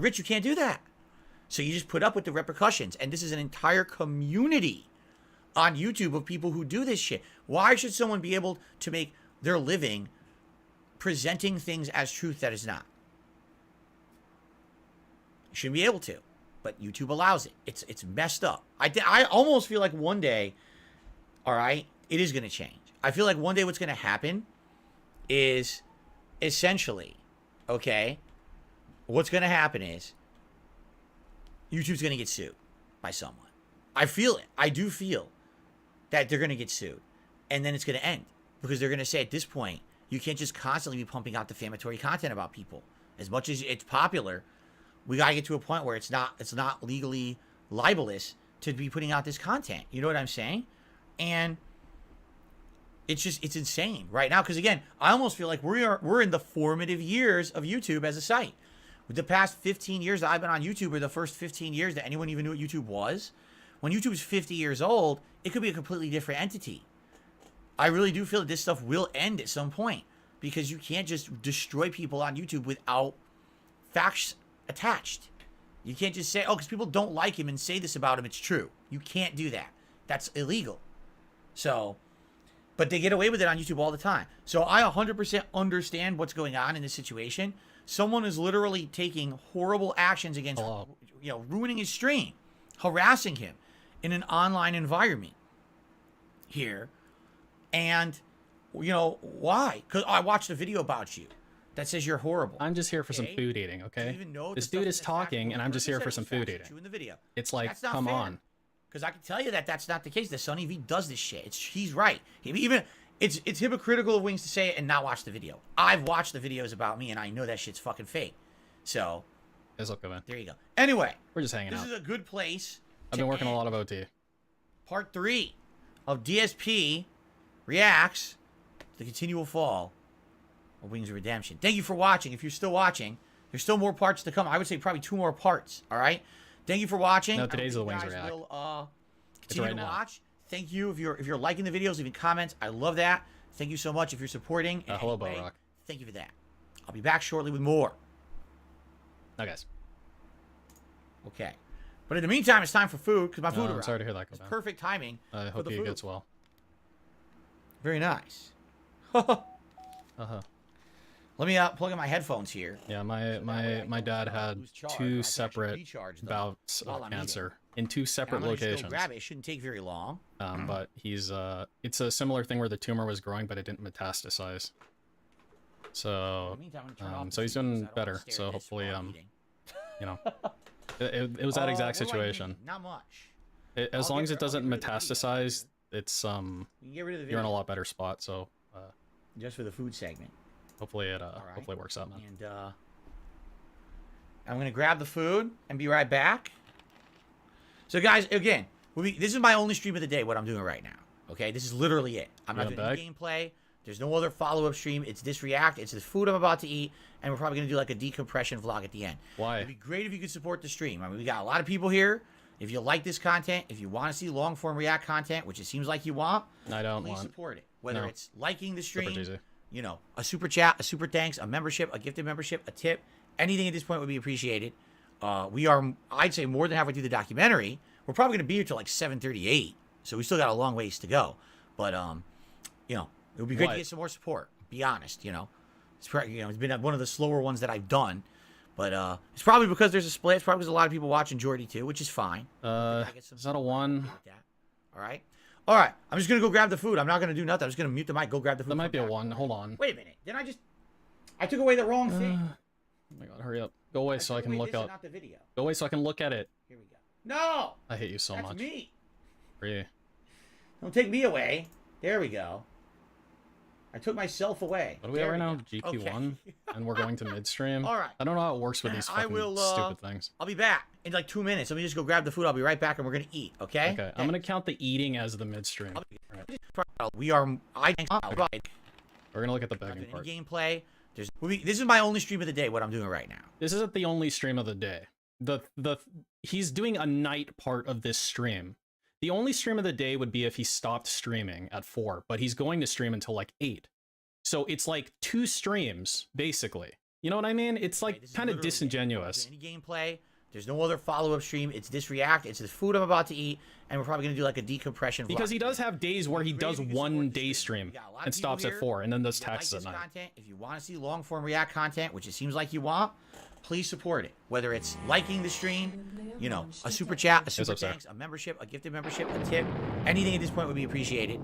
rich, you can't do that. So you just put up with the repercussions. And this is an entire community on YouTube of people who do this shit. Why should someone be able to make their living presenting things as truth that is not? You shouldn't be able to, but YouTube allows it. It's messed up. I almost feel like one day, all right, it is going to change. I feel like one day what's going to happen is essentially, okay, what's going to happen is YouTube's going to get sued by someone. I feel it. I do feel that they're going to get sued. And then it's going to end. Because they're going to say at this point, you can't just constantly be pumping out defamatory content about people. As much as it's popular, we got to get to a point where it's not legally libelous to be putting out this content. You know what I'm saying? And it's insane right now. Because again, I almost feel like we're in the formative years of YouTube as a site. With the past 15 years that I've been on YouTube, or the first 15 years that anyone even knew what YouTube was, when YouTube's 50 years old, it could be a completely different entity. I really do feel that this stuff will end at some point, because you can't just destroy people on YouTube without facts attached. You can't just say, oh, because people don't like him and say this about him, it's true. You can't do that. That's illegal. So, but they get away with it on YouTube all the time. So I 100% understand what's going on in this situation. Someone is literally taking horrible actions against, ruining his stream, harassing him in an online environment here. And, why? Because I watched a video about you that says you're horrible. I'm just here for some food eating, okay? This dude is talking, and I'm just here for some food eating. It's like, come on. Because I can tell you that that's not the case. The Sonny V does this shit. He's right. It's hypocritical of Wings to say it and not watch the video. I've watched the videos about me, and I know that shit's fucking fake. So, it's okay, man. There you go. Anyway, we're just hanging out. This is a good place. I've been working a lot of OT. Part 3 of DSP reacts to the continual fall of Wings of Redemption. Thank you for watching. If you're still watching, there's still more parts to come. I would say probably 2 more parts. All right. Thank you for watching. No, today's the Wings react. Continue to watch. Thank you if you're liking the videos, leaving comments. I love that. Thank you so much if you're supporting. Hello, Bo Rock. Thank you for that. I'll be back shortly with more. No, guys. Okay. But in the meantime, it's time for food because my food arrived. I'm sorry to hear that. It's perfect timing. I hope he gets well. Very nice. Let me plug in my headphones here. Yeah, my dad had 2 separate bouts of cancer in 2 separate locations. Grab it. It shouldn't take very long. But he's it's a similar thing where the tumor was growing, but it didn't metastasize. So so he's doing better. So hopefully it was that exact situation. Not much. As long as it doesn't metastasize, it's you're in a lot better spot. So just for the food segment. Hopefully it hopefully it works out, man. And I'm gonna grab the food and be right back. So guys, again, this is my only stream of the day. What I'm doing right now. Okay, this is literally it. I'm not doing any gameplay. There's no other follow-up stream. It's this react. It's the food I'm about to eat, and we're probably gonna do like a decompression vlog at the end. Why? It'd be great if you could support the stream. I mean, we got a lot of people here. If you like this content, if you want to see long-form react content, which it seems like you want, please support it. Whether it's liking the stream, a super chat, a super thanks, a membership, a gifted membership, a tip, anything at this point would be appreciated. We are, I'd say, more than halfway through the documentary. We're probably going to be here till like 7:38, so we still got a long ways to go. But it would be great to get some more support. Be honest, it's probably, it's been one of the slower ones that I've done. But it's probably because there's a split. It's probably because a lot of people watching Jordy too, which is fine. Is that a 1? All right. All right. I'm just going to go grab the food. I'm not going to do nothing. I'm just going to mute the mic, go grab the food. That might be a 1. Hold on. Wait a minute. I took away the wrong thing. Oh my god, hurry up. Go away so I can look up. Go away so I can look at it. Here we go. No! I hate you so much. That's me. Free. Don't take me away. There we go. I took myself away. What are we at right now? GP1? Okay. And we're going to midstream? All right. I don't know how it works with these fucking stupid things. I'll be back in like 2 minutes. Let me just go grab the food. I'll be right back and we're going to eat, okay? Okay. I'm going to count the eating as the midstream. We are... We're going to look at the begging part. Gameplay. This is my only stream of the day, what I'm doing right now. This isn't the only stream of the day. He's doing a night part of this stream. The only stream of the day would be if he stopped streaming at 4, but he's going to stream until like 8. So it's like 2 streams, basically. You know what I mean? It's Okay, like this is kind of literally disingenuous. any gameplay. There's no other follow-up stream. It's this react. It's the food I'm about to eat, and we're probably gonna do like a decompression. Because he does have days where he does one day stream and stops at 4, and then does taxes at night. Content. If you want to see long-form react content, which it seems like you want, please support it. Whether it's liking the stream, you know, a super chat, a super thanks, a membership, a gifted membership, a tip, anything at this point would be appreciated.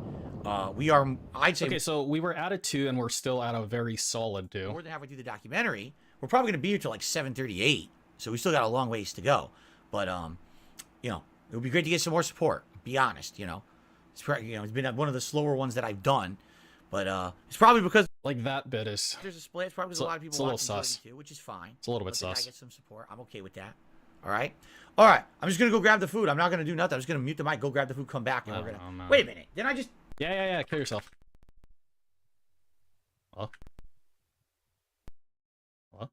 We are, I'd say. Okay, so we were at a 2, and we're still at a very solid 2. More than halfway through the documentary. We're probably gonna be here till like 7:38, so we still got a long ways to go. But you know, it would be great to get some more support. Be honest, you know, it's been one of the slower ones that I've done, but it's probably because like that bit is there's a split. It's probably because a lot of people it's a little watching sus too, which is fine. It's a little bit I sus. get some support. I'm okay with that. All right. I'm just gonna go grab the food. I'm not gonna do nothing. I'm just gonna mute the mic, go grab the food, come back, and we're gonna. Wait a minute. Did I just? Yeah. Kill yourself. Hello? Hello?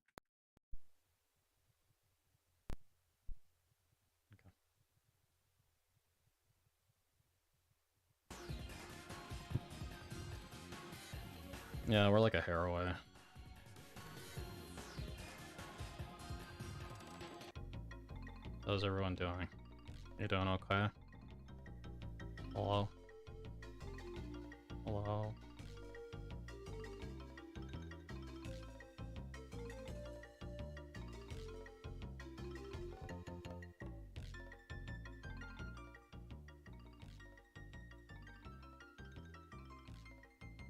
Yeah, we're like a hair away. How's everyone doing? You doing okay? Hello? Hello?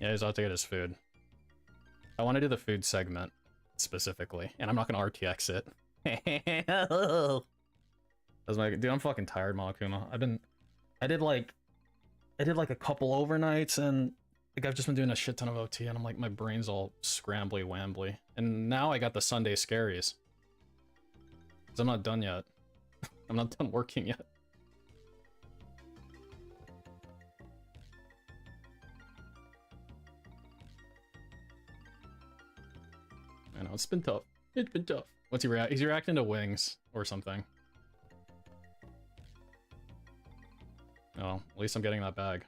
Yeah, he's out to get his food. I want to do the food segment specifically, and I'm not gonna RTX it. That's my dude. I'm fucking tired, Malakuma. I did like a couple overnights, and like I've just been doing a shit ton of OT, and I'm like my brain's all scrambly wambly. And now I got the Sunday scaries. Cause I'm not done yet. I'm not done working yet. I know, it's been tough. It's been tough. What's he react? He's reacting to wings or something. Oh, at least I'm getting that bag.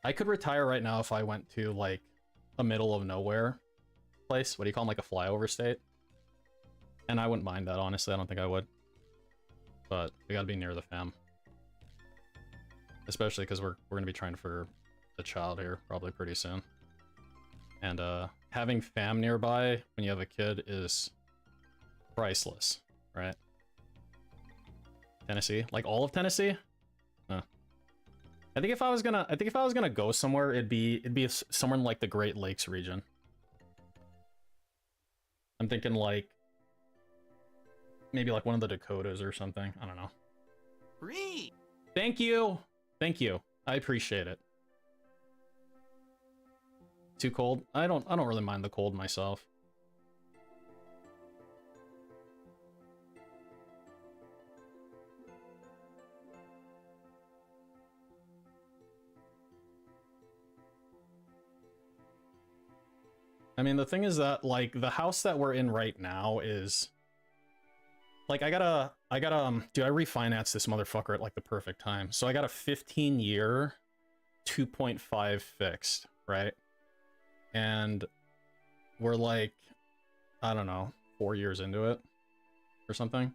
I could retire right now if I went to, like, a middle of nowhere place. What do you call them? Like a flyover state? And I wouldn't mind that, honestly. I don't think I would. But we gotta be near the fam. Especially because we're gonna be trying for a child here probably pretty soon. And having fam nearby when you have a kid is priceless, right? Tennessee, like all of Tennessee. Huh. I think if I was gonna go somewhere, it'd be somewhere in like the Great Lakes region. I'm thinking like maybe like one of the Dakotas or something. I don't know. Free. Thank you. Thank you. I appreciate it. Too cold? I don't really mind the cold myself. I mean, the thing is that like the house that we're in right now is like I gotta dude, I refinanced this motherfucker at like the perfect time. So I got a 15-year 2.5 fixed, right? And we're like, I don't know, 4 years into it or something.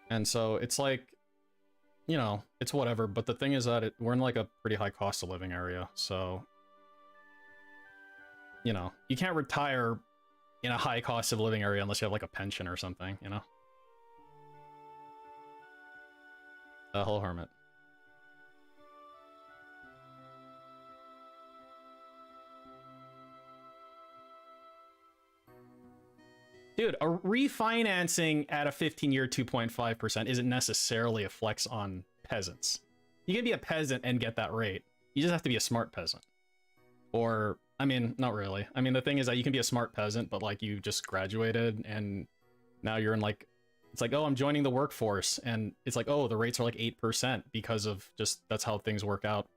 And so it's like, you know, it's whatever. But the thing is that we're in like a pretty high cost of living area. So, you know, you can't retire in a high cost of living area unless you have like a pension or something, you know? Hello, Hermit. Dude, a refinancing at a 15-year 2.5% isn't necessarily a flex on peasants. You can be a peasant and get that rate. You just have to be a smart peasant. Or, I mean, not really. I mean, the thing is that you can be a smart peasant, but like you just graduated and now you're in like, it's like, oh, I'm joining the workforce. And it's like, oh, the rates are like 8% because of just, that's how things work out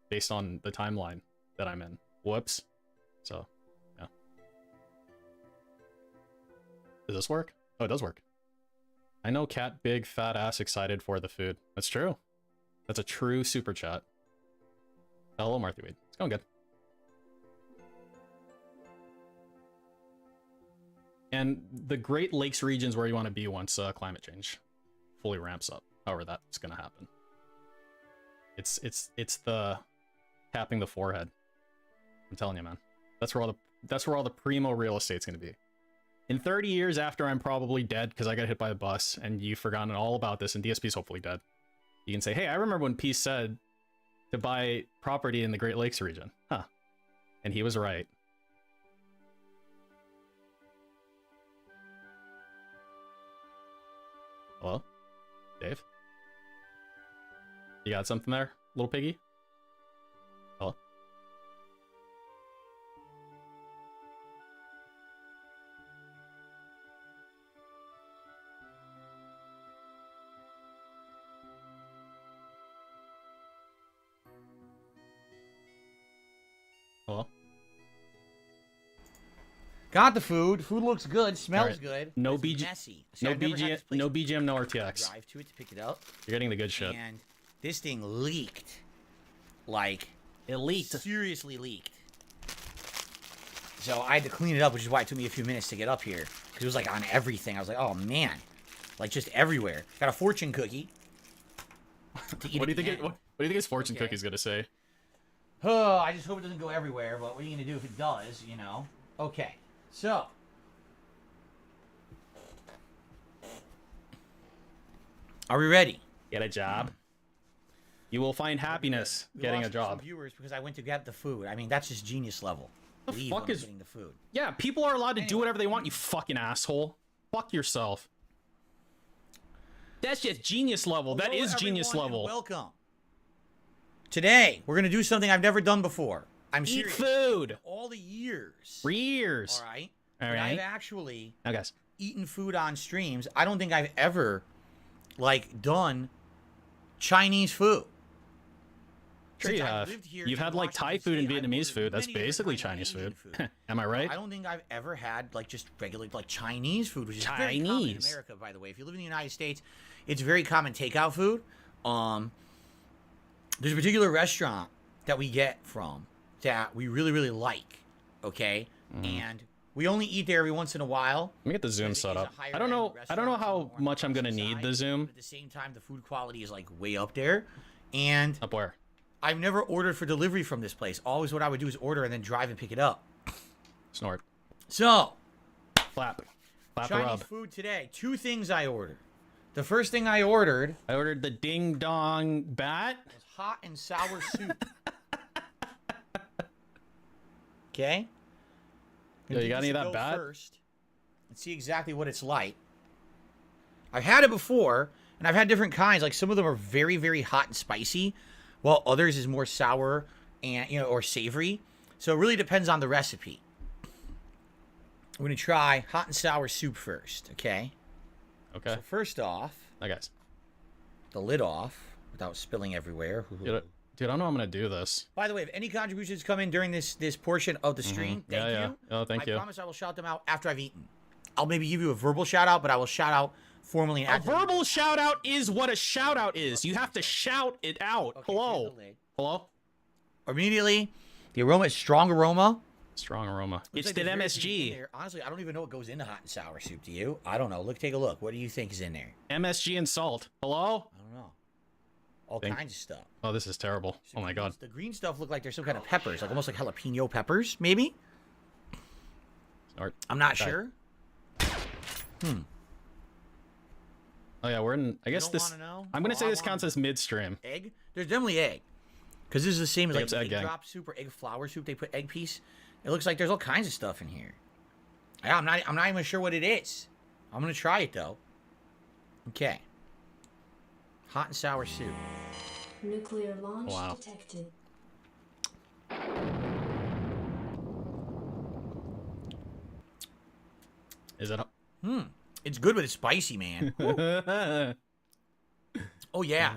based on the timeline that I'm in. Whoops. So, yeah. Does this work? Oh, it does work. I know cat big fat ass excited for the food. That's true. That's a true super chat. Hello, Martha Wade. It's going good. And the Great Lakes region's where you want to be once climate change fully ramps up. However, that's gonna happen. It's the tapping the forehead. I'm telling you, man. That's where all the primo real estate's gonna be. In 30 years after I'm probably dead because I got hit by a bus and you've forgotten all about this and DSP's hopefully dead, you can say, hey, I remember when Peace said to buy property in the Great Lakes region. Huh. And he was right. Hello? Dave? You got something there, little piggy? Hello? Hello? Got the food. Food looks good. Smells Right. good. No It's BG messy. See, no I've never had BGM, this place no BGM, no RTX. Drive to it to pick it up. You're getting the good shit. And this thing leaked. Like, It leaked. seriously leaked. So I had to clean it up, which is why it took me a few minutes to get up here. Because it was like on everything. I was like, oh man. Like just everywhere. Got a fortune cookie. To eat What do you at the think? end. What do you think his fortune Okay. cookie's gonna say? Oh, I just hope it doesn't go everywhere, but what are you going to do if it does, you know? Okay, so. Are we ready? Get a job. You will find happiness We getting a lost some job. viewers because I went to grab the food. I mean, that's just genius level. The Leave fuck when I'm is- getting the food. Yeah, people are allowed to do Anyway. whatever they want, you fucking asshole. Fuck yourself. That's just genius level. That Hello, is genius everyone, and level. welcome. Today, we're going to do something I've never done before. I'm Eat serious. food. All the years. For years. All right? All that right. I've actually Now, guys. eaten food on streams. I don't think I've ever, like, done Chinese food. Sure Since you I have. lived here You've in had like Washington, Thai food and D.C., I've Vietnamese ordered food. That's many different basically kinds of Chinese Asian food. Am I right? I don't think I've ever had like just regular like Chinese food, which is very common in Chinese. America, by the way. If you live in the United States, it's very common takeout food. There's a particular restaurant that we get from that we really, really like. Okay, and we only eat there every once in a while. Let me get the zoom because it set is a up. higher I don't know. end I don't know restaurant, how more much I'm on gonna the need side, the zoom. But at the same time, the food quality is like way up there, and Up where? I've never ordered for delivery from this place. Always what I would do is order and then drive and pick it up. Snort. So, Flap. Flap a Chinese rub. food today. 2 things I ordered. The first thing I ordered I ordered the ding dong bat. was hot and sour soup. Okay? Yo, you got any of that bat? First and see exactly what it's like. I've had it before, and I've had different kinds. Like some of them are very, very hot and spicy, while others is more sour and or savory. So it really depends on the recipe. I'm gonna try hot and sour soup first. Okay. Okay. So first off, Now, guys. the lid off without spilling everywhere. Dude, I don't know how I'm gonna do this. By the way, if any contributions come in during this portion of the stream, thank Yeah. you. Oh, thank you. I promise I will shout them out after I've eaten. I'll maybe give you a verbal shout out, but I will shout out formally A after. verbal shout out is what a shout out is. You have to shout it out. Okay, Hello. here's the lid. Hello. Immediately, the aroma is strong aroma. Strong aroma. Looks It's like the there's very few in MSG. there. Honestly, I don't even know what goes into hot and sour soup. Do you? I don't know. Look, take a look. What do you think is in there? MSG and salt. Hello. I don't know. All Think- kinds of stuff. Oh, this is terrible. Oh my god. The green stuff look like there's some kind of peppers, like almost like jalapeno peppers, maybe. Snort. I'm not Okay. sure. Oh yeah, we're in. I You guess don't this. wanna know? I'm gonna Oh, say I this wanna counts know. as midstream. Egg? There's definitely egg. Because this is the same as I like think it's egg egg gang. drop soup or egg flour soup. They put egg piece. It looks like there's all kinds of stuff in here. Yeah, I'm not even sure what it is. I'm gonna try it though. Okay. Hot and sour soup. Nuclear launch Wow. detected. Is it? It's good, but it's spicy, man. Oh yeah,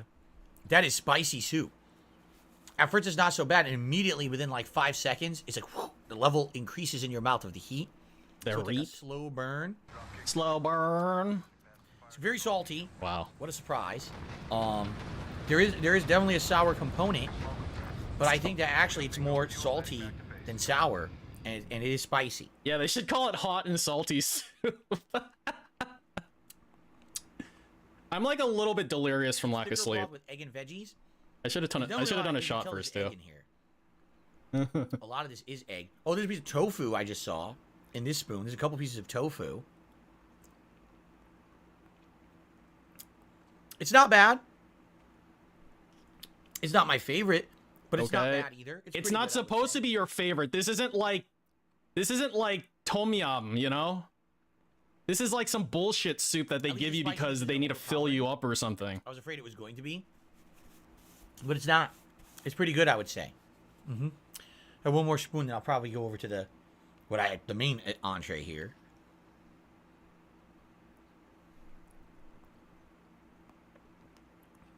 that is spicy soup. At first, it's not so bad, and immediately within like 5 seconds, it's like whew, the level increases in your mouth of the heat. The So it's like a reap. slow burn. Slow burn. It's very salty. Wow. What a surprise. There is definitely a sour component, but I think that actually it's more salty than sour, and it is spicy. Yeah, they should call it hot and salty soup. I'm like a little bit delirious from lack of sleep. With egg and veggies. I should have done a shot first too. A lot of this is egg. Oh, there's a piece of tofu I just saw in this spoon. There's a couple pieces of tofu. It's not bad. It's not my favorite, but it's not bad either. It's not supposed to be your favorite. This isn't like tom yum, you know? This is like some bullshit soup that they give you because they need to fill you up or something. I was afraid it was going to be, but it's not. It's pretty good, I would say. Mm-hmm. I have one more spoon, and I'll probably go over to the main entree here.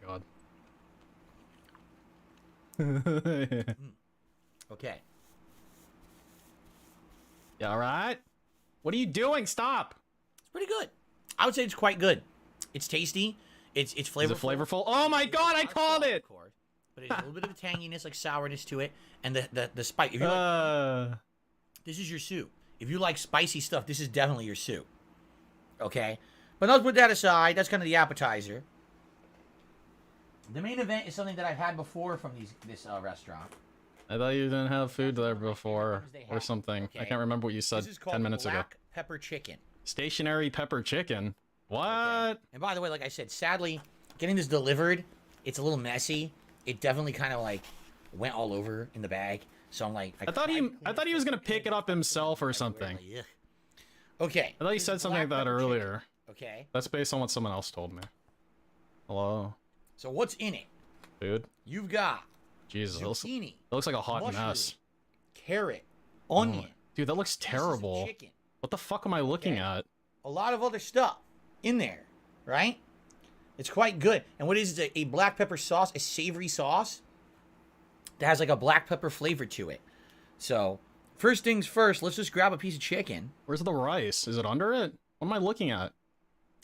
God. Okay. Yeah, all right. What are you doing? Stop. It's pretty good. I would say it's quite good. It's tasty. It's flavorful. Is it flavorful? Oh my God, I called it. Of course, but it's a little bit of a tanginess, like sourness to it, and the spice. If you like, this is your soup. If you like spicy stuff, this is definitely your soup. Okay, but let's put that aside. That's kind of the appetizer. The main event is something that I've had before from this restaurant. I thought you didn't have food there before or something. Okay. I can't remember what you said 10 minutes ago. Black pepper chicken. Stationary pepper chicken. What? Okay. And by the way, like I said, sadly, getting this delivered, it's a little messy. It definitely kind of like went all over in the bag. So I'm like, I thought he was gonna pick it up himself or something. Okay. I thought he said something like that earlier. Chicken. Okay. That's based on what someone else told me. Hello. So what's in it? Food. You've got Jesus. zucchini. That looks like a hot mushroom, mess. Carrot. Onion. Dude, that looks terrible. Chicken. What the fuck am I looking at? A lot of other stuff in there, right? It's quite good. And what is it? A black pepper sauce, a savory sauce that has like a black pepper flavor to it. So, first things first, let's just grab a piece of chicken. Where's the rice? Is it under it? What am I looking at?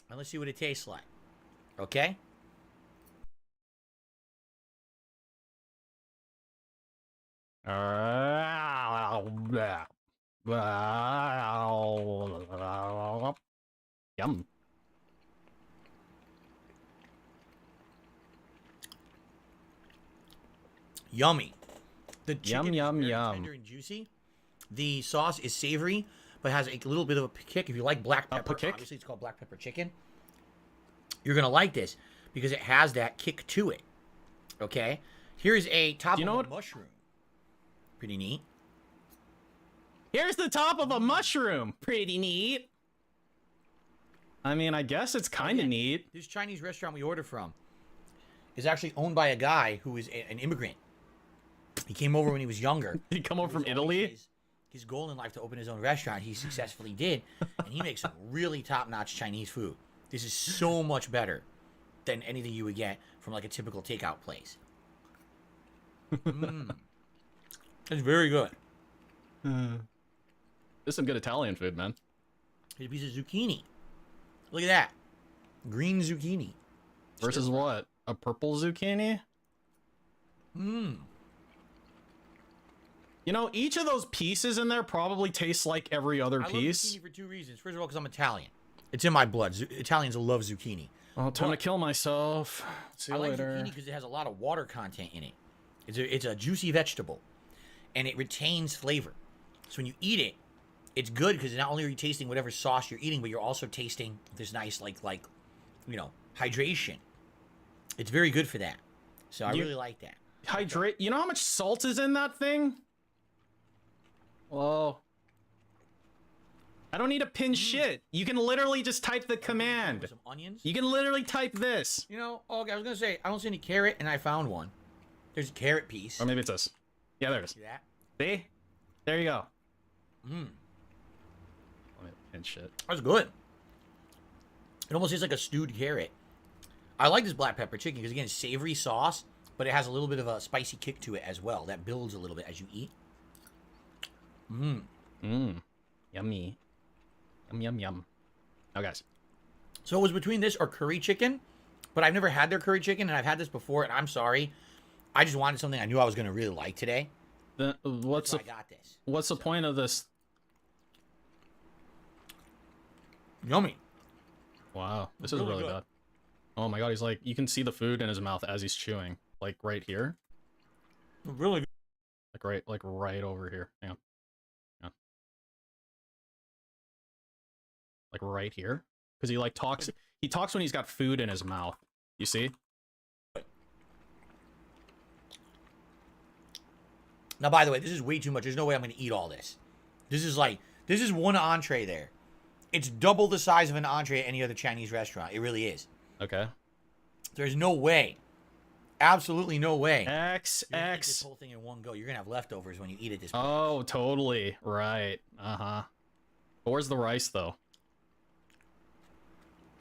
And let's see what it tastes like. Okay? Yum. Yummy. The chicken is Yum, very yum. tender and juicy. The sauce is savory, but has a little bit of a kick. If you like black pepper, obviously it's called black pepper chicken. You're going to like this because it has that kick to it. Okay? Here's a top of a mushroom. Pretty neat. Here's the top of a mushroom. Pretty neat. I mean, I guess it's kind of neat. This Chinese restaurant we ordered from is actually owned by a guy who is an immigrant. He came over when he was younger. Did he come over from Italy? His goal in life to open his own restaurant. He successfully did. And he makes some really top-notch Chinese food. This is so much better than anything you would get from like a typical takeout place. It's very good. There's some good Italian food, man. Here's a piece of zucchini. Look at that. Green zucchini. Versus what? A purple zucchini? Mmm. You know, each of those pieces in there probably tastes like every other piece. I love zucchini for two reasons. First of all, because I'm Italian. It's in my blood. Italians love zucchini. Oh, time to kill myself. See you later. I like zucchini because it has a lot of water content in it. It's a juicy vegetable, and it retains flavor. So when you eat it, it's good because not only are you tasting whatever sauce you're eating, but you're also tasting this nice hydration. It's very good for that. So I really like that. Hydrate. You know how much salt is in that thing? Whoa. I don't need to pin shit. You can literally just type the command. Some onions. You can literally type this. You know, okay, I was gonna say I don't see any carrot, and I found one. There's a carrot piece. Or maybe it's this. Yeah, there it is. See that? See? There you go. Mmm. And shit. That's good. It almost tastes like a stewed carrot. I like this black pepper chicken because again, it's savory sauce, but it has a little bit of a spicy kick to it as well. That builds a little bit as you eat. Mmm. Mmm. Yummy. Yum, yum, yum. Oh, guys. So it was between this or curry chicken but I've never had their curry chicken, and I've had this before, and I'm sorry. I just wanted something I knew I was going to really like today. Then what's So the I got this. what's the point of this? Yummy. Wow, this is Really really good. bad. Oh my god, he's like, you can see the food in his mouth as he's chewing, like right here, Really good. like right over here. Hang on. Hang on. Like right here, because he like talks. He talks when he's got food in his mouth. You see? Now, by the way, this is way too much. There's no way I'm going to eat all this. This is one entree there. It's double the size of an entree at any other Chinese restaurant. It really is. Okay. There's no way. Absolutely no way. You're gonna eat this X. whole thing in one go. You're going to have leftovers when you eat it this point. Oh, totally. Right. Uh-huh. But where's the rice, though?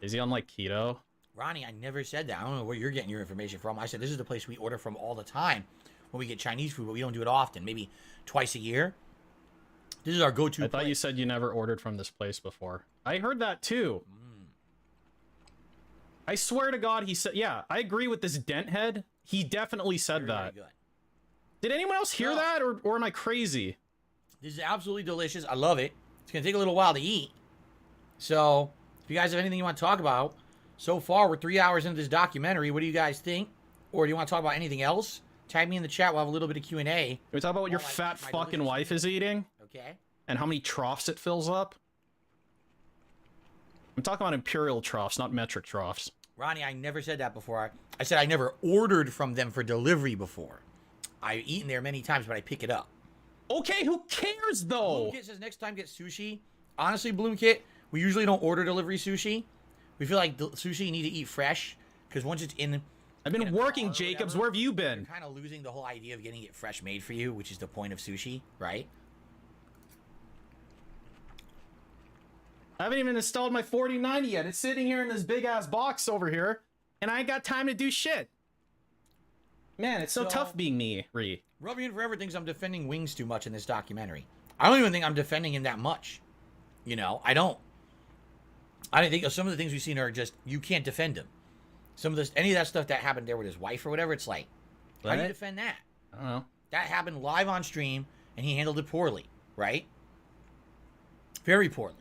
Is he on, like, keto? Ronnie, I never said that. I don't know where you're getting your information from. I said this is the place we order from all the time when we get Chinese food, but we don't do it often. Maybe twice a year. This is our go-to I thought you said you never ordered from this place before. I heard that, too. I swear to God, he said... Yeah, I agree with this dent head. He definitely said that. Good. Did anyone else hear No. that, or am I crazy? This is absolutely delicious. I love it. It's going to take a little while to eat. So, if you guys have anything you want to talk about, so far we're 3 hours into this documentary. What do you guys think? Or do you want to talk about anything else? Tag me in the chat. We'll have a little bit of Q&A. Can we talk about what your While I fat eat my fucking delicious wife is eating? Okay? And how many troughs it fills up? I'm talking about imperial troughs, not metric troughs. Ronnie, I never said that before. I said I never ordered from them for delivery before. I've eaten there many times, but I pick it up. Okay, who cares, though? Bloomkit says next time get sushi. Honestly, Bloomkit, we usually don't order delivery sushi. We feel like sushi you need to eat fresh, because once it's in... I've been in a working, car or Jacobs. whatever, Where have you you're been? kind of losing the whole idea of getting it fresh made for you, which is the point of sushi, right? I haven't even installed my 4090 yet. It's sitting here in this big-ass box over here, and I ain't got time to do shit. Man, it's so tough being me, Ree. Rubbian Forever thinks I'm defending Wings too much in this documentary. I don't even think I'm defending him that much. You know, I don't. I think some of the things we've seen are just, you can't defend him. Some of this, any of that stuff that happened there with his wife or whatever, it's like, how do you What? defend that? I don't know. That happened live on stream, and he handled it poorly, right? Very poorly.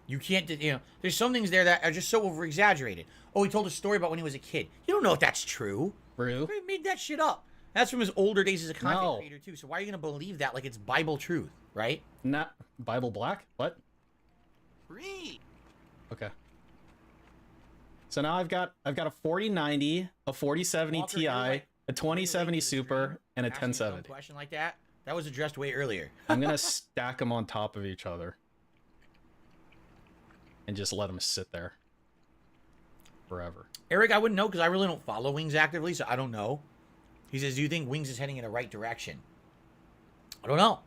You can't, you know, there's some things there that are just so over-exaggerated. Oh, he told a story about when he was a kid. You don't know if that's true. Brew? He made that shit up. That's from his older days as a content No. creator, too. So why are you going to believe that like it's Bible truth, right? Not Bible Black? What? Read. Okay. So now I've got a 4090, a 4070 Walker, you're Ti, like a 2070 to the Super, stream. and a Asking a dumb 1070. question like that? That was addressed way earlier. I'm gonna stack them on top of each other. And just let them sit there. Forever. Eric, I wouldn't know because I really don't follow Wings actively, so I don't know. He says, do you think Wings is heading in the right direction? I don't know.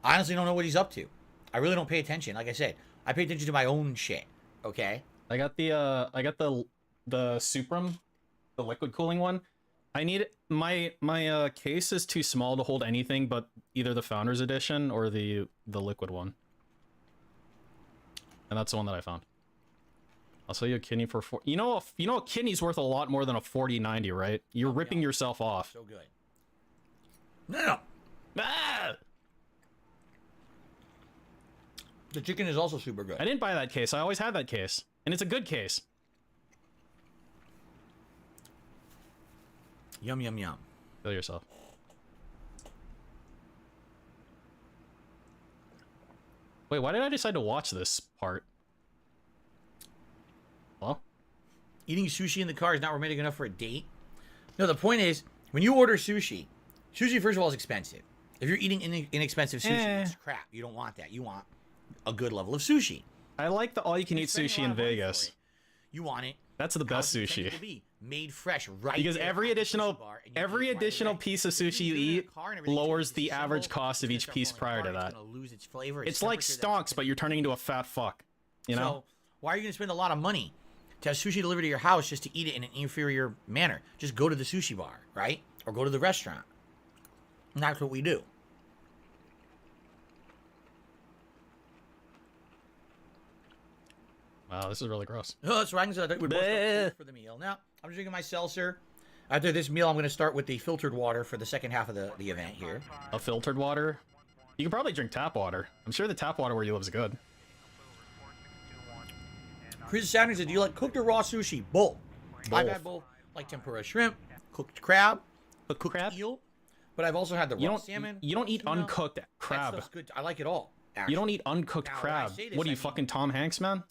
I honestly don't know what he's up to. I really don't pay attention. Like I said, I pay attention to my own shit. Okay? I got the Supram, the liquid cooling one. I need my case is too small to hold anything but either the Founders Edition or the liquid one. And that's the one that I found. I'll sell you a kidney for you know a kidney's worth a lot more than a 4090, right? You're ripping yourself off. So good. No. Ah! The chicken is also super good. I didn't buy that case. I always had that case. And it's a good case. Yum, yum, yum. Kill yourself. Wait, why did I decide to watch this part? Well, Eating sushi in the car is not romantic enough for a date. No, the point is, when you order sushi, first of all, is expensive. If you're eating inexpensive sushi, it's crap. You don't want that. You want a good level of sushi. I like the all-you-can-eat Spending a sushi lot in of money for Vegas. it. You want it. That's the how best it's intended sushi. to be, made fresh, right Because there every at the sushi additional bar, and you eat right additional away. piece of If you sushi you do it in a eat car and everything lowers changes the symbol, average cost of it's each gonna piece start falling prior to apart, that. It's gonna lose its flavor. It's like temperature, stonks, but you're turning into a fat fuck. You know? So why are you gonna spend a lot of money to have sushi delivered to your house just to eat it in an inferior manner? Just go to the sushi bar, right? Or go to the restaurant. And that's what we do. Wow, this is really gross. Oh, that's right. So I think we're both Bleh. up for the meal. Now, I'm drinking my seltzer. After this meal, I'm going to start with the filtered water for the second half of the event here. A filtered water? You can probably drink tap water. I'm sure the tap water where you live is good. Chris Sanders said, do you like cooked or raw sushi? Both. I've had both, like tempura shrimp, cooked crab, cooked crab? eel, but I've also had the raw salmon. You don't eat tuna. uncooked That crab. stuff's good. I like it all. Actually. You don't eat uncooked Now, when I crab. say this, What are I you, mean fucking Tom Hanks, man?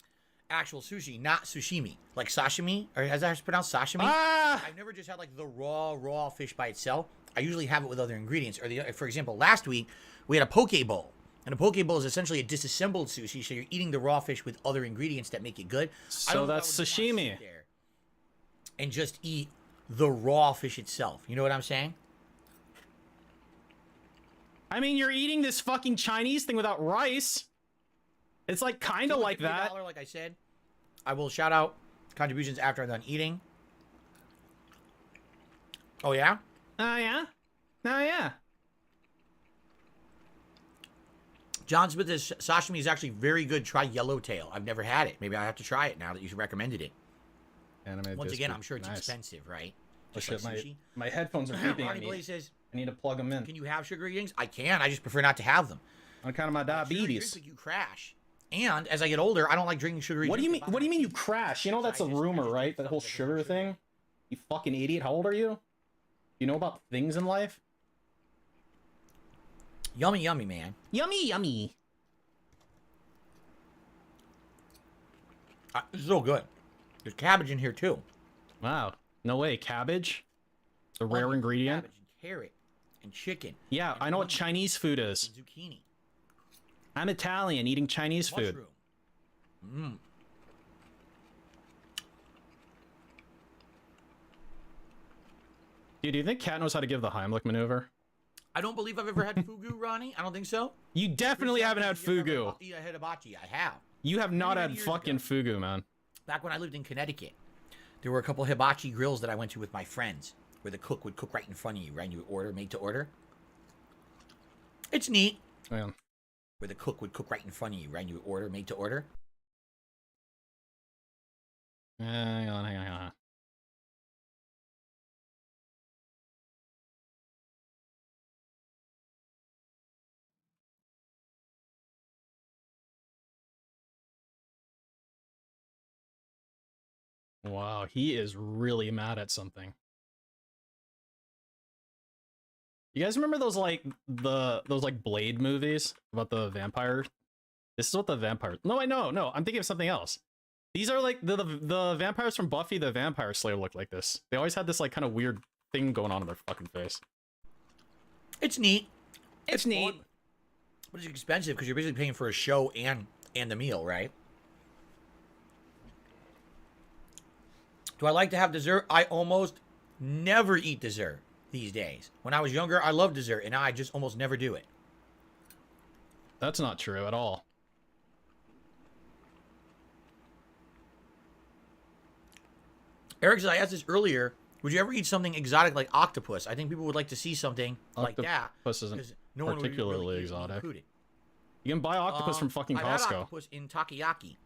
Actual sushi, not sushimi. Like sashimi, or as I pronounced sashimi. Ah! I've never just had like the raw fish by itself. I usually have it with other ingredients. Or for example, last week we had a poke bowl. And a poke bowl is essentially a disassembled sushi, so you're eating the raw fish with other ingredients that make it good. So that's sashimi. And just eat the raw fish itself. You know what I'm saying? I mean, you're eating this fucking Chinese thing without rice. It's like kind of like that. Like I said, I will shout out contributions after I'm done eating. Oh, yeah? Oh, yeah? Oh, yeah. John Smith says sashimi is actually very good. Try yellowtail. I've never had it. Maybe I have to try it now that you recommended it. Once again, I'm sure it's expensive, right? Just like sushi. My headphones are beeping at me. Says, I need to plug them in. can you have sugary drinks? I can. I just prefer not to have them. On account of my diabetes. You crash. And as I get older, I don't like drinking sugary What do you drinks. mean? What do you mean you crash? You know that's a rumor, right? That whole sugar thing. You fucking idiot. How old are you? You know about things in life? Yummy, yummy, man. Yummy, yummy. It's so good. There's cabbage in here too. Wow. No way. Cabbage? It's a rare ingredient. Cabbage and carrot and chicken. Yeah, I know what Chinese food is. And zucchini. I'm Italian, eating Chinese food. Mushroom. Dude, do you think Cat knows how to give the Heimlich maneuver? I don't believe I've ever had fugu, Ronnie. I don't think so. You definitely haven't had fugu. I had hibachi. I have. You have not Many had years fucking ago. fugu, man. Back when I lived in Connecticut, there were a couple hibachi grills that I went to with my friends, where the cook would cook right in front of you, right? And you would order, made to order. It's neat. Man. Where the cook would cook right in front of you, right? And you would order, made to order. Hang on. Wow, he is really mad at something. You guys remember those like those Blade movies about the vampire? This is what the vampire. No, I'm thinking of something else. These are like the vampires from Buffy the Vampire Slayer look like this. They always had this like kind of weird thing going on in their fucking face. It's neat. It's neat. Fun, but it's expensive because you're basically paying for a show and the meal, right? Do I like to have dessert? I almost never eat dessert these days. When I was younger, I loved dessert, and now I just almost never do it. That's not true at all. Eric says, I asked this earlier, would you ever eat something exotic like octopus? I think people would like to see something like that. Octopus isn't 'cause no one would particularly really exotic. include it. You can buy octopus from fucking I've had Costco. octopus in takoyaki,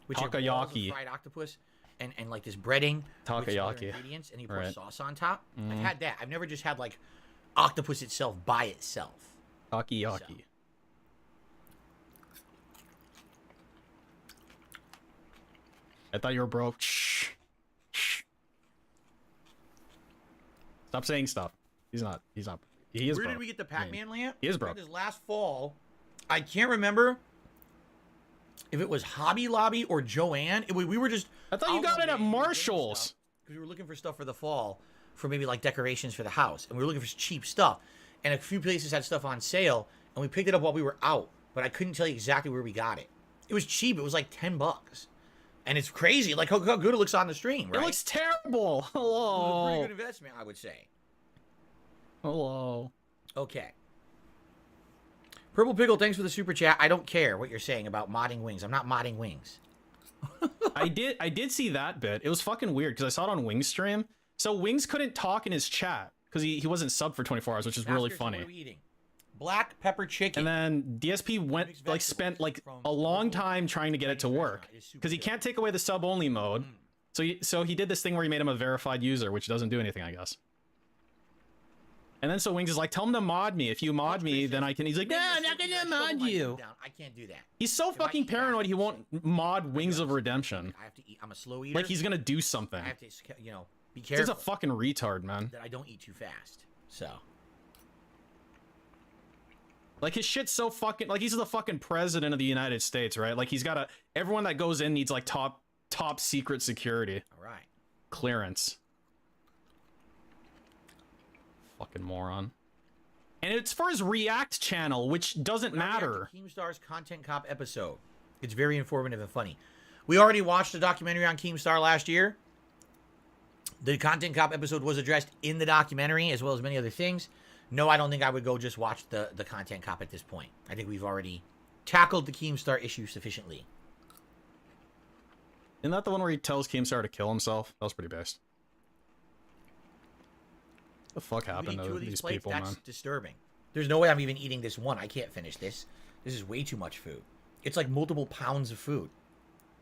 which is balls of Takoyaki. fried octopus and like this breading with some other Takoyaki. ingredients, and you put Right. sauce on top. I've had that. I've never just had like octopus itself by itself. Takoyaki. I thought you were broke. Shh. Shh. Stop saying stuff. He's not. He is Where broke. did we get the Pac-Man lamp? He is We got broke. This last fall, I can't remember if it was Hobby Lobby or Joanne. We were just. I thought you out got one it day at and we were getting Marshall's. stuff, 'cause we were looking for stuff for the fall for maybe like decorations for the house, and we were looking for cheap stuff. And a few places had stuff on sale, and we picked it up while we were out, but I couldn't tell you exactly where we got it. It was cheap. It was like $10. And it's crazy, like how good it looks on the stream, right? It looks terrible. It was a Hello. pretty good investment, I would say. Hello. Okay. Purple Pickle, thanks for the super chat. I don't care what you're saying about modding wings. I'm not modding wings. I did see that bit. It was fucking weird because I saw it on Wings stream. So Wings couldn't talk in his chat because he wasn't subbed for 24 hours, which is really Masker, so funny. What are we eating? black pepper chicken. And then DSP went like spent like a long time trying to get it to work because he can't take away the sub only mode. So he did this thing where he made him a verified user, which doesn't do anything, I guess. And then so Wings is like, tell him to mod me. If you mod me, then I can. He's like, nah, I'm not gonna mod you. I can't do that. He's so fucking paranoid. He won't mod Wings of Redemption. I have to eat. I'm a slow eater. Like he's gonna do something. I have to, you know, be careful. He's a fucking retard, man. That I don't eat too fast. So. Like his shit's so fucking like he's the fucking president of the United States, right? Like he's got everyone that goes in needs like top secret security. All right. Clearance. Fucking moron. And it's for his React channel, which doesn't matter. Keemstar's Content Cop episode. It's very informative and funny. We already watched a documentary on Keemstar last year. The Content Cop episode was addressed in the documentary, as well as many other things. No, I don't think I would go just watch the Content Cop at this point. I think we've already tackled the Keemstar issue sufficiently. Isn't that the one where he tells Keemstar to kill himself? That was pretty based. What the fuck happened to these people, man? That's disturbing. There's no way I'm even eating this one. I can't finish this. This is way too much food. It's like multiple pounds of food.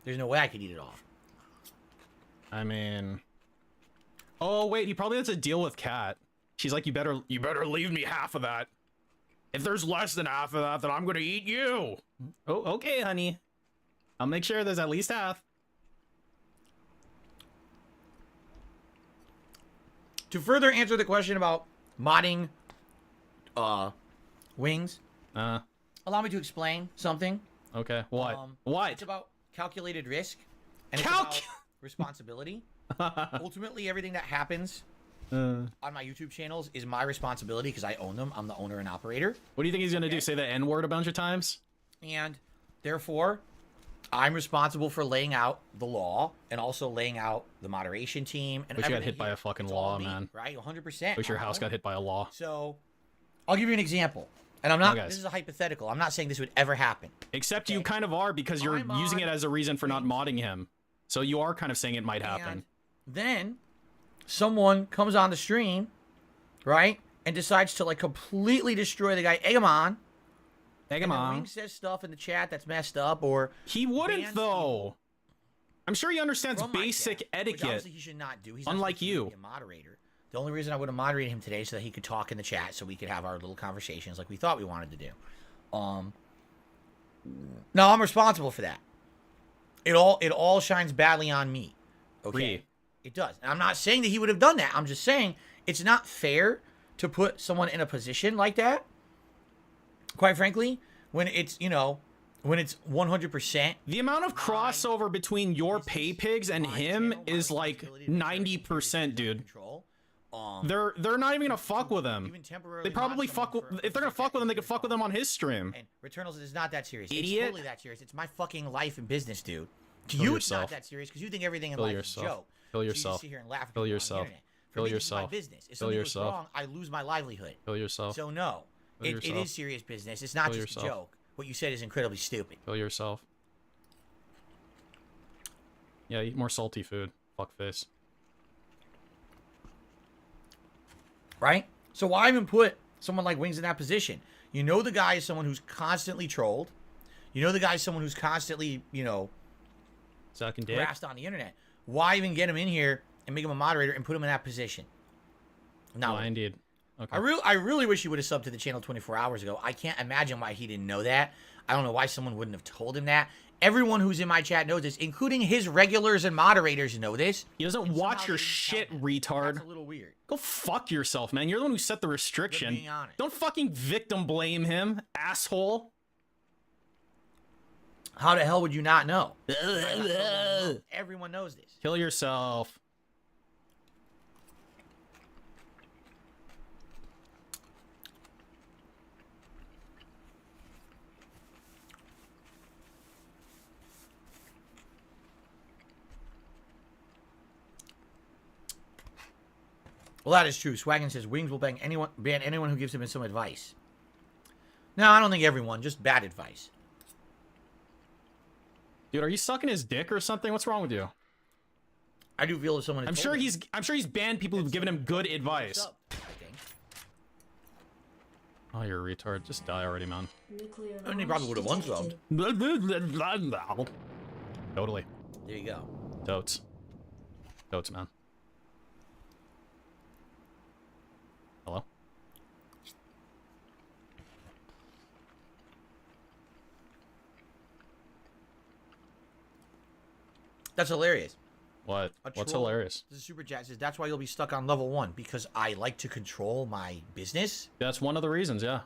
There's no way I could eat it all. I mean... Oh, wait, he probably has a deal with Kat. She's like, you better leave me half of that. If there's less than half of that, then I'm gonna eat you. Oh, okay, honey. I'll make sure there's at least half. To further answer the question about modding Wings, allow me to explain something. Okay, what? What? It's about calculated risk and it's about responsibility. Ultimately, everything that happens on my YouTube channels is my responsibility because I own them. I'm the owner and operator. What do you think he's gonna do? Say the N-word a bunch of times? And therefore, I'm responsible for laying out the law and also laying out the moderation team. And wish you got hit by a fucking law, man. Right, 100%. Wish your house got hit by a law. So, I'll give you an example. And I'm not, this is a hypothetical. I'm not saying this would ever happen. Except you kind of are because you're using it as a reason for not modding him. So you are kind of saying it might happen. And then, someone comes on the stream, right? And decides to, like, completely destroy the guy, Egamon. And says stuff in the chat that's messed up, or he wouldn't though. I'm sure he understands basic etiquette. Which obviously he should not do. He's not unlike you. Be a moderator. The only reason I would have moderated him today is so that he could talk in the chat, so we could have our little conversations like we thought we wanted to do. No, I'm responsible for that. It all shines badly on me. Okay, it does. And I'm not saying that he would have done that. I'm just saying it's not fair to put someone in a position like that. Quite frankly, when it's, you know, when it's 100%. The amount of crossover between your pay pigs and him is like 90%, dude. They're not even gonna fuck with him. They probably fuck with, if they're gonna fuck with him, they can fuck with him on his stream. And Returnals is not that serious. Idiot. It's totally that serious. It's my fucking life and business, dude. To you, it's not that serious because you think everything in life is a joke. Kill yourself. So you sit here and laugh. Kill yourself. Kill yourself. Business. If something goes wrong, I lose my livelihood. Kill yourself. So no. It is serious business. It's not just a joke. What you said is incredibly stupid. Kill yourself. Yeah, eat more salty food. Fuckface. Right? So why even put someone like Wings in that position? You know the guy is someone who's constantly trolled. You know the guy is someone who's constantly, you know, sucking dick, harassed on the internet. Why even get him in here and make him a moderator and put him in that position? No, indeed. Okay. I really wish he would have subbed to the channel 24 hours ago. I can't imagine why he didn't know that. I don't know why someone wouldn't have told him that. Everyone who's in my chat knows this, including his regulars and moderators know this. He doesn't watch your shit, retard. That's a little weird. Go fuck yourself, man. You're the one who set the restriction. Being honest. Don't fucking victim blame him, asshole. How the hell would you not know? Everyone knows this. Kill yourself. Well, that is true. Swaggin says Wings will ban anyone who gives him some advice. No, I don't think everyone. Just bad advice. Dude, are you sucking his dick or something? What's wrong with you? I do feel if someone. I'm sure he's banned people who've given him good advice. Oh, you're a retard. Just die already, man. Nuclear I mean, he launch probably would have won some. detected. Totally. There you go. Totes. Totes, man. Hello? That's hilarious. What? A What's troll- hilarious? This is Super Chat says, that's why you'll be stuck on level 1, because I like to control my business. That's one of the reasons, yeah.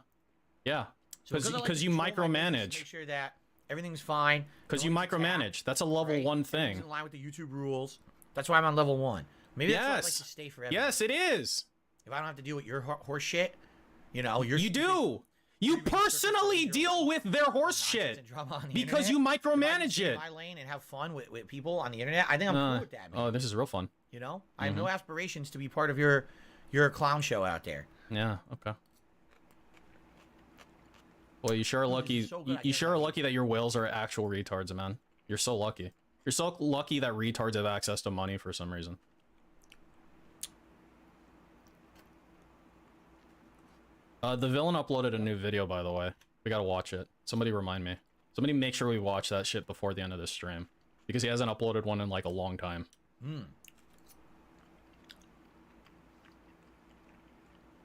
Yeah. So I like Because to you control my business to micromanage. Make sure that everything's fine. Because no you one's attacked, micromanage. That's a level right? 1 Everything's thing. in line with the YouTube rules. That's why I'm on level 1. Maybe that's why I like Yes. to stay forever. Yes, it is. If I don't have to deal with your horse shit, you know, you're You do. You personally deal with their horse shit because you micromanage it. My lane and have fun with people on the internet. I think I'm cool with that, man. Oh, this is real fun. You know, I have no aspirations to be part of your clown show out there. Yeah. Okay. Well, you sure are lucky. so good at You sure are getting lucky that your whales are actual retards, man. You're so lucky. You're so lucky that retards have access to money for some reason. The villain uploaded a new video, by the way. We gotta watch it. Somebody remind me. Somebody make sure we watch that shit before the end of this stream. Because he hasn't uploaded one in like a long time. Hmm.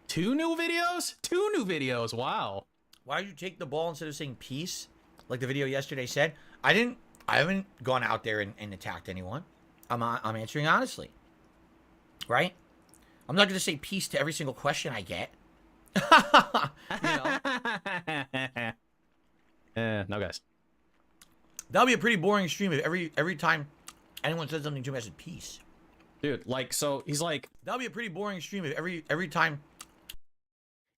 2 new videos? 2 new videos, wow. Why did you take the ball instead of saying peace, like the video yesterday said? I haven't gone out there and attacked anyone. I'm answering honestly, right? I'm not gonna say peace to every single question I get. You know? No, guys. That'll be a pretty boring stream if every time anyone says something to me, I said peace. Dude, like, so he's like, That'll be a pretty boring stream if every time.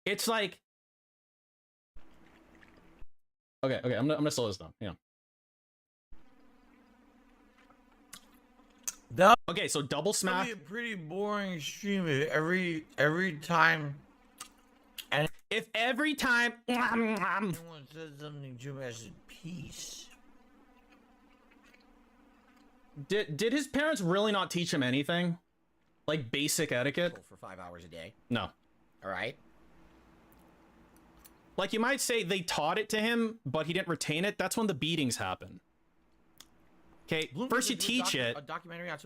it's like, okay, I'm gonna slow this down. Yeah. Okay, so double That'll smack. be a pretty boring stream if every time. If every time, Anyone says something to me, I said peace. did his parents really not teach him anything, like basic etiquette? For 5 hours a day. No. All right. Like, you might say they taught it to him, but he didn't retain it. That's when the beatings happen. Okay, first you teach it,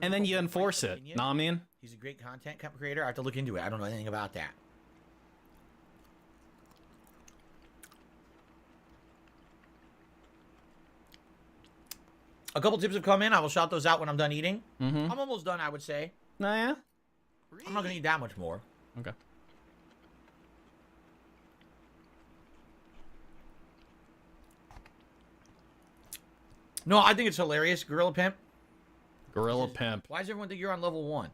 and then you enforce it. Know what I mean? He's a great content creator. I have to look into it. I don't know anything about that. A couple tips have come in. I will shout those out when I'm done eating. I'm almost done, I would say. Oh, yeah? I'm not going to eat that much more. Okay. No, I think it's hilarious. Gorilla Pimp. Gorilla Pimp. Why does everyone think you're on level 1?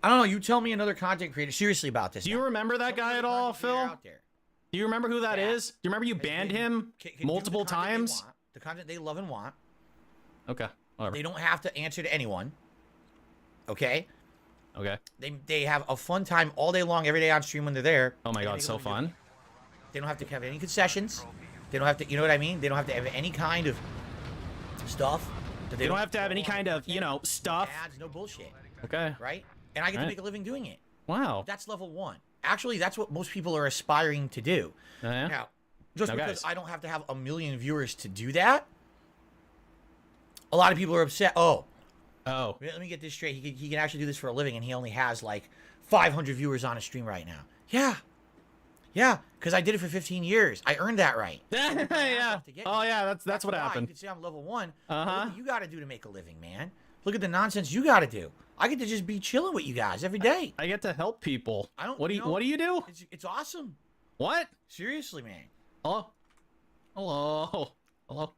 I don't know. You tell me another content creator seriously about this. Do you remember that guy at all, Phil? Do you remember who that is? Do you remember you banned him multiple times? The content they love and want. Okay, whatever. They don't have to answer to anyone. Okay? Okay. They have a fun time all day long, every day on stream when they're there. Oh my god, so fun. They don't have to have any concessions. They don't have to, you know what I mean? They don't have to have any kind of stuff. They don't have to have any kind of, you know, stuff. Ads, no bullshit. Okay. Right? And I get to make a living doing it. Wow. That's level 1. Actually, that's what most people are aspiring to do. Yeah. Now, just Now, because guys. I don't have to have a million viewers to do that, a lot of people are upset. Oh, let me get this straight. He can actually do this for a living, and he only has like 500 viewers on a stream right now. Yeah, because I did it for 15 years. I earned that right. Yeah. Oh yeah, that's what why happened. You can say I'm level 1. Uh-huh. Look what you got to do to make a living, man. Look at the nonsense you got to do. I get to just be chilling with you guys every day. I get to help people. I don't. What do you know, What do you do? It's awesome. What? Seriously, man. Hello. Hello. Hello.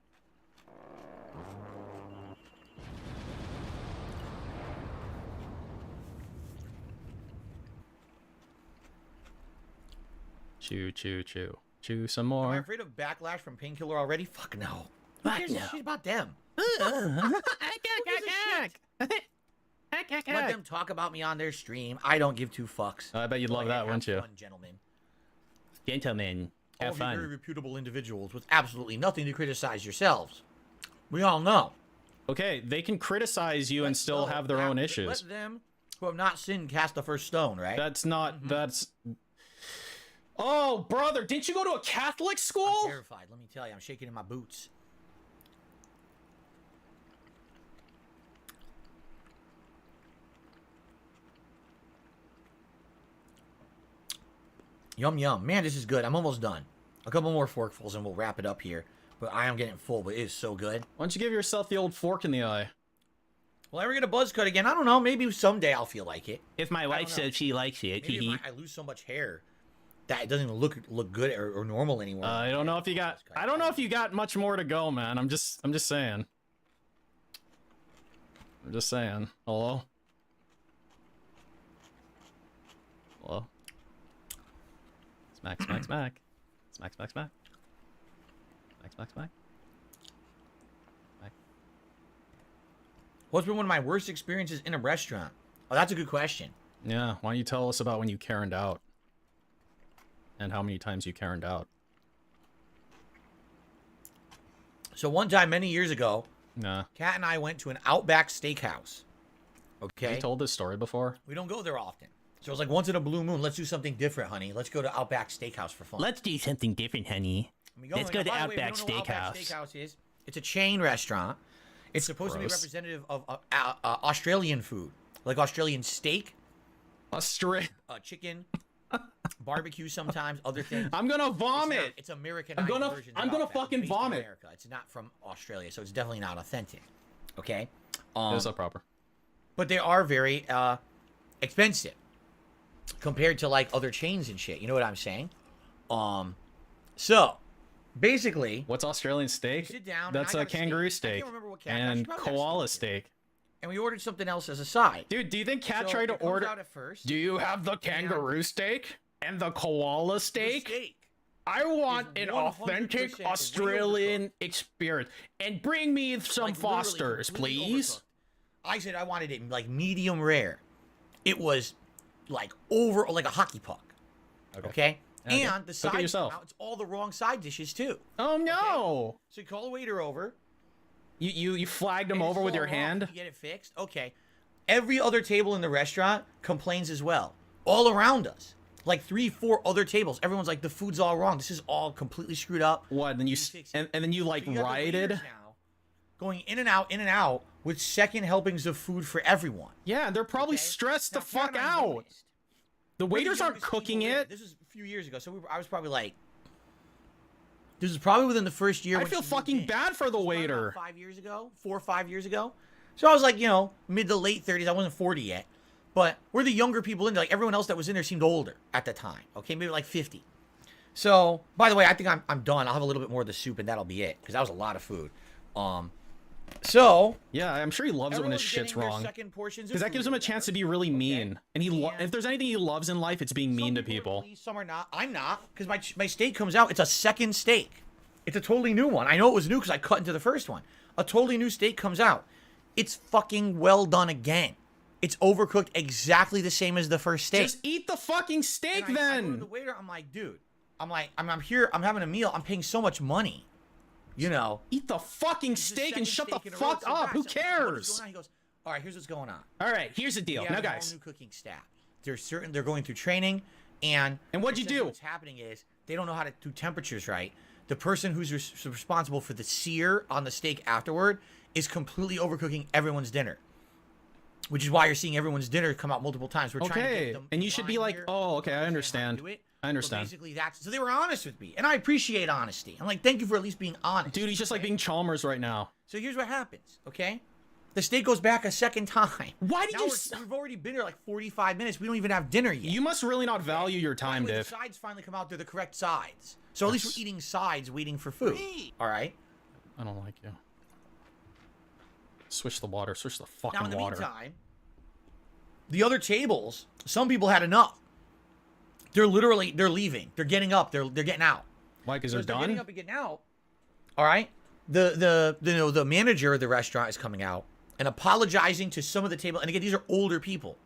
Chew, chew, chew. Chew some Am I more. afraid of backlash from Painkiller already? Fuck no. Who cares shit about them? Let them talk about me on their stream. I don't give 2 fucks. I bet you'd love that, Have wouldn't you? fun, gentlemen. Gentlemen, All have of you very fun. reputable individuals with absolutely nothing to criticize yourselves. We all know. Okay, they can criticize you and still have their own issues. Let them who have not sinned cast the first stone, right? That's not. That's. Oh, brother, didn't you go to a Catholic I'm school? terrified. Let me tell you, I'm shaking in my boots. Yum, yum. Man, this is good. I'm almost done. A couple more forkfuls and we'll wrap it up here. But I am getting full, but it is so good. Why don't you give yourself the old fork in the eye? Will I ever get a buzz cut again? I don't know. Maybe someday I'll feel like it. If my wife says she likes it, Maybe if I lose so much hair that it doesn't even look good or normal anymore. I don't know if you got. I don't know if you got much more to go, man. I'm just saying. I'm just saying. Hello. Hello. Smack, smack, smack. Smack, smack, smack. Smack, smack, smack. Smack. What's been one of my worst experiences in a restaurant? Oh, that's a good question. Yeah, why don't you tell us about when you Karened out? And how many times you Karened out? So one time, many years ago, Nah. Kat and I went to an Outback Steakhouse. Okay? You told this story before? We don't go there often. So it was like once in a blue moon, let's do something different, honey. Let's go to Outback Steakhouse for fun. let's do something different, honey. And we let's and go we to by the way, if you Outback don't know what Outback Steakhouse. Steakhouse is. It's a chain restaurant. It's supposed to be Gross. representative of Australian food, like Australian steak, chicken, barbecue sometimes, other things. I'm gonna vomit. It's American. I'm gonna Outback. fucking It's based in vomit. America. It's not from Australia, so it's definitely not authentic. Okay. Is that proper? But they are very expensive compared to like other chains and shit. You know what I'm saying? So basically, What's Australian steak? sit down. That's and I a got steak. kangaroo I steak. can't remember what cat. She And probably got a koala steak. steak. And we ordered something else as a side. Dude, do you think Cat So tried to it comes order? out at first. Do you have the kangaroo steak and the koala The steak? I want is an 100% authentic way Australian experience. And bring me some like, literally Fosters, completely please. overcooked. I said I wanted it like medium rare. It was like like a hockey puck. Okay. Okay. And the Cook it side yourself. it's all the wrong side dishes too. Oh no! So you call a waiter over. You flagged him and it's over with all your wrong. hand? You get it fixed. Okay. Every other table in the restaurant complains as well. All around us. Like 3-4 other tables. Everyone's like, the food's all wrong. This is all completely screwed up. What? Then you fix it. and then you like So you got the rioted? waiters now going in and out with second helpings of food for everyone. Yeah, they're probably Okay? stressed Now, the fuck Kat and I out. noticed. The We're the waiters aren't youngest cooking people there. it. This was a few years ago, so I was probably like, this is probably within the first year. I when feel she moved fucking in. bad for the This was probably waiter. about 5 years ago, 4 or 5 years ago. So I was like, mid to late 30s. I wasn't 40 yet, but we're the younger people in there. Like everyone else that was in there seemed older at the time. Okay, maybe like 50. So, by the way, I think I'm done. I'll have a little bit more of the soup and that'll be it because that was a lot of food. So Yeah, I'm sure he loves it when his everyone's shit's getting their wrong. second portions of Because that food gives or him a chance to whatever. be really mean. And Yeah. if there's anything he loves in life, it's being mean to Some are people. pleased, some are not. I'm not, because my steak comes out. It's a second steak. It's a totally new one. I know it was new because I cut into the first one. A totally new steak comes out. It's fucking well done again. It's overcooked exactly the same as the first steak. Just eat the fucking steak And I go to then. the waiter. I'm like, dude. I'm here. I'm having a meal. I'm paying so much money. Eat the fucking This is steak and second shut the steak in a row. fuck So up. guys, Who what's going cares? on? He goes, all right, here's what's going on. All right, here's the deal. We Now, have a whole guys. new cooking staff. They're going through training, and what'd you essentially do? What's happening is they don't know how to do temperatures right. The person who's responsible for the sear on the steak afterward is completely overcooking everyone's dinner, which is why you're seeing everyone's dinner come out multiple times. We're trying to Okay, get them and you should be line like, here, oh, okay, I understand how to understand. do it. I understand. But basically, so they were honest with me, and I appreciate honesty. I'm like, thank you for at least being honest. Dude, he's just like okay? being Chalmers right now. So here's what happens, okay? The steak goes back a second time. Why did Now you we've already been here like 45 minutes. We don't even have dinner yet. You must really not value your time, By the way, Div. the sides finally come out. They're the correct sides. So at least we're eating sides, waiting for food. All right. I don't like you. Switch the water. Switch the Now fucking in the water. meantime, the other tables, some people had enough. They're leaving. They're getting up. They're getting out. Why? Because they're As getting done? up and getting out. All right. The manager of the restaurant is coming out and apologizing to some of the table. And again, these are older people.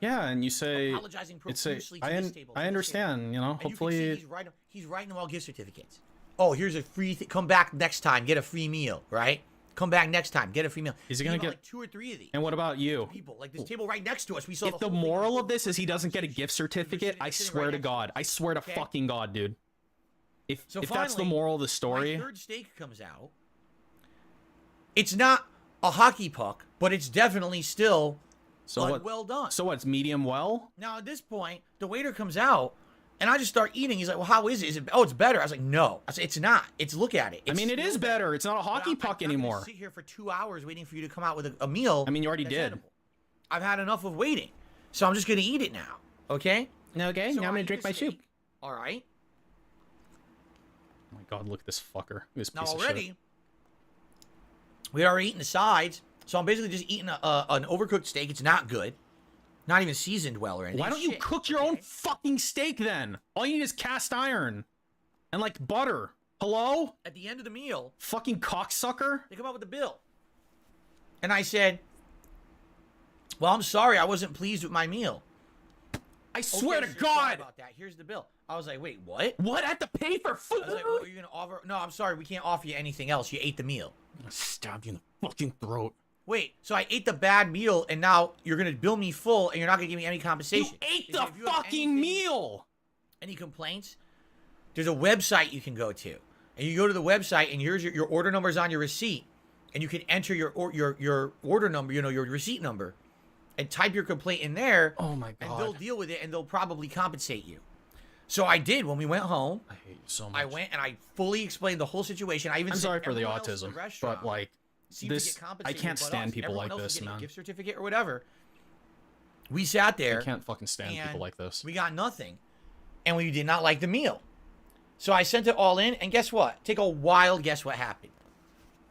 Yeah, and you say... Apologizing It's a, profusely to this table. to I this understand, you know, table. And hopefully... you can see he's writing them all gift certificates. Oh, here's a free come back next time, get a free meal, right? Come back next time. Get a free meal. Is he gonna get like 2 or 3 of these? And what about you? People like this table right next to us. We saw If the moral of this is he doesn't get a gift certificate, I swear to God. I swear to fucking God, dude. If that's the moral of the story. My third steak comes out. It's not a hockey puck, but it's definitely still well done. So what's medium well? Now at this point, the waiter comes out, and I just start eating. He's like, "Well, how is it? Is it? Oh, it's better." I was like, "No." I said, "It's not. It's look at it." I mean, it is better. It's not a hockey puck anymore. I'm sit here for 2 hours waiting for you to come out with a meal. I mean, you already did. Edible. I've had enough of waiting, so I'm just gonna eat it now. Okay? Okay. So now I'm gonna drink my soup. All right. Oh my God! Look at this fucker. This Now piece of already, shit. we had already eaten the sides, so I'm basically just eating an overcooked steak. It's not good. Not even seasoned well or anything. Why don't you cook your own fucking steak then? All you need is cast iron and like butter. Hello? At the end of the meal, fucking cocksucker. They come up with the bill, and I said, "Well, I'm sorry, I wasn't pleased with my meal." I swear to Sorry God. about that. Here's the bill. I was like, "Wait, what? What? I have to pay for food?" I was like, "Well, are you gonna offer?" No, I'm sorry, we can't offer you anything else. You ate the meal. I'm gonna stab you in the fucking throat. Wait, so I ate the bad meal, and now you're gonna bill me full, and you're not gonna give me any compensation? You ate the fucking meal. Any complaints? There's a website you can go to, and you go to the website, and here's your order number's on your receipt, and you can enter your order number, your receipt number, and type your complaint in there. Oh my God! And they'll deal with it, and they'll probably compensate you. So I did when we went home. I hate you so much. I went and I fully explained the whole situation. I'm sorry for the autism, but like this, I can't stand people like this, man. A gift certificate or whatever. We sat there. I can't fucking stand people like this. We got nothing, and we did not like the meal. So I sent it all in, and guess what? Take a wild guess what happened.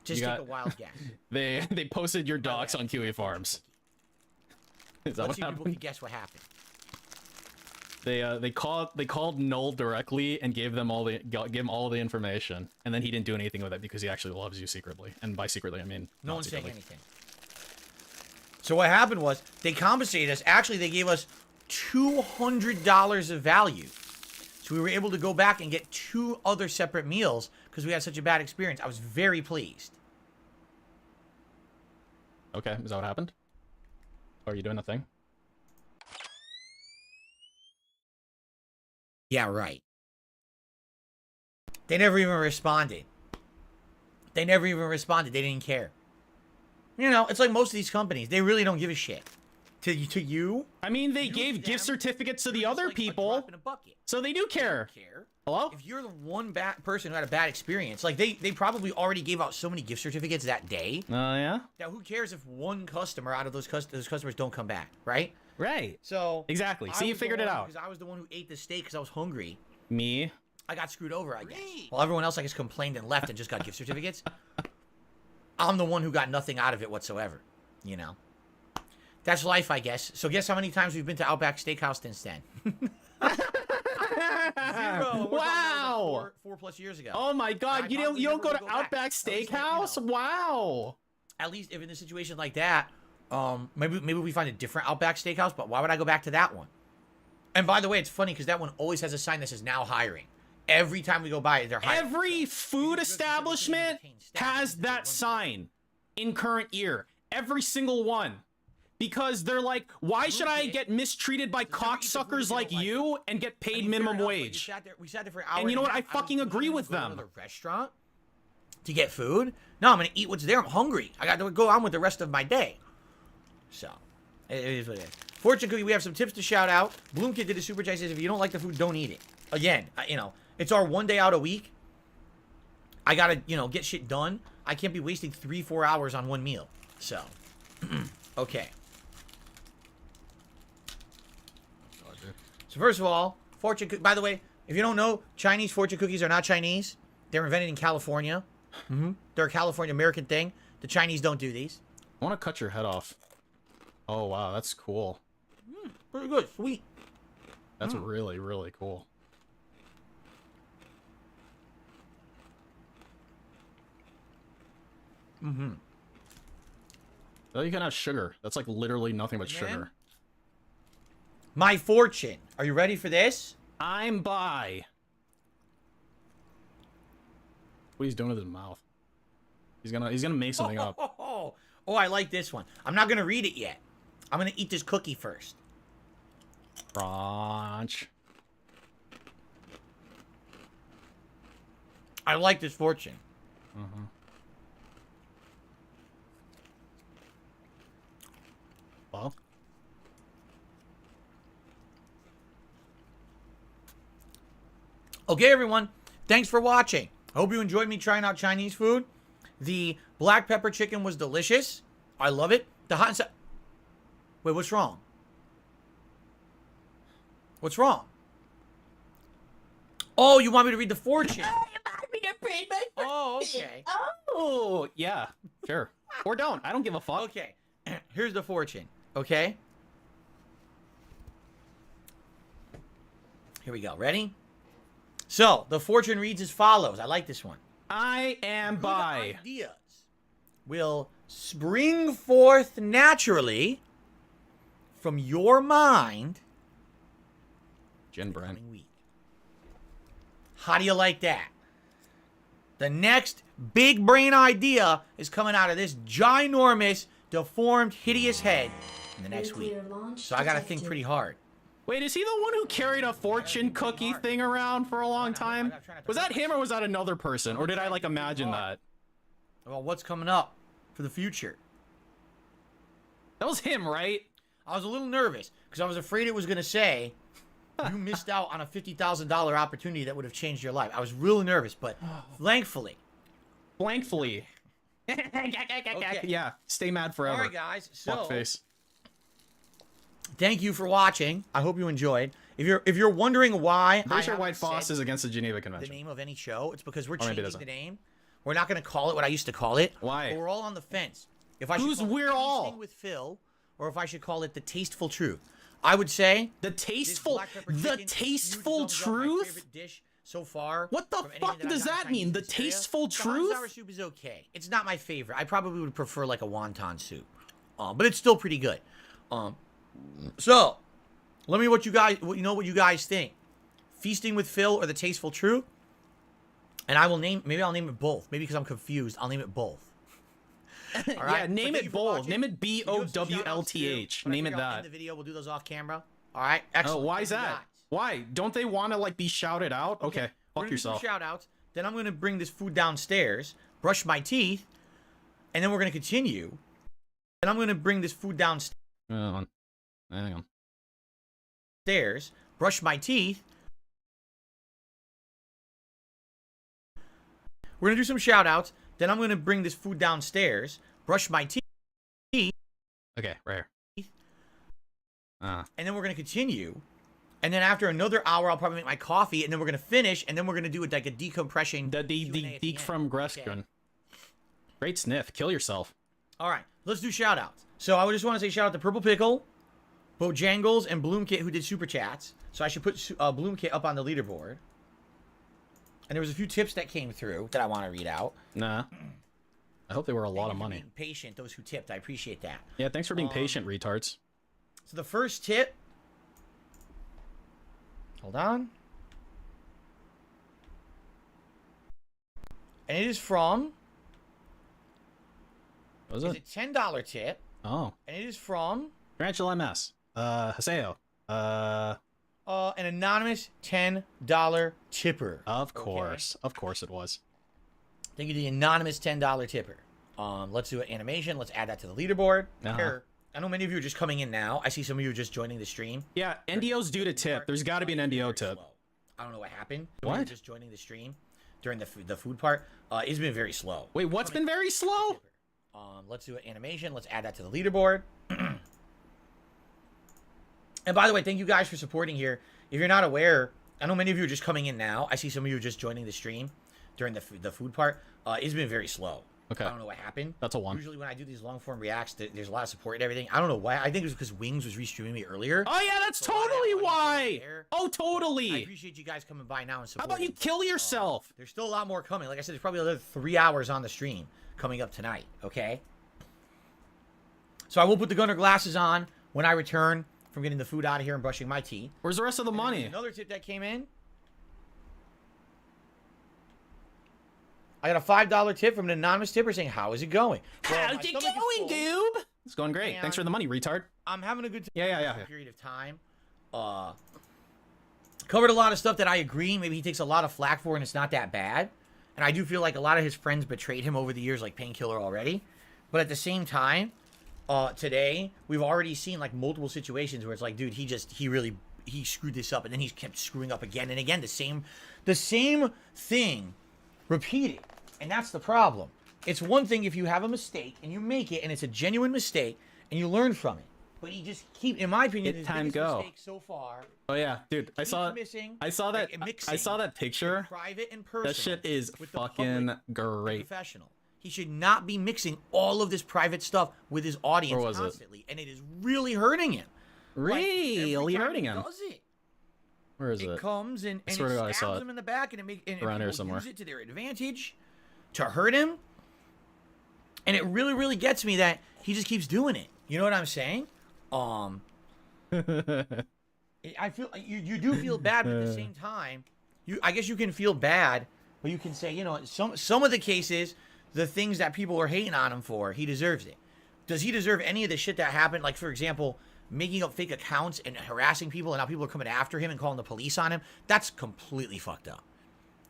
Just take a wild guess. They posted your docs on QE Farms. Is that what happened? People can guess what happened. They called Noel directly and gave him all the information, and then he didn't do anything with it because he actually loves you secretly, and by secretly I mean no one's saying anything. So what happened was they compensated us. Actually, they gave us $200 of value, so we were able to go back and get 2 other separate meals because we had such a bad experience. I was very pleased. Okay, is that what happened? Or are you doing the thing? Yeah, right. They never even responded. They didn't care. You know, it's like most of these companies. They really don't give a shit. To you? I mean, they gave gift certificates to the other people. So they do care. Hello? If you're the one bad person who had a bad experience, like they probably already gave out so many gift certificates that day. Oh, yeah? Now, who cares if one customer out of those customers don't come back, right? Right. So exactly. See, you figured it out. Because I was the one who ate the steak because I was hungry. Me? I got screwed over, I guess. While everyone else, I guess, complained and left and just got gift certificates. I'm the one who got nothing out of it whatsoever. You know, that's life, I guess. So guess how many times we've been to Outback Steakhouse since then? 0. Wow. Like 4+ years ago. Oh my God! You don't go to Outback Steakhouse? Wow. At least if in a situation like that, maybe we find a different Outback Steakhouse. But why would I go back to that one? And by the way, it's funny because that one always has a sign that says now hiring. Every time we go by it, they're hiring. Every food establishment has that sign in current year. Every single one. Because they're like, why should I get mistreated by cocksuckers like you and get paid minimum wage? We sat there for an hour. And you know what? I fucking agree with them. To the restaurant to get food? No, I'm gonna eat what's there. I'm hungry. I got to go on with the rest of my day. So, it is what it is. Fortune Cookie, we have some tips to shout out. Bloomkid did a super chat. Says if you don't like the food, don't eat it. Again, you know, it's our one day out a week. I gotta, get shit done. I can't be wasting 3-4 hours on one meal. So, okay. So first of all, fortune cookie. By the way, if you don't know, Chinese fortune cookies are not Chinese. They're invented in California. They're a California American thing. The Chinese don't do these. I want to cut your head off. Oh wow, that's cool. Pretty good, sweet. That's really, really cool. Oh, you can have sugar. That's like literally nothing but sugar. My fortune. Are you ready for this? I'm by. What he's doing with his mouth. He's gonna make something up. Oh, I like this one. I'm not gonna read it yet. I'm gonna eat this cookie first. Crunch. I like this fortune. Well. Okay, everyone. Thanks for watching. I hope you enjoyed me trying out Chinese food. The black pepper chicken was delicious. I love it. The hot and sour... Wait, what's wrong? What's wrong? Oh, you want me to read the fortune? Oh, okay. Oh, yeah. Sure. Or don't. I don't give a fuck. Okay. Here's the fortune. Okay? Here we go. Ready? So, the fortune reads as follows. I like this one. I am Good by. ideas will spring forth naturally from your mind Gin Brand. coming week. How do you like that? The next big brain idea is coming out of this ginormous, deformed, hideous head in the next week. So I gotta think pretty hard. Wait, is he the one who carried a fortune cookie thing around for a long time? Was that him or was that another person? Or did I like imagine that? Well, what's coming up for the future? That was him, right? I was a little nervous because I was afraid it was gonna say you missed out on a $50,000 opportunity that would have changed your life. I was really nervous, but thankfully. Blankfully. Okay. Yeah, stay mad forever. All right, guys. So Fuckface. thank you for watching. I hope you enjoyed. If you're wondering why Pretty I sure White haven't Foss said is against the Geneva the Convention. name of any show, it's because we're Or maybe it changing doesn't. the name. We're not going to call it what I used to call it. Why? But we're all on the fence. If I should Who's call it we're all? Tasting with Phil, or if I should call it The Tasteful Truth. I would say The this tasteful, black pepper the chicken, tasteful huge thumbs up, my truth? favorite dish so far. What the from anything fuck that I've does gotten that in mean? Chinese The pizzeria. tasteful The hot and truth? sour soup is okay. It's not my favorite. I probably would prefer like a wonton soup, but it's still pretty good. So let me what you guys think. Feasting with Phil or The Tasteful Truth, and I'll name it both. Maybe because I'm confused, I'll name it both. All right? Yeah, name But thank it you for bold. watching. Name it BOWLTH. When I Name it figure out, I'll that. end the video, we'll do those off camera. All right. Oh, Excellent. why is Thank you, that? guys. Why? Don't they want to like be shouted out? Okay, We're fuck gonna do some yourself. shout outs. Then I'm going to bring this food downstairs, brush my teeth, and then we're going to continue. And I'm going to bring this food downstairs, Hang on. brush my teeth. We're going to do some shout outs. Then I'm going to bring this food downstairs, brush my teeth, Okay, right here. and then we're going to continue. And then after another hour, I'll probably make my coffee, and then we're going to finish, and then we're going to do it like a decompression. The Q&A at Deke end. from Greskin. Okay. Great sniff. Kill yourself. All right, let's do shout outs. So I would just want to say shout out to Purple Pickle, Bojangles, and Bloomkit who did super chats. So I should put Bloomkit up on the leaderboard. And there was a few tips that came through that I want to read out. Nah. I hope they were a lot of Thank you for money. being patient, those who tipped. I appreciate that. Yeah, thanks for being patient, retards. So the first tip. Hold on. And it is from. What was It's it? a $10 tip. Oh. And it is from Tarantula MS. Haseo. an anonymous $10 tipper. Of course. Of course it was. Thank you to the anonymous $10 tipper. Let's do an animation. Let's add that to the leaderboard. Here. I know many of you are just coming in now. I see some of you are just joining the stream. Yeah, NDO's due to tip. There's got to be an NDO tip. Slow. I don't know what happened. What? You were just joining the stream during the food part. It's been very slow. Wait, what's been very slow? Let's do an animation. Let's add that to the leaderboard. And by the way, thank you guys for supporting here. If you're not aware, I know many of you are just coming in now. I see some of you are just joining the stream during the food part. It's been very slow. Okay. I don't know what happened. That's a 1. Usually when I do these long form reacts, there's a lot of support and everything. I don't know why. I think it was because Wings was restreaming me earlier. Oh yeah, that's So a lot of that totally audience why. wasn't there. Oh, I totally. appreciate you guys coming by now and How supporting. about you kill yourself? There's still a lot more coming. Like I said, there's probably another 3 hours on the stream coming up tonight. Okay. So I will put the Gunner glasses on when I return from getting the food out of here and brushing my teeth. Where's the rest of the And then money? Another tip that came in. I got a $5 tip from an anonymous tipper saying, "How is it going?" Well, my How's it stomach is going, full. dude? It's going great. Thanks for the money, retard. I'm having a good time. Yeah. Period of time. Covered a lot of stuff that I agree. Maybe he takes a lot of flack for, and it's not that bad. And I do feel like a lot of his friends betrayed him over the years, like Painkiller already. But at the same time, today we've already seen like multiple situations where it's like, dude, he screwed this up, and then he's kept screwing up again and again. The same thing repeated, and that's the problem. It's one thing if you have a mistake and you make it, and it's a genuine mistake, and you learn from it. But he just in my opinion, his biggest mistake so far. Oh yeah, dude, I saw that picture. Private and personal. That shit is fucking great. Professional. He should not be mixing all of this private stuff with his audience was constantly, and it is really hurting him. Really hurting him. Does it? Where is it? It comes and it stabs him in the back, and around here somewhere. Use it to their advantage to hurt him. And it really, really gets me that he just keeps doing it. You know what I'm saying? I feel you do feel bad, but at the same time, I guess you can feel bad, but you can say, you know, some of the cases, the things that people are hating on him for, he deserves it. Does he deserve any of the shit that happened? Like, for example, making up fake accounts and harassing people, and now people are coming after him and calling the police on him? That's completely fucked up,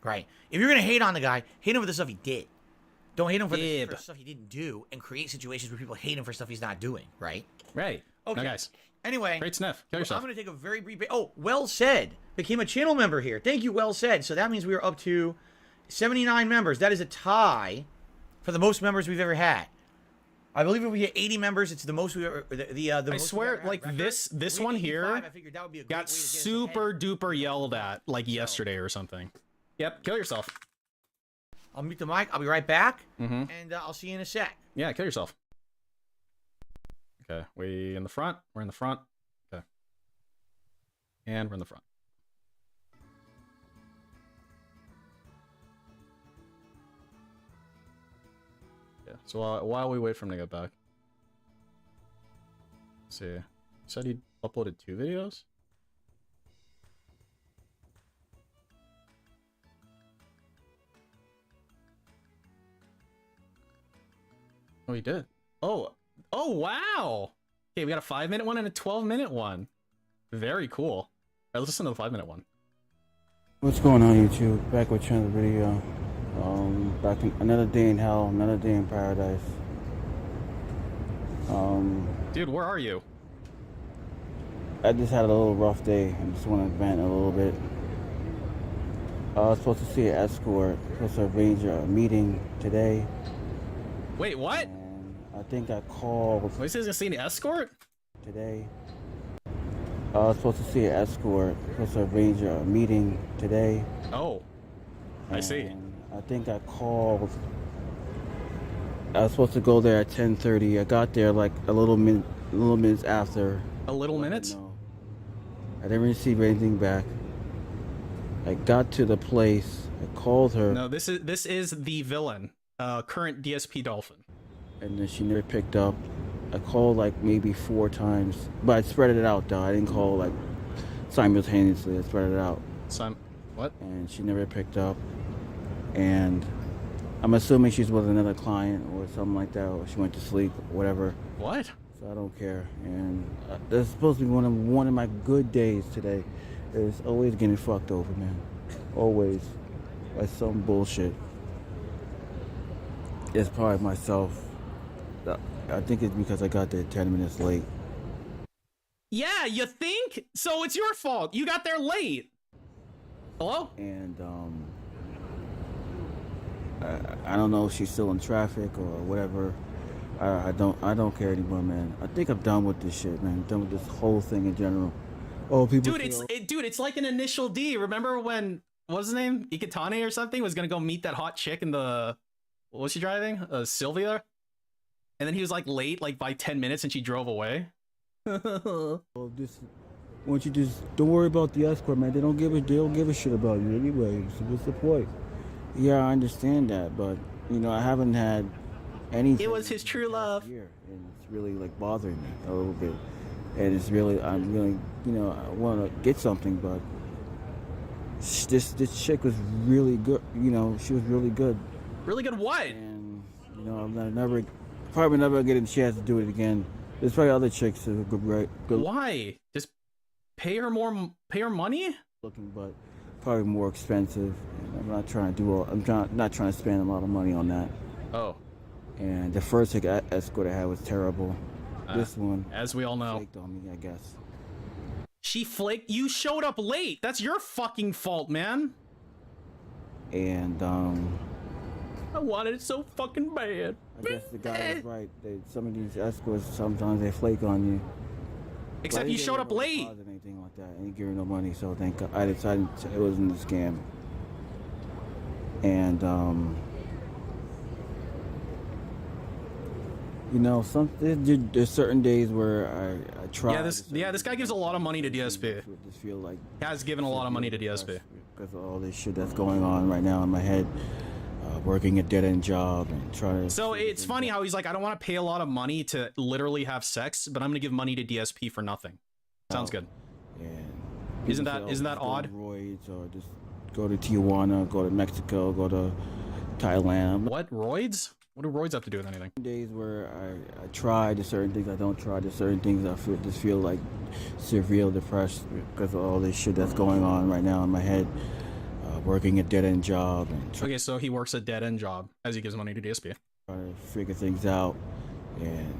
right? If you're gonna hate on the guy, hate him for the stuff he did. Don't hate him for the stuff he didn't do, and create situations where people hate him for stuff he's not doing, right? Right. Okay. Now, guys. Anyway. Great sniff. Kill yourself. I'm going to take a very brief... Oh, Well Said became a channel member here. Thank you, Well Said. So that means we are up to 79 members. That is a tie for the most members we've ever had. I believe if we get 80 members, it's the most we've ever... I most swear, like, this one here I figured that would be a got super duper yelled at, like, yesterday or something. Yep, kill yourself. I'll mute the mic. I'll be right back, and I'll see you in a sec. Yeah, kill yourself. Okay, we in the front. We're in the front. Okay. And we're in the front. Yeah, so while we wait for him to get back. Let's see. He said he uploaded 2 videos? Oh, he did. Oh, wow. Okay, we got a 5-minute one and a 12-minute one. Very cool. All right, let's listen to the 5-minute one. What's going on, YouTube? Back with another video. Back in another day in hell, another day in paradise. Dude, where are you? I just had a little rough day. I just want to vent a little bit. I was supposed to see an escort. Supposed to arrange a meeting today. Wait, what? And I think I called. Wait, he says he's gonna see an escort? Today. I was supposed to see an escort. Supposed to arrange a meeting today. Oh, I see. And I think I called. I was supposed to go there at 10:30. I got there like a little minutes after. A little minutes? No. I didn't receive anything back. I got to the place. I called her. No, this is the villain. Current DSP Dolphin. And then she never picked up. I called like maybe 4 times, but I spread it out though. I didn't call like simultaneously. I spread it out. What? And she never picked up. And I'm assuming she's with another client or something like that, or she went to sleep, or whatever. What? So I don't care. And this is supposed to be one of my good days today. It's always getting fucked over, man. Always. By some bullshit. It's probably myself. I think it's because I got there 10 minutes late. Yeah, you think? So it's your fault. You got there late. Hello? And I don't know if she's still in traffic or whatever. I don't care anymore, man. I think I'm done with this shit, man. I'm done with this whole thing in general. Oh, people. Dude, it's like an initial D. Remember when what's his name? Ikitane or something was gonna go meet that hot chick in the what was she driving? Sylvia? And then he was like late, like by 10 minutes, and she drove away. Well, why don't you just don't worry about the escort, man. They don't give a shit about you anyway. So what's the point? Yeah, I understand that, but you know, I haven't had anything. It was his true love. Year, and it's really like bothering me a little bit. And it's really, I'm really, you know, I want to get something, but this chick was really good. You know, she was really good. Really good what? And you know, probably never getting a chance to do it again. There's probably other chicks that are good Why? Just pay her money? looking, but probably more expensive. And I'm not trying to not trying to spend a lot of money on that. Oh. And the first escort I had was terrible. This one, as we all know, flaked on me, I guess. She flaked. You showed up late. That's your fucking fault, man. And I wanted it so fucking bad. I guess the guy was right. Some of these escorts, sometimes they flake on you. Except you showed up late. Anything like that. I ain't giving no money, so thank God. I decided it wasn't a scam. And you know, there's certain days where I try. This guy gives a lot of money to DSP. Just feel like Has given a lot of money to DSP because of all this shit that's going on right now in my head. Working a dead-end job and trying to... So it's funny how he's like, I don't want to pay a lot of money to literally have sex, but I'm going to give money to DSP for nothing. Sounds good. And isn't that odd? Roids, or just go to Tijuana, go to Mexico, go to Thailand. What? Roids? What do roids have to do with anything? Days where I try to certain things, I don't try to certain things. I feel like severely depressed because of all this shit that's going on right now in my head. Working a dead-end job. Okay, so he works a dead-end job as he gives money to DSP. Try to figure things out. And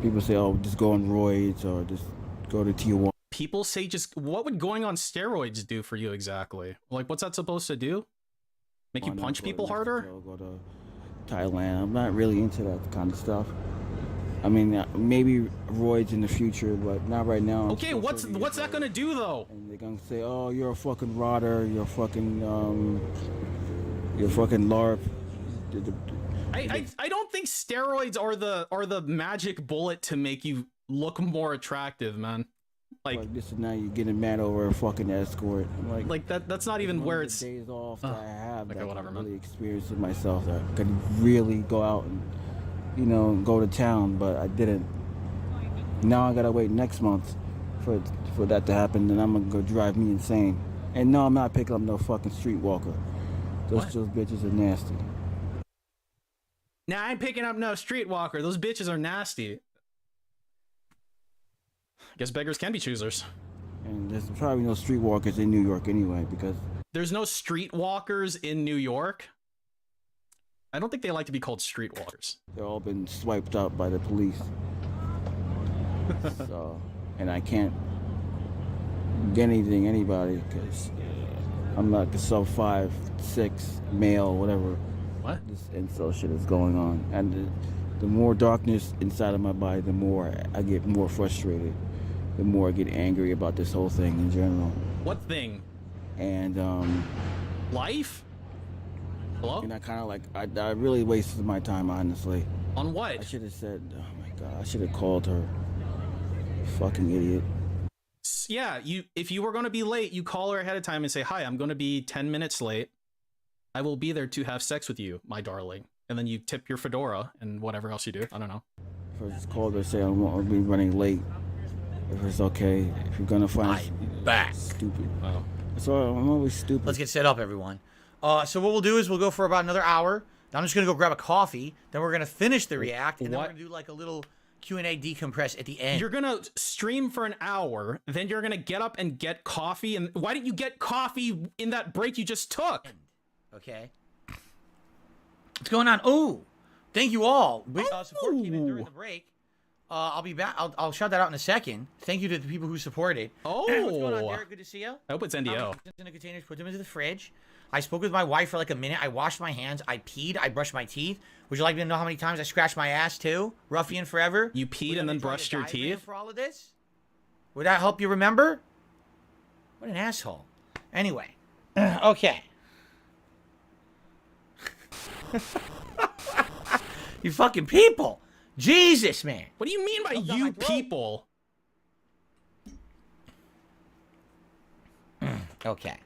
people say, oh, just go on roids or just go to Tijuana. People say just... What would going on steroids do for you exactly? Like, what's that supposed to do? Make you punch people harder? Go to Thailand. I'm not really into that kind of stuff. I mean, maybe roids in the future, but not right now. Okay, what's that gonna do though? And they're gonna say, "Oh, you're a fucking rotter. You're fucking LARP." I don't think steroids are the magic bullet to make you look more attractive, man. Like this and now you're getting mad over a fucking escort. Like that's not even where it's days off that I have. Okay, whatever, I man. really experienced it myself. That I could really go out and go to town, but I didn't. Now I gotta wait next month for that to happen, and I'm gonna go drive me insane. And no, I'm not picking up no fucking streetwalker. Those bitches are nasty. Nah, I ain't picking up no streetwalker. Those bitches are nasty. Guess beggars can be choosers. And there's probably no streetwalkers in New York anyway, because there's no streetwalkers in New York. I don't think they like to be called streetwalkers. They've all been swiped out by the police. So, and I can't get anybody, because I'm like a sub 5'6" male, whatever. What? This incel shit is going on. And the more darkness inside of my body, the more I get more frustrated. The more I get angry about this whole thing in general. What thing? And, life? Hello? And I kind of like, I really wasted my time, honestly. On what? I should have said, oh my God, I should have called her. Fucking idiot. Yeah, if you were going to be late, you call her ahead of time and say, hi, I'm going to be 10 minutes late. I will be there to have sex with you, my darling. And then you tip your fedora and whatever else you do. I don't know. If I just called her and say, I'll be running late. If it's okay. If you're going to find I'm back. Stupid. Oh. So I'm always stupid. Let's get set up, everyone. So what we'll do is we'll go for about another hour. Now I'm just going to go grab a coffee. Then we're going to finish the react. And then we're going to do like a little Q&A decompress at the end. You're going to stream for an hour. Then you're going to get up and get coffee. And why didn't you get coffee in that break you just took? Okay. What's going on? Oh, thank you all. Support came in during the break. I'll be back. I'll shout that out in a second. Thank you to the people who supported. Oh. What's going on, Derek? Good to see you. I hope it's NDO. In the containers, put them into the fridge. I spoke with my wife for like a minute. I washed my hands. I peed. I brushed my teeth. Would you like me to know how many times I scratched my ass too? Ruffian forever. You peed and then brushed your teeth? For all of this? Would that help you remember? What an asshole. Anyway. Okay. You fucking people. Jesus, man. What do you mean by you people? Okay.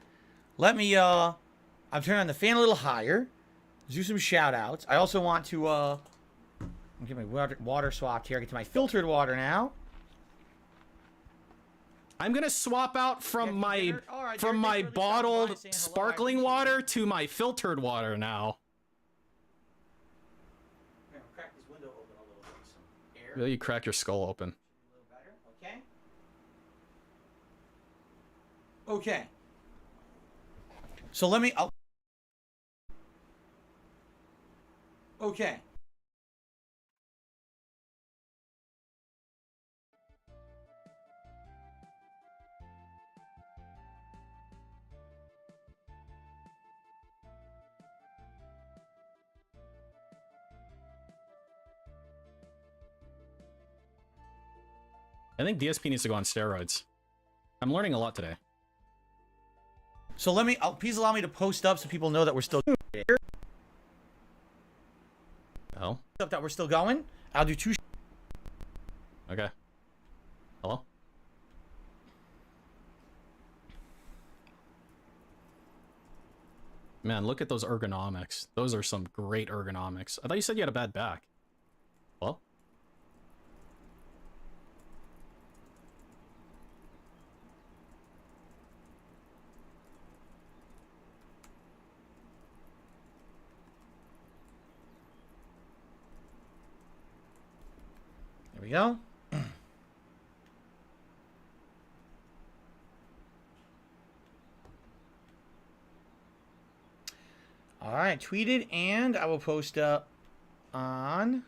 Let me, I'm turning on the fan a little higher. Do some shout outs. I also want to, get my water swapped here. I get to my filtered water now. I'm gonna swap out from my bottled sparkling water to my filtered water now. Will you crack your skull open? A little better. Okay. Okay. So let me. Okay. I think DSP needs to go on steroids. I'm learning a lot today. So let me. Please allow me to post up so people know that we're still here. Oh. Up that we're still going. I'll do 2. Okay. Hello? Man, look at those ergonomics. Those are some great ergonomics. I thought you said you had a bad back. Hello? There we go. All right, tweeted, and I will post up on.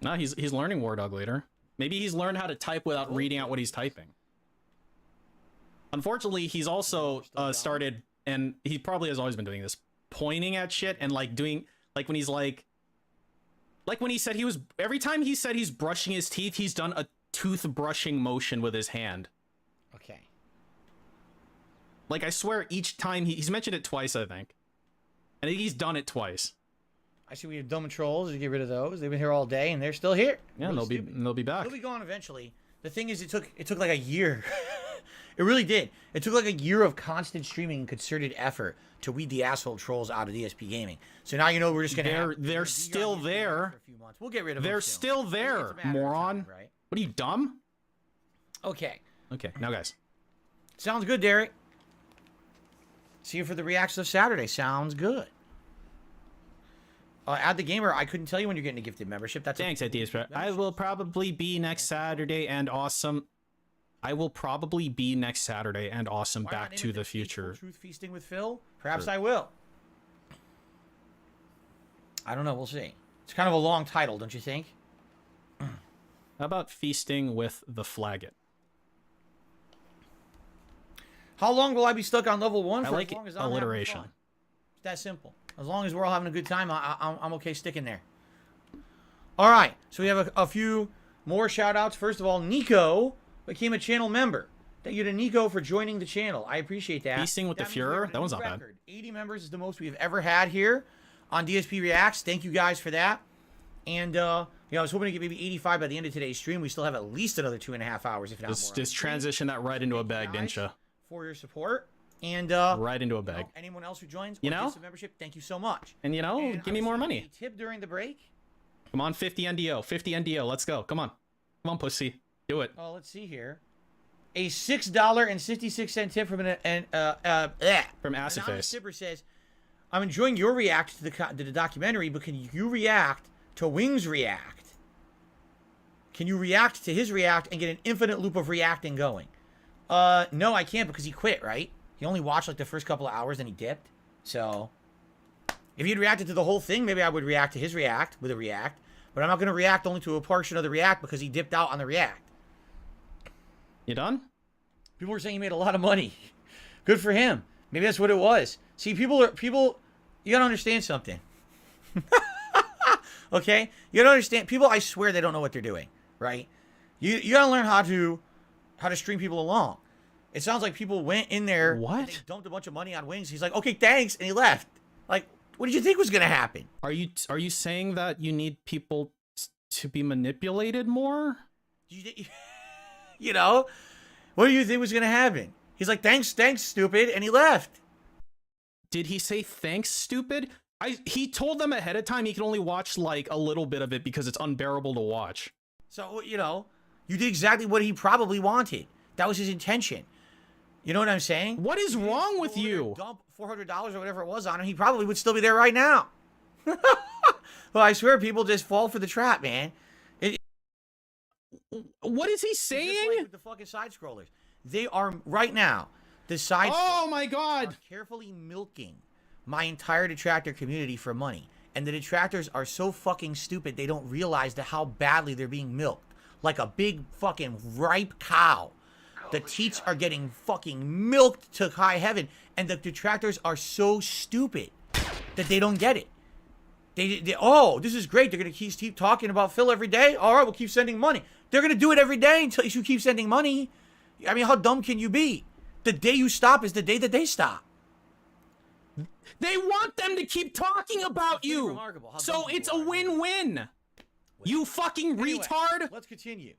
No, he's learning War Dog later. Maybe he's learned how to type without reading out what he's typing. Unfortunately, he's also started, and he probably has always been doing this, pointing at shit and like doing, like when he's like when he said he was, every time he said he's brushing his teeth, he's done a tooth brushing motion with his hand. Okay. Like I swear each time he's mentioned it twice, I think. I think he's done it twice. I see we have dumb trolls to get rid of those. They've been here all day and they're still here. Yeah, Really they'll be back. They'll be gone eventually. The thing is, it took like a year. It really did. It took like a year of constant streaming and concerted effort to weed the asshole trolls out of DSP Gaming. So now you know we're just gonna. They're still there. For a few months. We'll get rid of them. They're soon. still there, It's a matter of moron. time, right? What are you, dumb? Okay. Okay, now guys. Sounds good, Derek. See you for the reactions of Saturday. Sounds good. Add the gamer. I couldn't tell you when you're getting a gifted membership. That's Thanks, Ideas. I will probably be next Saturday and awesome. I will probably be next Saturday and awesome. Why not Back name to it the future. Truth Feasting with Phil. Perhaps Sure. I will. I don't know. We'll see. It's kind of a long title, don't you think? How about feasting with the flaggot? How long will I be stuck on level 1 I for? like as long as I'm having alliteration. fun? It's that simple. As long as we're all having a good time, I'm okay sticking there. All right. So we have a few more shout outs. First of all, Nico became a channel member. Thank you to Nico for joining the channel. I appreciate that. Feasting with the means we Fuhrer? have a That one's new not bad. record. 80 members is the most we've ever had here on DSP Reacts. Thank you guys for that. And I was hoping to get maybe 85 by the end of today's stream. We still have at least another 2.5 hours, if not more. Just transition that right into a bag, didn't you? For your support. And Right into a bag. anyone else who joins You or know? gets a membership, thank you so much. And you know, And give me more money. a tip during the break. Come on, 50 NDO. 50 NDO. Let's go. Come on. Come on, pussy. Do it. Oh, let's see here. A $6.66 tip from From Acid Anonymous Face. Tipper says, I'm enjoying your react to the documentary, but can you react to Wings react? Can you react to his react and get an infinite loop of reacting going? No, I can't because he quit, right? He only watched like the first couple of hours and he dipped. So if he'd reacted to the whole thing, maybe I would react to his react with a react. But I'm not going to react only to a portion of the react because he dipped out on the react. You done? People were saying he made a lot of money. Good for him. Maybe that's what it was. See, people, you got to understand something. Okay? You got to understand. People, I swear they don't know what they're doing, right? You got to learn how to string people along. It sounds like people went in there. What? And they dumped a bunch of money on Wings. He's like, okay, thanks. And he left. Like, what did you think was going to happen? Are you saying that you need people to be manipulated more? You know? What do you think was going to happen? He's like, thanks, stupid. And he left. Did he say thanks, stupid? He told them ahead of time he could only watch like a little bit of it because it's unbearable to watch. So, you did exactly what he probably wanted. That was his intention. You know what I'm saying? What is wrong with you? Dump $400 or whatever it was on him, he probably would still be there right now. Well, I swear people just fall for the trap, man. What is he It's just saying? like with the fucking side scrollers. They are right now. The side Oh scrollers my god. are carefully milking my entire detractor community for money, and the detractors are so fucking stupid they don't realize how badly they're being milked, like a big fucking ripe cow. The teats are getting fucking milked to high heaven, and the detractors are so stupid that they don't get it. Oh, this is great. They're going to keep talking about Phil every day. All right, we'll keep sending money. They're going to do it every day until you keep sending money. I mean, how dumb can you be? The day you stop is the day that they stop. They want them to keep talking about you. Remarkable how So dumb it's a people are. win-win. You fucking Anyway, retard. Let's continue.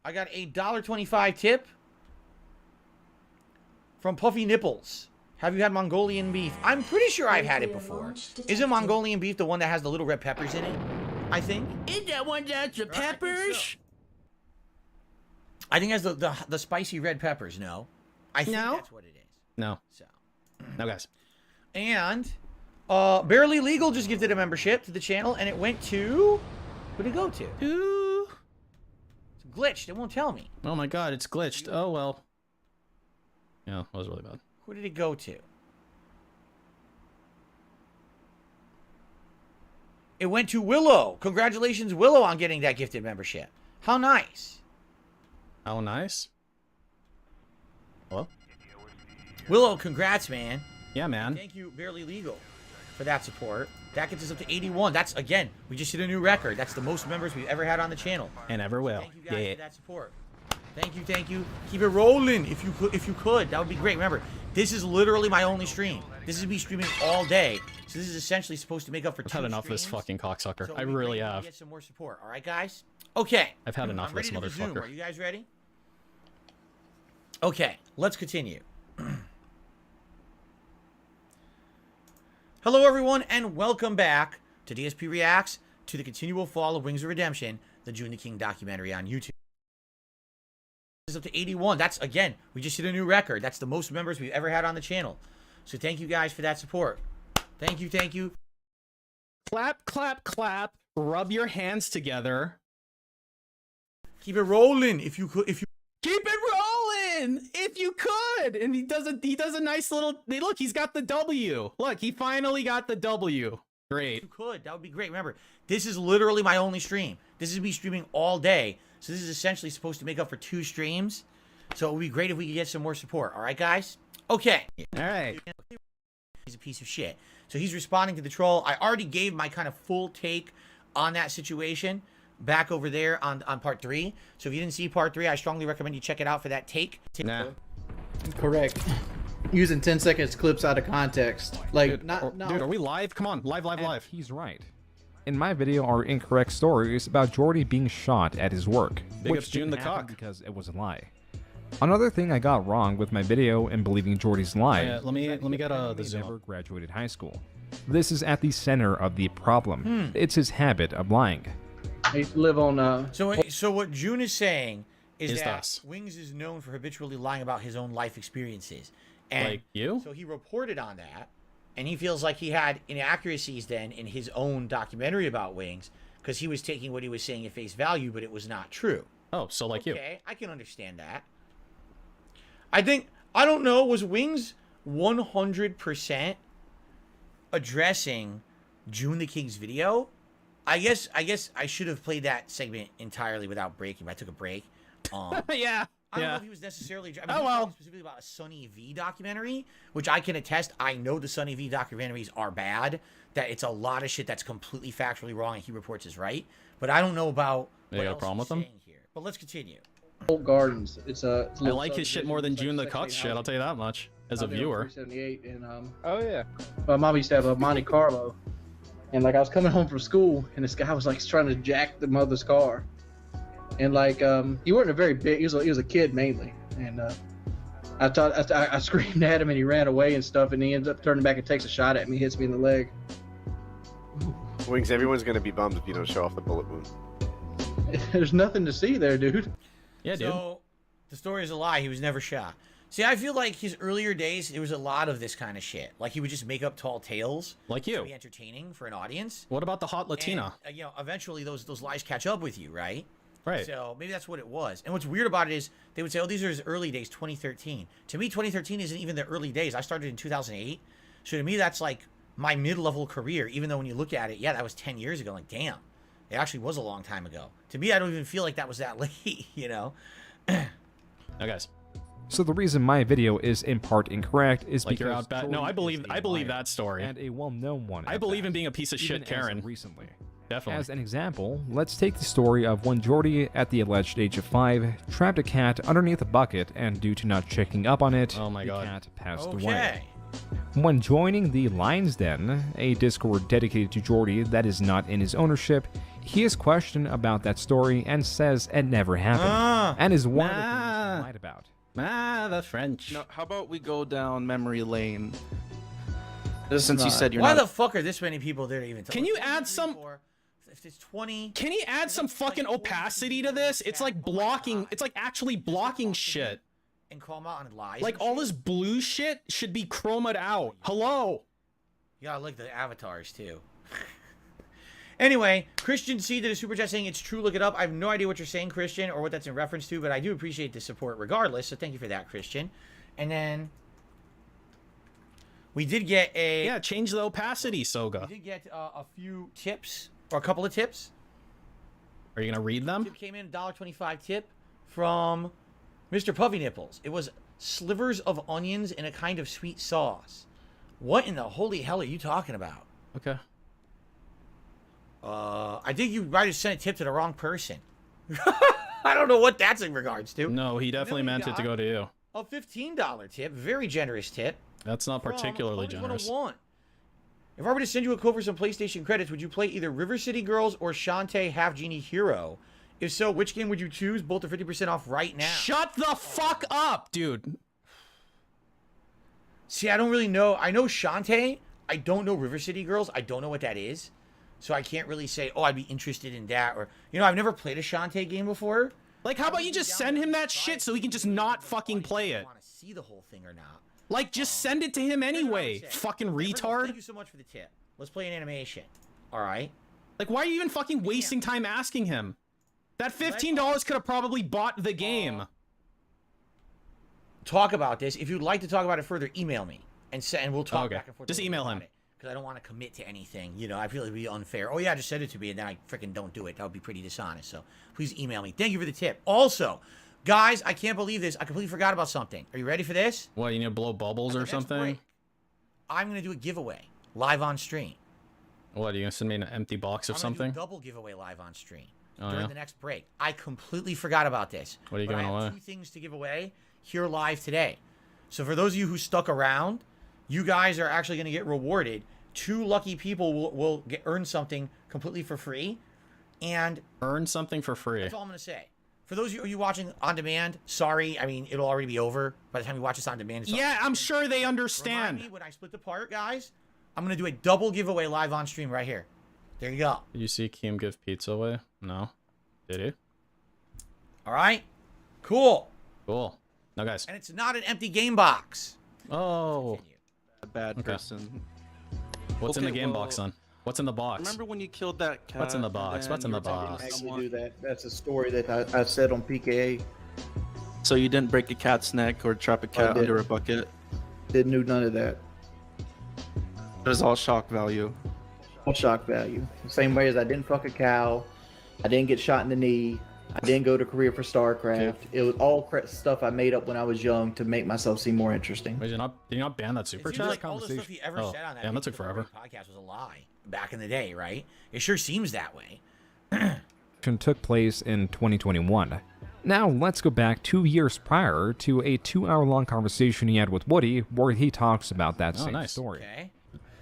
I got a $1.25 tip from Puffy Nipples. Have you had Mongolian beef? I'm pretty sure I've had it before. Isn't Mongolian beef the one that has the little red peppers in it? I think. Is that one that's the Right, I think peppers? so. I think it has the spicy red peppers. No, I think No? that's what it is. No. So, No, guys. and Barely Legal just gifted a membership to the channel, and it went to. Who did it go to? Ooh. It's glitched. It won't tell me. Oh my god, it's glitched. Oh well. Yeah, that was really bad. Who did it go to? It went to Willow. Congratulations, Willow, on getting that gifted membership. How nice. How nice. Hello? Willow, congrats, man. Yeah, man. Thank you, Barely Legal, for that support. That gets us up to 81. That's, again, we just hit a new record. That's the most members we've ever had on the channel. And ever will. Thank you guys for that support. Thank you, thank you. Keep it rolling if you could. That would be great. Remember, this is literally my only stream. This is me streaming all day. So this is essentially supposed to make up for I've two had enough of this streams. fucking cocksucker. So I it'd be really great if we have. Get some more support. All right, guys? Okay. I've had enough I'm of this ready to resume. motherfucker. Are you guys ready? Okay, let's continue. Hello, everyone, and welcome back to DSP Reacts to the continual fall of Wings of Redemption, the June the King documentary on YouTube. This is up to 81. That's, again, we just hit a new record. That's the most members we've ever had on the channel. So thank you guys for that support. Thank you, thank you. Clap, clap, clap. Rub your hands together. Keep it rolling if you could. Keep it rolling if you could. And he does a nice little look, he's got the W. Look, he finally got the W. Great. If you could, that would be great. Remember, this is literally my only stream. This is me streaming all day. So this is essentially supposed to make up for 2 streams. So it would be great if we could get some more support. All right, guys? Okay. All right. He's a piece of shit. So he's responding to the troll. I already gave my kind of full take on that situation back over there on part 3. So if you didn't see part 3, I strongly recommend you check it out for that take. Nah. Correct. Using 10 seconds clips out of context. Like, Dude, not. dude, are we live? Come on, live. He's right. In my video are incorrect stories about Jordy being shot at his work, Big which ups June didn't the happen cock. because it was a lie. Another thing I got wrong with my video and believing Jordy's lie. Let me get the he zoom. never graduated high school. This is at the center of the problem. It's his habit of lying. I used to live on. So what June is saying is Is that thus. Wings is known for habitually lying about his own life experiences. And Like you? So he reported on that, and he feels like he had inaccuracies then in his own documentary about Wings, because he was taking what he was saying at face value, but it was not true. Oh, so like you. Okay, I can understand that. I don't know, was Wings 100% addressing June the King's video? I guess I should have played that segment entirely without breaking, but I took a break. Yeah. I don't know if he was necessarily. I mean, Oh, he was well. talking specifically about a Sunny V documentary, which I can attest. I know the Sunny V documentaries are bad. That it's a lot of shit that's completely factually wrong, and he reports is right. But I don't know about. You what got a else problem he's with them? saying here. But let's continue. Old Gardens. It's a. I like his shit more than June the Cock's shit, I'll tell you that much. As a viewer. 378 and Oh yeah. my mom used to have a Monte Carlo, and like I was coming home from school, and this guy was like trying to jack the mother's car, and like he wasn't a very big. He was a kid mainly, and I screamed at him, and he ran away and stuff, and he ends up turning back and takes a shot at me, hits me in the leg. Wings, everyone's gonna be bummed if you don't show off the bullet wound. There's nothing to see there, dude. Yeah, dude. So the story is a lie. He was never shot. See, I feel like his earlier days, there was a lot of this kind of shit. Like he would just make up tall tales. Like To you. be entertaining for an audience. What about the hot Latina? And, eventually those lies catch up with you, right? Right. So maybe that's what it was. And what's weird about it is they would say, oh, these are his early days, 2013. To me, 2013 isn't even the early days. I started in 2008. So to me, that's like my mid-level career, even though when you look at it, yeah, that was 10 years ago. Like, damn, it actually was a long time ago. To me, I don't even feel like that was that late, you know? Now, guys. So the reason my video is in part incorrect is Like because you're out bad. No, I Jordy is believe a liar, that story. and a well-known one. I at believe that, in being a piece of even shit, Karen. as of recently. Definitely. As an example, let's take the story of when Jordy, at the alleged age of 5, trapped a cat underneath a bucket, and due to not checking up on it, Oh my the God. cat passed away. Okay. When joining the Lion's Den, a Discord dedicated to Jordy that is not in his ownership, he is questioned about that story and says it never happened, and is one of the things he lied about. Ah, the French. No, how about we go down memory lane? Just since you said you're Why not. the fuck are this many people there to even? Can you add some? If it's 20. Can he add some fucking opacity to this? It's like blocking. It's like actually blocking shit. And call them out on lies. Like all this blue shit should be chromed out. Hello. You gotta look at the avatars too. Anyway, Christian C did a super chat saying it's true. Look it up. I have no idea what you're saying, Christian, or what that's in reference to, but I do appreciate the support regardless. So thank you for that, Christian. And then we did get a change the opacity, Soga. We did get a few tips or a couple of tips. Are you gonna read them? Tip came in $1.25 tip from Mr. Puffy Nipples. It was slivers of onions in a kind of sweet sauce. What in the holy hell are you talking about? Okay. I think you might have sent a tip to the wrong person. I don't know what that's in regards to. No, he definitely meant it to go to you. A $15 tip, very generous tip. That's not particularly from generous. 101. If I were to send you a code for some PlayStation credits, would you play either River City Girls or Shantae Half Genie Hero? If so, which game would you choose? Both are 50% off right now. Shut the fuck up, dude. See, I don't really know. I know Shantae. I don't know River City Girls. I don't know what that is. So I can't really say, oh, I'd be interested in that. Or, you know, I've never played a Shantae game before. Like, how about you just send him that shit so he can just not fucking play it? Want to see the whole thing or not? Like, just send it to him anyway, fucking retard. Thank you so much for the tip. Let's play an animation. All right. Like, why are you even fucking wasting time asking him? That $15 could have probably bought the game. Talk about this. If you'd like to talk about it further, email me and we'll talk back and forth. Just email him. Because I don't want to commit to anything. You know, I feel it would be unfair. Oh, yeah, just send it to me, and then I freaking don't do it. That would be pretty dishonest. So please email me. Thank you for the tip. Also, guys, I can't believe this. I completely forgot about something. Are you ready for this? What, you need to blow bubbles or something? Break, I'm going to do a giveaway live on stream. What, are you going to send me an empty box of I'm something? Do a double giveaway live on stream Oh, during yeah? the next break. I completely forgot about this. What are you but giving I have away? 2 things to give away here live today. So for those of you who stuck around, you guys are actually going to get rewarded. 2 lucky people will earn something completely for free. And earn something for free. That's all I'm going to say. For those of you watching on demand, sorry. I mean, it'll already be over by the time you watch this on demand. Yeah, I'm sure they understand. Remind me when I split the part, guys, I'm going to do a double giveaway live on stream right here. There you go. Did you see Keem give pizza away? No. Did he? All right. Cool. Cool. Now, guys. And it's not an empty game box. Oh. A bad person. What's in the game box, son? What's in the box? Remember when you killed that cat? What's in the box? What's in the box? Actually do that. That's a story that I said on PKA. So you didn't break a cat's neck or trap a cat under a bucket? Didn't do none of that. It was all shock value. All shock value. The same way as I didn't fuck a cow, I didn't get shot in the knee, I didn't go to Korea for StarCraft. It was all stuff I made up when I was young to make myself seem more interesting. Wait, did you not ban that super It seems chat? like all the stuff he ever said on that damn, that took forever. podcast was a lie back in the day, right? It sure seems that way. Took place in 2021. Now let's go back 2 years prior to a 2-hour-long conversation he had with Woody, where he talks about that same story. Okay.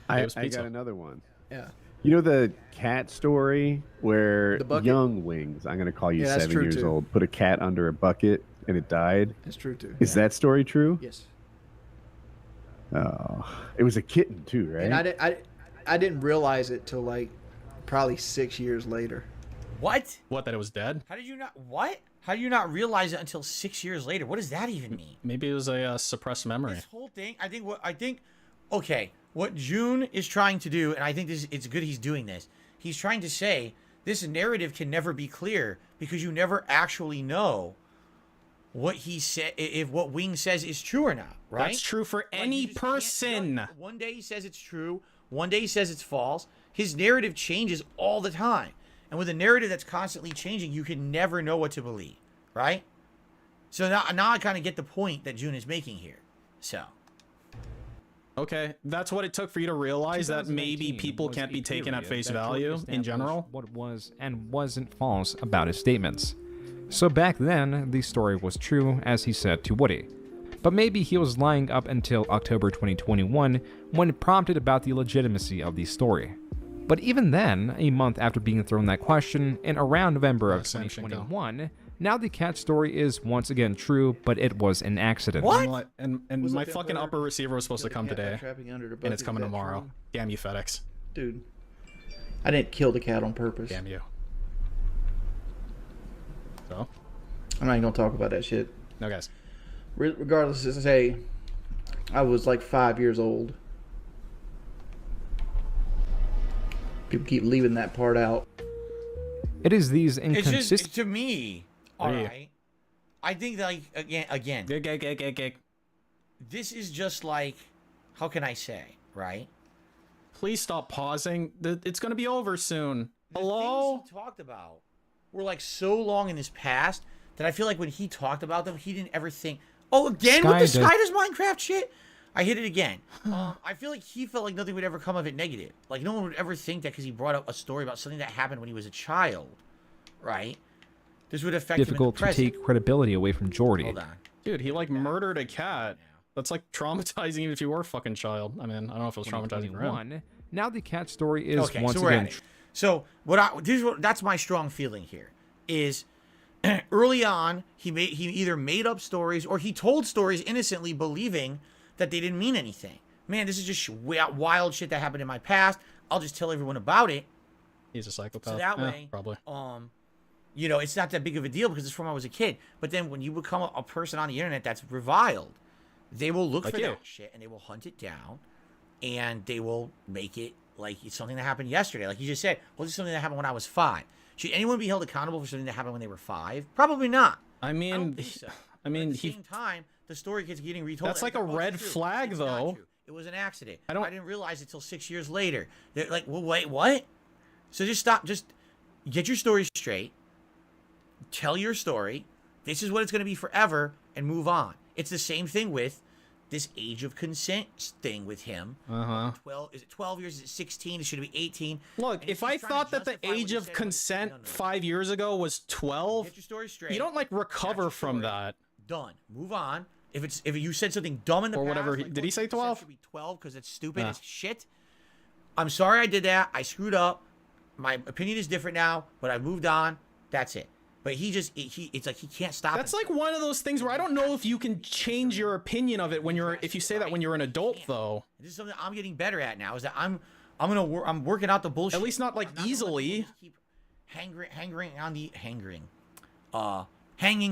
I got another one. Yeah. You know the cat story where The bucket? young wings, I'm going to call you Yeah, that's 7 true, years too. old, put a cat under a bucket and it died? That's true too. Is that story true? Yes. Oh, it was a kitten too, right? And I didn't realize it till like probably 6 years later. What? What, that it was dead? How did you not? What? How do you not realize it until 6 years later? What does that even mean? Maybe it was a suppressed memory. This whole thing, okay, what June is trying to do, and I think it's good he's doing this. He's trying to say this narrative can never be clear because you never actually know what he said, if what Wing says is true or not, right? That's true for Like, any you just person. one day he says it's true, one day he says it's false. His narrative changes all the time. And with a narrative that's constantly changing, you can never know what to believe, right? So now I kind of get the point that June is making here. So. Okay, that's what it took for you to realize that maybe people can't be taken at face value in general? What was and wasn't false about his statements. So back then, the story was true, as he said to Woody. But maybe he was lying up until October 2021, when prompted about the legitimacy of the story. But even then, a month after being thrown that question, in around November of 2021, now the cat story is once again true, but it was an accident. What? And my fucking upper receiver was supposed to come today, and it's coming tomorrow. Damn you, FedEx. Dude, I didn't kill the cat on purpose. Damn you. So? I'm not even gonna talk about that shit. No, guys. Regardless, to say, I was like 5 years old. People keep leaving that part out. It is these It's inconsistent. just, to me, all right. I think that, like, again, this is just like, how can I say, right? Please stop pausing. It's gonna be over soon. The Hello? things he talked about were like so long in his past that I feel like when he talked about them, he didn't ever think, oh, again with the Sky does Minecraft shit? I hit it again. I feel like he felt like nothing would ever come of it negative. Like, no one would ever think that because he brought up a story about something that happened when he was a child, right? This would affect difficult him in the to present. take credibility away from Jordy. Hold on. Dude, he like murdered a cat. That's like traumatizing even if you were a fucking child. I mean, I don't know if it was traumatizing for him. Now the cat story is Okay, once so we're again at it. So that's my strong feeling here is early on he either made up stories or he told stories innocently believing that they didn't mean anything. Man, this is just wild shit that happened in my past. I'll just tell everyone about it. He's a psychopath. So that way, probably. You know, it's not that big of a deal because it's from when I was a kid. But then when you become a person on the internet that's reviled, they will look for that shit and they will hunt it down and they will make it like it's something that happened yesterday. Like you just said, well, this is something that happened when I was 5. Should anyone be held accountable for something that happened when they were 5? Probably not. I mean, I don't think so. At the same time, the story gets getting retold. That's like a red flag, though. It was an accident. I didn't realize it till 6 years later. They're like, well, wait, what? So just stop. Just get your story straight. Tell your story. This is what it's going to be forever, and move on. It's the same thing with this age of consent thing with him. 12? Is it 12 years? Is it 16? It should be 18. Look, if I thought that the age of consent 5 years ago was 12, get your story straight. you don't like recover from that. Done. Move on. If you said something dumb in the or past, whatever, like, did he say 12? Should be 12 because it's stupid. It's shit. I'm sorry I did that. I screwed up. My opinion is different now, but I moved on. That's it. But it's like he can't stop. That's like one of those things where I don't know if you can change your opinion of it if you say that when you're an adult, though. This is something I'm getting better at now. Is that I'm working out the bullshit. At least not like easily. Keep hanging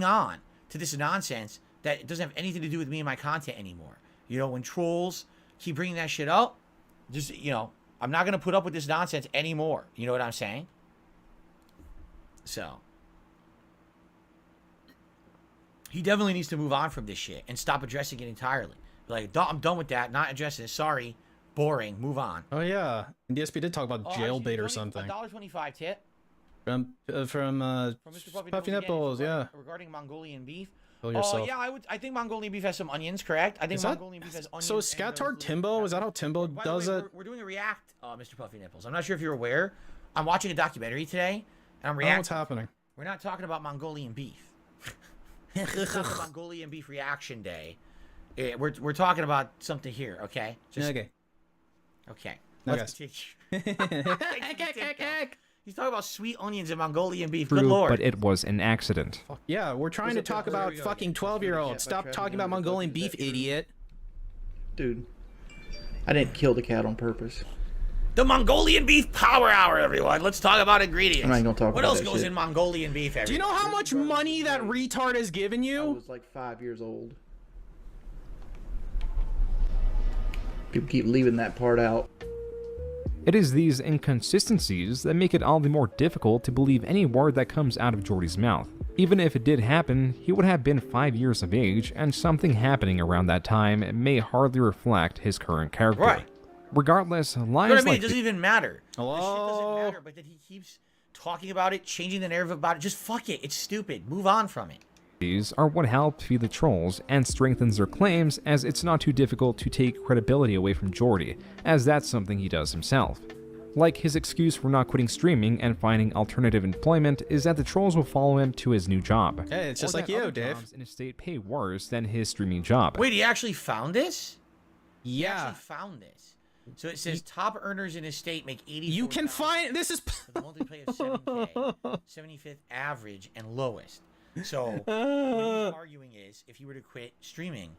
on to this nonsense that doesn't have anything to do with me and my content anymore. You know, when trolls keep bringing that shit up, just I'm not gonna put up with this nonsense anymore. You know what I'm saying? So. He definitely needs to move on from this shit and stop addressing it entirely. Like, I'm done with that. Not addressing it. Sorry. Boring. Move on. Oh, yeah. And DSP did talk about jailbait or something. $1.25 tip. From Mr. Puffy Nipples, yeah. Regarding Mongolian beef. Oh, yeah, I think Mongolian beef has some onions, correct? I think Mongolian beef has onions. So Scatard Timbo, is that how Timbo does it? We're doing a react, Mr. Puffy Nipples. I'm not sure if you're aware. I'm watching a documentary today, and I'm reacting. What's happening? We're not talking about Mongolian beef. It's not the Mongolian beef reaction day. We're talking about something here, okay? Okay. Let's continue. He's talking about sweet onions and Mongolian beef. Good true, lord. but it was an accident. Yeah, we're trying to talk about fucking 12-year-olds. Stop talking about Mongolian beef, idiot. Dude, I didn't kill the cat on purpose. The Mongolian beef power hour, everyone. Let's talk about ingredients. I'm not gonna talk what about else that goes shit. in Mongolian beef? Everyone? Do you know how much money that retard has given I you? was like 5 years old. People keep leaving that part out. It is these inconsistencies that make it all the more difficult to believe any word that comes out of Jordy's mouth. Even if it did happen, he would have been 5 years of age, and something happening around that time may hardly reflect his current character. Right. Regardless, lies You know what I mean? like It doesn't even matter. Hello? The shit doesn't matter, but that he keeps talking about it, changing the narrative about it. Just fuck it. It's stupid. Move on from it. these are what help feed the trolls and strengthens their claims, as it's not too difficult to take credibility away from Jordy, as that's something he does himself. Like his excuse for not quitting streaming and finding alternative employment is that the trolls will follow him to his new job. Hey, it's just Or like that you, other Dave. jobs in his state pay worse than his streaming job. Wait, he actually found this? He Yeah. actually found this. So it says top earners in his state make 80. You can find this is the monthly pay of 7K, 75th average and lowest. So what he's arguing is, if he were to quit streaming,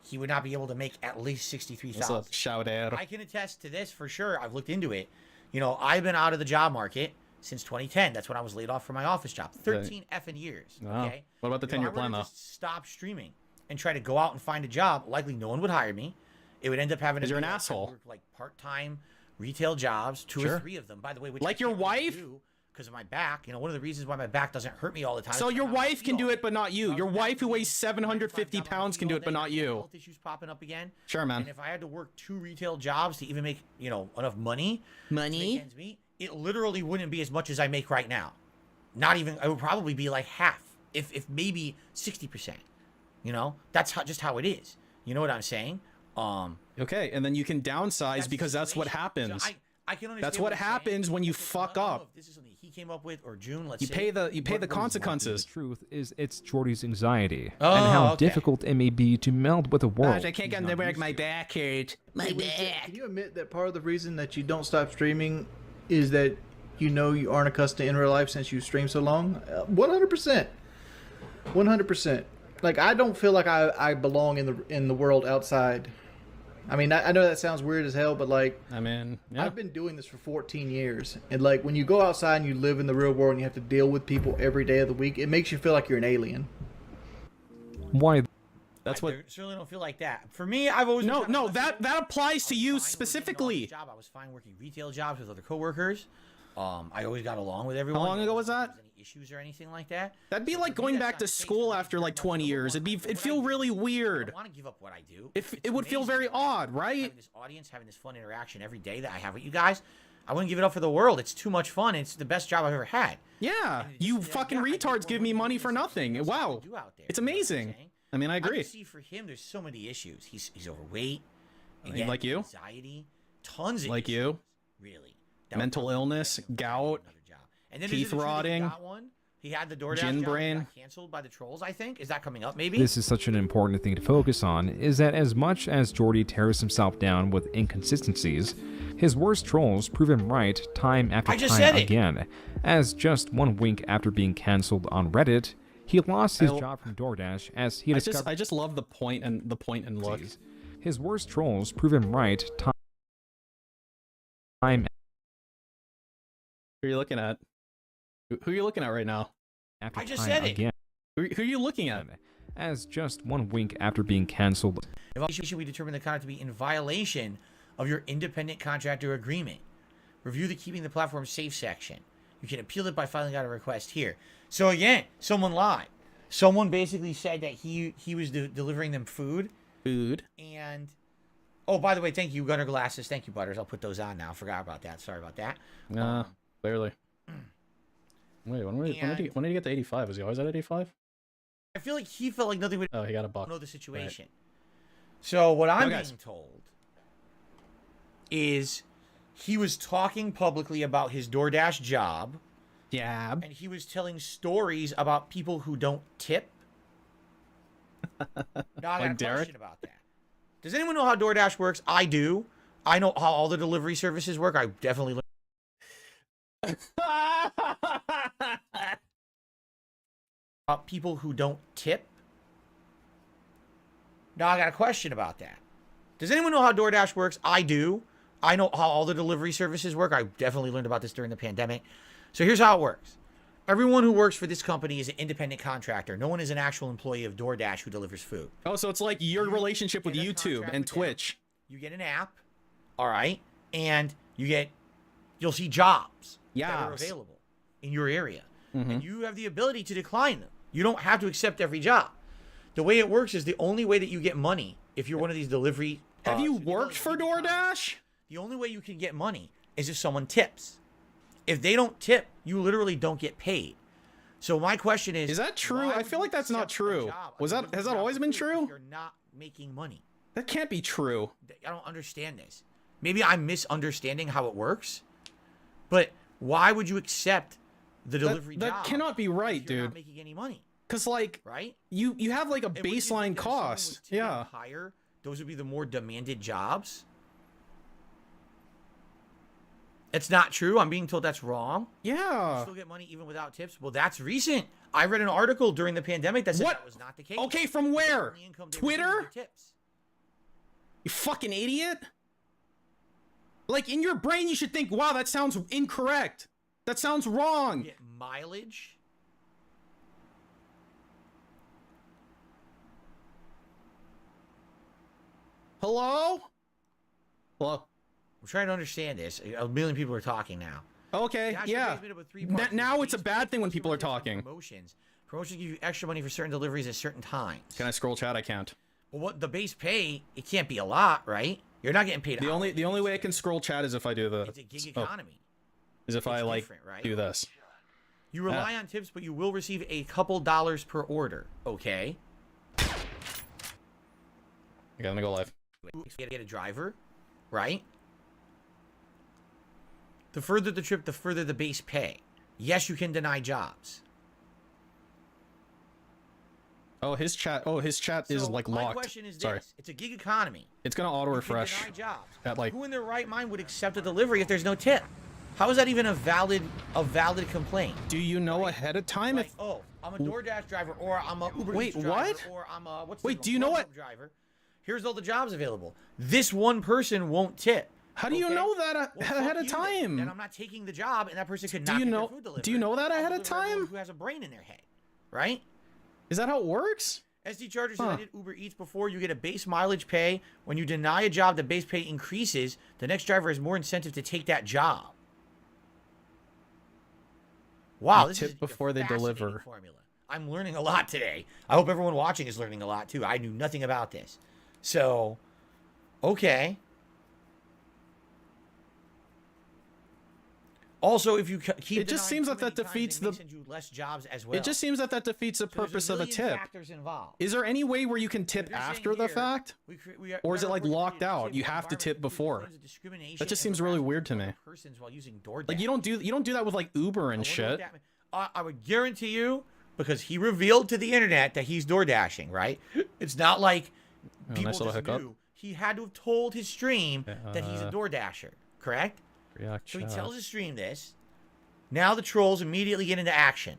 he would not be able to make at least 63,000. What's up, Shoutout? I can attest to this for sure. I've looked into it. You know, I've been out of the job market since 2010. That's when I was laid off from my office job. 13 effing years. Wow. Okay. What about the You know, 10-year plan, I though? would just stop streaming and try to go out and find a job. Likely, no one would hire me. It would end up having to. You're an be like, I asshole. work like part-time retail jobs, two Sure. or three of them. By the way, which Like I your can't really wife? do because of my back. You know, one of the reasons why my back doesn't hurt me all the time. So is your I'm not wife can do healed. it, but not you. Your wife who weighs 750 pounds can do it, but not you. Health issues popping up again. Sure, man. And if I had to work 2 retail jobs to even make, you know, enough money, to make ends meet, it literally wouldn't be as much as I make right now. Not even. I would probably be like half, if maybe 60%. You know, that's just how it is. You know what I'm saying? Okay, and then you can downsize because that's what happens. So I can understand That's what you're saying. happens when you So fuck I don't know up. if this is something he came up with or June. Let's You say. pay the What is likely consequences. The truth is it's Jordy's anxiety and Oh, how okay. difficult it may be to meld with the world. I can't get to work. My back hurts. My back. Can you admit that part of the reason that you don't stop streaming is that you know you aren't accustomed in real life since you stream so long? 100%. 100%. Like, I don't feel like I belong in the world outside. I mean, I know that sounds weird as hell, but like, I mean, yeah. I've been doing this for 14 years. And like, when you go outside and you live in the real world and you have to deal with people every day of the week, it makes you feel like you're an alien. Why? That's I what. certainly don't feel like that. For me, I've always been No, kinda no, flexible. that applies to you I was fine working an office specifically. job. I was fine working retail jobs with other coworkers. I always got along with everyone. How long ago was that? If there was any issues or anything like that? That'd be So like for me, going that's back not to the case. school For me, after it's like very 20 much years. number one, It'd what I feel do. really I weird. don't want to give up what I do. It It's would feel amazing. very odd, right? Having this audience, having this fun interaction every day that I have with you guys, I wouldn't give it up for the world. It's too much fun. It's the best job I've ever had. Yeah, And it's you just that, fucking yeah, I get retards more give me money than for anything nothing. else I can Wow, do out there. it's You know what I'm amazing. saying? I mean, I I agree. can see for him, there's so many issues. He's overweight. Like Again, you? Anxiety. Tons of Like issues, you? Really. That would Mental probably illness, make him find gout, another job. And then teeth is it true that he rotting, got one? He had the Doordash gin job that brain. got canceled by the trolls, I think. Is that coming up, maybe? This is such an important thing to focus on, is that as much as Jordy tears himself down with inconsistencies, his worst trolls prove him right time after I just time said it. again. As just 1 week after being cancelled on Reddit, he lost his I- job from DoorDash as he I discovered just love the point and look. his worst trolls prove him right time Who are you looking at? Who are you looking at right now? after I just time said it. again. Who are you looking at? As just 1 week after being cancelled Should we determine the conduct to be in violation of your independent contractor agreement? Review the keeping the platform safe section. You can appeal it by filing out a request here. So again, someone lied. Someone basically said that he was delivering them food. And oh, by the way, thank you, Gunner Glasses. Thank you, Butters. I'll put those on now. Forgot about that. Sorry about that. Clearly. Wait, when did he get to 85? Was he always at 85? I feel like he felt like nothing would Oh, he got a buck. know the situation. So what I'm being told is he was talking publicly about his DoorDash job. Yeah. And he was telling stories about people who don't tip. Now I got Like a Derek? question about that. Does anyone know how DoorDash works? I do. I know how all the delivery services work. I definitely learned about people who don't tip. Now I got a question about that. Does anyone know how DoorDash works? I do. I know how all the delivery services work. I definitely learned about this during the pandemic. So here's how it works. Everyone who works for this company is an independent contractor. No one is an actual employee of DoorDash who delivers food. Oh, so it's like your relationship with get a YouTube contract and with them. Twitch. You get an app, all right, and you get You'll see jobs that Yes. are available in your area. And you have the ability to decline them. You don't have to accept every job. The way it works is the only way that you get money if you're one of these delivery. Have you worked for DoorDash? The only way you can get money is if someone tips. If they don't tip, you literally don't get paid. So my question is that true? why I would feel you like that's not accept a true. job, a Has delivery that job always for been free if true? You're not making money. That can't be true. I don't understand this. Maybe I'm misunderstanding how it works, but why would you accept the delivery job? That cannot be right, if you're dude. not making any money, Because like, right? you have like a And wouldn't you baseline think that if someone was cost. tipping Yeah. higher, those would be the more demanded jobs. It's not true. I'm being told that's wrong. You Yeah. still get money even without tips. Well, that's recent. I read an article during the pandemic that said What? that was not the case. Okay, from where? Only income they received was Twitter? their tips. You fucking idiot. Like in your brain, you should think, wow, that sounds incorrect. That sounds You wrong. get mileage. Hello? Hello? I'm trying to understand this. A million people are talking now. Okay, Dash yeah. is made up of three parts. Now it's a Base bad pay, thing when people are customer tips, and talking. Promotions. Promotions give you extra money for certain deliveries at certain times. Can I scroll chat? I can't. Well, what the base pay? It can't be a lot, right? You're not getting paid. The only hourly way I base can pay. scroll chat is if I do the It's a gig oh, economy. is if I It's like different, right? do this. You rely on tips, but you will receive a couple dollars per order. Okay. Okay, let me go live. You get a driver, right? The further the trip, the further the base pay. Yes, you can deny jobs. Oh, his chat is So like my locked. question is Sorry. this: it's a gig economy. It's gonna auto You can refresh deny jobs. at like Who in their right mind would accept a delivery if there's no tip? How is that even a valid complaint? do you know ahead of time Like, if oh, I'm a DoorDash driver, or I'm a Uber Wait, Eats driver, what? or I'm a Wait, do you know what- driver? Here's all the jobs available. This one person won't tip. how do you Okay? know that Well, ahead fuck of you time? Then I'm not taking the job, and that person could Do not you get know- their food delivered. do you know that I'll ahead of deliver everyone time? Who has a brain in their head, right? Is that how it works? SD Charger says Huh. I did Uber Eats before. You get a base mileage pay. When you deny a job, the base pay increases. The next driver has more incentive to take that job. Wow, You this tip is before a they fascinating deliver. formula. I'm learning a lot today. I hope everyone watching is learning a lot too. I knew nothing about this. So, okay. Also, if you keep It just denying seems too that many that times, defeats they may the- send you less jobs as well. It just seems that defeats the So there's purpose of a million tip. factors involved. Is there any way where you can tip You're saying after the here, fact? we Or is it, like, report locked created out? tip You have to environment tip including before. claims of discrimination That just and seems really harassment weird to of other me. persons while using DoorDash. Like you don't do that with like Uber and I wonder shit. what that mean- I would guarantee you, because he revealed to the internet that he's door dashing, right? It's not like Oh, people nice little just hiccup. knew. He had to have told his stream that he's a door dasher, correct? React So he chat. tells his stream this. Now the trolls immediately get into action.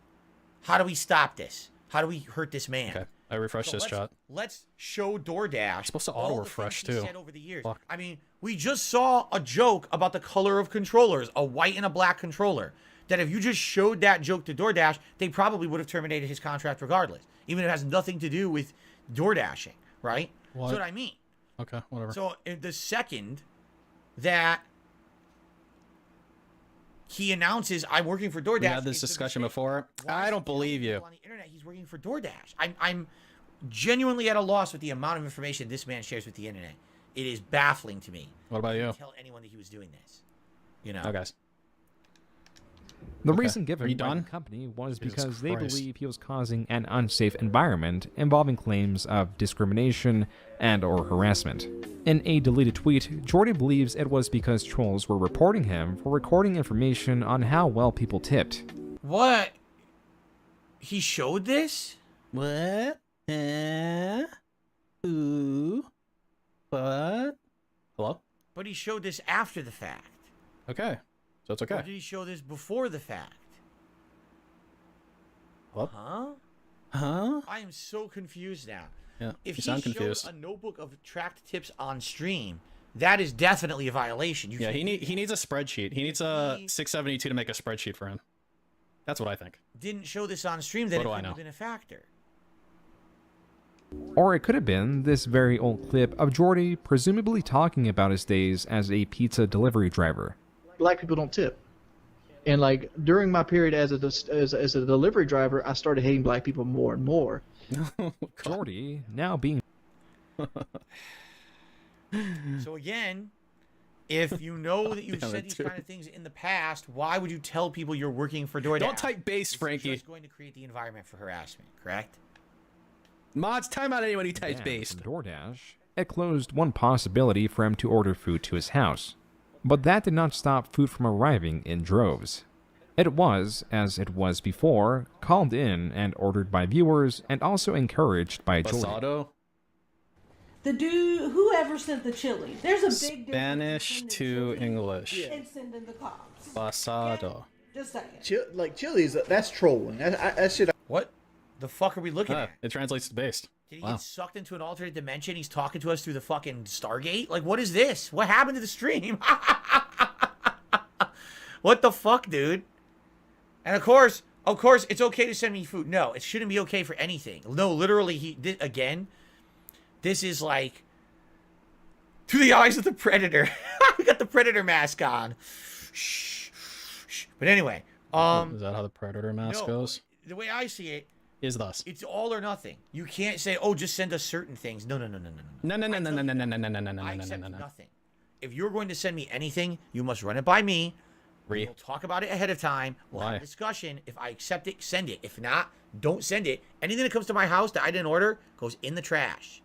How do we stop this? How do we hurt this man? Okay, I refreshed So this chat. let's show DoorDash. supposed to all the auto-refresh, things he too. said over the years. Fuck. I mean, we just saw a joke about the color of controllers, a white and a black controller. That if you just showed that joke to DoorDash, they probably would have terminated his contract regardless, even if it has nothing to do with DoorDashing, right? What? That's what I mean. Okay, whatever. So the second that he announces, "I'm working for DoorDash," We had this it's a discussion mistake. before. Why I is don't he telling believe you. people on the internet he's working for DoorDash. I'm genuinely at a loss with the amount of information this man shares with the internet. It is baffling to me. What about I you? didn't tell anyone that he was doing this. You know. Oh, guys. The Okay. reason Are given you by done? the company was Jesus because they Christ. believe he was causing an unsafe environment involving claims of discrimination and or harassment. In a deleted tweet, Jordy believes it was because trolls were reporting him for recording information on how well people tipped. What? He showed this? What? Ooh. What? Hello? But he showed this after the fact. Okay. So it's Or okay. did he show this before the fact? Hello? Huh? Huh? I am so confused now. Yeah. If you he sound showed confused. a notebook of tracked tips on stream, that is definitely a violation. You Yeah, can't- he needs a spreadsheet. He needs a He- 672 to make a spreadsheet for him. That's what I think. didn't show this on stream, then What it do I couldn't know? have been a factor. Or it could have been this very old clip of Jordy presumably talking about his days as a pizza delivery driver. black people don't tip. And like during my period as a delivery driver, I started hating black people more and more. Jordy now being. So again, if you know that you've said these kind of things in the past, why would you tell people you're working for DoorDash? Don't type base, It's Frankie. just going to create the environment for harassment, correct? Mods, time out anyone who types Then, base. from DoorDash, it closed one possibility for him to order food to his house. But that did not stop food from arriving in droves. It was, as it was before, called in and ordered by viewers and also encouraged by Jordy. Basado? The dude, whoever sent the chili, there's a big Spanish difference to between English. chili and sending the cops. Basado. Just saying. Like chilies, that's trolling. That shit. What the fuck are we looking Ah, at? it translates to based. Did he Wow. get sucked into an alternate dimension? He's talking to us through the fucking Stargate? Like, what is this? What happened to the stream? What the fuck, dude? And of course, it's okay to send me food. No, it shouldn't be okay for anything. No, literally, again, this is like through the eyes of the Predator. We got the Predator mask on. Shh, shh. But anyway, Is that how the Predator mask no, goes? the way I see it, Is thus. it's all or nothing. You can't say, "Oh, just send us certain things." No. No, no, no, no, no, no, no, no, no, no, no, no, I no, accept no, no. nothing. If you're going to send me anything, you must run it by me. Re. We'll talk about it ahead of time. We'll have Why? a discussion. If I accept it, send it. If not, don't send it. Anything that comes to my house that I didn't order goes in the trash.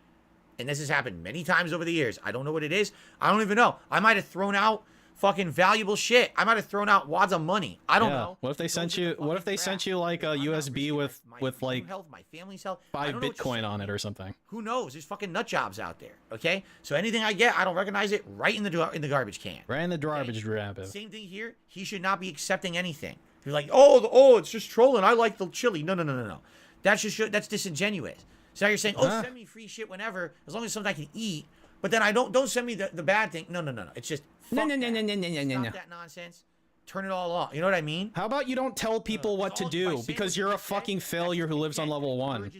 And this has happened many times over the years. I don't know what it is. I don't even know. I might have thrown out fucking valuable shit. I might have thrown out wads of money. I don't know. What if they It goes sent in the you? What if they fucking sent trash. you like a I'm not USB risking with my like own health, my family's health. I 5 don't know what you're Bitcoin saying. on it or something? Who knows? There's fucking nut jobs out there. Okay, so anything I get, I don't recognize it. Right in the garbage can. Right in the garbage rabbit. Same thing here. He should not be accepting anything. You're like, oh, it's just trolling. I like the chili. No. That's that's disingenuous. So now you're saying, oh, send me free shit whenever, as long as it's something I can eat. But then don't send me the bad thing. No. It's just No. stop that nonsense. Turn it all off. You know what I mean? How about you don't tell people what to do because you're a fucking failure who lives on level 1?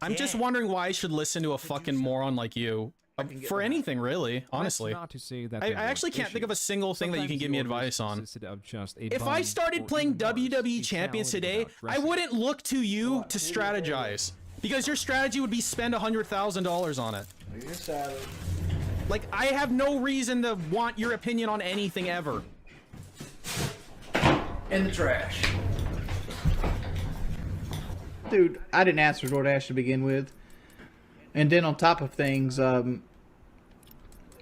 I'm just wondering why I should listen to a fucking moron like you. For anything, really, honestly. Not to say that I there were actually can't think of a issues. single thing that you can Sometimes give me the orders advice on. consisted of just a If I bun started or playing even worse, WWE a Champions salad today, without I dressing. wouldn't look to you to strategize. Because your strategy would be spend $100,000 on it. Your salad. Like, I have no reason to want your opinion on anything ever. In the trash. Dude, I didn't ask for DoorDash to begin with. And then on top of things,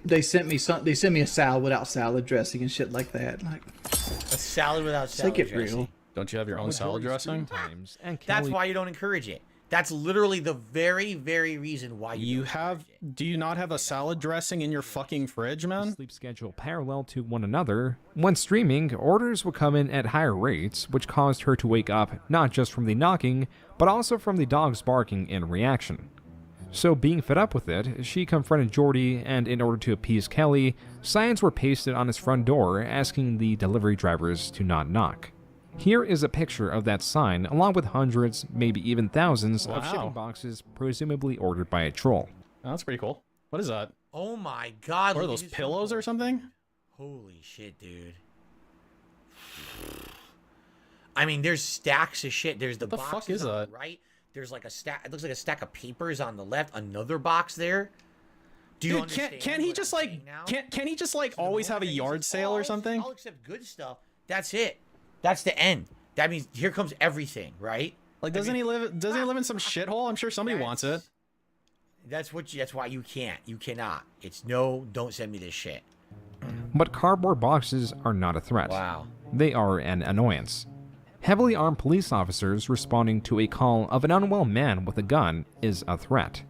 they sent me a salad without salad dressing and shit like that. Like A salad without salad take it dressing. real. Don't you have your own salad dressing? Times, and That's Kelly why you don't encourage it. That's literally the very, very reason why You don't have... encourage it. Do you not have a salad dressing in your fucking fridge, man? sleep schedule parallel to one another. When streaming, orders would come in at higher rates, which caused her to wake up not just from the knocking, but also from the dogs barking in reaction. So being fed up with it, she confronted Jordy, and in order to appease Kelly, signs were pasted on his front door asking the delivery drivers to not knock. Here is a picture of that sign, along with hundreds, maybe even thousands of Wow. shipping boxes presumably ordered by a troll. Oh, that's pretty cool. What is that? Oh my god. What are look those at this pillows or something? Holy shit, dude. I mean, there's stacks of shit. There's the What the fuck boxes is on that? the right. There's like a stack. It looks like a stack of papers on the left. Another box there. Do you Dude, understand can't he what just I'm like saying now? can't he just like So the always have a moment that he yard says, sale "Oh, or something? I'll accept good stuff. That's it. That's the end. That means here comes everything, right? Like, doesn't he live in some shithole? I'm sure somebody wants it. That's why you can't. You cannot. It's no, don't send me this shit. But cardboard boxes are not a threat. Wow. They are an annoyance. Heavily armed police officers responding to a call of an unwell man with a gun is a threat.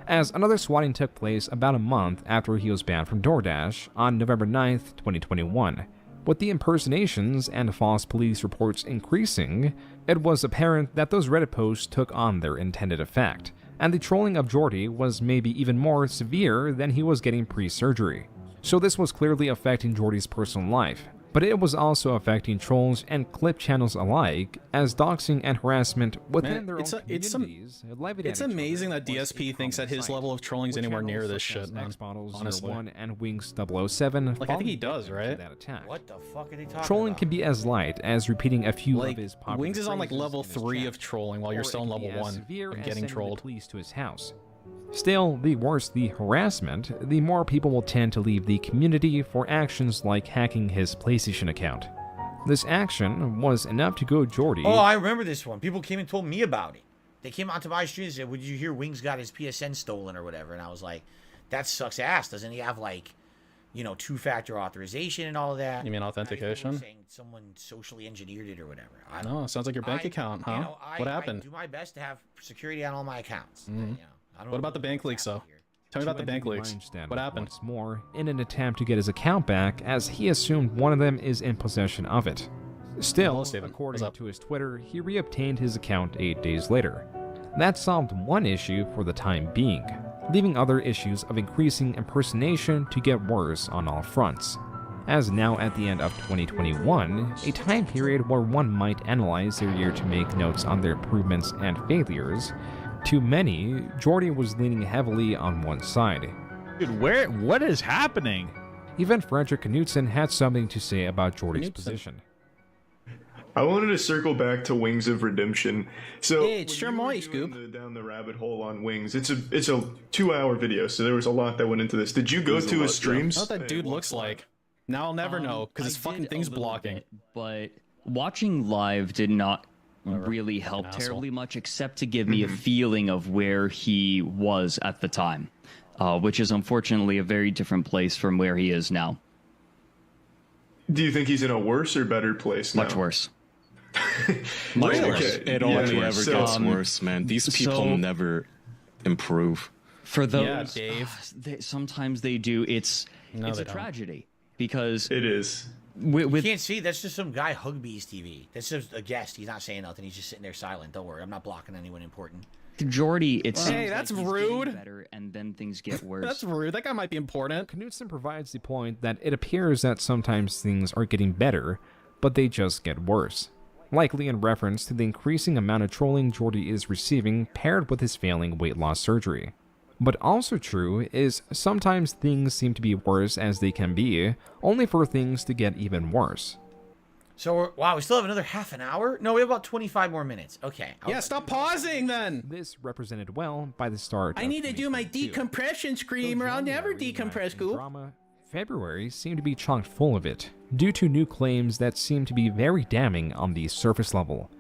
As another swatting took place about a month after he was banned from DoorDash on November 9th, 2021. With the impersonations and false police reports increasing, it was apparent that those Reddit posts took on their intended effect, and the trolling of Jordy was maybe even more severe than he was getting pre-surgery. So this was clearly affecting Jordy's personal life, but it was also affecting trolls and clip channels alike, as doxing and harassment within their own communities levied at It's each other amazing that was a DSP thinks that common his sight, level of trolling's with anywhere near channels this such shit, as man. Xbottles Honestly. 01 and Wings 007 Like, I think he does, falling right? that attack. What the fuck are they talking Trolling about? can be as light as repeating a few Like, of his popular Wings is on like phrases level in his 3 chat, of trolling while you're or still it on can be level as 1 severe and as getting sending the trolled. police to his house. Still, the worse the harassment, the more people will tend to leave the community for actions like hacking his PlayStation account. This action was enough to go Jordy. Oh, I remember this one. People came and told me about it. They came onto my street and said, "Would you hear Wings got his PSN stolen or whatever?" And I was like, "That sucks ass. Doesn't he have like, you know, two-factor authorization and all of that?" You mean authentication? Saying someone socially engineered it or whatever. I No, sounds like your bank account, huh? You know, What I happened? do my best to have security on all my accounts. Mhm. You know, I don't What know about the bank leaks, though? Tell me about the bank leaks. What happened? Once more, in an attempt to get his account back, as he assumed one of them is in possession of it. Still, Hello, Steven. according What's up? to his Twitter, he reobtained his account 8 days later. That solved one issue for the time being, leaving other issues of increasing impersonation to get worse on all fronts. As now at the end of 2021, a time period where one might analyze their year to make notes on their improvements and failures, to many, Jordy was leaning heavily on one side. Dude, what is happening? Even Frederick Knudsen had something to say about Jordy's position. I wanted to circle back to Wings of Redemption. So Hey, it's sure my scoop. down the rabbit hole on Wings. It's a 2-hour video, so there was a lot that went into this. Did you go to his streams? What that dude looks like. Now I'll never know because his fucking thing's blocking. But watching live did not really help terribly much, except to give me a feeling of where he was at the time, which is unfortunately a very different place from where he is now. Do you think he's in a worse or better place now? Much worse. Much Really? worse. It only ever gets worse, man. These people never improve. For those, Yeah, Dave. Sometimes they do. It's No, a they don't. tragedy because it is. You can't see. That's just some guy Hugbee's TV. That's just a guest. He's not saying nothing. He's just sitting there silent. Don't worry. I'm not blocking anyone important. Jordy, it seems Hey, that's like he's getting rude. better, and then things get worse. That's rude. That guy might be important. Knudsen provides the point that it appears that sometimes things are getting better, but they just get worse. Likely in reference to the increasing amount of trolling Jordy is receiving paired with his failing weight loss surgery. But also true is sometimes things seem to be worse as they can be, only for things to get even worse. So, wow, we still have another half an hour? No, we have about 25 more minutes. Okay. Yeah, stop pausing then. This represented well by the start I of need to do my 2022. decompression scream or I'll never decompress, Goop. Drama, February seemed to be chock full of it, due to new claims that seem to be very damning on the surface level.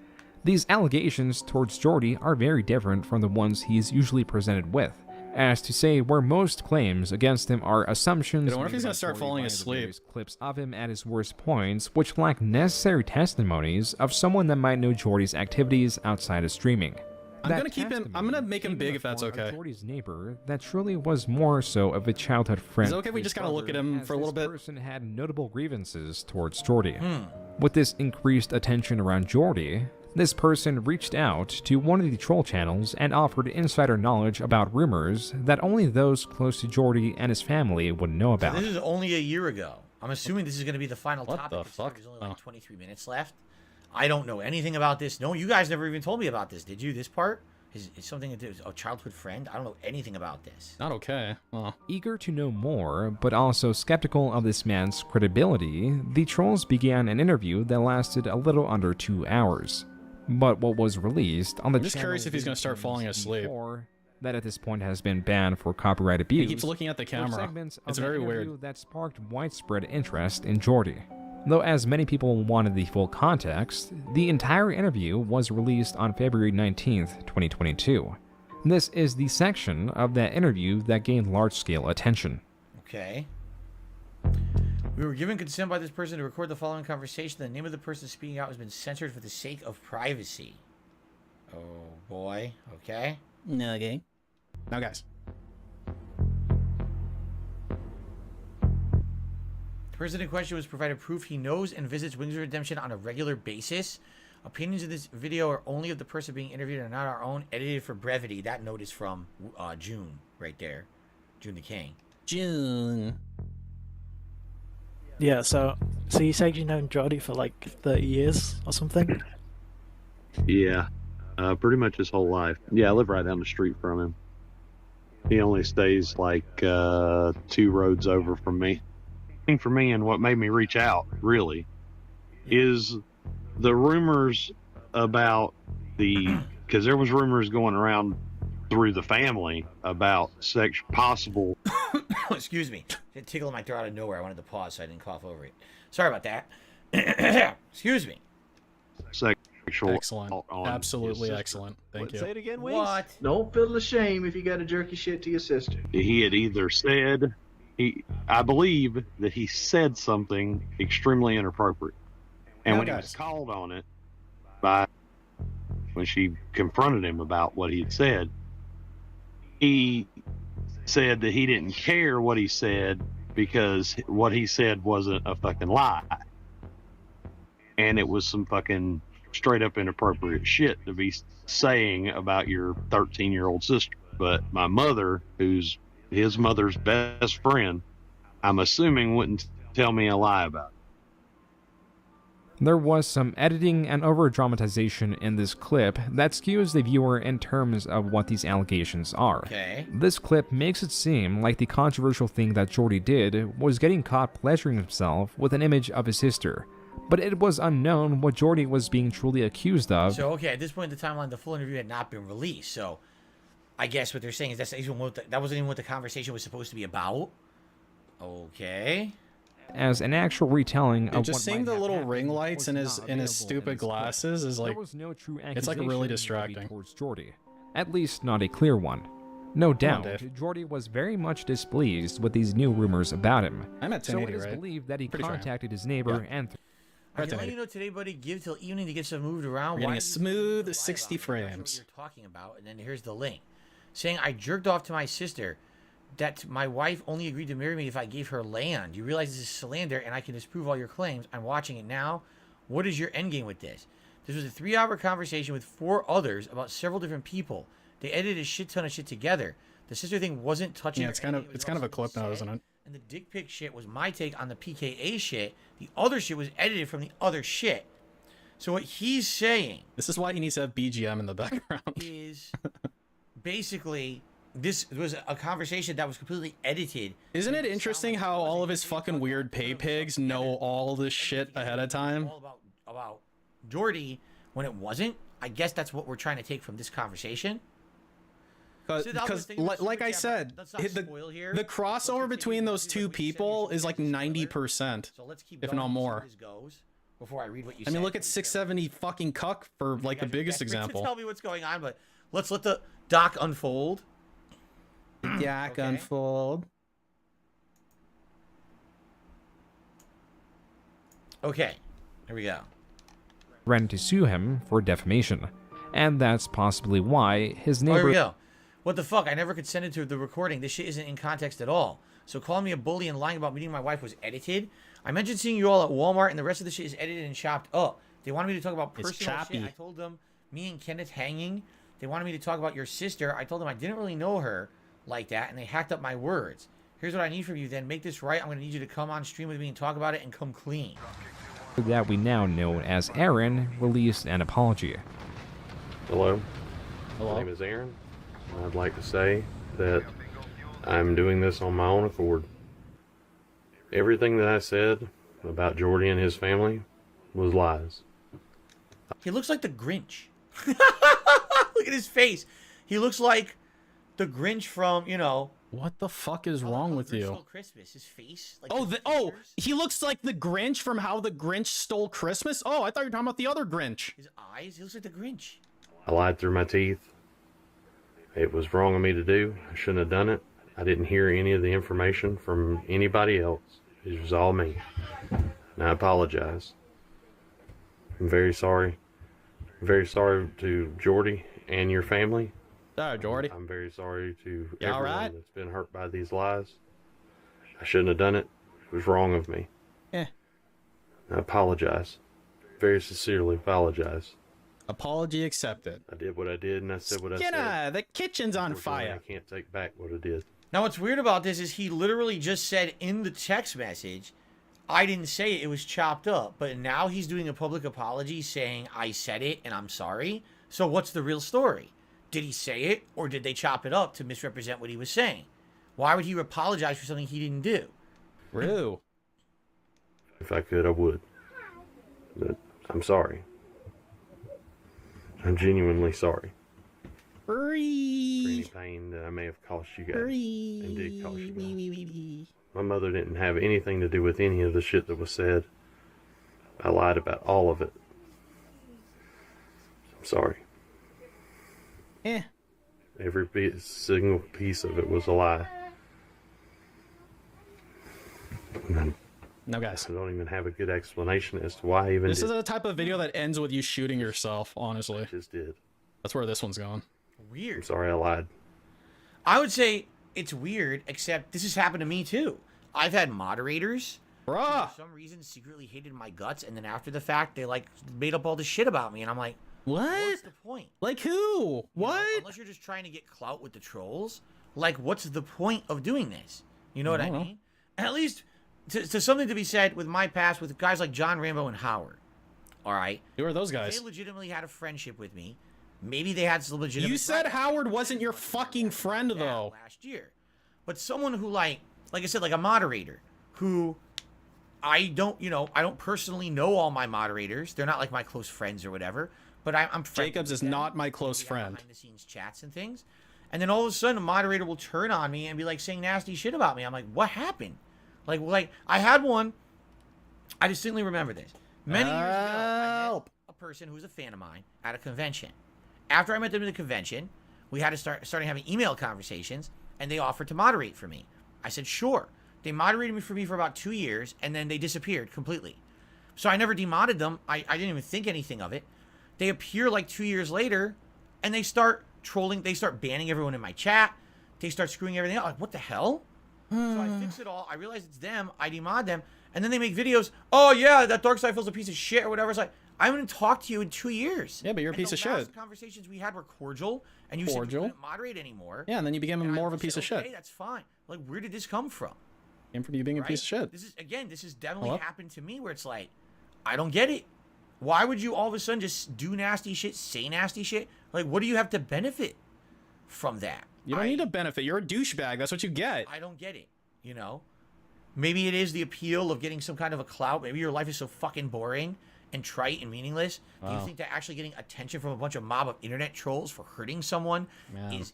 These allegations towards Jordy are very different from the ones he's usually presented with, as to say where most claims against him are assumptions. Dude, I wonder if he's made gonna by start Jordy falling by the asleep. various clips of him at his worst points, which lack necessary testimonies of someone that might know Jordy's activities outside of streaming. I'm That gonna keep him. I'm gonna make him came big in if that's the form of okay. Jordy's neighbor that truly was more so of a childhood friend. Is it okay if we to just his kinda look at brother, him as for a little this bit? person had notable grievances towards Jordy. With this increased attention around Jordy, this person reached out to one of the troll channels and offered insider knowledge about rumors that only those close to Jordy and his family would know about. This is only a year ago. I'm assuming this is going to be the final What topic. the considering fuck? There's only like 23 minutes left. I don't know anything about this. No, you guys never even told me about this. Did you? This part? Is something to do with a childhood friend? I don't know anything about this. Not okay. Oh. Eager to know more, but also skeptical of this man's credibility, the trolls began an interview that lasted a little under 2 hours. But what was released on the I'm just curious if he's gonna start falling asleep. That at this point has been banned for copyright abuse. He keeps looking at the were camera. segments of It's the very interview weird. that sparked widespread interest in Jordy. Though as many people wanted the full context, the entire interview was released on February 19th, 2022. This is the section of that interview that gained large-scale attention. Okay. We were given consent by this person to record the following conversation. The name of the person speaking out has been censored for the sake of privacy. Oh, boy. Okay. Okay. Now, guys. The person in question was provided proof he knows and visits Wings of Redemption on a regular basis. Opinions in this video are only of the person being interviewed and not our own. Edited for brevity. That note is from June, right there. June the King. June. Yeah, so you said you've known Jordy for like 30 years or something? Yeah, pretty much his whole life. Yeah, I live right down the street from him. He only stays like 2 roads over from me. For me, and what made me reach out really is the rumors about because there was rumors going around through the family about possible. Excuse me, it tickled my throat out of nowhere. I wanted to pause so I didn't cough over it. Sorry about that. Excuse me. Sexual. Excellent. Absolutely excellent. Thank you. Say it again, Wings. What? Don't feel ashamed if you got to jerky shit to your sister. He had either said I believe that he said something extremely inappropriate, and when he was called on it when she confronted him about what he had said, he said that he didn't care what he said because what he said wasn't a fucking lie, and it was some fucking straight up inappropriate shit to be saying about your 13-year-old sister. But my mother, who's his mother's best friend, I'm assuming wouldn't tell me a lie about it. There was some editing and over-dramatization in this clip that skews the viewer in terms of what these allegations are. Okay. This clip makes it seem like the controversial thing that Jordy did was getting caught pleasuring himself with an image of his sister, but it was unknown what Jordy was being truly accused of. So, okay, at this point in the timeline, the full interview had not been released, so I guess what they're saying is that wasn't even what the conversation was supposed to be about. Okay. As an actual retelling of just what seeing might the have little happened ring lights in was his not in his available stupid in this clip. glasses is like There was no true it's like really accusation distracting. towards Jordy, at least not a clear one. No doubt, Dave. Jordy was very much displeased with these new rumors about him. I'm at so 1080, it is right? believed that he Pretty sure I am. contacted his neighbor and. I can let you know today, buddy. Give till evening to get some moved around. We're getting Why a smooth 60 frames. You're talking about, and then here's the link, saying I jerked off to my sister. That my wife only agreed to marry me if I gave her land. You realize this is slander, and I can disprove all your claims. I'm watching it now. What is your end game with this? This was a 3-hour conversation with 4 others about several different people. They edited a shit ton of shit together. The sister thing wasn't touching. Yeah, it's kind of a clip now, isn't it? And the dick pic shit was my take on the PKA shit. The other shit was edited from the other shit. So what he's saying, this is why he needs to have BGM in the background, is basically this was a conversation that was completely edited. Isn't it interesting how all of his fucking weird pay pigs know all this shit ahead of time? All about Jordy when it wasn't. I guess that's what we're trying to take from this conversation. Because like I said, the crossover between those two people is like 90%, if not more. Before I read what you I mean, look at 670 fucking cuck for like the biggest example. Tell me what's going on, but let's let the doc unfold. Doc unfold. Okay, here we go. Threatened to sue him for defamation, and that's possibly why his neighbor. Oh, here we go. What the fuck? I never consented to the recording. This shit isn't in context at all. So calling me a bully and lying about meeting my wife was edited. I mentioned seeing you all at Walmart, and the rest of the shit is edited and chopped up. They wanted me to talk about personal shit. I told them me and Kenneth hanging. They wanted me to talk about your sister. I told them I didn't really know her like that, and they hacked up my words. Here's what I need from you then. Make this right. I'm going to need you to come on stream with me and talk about it and come clean. That we now know as Aaron released an apology. Hello. Hello. My name is Aaron. I'd like to say that I'm doing this on my own accord. Everything that I said about Jordy and his family was lies. He looks like the Grinch. Look at his face. He looks like the Grinch from, you know. What the fuck is wrong with you? Christmas. His face. Like he looks like the Grinch from How the Grinch Stole Christmas? Oh, I thought you were talking about the other Grinch. His eyes. He looks like the Grinch. I lied through my teeth. It was wrong of me to do. I shouldn't have done it. I didn't hear any of the information from anybody else. It was all me. And I apologize. I'm very sorry. I'm very sorry to Jordy and your family. Sorry, Jordy. I'm very sorry to You everyone alright? that's been hurt by these lies. I shouldn't have done it. It was wrong of me. Yeah. I apologize. Very sincerely apologize. Apology accepted. I did what I did and I said what I said. Skinner, the kitchen's on Unfortunately, fire. I can't take back what I did. Now, what's weird about this is he literally just said in the text message, I didn't say it, it was chopped up. But now he's doing a public apology saying, I said it and I'm sorry. So what's the real story? Did he say it, or did they chop it up to misrepresent what he was saying? Why would he apologize for something he didn't do? True. If I could, I would. But I'm sorry. I'm genuinely sorry. For any pain that I may have caused you guys. And did cause you guys. My mother didn't have anything to do with any of the shit that was said. I lied about all of it. I'm sorry. Every single piece of it was a lie. No, guys. I don't even have a good explanation as to why I even This did. is a type of video that ends with you shooting yourself, honestly. I just did. That's where this one's going. Weird. I'm sorry I lied. I would say it's weird, except this has happened to me too. I've had moderators who for some reason secretly hated my guts, and then after the fact, they like made up all this shit about me, and I'm like, what's the point? Like who? What? Unless you're just trying to get clout with the trolls, like what's the point of doing this? You know what I mean? And at least to something to be said with my past with guys like John Rambo and Howard. All right. Who are those guys? They legitimately had a friendship with me. Maybe they had some legitimate. You said Howard wasn't your fucking friend though. Last year, but someone who like I said, like a moderator who I don't personally know all my moderators. They're not like my close friends or whatever. But I'm Jacobs is not my close friend. Behind the scenes chats and things, and then all of a sudden a moderator will turn on me and be like saying nasty shit about me. I'm like, what happened? Like I had one. I distinctly remember this. Many years ago, I met a person who was a fan of mine at a convention. After I met them at the convention, we had to starting having email conversations, and they offered to moderate for me. I said, sure. They moderated me for about 2 years, and then they disappeared completely. So I never demodded them. I didn't even think anything of it. They appear like 2 years later, and they start trolling. They start banning everyone in my chat. They start screwing everything up. Like, what the hell? So I fix it all. I realize it's them. I demod them. And then they make videos. Oh, yeah, that Dark Side feels a piece of shit or whatever. It's like, I haven't talked to you in 2 years. Yeah, but you're a piece of shit. The conversations we had were cordial, and you said you couldn't moderate anymore. Yeah, and then you became more of a piece of shit. Okay, that's fine. Like, where did this come from? Came from you being a piece of shit. This has definitely happened to me where it's like, I don't get it. Why would you all of a sudden just do nasty shit, say nasty shit? Like, what do you have to benefit from that? You don't need to benefit. You're a douchebag. That's what you get. I don't get it. You know? Maybe it is the appeal of getting some kind of a clout. Maybe your life is so fucking boring and trite and meaningless. Do you think that actually getting attention from a bunch of mob of internet trolls for hurting someone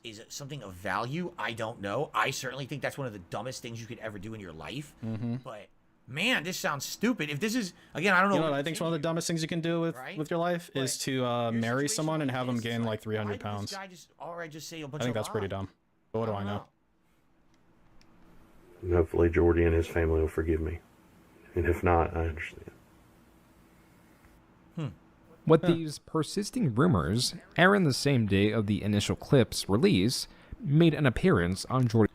is something of value? I don't know. I certainly think that's one of the dumbest things you could ever do in your life. But man, this sounds stupid. If this is, again, I don't know. You know what I think is one of the dumbest things you can do with your life is to marry someone and have them gain like 300 pounds. I think that's pretty dumb. But what do I know? And hopefully Jordy and his family will forgive me. And if not, I understand. With these persisting rumors, Aaron, the same day of the initial clip's release, made an appearance on Jordy.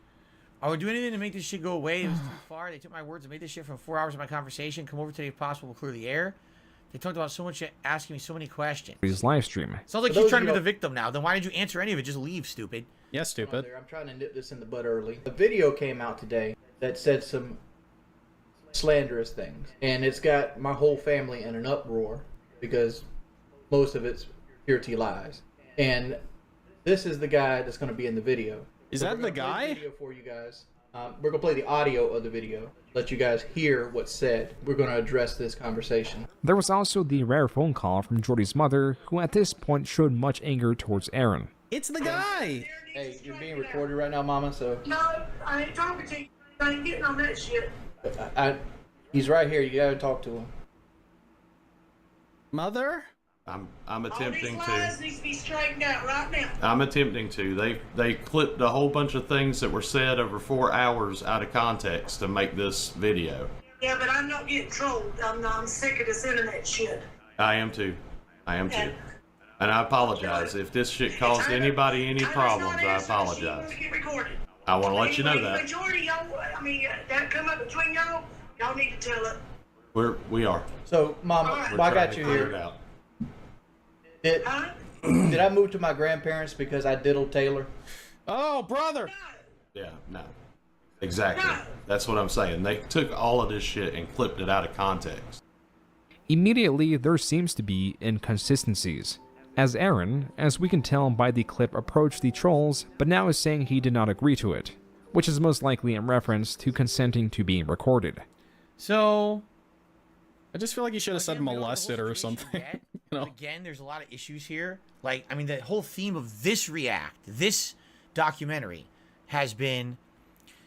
I would do anything to make this shit go away. It was too far. They took my words and made this shit from 4 hours of my conversation. Come over today if possible, we'll clear the air. They talked about so much shit, asking me so many questions. His live stream. Sounds like you're trying to be the victim now. Then why did you answer any of it? Just leave, stupid. Yeah, stupid. I'm trying to nip this in the bud early. A video came out today that said some slanderous things. And it's got my whole family in an uproar because most of it's pure T lies. And this is the guy that's going to be in the video. Is that the guy? The video for you guys. We're going to play the audio of the video, let you guys hear what's said. We're going to address this conversation. There was also the rare phone call from Jordy's mother, who at this point showed much anger towards Aaron. It's the guy! Hey, you're being recorded right now, Mama, so... No, I ain't talking to you. I ain't getting on that shit. He's right here. You got to talk to him. Mother? I'm attempting All these lies needs to be straightened out right now. I'm attempting to. They clipped a whole bunch of things that were said over 4 hours out of context to make this video. Yeah, but I'm not getting trolled. I'm sick of this internet shit. I am too. And I apologize. If this shit caused anybody any problems, I apologize. I want to let you know that. Majority y'all, that come up between y'all need to tell it. We are. So, Mama, I got you here. Did I move to my grandparents because I diddled Taylor? Oh, brother! Yeah, no. Exactly. That's what I'm saying. They took all of this shit and clipped it out of context. Immediately, there seems to be inconsistencies, as Aaron, as we can tell by the clip, approached the trolls, but now is saying he did not agree to it, which is most likely in reference to consenting to being recorded. So, I just feel like you should have said molested or something. Yet, again, there's a lot of issues here. Like, I mean, the whole theme of this this documentary, has been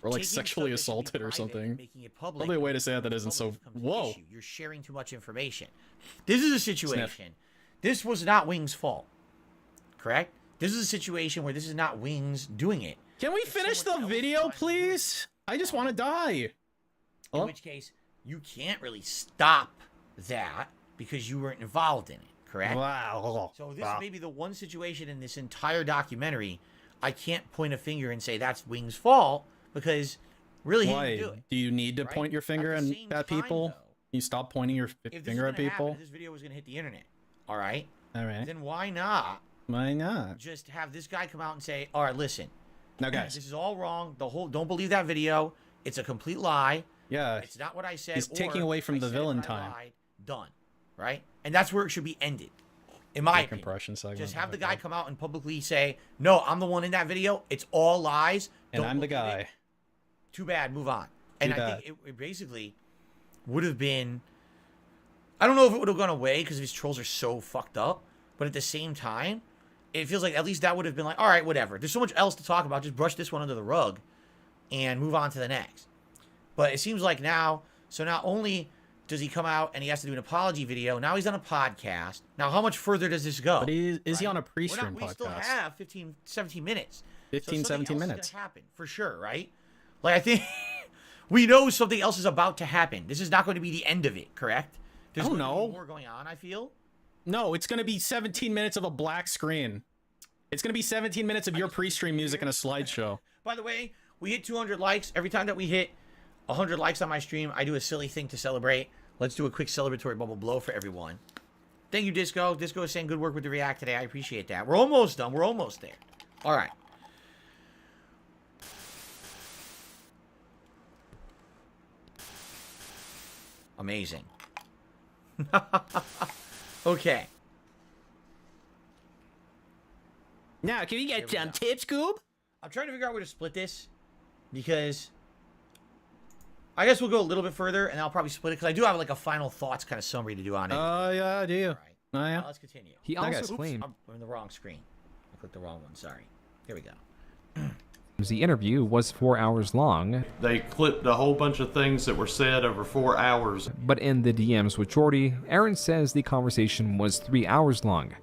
or like sexually assaulted or something. Making it public. Probably a way to say that isn't so. Whoa! You're sharing too much information. This is a situation. This was not Wing's fault, correct? This is a situation where this is not Wings doing it. Can we finish the video, please? I just want to die. In which case, you can't really stop that because you weren't involved in it, correct? Wow. So this may be the one situation in this entire documentary I can't point a finger and say that's Wing's fault because really he didn't do it. Do you need to point your finger at people? You stop pointing your finger at people? If this video was going to hit the internet, all right? All right. Then why not? Why not? Just have this guy come out and say, all right, listen. Now, guys. This is all wrong. Don't believe that video. It's a complete lie. Yeah. It's not what I said. He's taking away from the villain time. Done. Right? And that's where it should be ended. In my Decompression segment. Just have the guy come out and publicly say, no, I'm the one in that video. It's all lies. And I'm the guy. It. Too bad. Move on. And I think it basically would have been... I don't know if it would have gone away because these trolls are so fucked up. But at the same time, it feels like at least that would have been like, all right, whatever. There's so much else to talk about. Just brush this one under the rug and move on to the next. But it seems like now, so not only does he come out and he has to do an apology video, now he's on a podcast. Now, how much further does this go? But is he on a pre-stream podcast? We still have 15, 17 minutes. 15, so 17 minutes. Is gonna happen, for sure, right? Like, I think we know something else is about to happen. This is not going to be the end of it, correct? There's going to be more going on, I feel. No, it's going to be 17 minutes of a black screen. It's going to be 17 minutes of your pre-stream music and a slideshow. By the way, we hit 200 likes. Every time that we hit 100 likes on my stream, I do a silly thing to celebrate. Let's do a quick celebratory bubble blow for everyone. Thank you, Disco. Disco is saying good work with the React today. I appreciate that. We're almost done. We're almost there. All right. Amazing. Okay. Now, can we get some tips, Scoob? I'm trying to figure out where to split this because I guess we'll go a little bit further and I'll probably split it because I do have like a final thoughts kind of summary to do on it. Oh, yeah, I do. All right. Oh, yeah. Let's continue. He also claimed... I'm in the wrong screen. I clicked the wrong one. Sorry. Here we go. The interview was 4 hours long. They clipped a whole bunch of things that were said over 4 hours. But in the DMs with Jordy, Aaron says the conversation was 3 hours long.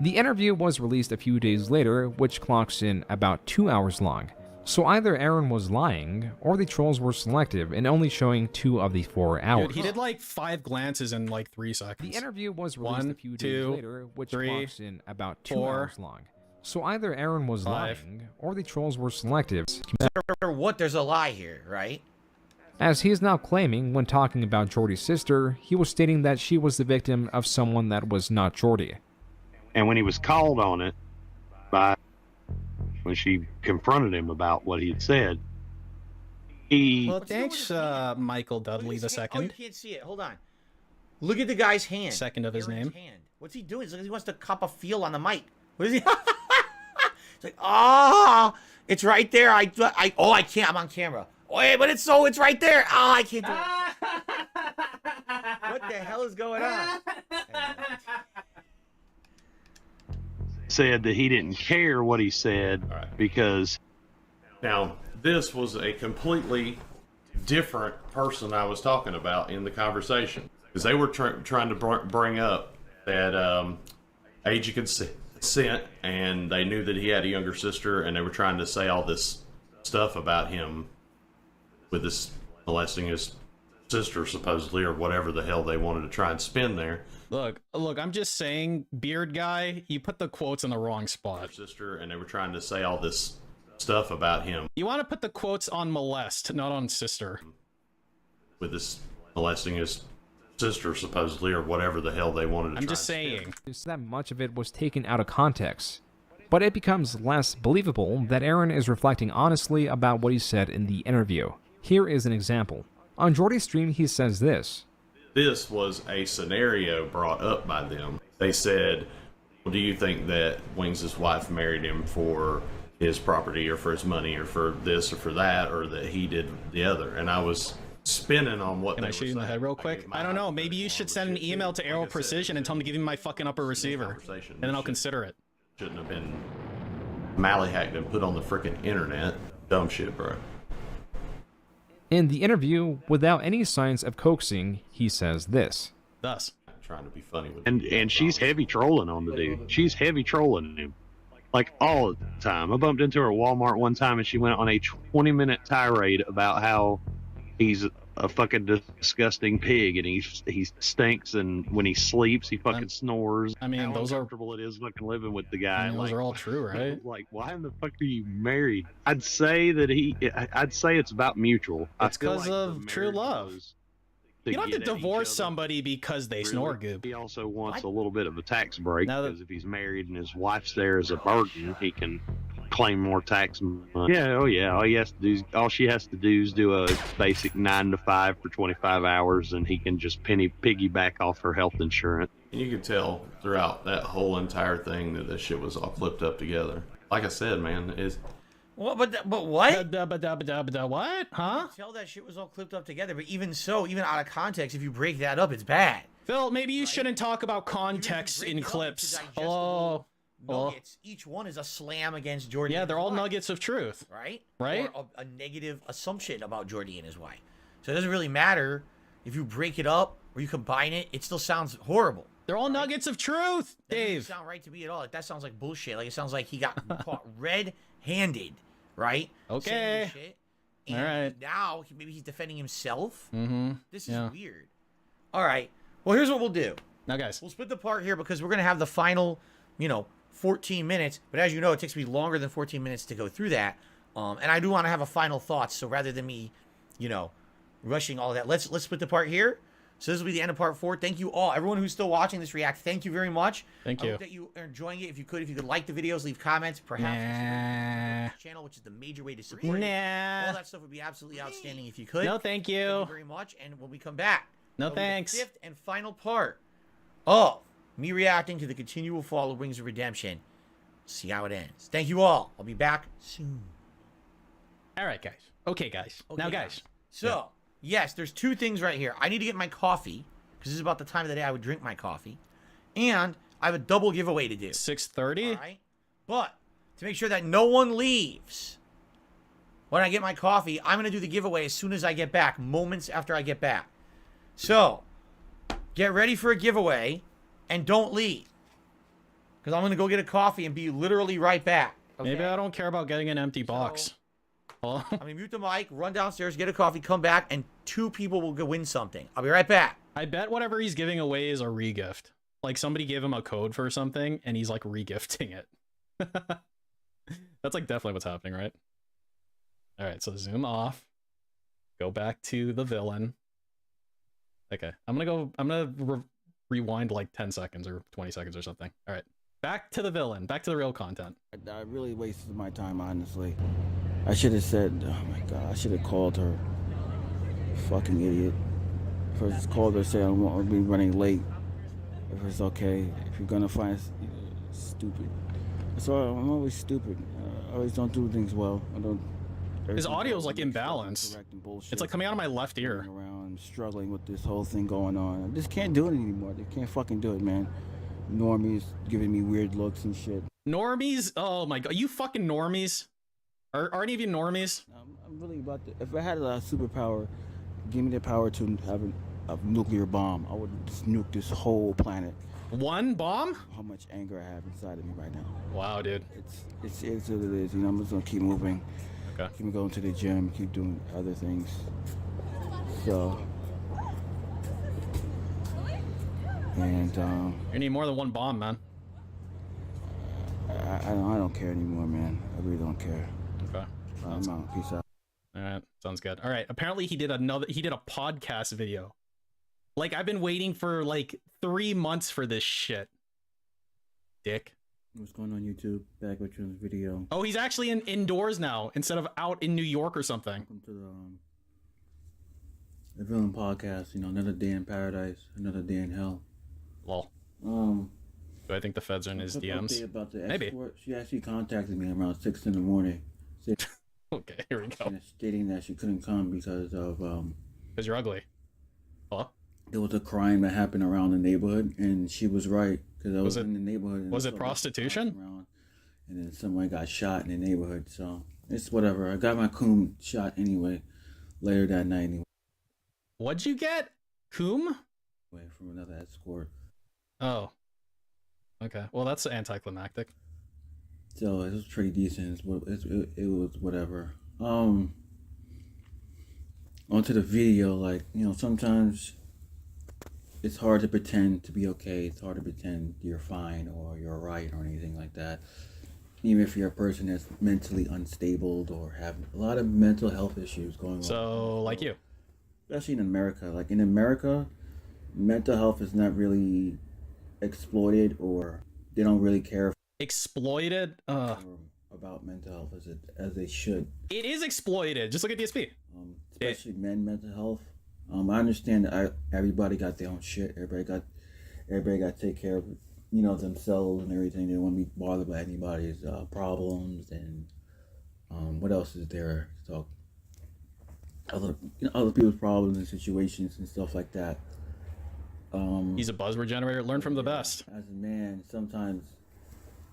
The interview was released a few days later, which clocks in about 2 hours long. So either Aaron was lying, or the trolls were selective in only showing 2 of the 4 hours. Dude, he did like 5 glances in like 3 seconds. The interview was released a few days later, which clocks in about 2 hours long. So either Aaron was lying, or the trolls were selective. No matter what, there's a lie here, right? As he is now claiming when talking about Jordy's sister, he was stating that she was the victim of someone that was not Jordy. And when he was called on it when she confronted him about what he had said, he... Well, thanks, Michael Dudley the second. Oh, you can't see it. Hold on. Look at the guy's hand. Second of his name. Hand. What's he doing? It's like he wants to cop a feel on the mic. What is he? It's like, it's right there. I can't. I'm on camera. Wait, but it's right there. Oh, I can't do it. What the hell is going on? Said that he didn't care what he said because... Now, this was a completely different person I was talking about in the conversation. Because they were trying to bring up that age of consent, and they knew that he had a younger sister, and they were trying to say all this stuff about him with this molesting his sister, supposedly, or whatever the hell they wanted to try and spin there. Look, I'm just saying, beard guy, you put the quotes in the wrong spot. Sister, and they were trying to say all this stuff about him. You want to put the quotes on molest, not on sister. With this molesting his sister, supposedly, or whatever the hell they wanted to try. I'm just saying. That much of it was taken out of context. but it becomes less believable that Aaron is reflecting honestly about what he said in the interview. Here is an example. On Jordy's stream, he says this. This was a scenario brought up by them. They said, well, do you think that Wings' wife married him for his property or for his money or for this or for that, or that he did the other? And I was spinning on what. Can I shoot you in the head real quick? I don't know. Maybe you should send an email to Arrow Precision and tell them to give me my fucking upper receiver, and then I'll consider it. Shouldn't have been mally-hacked and put on the freaking internet. Dumb shit, bro. In the interview, without any signs of coaxing, he says this. Thus. Trying to be funny with and she's heavy trolling on the dude. She's heavy trolling him. Like all the time. I bumped into her at Walmart one time and she went on a 20-minute tirade about how he's a fucking disgusting pig and he stinks, and when he sleeps he fucking snores. I mean, those are comfortable it is fucking living with the guy. I mean, those are all true, right? Like, why in the fuck are you married? I'd say it's about mutual. It's because of true love. You don't have to divorce somebody because they snore goop. He also wants a little bit of a tax break because if he's married and his wife's there as a burden, he can claim more tax money. Yeah, oh yeah. All she has to do is do a basic 9 to 5 for 25 hours, and he can just piggyback off her health insurance. And you could tell throughout that whole entire thing that this shit was all clipped up together. Like I said, man, is. What? But what? What? Huh? Tell that shit was all clipped up together, but even so, even out of context, if you break that up, it's bad. Phil, maybe you shouldn't talk about context in clips. Hello. Nuggets. Each one is a slam against Jordy. Yeah, they're all nuggets of truth. Right? Right? Or a negative assumption about Jordy and his wife. So it doesn't really matter if you break it up or you combine it. It still sounds horrible. They're all nuggets of truth, Dave. Doesn't sound right to me at all. Like, that sounds like bullshit. Like, it sounds like he got caught red-handed. Right? Okay. Shit. All right. Now maybe he's defending himself. Mm-hmm. This is weird. All right. Well, here's what we'll do. Now, guys, we'll split the part here because we're gonna have the final, 14 minutes. But as you know, it takes me longer than 14 minutes to go through that. And I do want to have a final thought. So rather than me, rushing all that, let's split the part here. So this will be the end of part 4. Thank you all, everyone who's still watching this react. Thank you very much. Thank I you. hope that you are enjoying it. If you could like the videos, leave comments, perhaps subscribe to the channel, which is the major way to support it. All that stuff would be absolutely outstanding if you could. No, thank you. Thank you very much. And when we come back, no thanks. The 5th and final part of me reacting to the continual fall of Wings of Redemption. See how it ends. Thank you all. I'll be back soon. All right, guys. Okay, guys. Now, guys. So. Yes, there's 2 things right here. I need to get my coffee, because this is about the time of the day I would drink my coffee. And I have a double giveaway to do. 6:30? All right? But to make sure that no one leaves when I get my coffee, I'm going to do the giveaway as soon as I get back, moments after I get back. So, get ready for a giveaway, and don't leave. Because I'm going to go get a coffee and be literally right back. Okay? Maybe I don't care about getting an empty box. I'm gonna mute the mic, run downstairs, get a coffee, come back, and 2 people will go win something. I'll be right back. I bet whatever he's giving away is a regift. Like somebody gave him a code for something and he's like regifting it. That's like definitely what's happening, right? All right, so zoom off. Go back to the villain. Okay, I'm gonna rewind like 10 seconds or 20 seconds or something. All right, back to the villain, back to the real content. I really wasted my time, honestly. I should have said, oh my God, I should have called her. Fucking idiot. If I just called her, say I won't be running late. If it's okay. If you're gonna find stupid. So I'm always stupid. I always don't do things well. I don't. His audio's like imbalanced. It's like coming out of my left ear. Around struggling with this whole thing going on. I just can't do it anymore. They can't fucking do it, man. Normies giving me weird looks and shit. Normies? Oh my God, you fucking normies. Are any of you normies? I'm really about to. If I had a superpower, give me the power to have a nuclear bomb. I would just nuke this whole planet. One bomb? How much anger I have inside of me right now. Wow, dude. It's what it is. I'm just gonna keep moving. Okay. Keep going to the gym. Keep doing other things. So. And you need more than one bomb, man. I don't care anymore, man. I really don't care. Okay. I'm out. Peace out. All right, sounds good. All right, apparently he did a podcast video. Like, I've been waiting for like 3 months for this shit. Dick. What's going on YouTube? Back with you in the video. Oh, he's actually indoors now instead of out in New York or something. Welcome to the Villain Podcast. You know, another day in paradise, another day in hell. Lol. Do I think the feds are in his DMs? About the Maybe. escort. She actually contacted me around 6 in the morning. Okay, here we go. Stating that she couldn't come because of because you're ugly. Hello? There was a crime that happened around the neighborhood, and she was right because I was in the neighborhood. And Was it prostitution? And then someone got shot in the neighborhood, so it's whatever. I got my coon shot anyway later that night. Anyway. What'd you get? Coom? From another escort. Oh. Okay. Well, that's anticlimactic. So it was pretty decent. It was whatever. Onto the video, like, you know, sometimes it's hard to pretend to be okay. It's hard to pretend you're fine or you're right or anything like that. Even if you're a person that's mentally unstable or have a lot of mental health issues going on. So, like you. Especially in America. Like in America, mental health is not really exploited, or they don't really care exploited about mental health as they should. It is exploited. Just look at DSP. Especially men mental health. I understand that everybody got their own shit. Everybody got to take care of, you know, themselves and everything. They don't want to be bothered by anybody's problems and what else is there? So other people's problems and situations and stuff like that. He's a buzzword generator. Learn from the best. As a man, sometimes,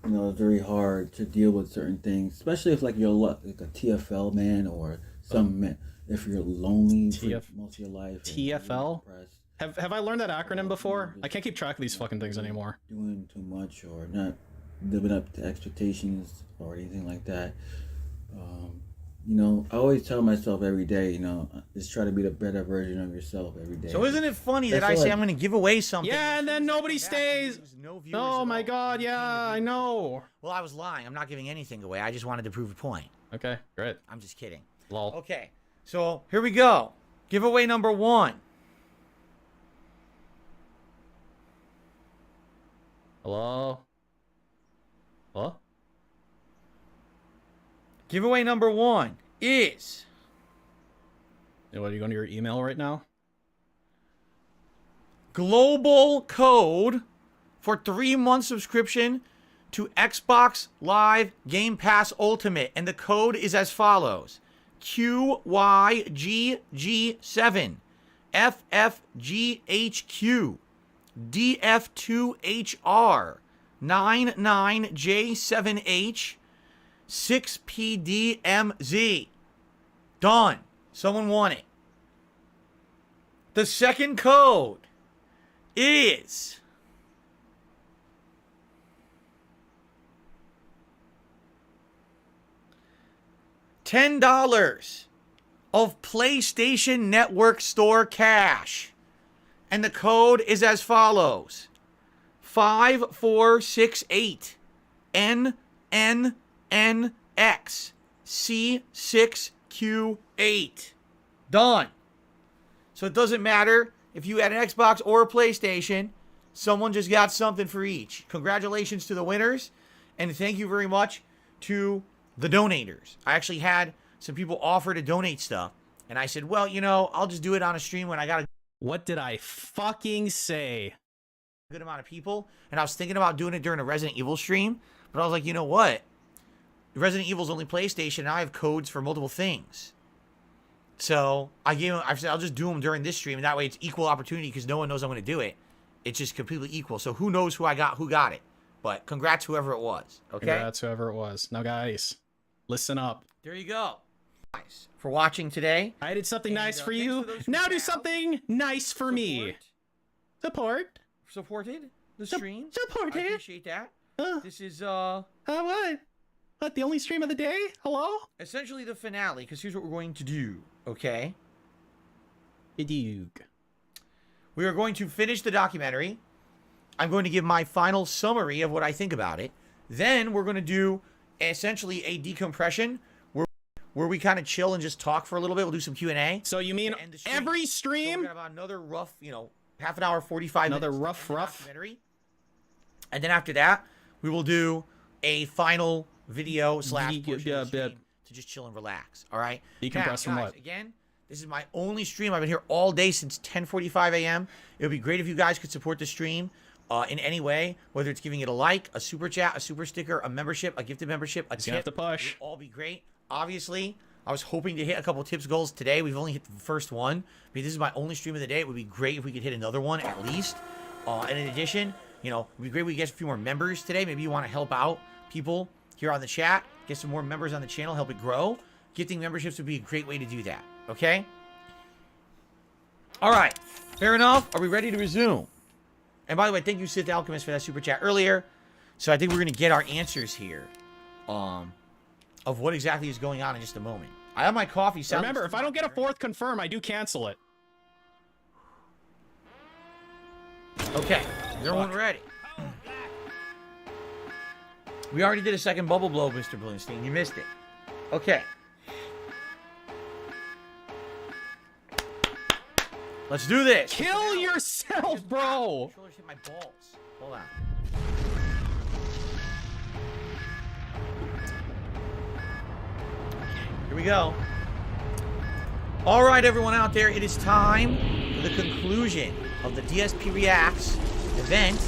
you know, it's very hard to deal with certain things, especially if like you're like a TFL man or some man. If you're lonely for most of your life. TFL? Have I learned that acronym before? I can't keep track of these fucking things anymore. Doing too much or not living up to expectations or anything like that. You know, I always tell myself every day, you know, just try to be the better version of yourself every day. So isn't it funny that I say I'm going to give away something? Yeah, and then nobody stays. Oh my god, yeah, I know. Well, I was lying. I'm not giving anything away. I just wanted to prove a point. Okay, great. I'm just kidding. Lol. Okay, so here we go. Giveaway number 1. Hello? Hello? Giveaway number 1 is... What, are you going to your email right now? Global code for 3-month subscription to Xbox Live Game Pass Ultimate. And the code is as follows. QYGG7 FFGHQ DF2HR 99J7H 6PDMZ. Done. Someone won it. The second code is $10 of PlayStation Network Store cash. And the code is as follows. 5468 NNNX C6Q8. Done. So it doesn't matter if you had an Xbox or a PlayStation. Someone just got something for each. Congratulations to the winners. And thank you very much to the donators. I actually had some people offer to donate stuff. And I said, well, you know, I'll just do it on a stream when I got a What did I fucking say? good amount of people. And I was thinking about doing it during a Resident Evil stream. But I was like, you know what? Resident Evil's only PlayStation, and I have codes for multiple things. So I said, I'll just do them during this stream, and that way it's equal opportunity because no one knows I'm going to do it. It's just completely equal. So who knows who got it. But congrats whoever it was. Okay? Congrats whoever it was. Now guys, listen up. There you go. Nice for watching today. I did something nice for you. Now do something nice for me. Supported the stream. Supported. I appreciate that. This is what? What, the only stream of the day? Hello? Essentially the finale, because here's what we're going to do, okay? We are going to finish the documentary. I'm going to give my final summary of what I think about it. Then we're going to do essentially a decompression where we kind of chill and just talk for a little bit. We'll do some Q&A. So you mean every stream? So we're gonna have another rough, you know, half an hour, 45 minutes. Another rough. And then after that, we will do a final video slash portion of the stream to just chill and relax. All right. Decompress from what? Again, this is my only stream. I've been here all day since 10:45 a.m. It would be great if you guys could support the stream in any way, whether it's giving it a like, a super chat, a super sticker, a membership, a gifted membership, a tip. Gonna have to push. It would all be great. Obviously, I was hoping to hit a couple tips goals today. We've only hit the first one. But this is my only stream of the day. It would be great if we could hit another one at least. And in addition, you know, it would be great if we get a few more members today. Maybe you want to help out people here on the chat, get some more members on the channel, help it grow. Gifting memberships would be a great way to do that. Okay? All right. Fair enough. Are we ready to resume? And by the way, thank you, Sith Alchemist, for that super chat earlier. So I think we're going to get our answers here. Of what exactly is going on in just a moment. I have my coffee. Remember, if I don't get a fourth confirm, I do cancel it. Okay, is everyone ready? We already did a second bubble blow, Mr. Bloomstein. You missed it. Okay. Let's do this. Kill yourself, bro. Controllers hit my balls. Hold on. Here we go. All right, everyone out there, it is time for the conclusion of the DSP Reacts event,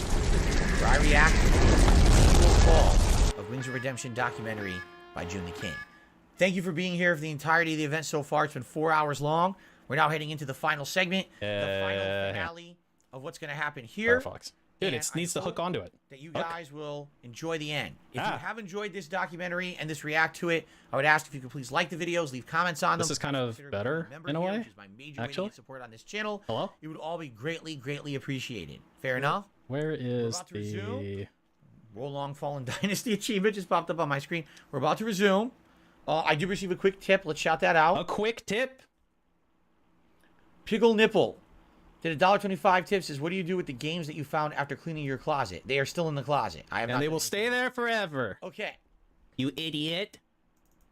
where I react to the fall of Wings of Redemption documentary by June the King. Thank you for being here for the entirety of the event so far. It's been 4 hours long. We're now heading into the final segment, the final finale of what's going to happen here. Firefox. Dude, it needs to hook onto it. That you guys will enjoy the end. If you have enjoyed this documentary and this react to it, I would ask if you could please like the videos, leave comments on them. This is kind of better in a way. Which is my major way to get support on this channel. Hello? It would all be greatly, greatly appreciated. Fair enough? Where is the Roll Long Fallen Dynasty achievement just popped up on my screen. We're about to resume. I did receive a quick tip. Let's shout that out. A quick tip? Piggle Nipple did $1.25 tip. Says, what do you do with the games that you found after cleaning your closet? They are still in the closet. And they will stay there forever. Okay. You idiot.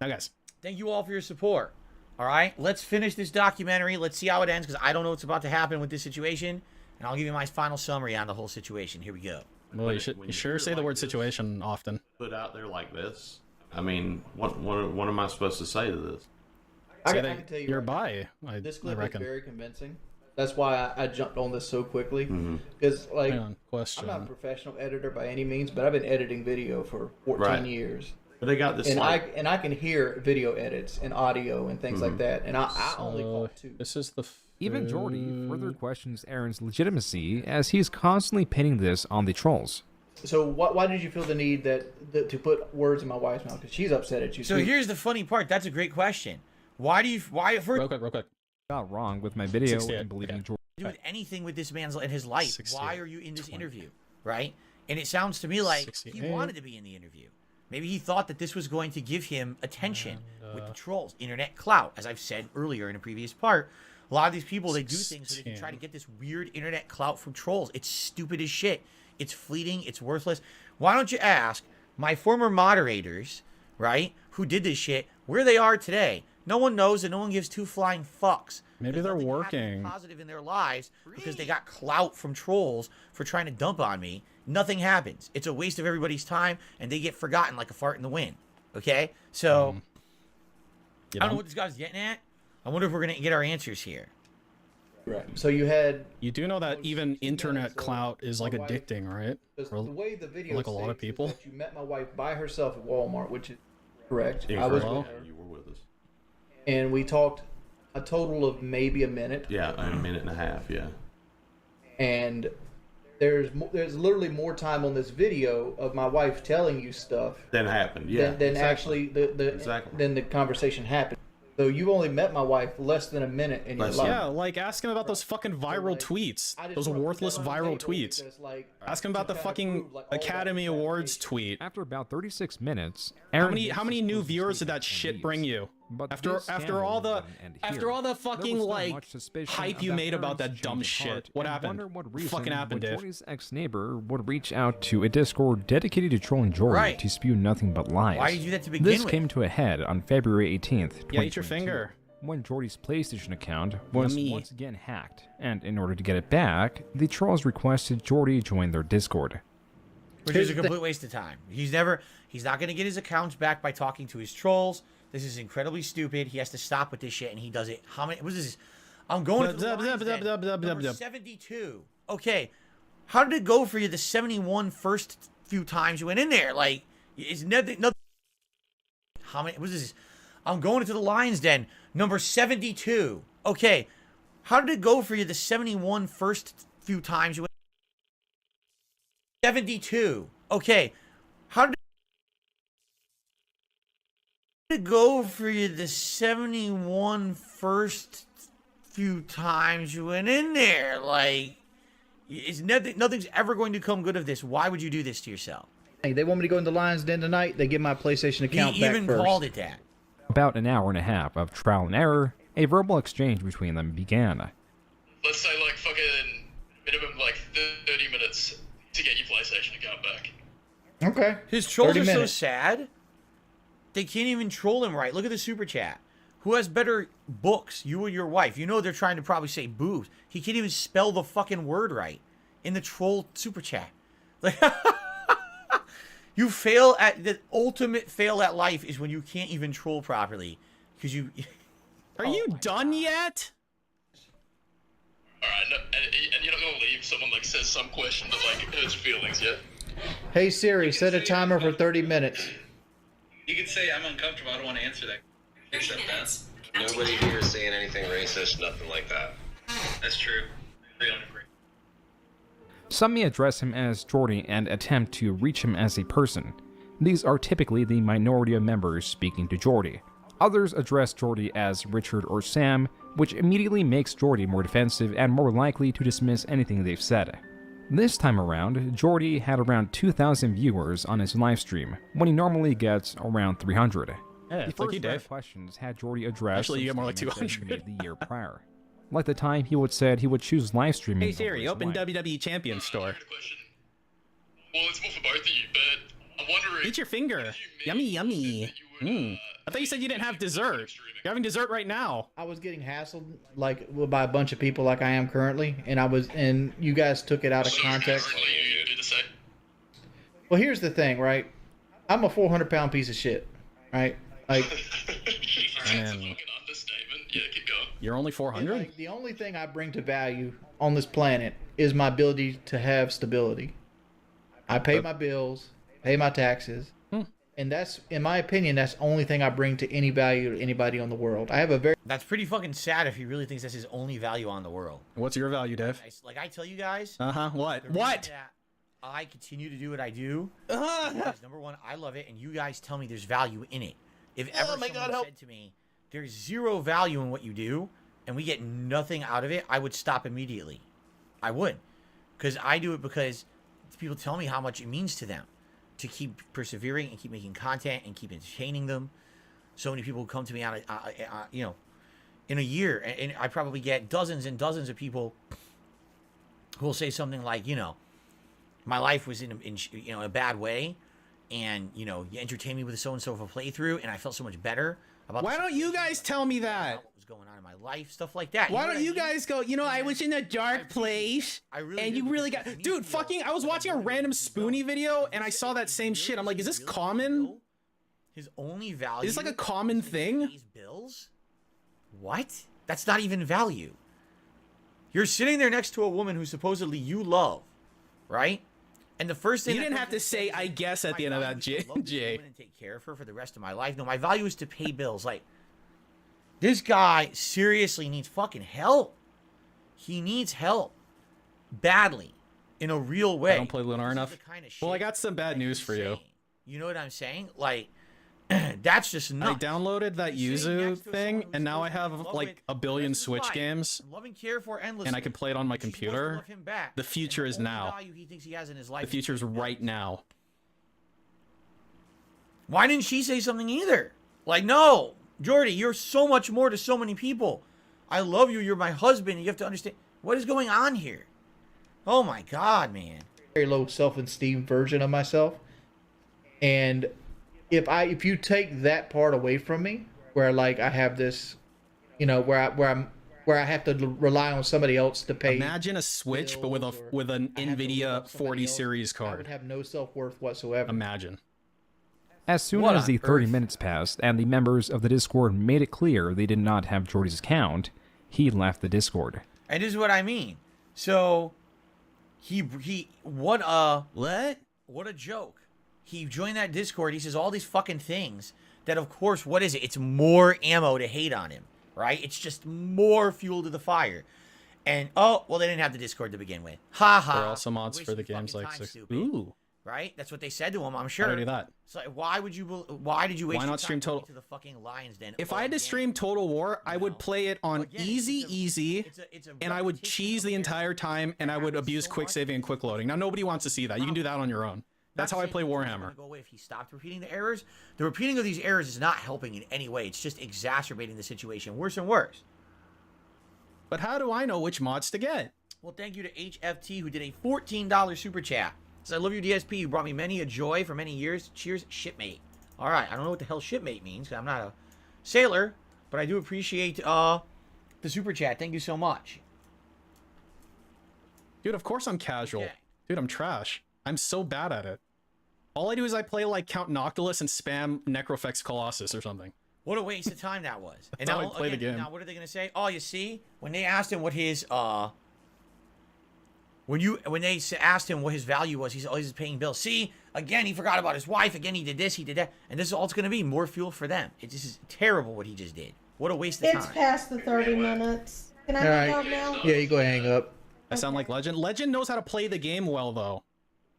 Now, guys. Thank you all for your support. All right. Let's finish this documentary. Let's see how it ends, because I don't know what's about to happen with this situation. And I'll give you my final summary on the whole situation. Here we go. Well, you sure say the word situation often. Put out there like this. I mean, what am I supposed to say to this? I can tell you, you're bi. This clip I is reckon. very convincing. That's why I jumped on this so quickly. Because, like, I'm not a professional editor by any means, but I've been editing video for 14 years. But they got this, and I can hear video edits and audio and things like that. And I only caught 2. This is the. Even Jordy further questions Aaron's legitimacy as he's constantly pinning this on the trolls. So why did you feel the need that to put words in my wife's mouth? Because she's upset at you. So here's the funny part. That's a great question. Why? Real quick. Got wrong with my video and believing Jordy. Do with anything with this man's in his life. Why are you in this interview, right? And it sounds to me like he wanted to be in the interview. Maybe he thought that this was going to give him attention with the trolls, internet clout. As I've said earlier in a previous part, a lot of these people, they do things so they can try to get this weird internet clout from trolls. It's stupid as shit. It's fleeting. It's worthless. Why don't you ask my former moderators, right, who did this shit, where they are today? No one knows and no one gives 2 flying fucks. Maybe they're working. Positive in their lives because they got clout from trolls for trying to dump on me. Nothing happens. It's a waste of everybody's time, and they get forgotten like a fart in the wind. Okay? So, I don't know what this guy's getting at. I wonder if we're going to get our answers here. Right. So you do know that even internet clout is like addicting, right? The way the video like a lot of people. That you met my wife by herself at Walmart, which is correct. Yeah, I was with her. You were with us. And we talked a total of maybe a minute. Yeah, a minute and a half. Yeah. And there's literally more time on this video of my wife telling you stuff than happened. Yeah. Than actually than the conversation happened. So you only met my wife less than a minute in your life. Yeah, like ask him about those fucking viral tweets. Those worthless viral tweets. Ask him about the fucking Academy Awards tweet. After about 36 minutes, how many new viewers did that shit bring you? After all the fucking like hype you made about that dumb shit, what happened? What fucking happened, Dave? Jordy's ex-neighbor would reach out to a Discord dedicated to trolling Jordy to spew nothing but lies. Why did you do that to begin this with? Came to a head on February 18th, 2022, eat your finger. When Jordy's PlayStation account was once again hacked, and in order to get it back, the trolls requested Jordy join their Discord. which is a complete waste of time. He's not going to get his accounts back by talking to his trolls. This is incredibly stupid. He has to stop with this shit, and he does it. How many? What is this? I'm going to the lines then. Number 72. Okay, how did it go for you the 71 first few times you went in there? Like, it's nothing. How many? What is this? I'm going into the Lions Den. Number 72. Okay, how did it go for you the 71 first few times you went? 72. Okay, how did it go for you the 71 first few times you went in there? Like, it's nothing's ever going to come good of this. Why would you do this to yourself? Hey, they want me to go in the Lions Den tonight. They get my PlayStation account back first. He even called it that. About an hour and a half of trial and error, a verbal exchange between them began. Let's say like fucking minimum like 30 minutes to get your PlayStation account back. Okay. His trolls are so sad. They can't even troll him right. Look at the super chat. Who has better books, you or your wife? You know they're trying to probably say boobs. He can't even spell the fucking word right in the troll super chat. Like, you fail at the ultimate fail at life is when you can't even troll properly because you. Are you done yet? All right, no, and you're not gonna leave someone like says some question that like hurts feelings, yeah? Hey Siri, set a timer for 30 minutes. You could say I'm uncomfortable. I don't want to answer that. Accept that. Nobody here is saying anything racist, nothing like that. That's true. I don't agree. Some may address him as Jordy and attempt to reach him as a person. These are typically the minority of members speaking to Jordy. Others address Jordy as Richard or Sam, which immediately makes Jordy more defensive and more likely to dismiss anything they've said. This time around, Jordy had around 2,000 viewers on his livestream, when he normally gets around 300. Yeah, the it's like first you, round of Dave. questions had Jordy address Actually, you get more like some statements 200. he made the year prior. Like the time he would said he would choose live streaming. Hey Siri, open WWE Champion Store. Well, it's more for both of you, but I'm wondering. Eat your finger. Yummy, yummy. I thought you said you didn't have dessert. You're having dessert right now. I was getting hassled like by a bunch of people like I am currently, and you guys took it out of context. Well, here's the thing, right? I'm a 400-pound piece of shit, right? Like, you're only 400? Like, the only thing I bring to value on this planet is my ability to have stability. I pay my bills, pay my taxes, and that's, in my opinion, that's the only thing I bring to any value to anybody on the world. I have a very... That's pretty fucking sad if he really thinks that's his only value on the world. What's your value, Dave? Like I tell you guys. What? What? I continue to do what I do. Because number one, I love it, and you guys tell me there's value in it. If ever someone said to me, there's zero value in what you do, and we get nothing out of it, I would stop immediately. I would. Because I do it because people tell me how much it means to them to keep persevering and keep making content and keep entertaining them. So many people come to me on in a year, and I probably get dozens and dozens of people who will say something like, my life was in a bad way, and you entertained me with so and so of a playthrough, and I felt so much better about. Why don't you guys tell me that? What was going on in my life, stuff like that. Why don't you guys go? I was in a dark place, and you really got, dude. Fucking, I was watching a random Spoonie video, and I saw that same shit. I'm like, is this common? His only value. Is this like a common thing? These bills. What? That's not even value. You're sitting there next to a woman who supposedly you love, right? And the first thing you didn't have to say, I guess, at the end of that, Jay. And take care of her for the rest of my life. No, my value is to pay bills. Like, this guy seriously needs fucking help. He needs help badly, in a real way. I don't play Lunar enough. Well, I got some bad news for you. You know what I'm saying? Like, that's just nuts. I downloaded that Yuzu thing, and now I have like a billion Switch games, and I can play it on my computer. The future is now. The future is right now. Why didn't she say something either? Like, no, Jordy, you're so much more to so many people. I love you. You're my husband. You have to understand what is going on here. Oh my God, man. Very low self-esteem version of myself, and if you take that part away from me, where like I have this, where where I have to rely on somebody else to pay. Imagine a Switch, but with an NVIDIA 40 series I would card. have no self-worth whatsoever. Imagine. As soon What as on the 30 earth? minutes passed and the members of the Discord made it clear they did not have Jordy's account, he left the Discord. And this is what I mean. So what a joke. He joined that Discord. He says all these fucking things that, of course, what is it? It's more ammo to hate on him, right? It's just more fuel to the fire. And, oh, well, they didn't have the Discord to begin with. Ha ha. There are also mods Waste for the of games fucking like time, 6. stupid. Ooh. Right? That's what they said to him, I'm sure. How do I do that? So why did you waste Why your not stream time going Total? to the fucking Lions Den? If I had to stream Total War, I would play it on easy, and I would cheese the entire time, and I would abuse quick saving and quick loading. Now, nobody wants to see that. You can do that on your own. That's how I play Warhammer. Go away if he stopped repeating the errors. The repeating of these errors is not helping in any way. It's just exacerbating the situation worse and worse. But how do I know which mods to get? Well, thank you to HFT who did a $14 super chat. Says, I love you, DSP. You brought me many a joy for many years. Cheers, shipmate. All right, I don't know what the hell shipmate means because I'm not a sailor, but I do appreciate the super chat. Thank you so much. Dude, of course I'm casual. Okay. Dude, I'm trash. I'm so bad at it. All I do is I play like Count Noctilus and spam Necrofex Colossus or something. What a waste of time that was. And That's how now, I play the game. Now, what are they going to say? Oh, you see? When they asked him what his, when they asked him what his value was, he said, oh, he's paying bills. See? Again, he forgot about his wife. Again, he did this, he did that. And this is all it's going to be. More fuel for them. It just is terrible what he just did. What a waste of time. It's past the 30 minutes. Can I All hang right. up now? Yeah, you go hang up. I sound like Legend. Legend knows how to play the game well, though.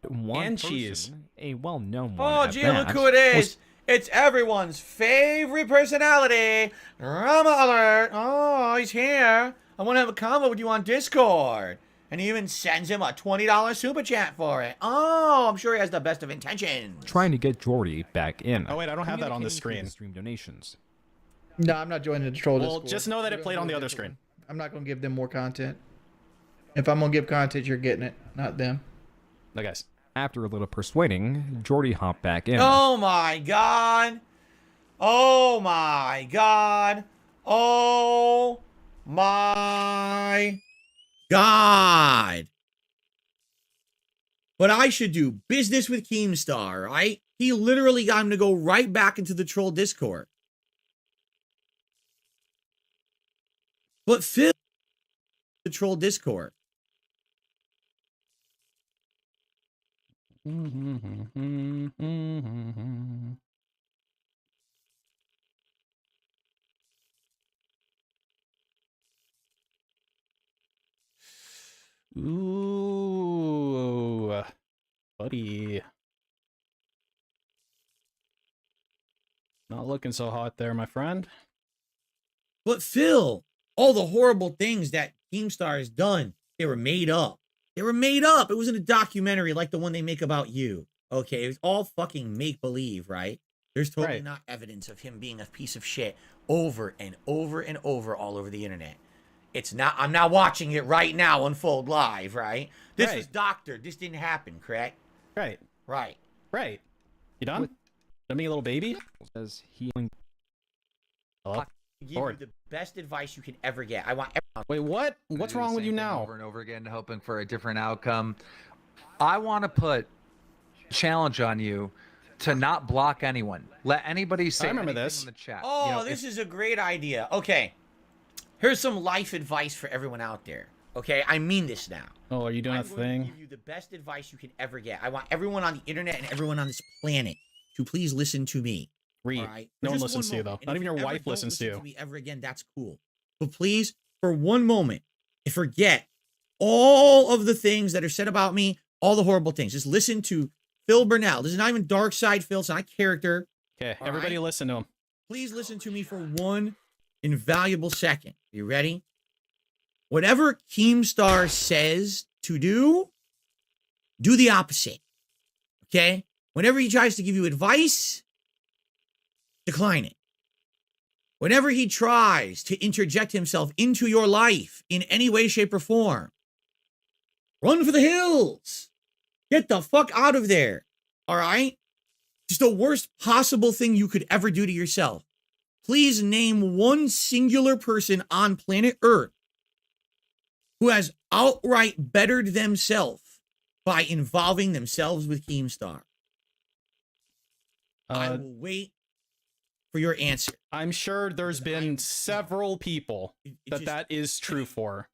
One And person, cheese. a well-known one Oh, at gee, that, look who it is. was It's everyone's favorite personality. Drama alert. Oh, he's here. I want to have a convo with you on Discord. And he even sends him a $20 super chat for it. Oh, I'm sure he has the best of intentions. trying to get Jordy back in. Oh, wait, I don't have that on the Communicating through screen. the stream donations. No, I'm not joining the troll Well, Discord. just know that it We're played gonna on do the a other different screen. one. I'm not going to give them more content. If I'm going to give content, you're getting it, not them. No, guys. After a little persuading, Jordy hopped back in. Oh, my God. Oh, my God. Oh, my God. But I should do business with Keemstar, right? He literally got him to go right back into the troll Discord. But Phil, the troll Discord. Ooh, buddy. Not looking so hot there, my friend. But Phil, all the horrible things that Keemstar has done, they were made up. They were made up. It wasn't a documentary like the one they make about you. Okay, it was all fucking make-believe, right? There's totally not evidence of him being a piece of shit over and over and over all over the internet. It's not, I'm not watching it right now unfold live, right? This was doctored. This didn't happen, correct? Right. Right. Right. You done? Done being a little baby? Says he. Hello? Give you the best advice you can ever get. I want everyone. Wait, what? What's Do the wrong with same you thing now? Over and over again, hoping for a different outcome. I want to put challenge on you to not block anyone. Let anybody say remember anything this. in the chat. Oh, You know, this is a great idea. Okay. Here's some life advice for everyone out there. Okay, I mean this now. Oh, are you doing I'm a going to thing? give you the best advice you can ever get. I want everyone on the internet and everyone on this planet to please listen to me. Read. All right? No For one just listens to you, moment. though. And Not if even your you ever wife don't listens to listen you. me ever again, that's cool. But please, for one moment, forget all of the things that are said about me, all the horrible things. Just listen to Phil Burnell. This is not even Dark Side Phil. It's not character. Okay, All everybody right? listen to him. Please listen to me for one invaluable second. You ready? Whatever Keemstar says to do the opposite. Okay? Whenever he tries to give you advice, decline it. Whenever he tries to interject himself into your life in any way, shape, or form, run for the hills. Get the fuck out of there. All right? Just the worst possible thing you could ever do to yourself. Please name one singular person on planet Earth who has outright bettered themselves by involving themselves with Keemstar. I will wait for your answer. I'm sure there's been several people that is true for.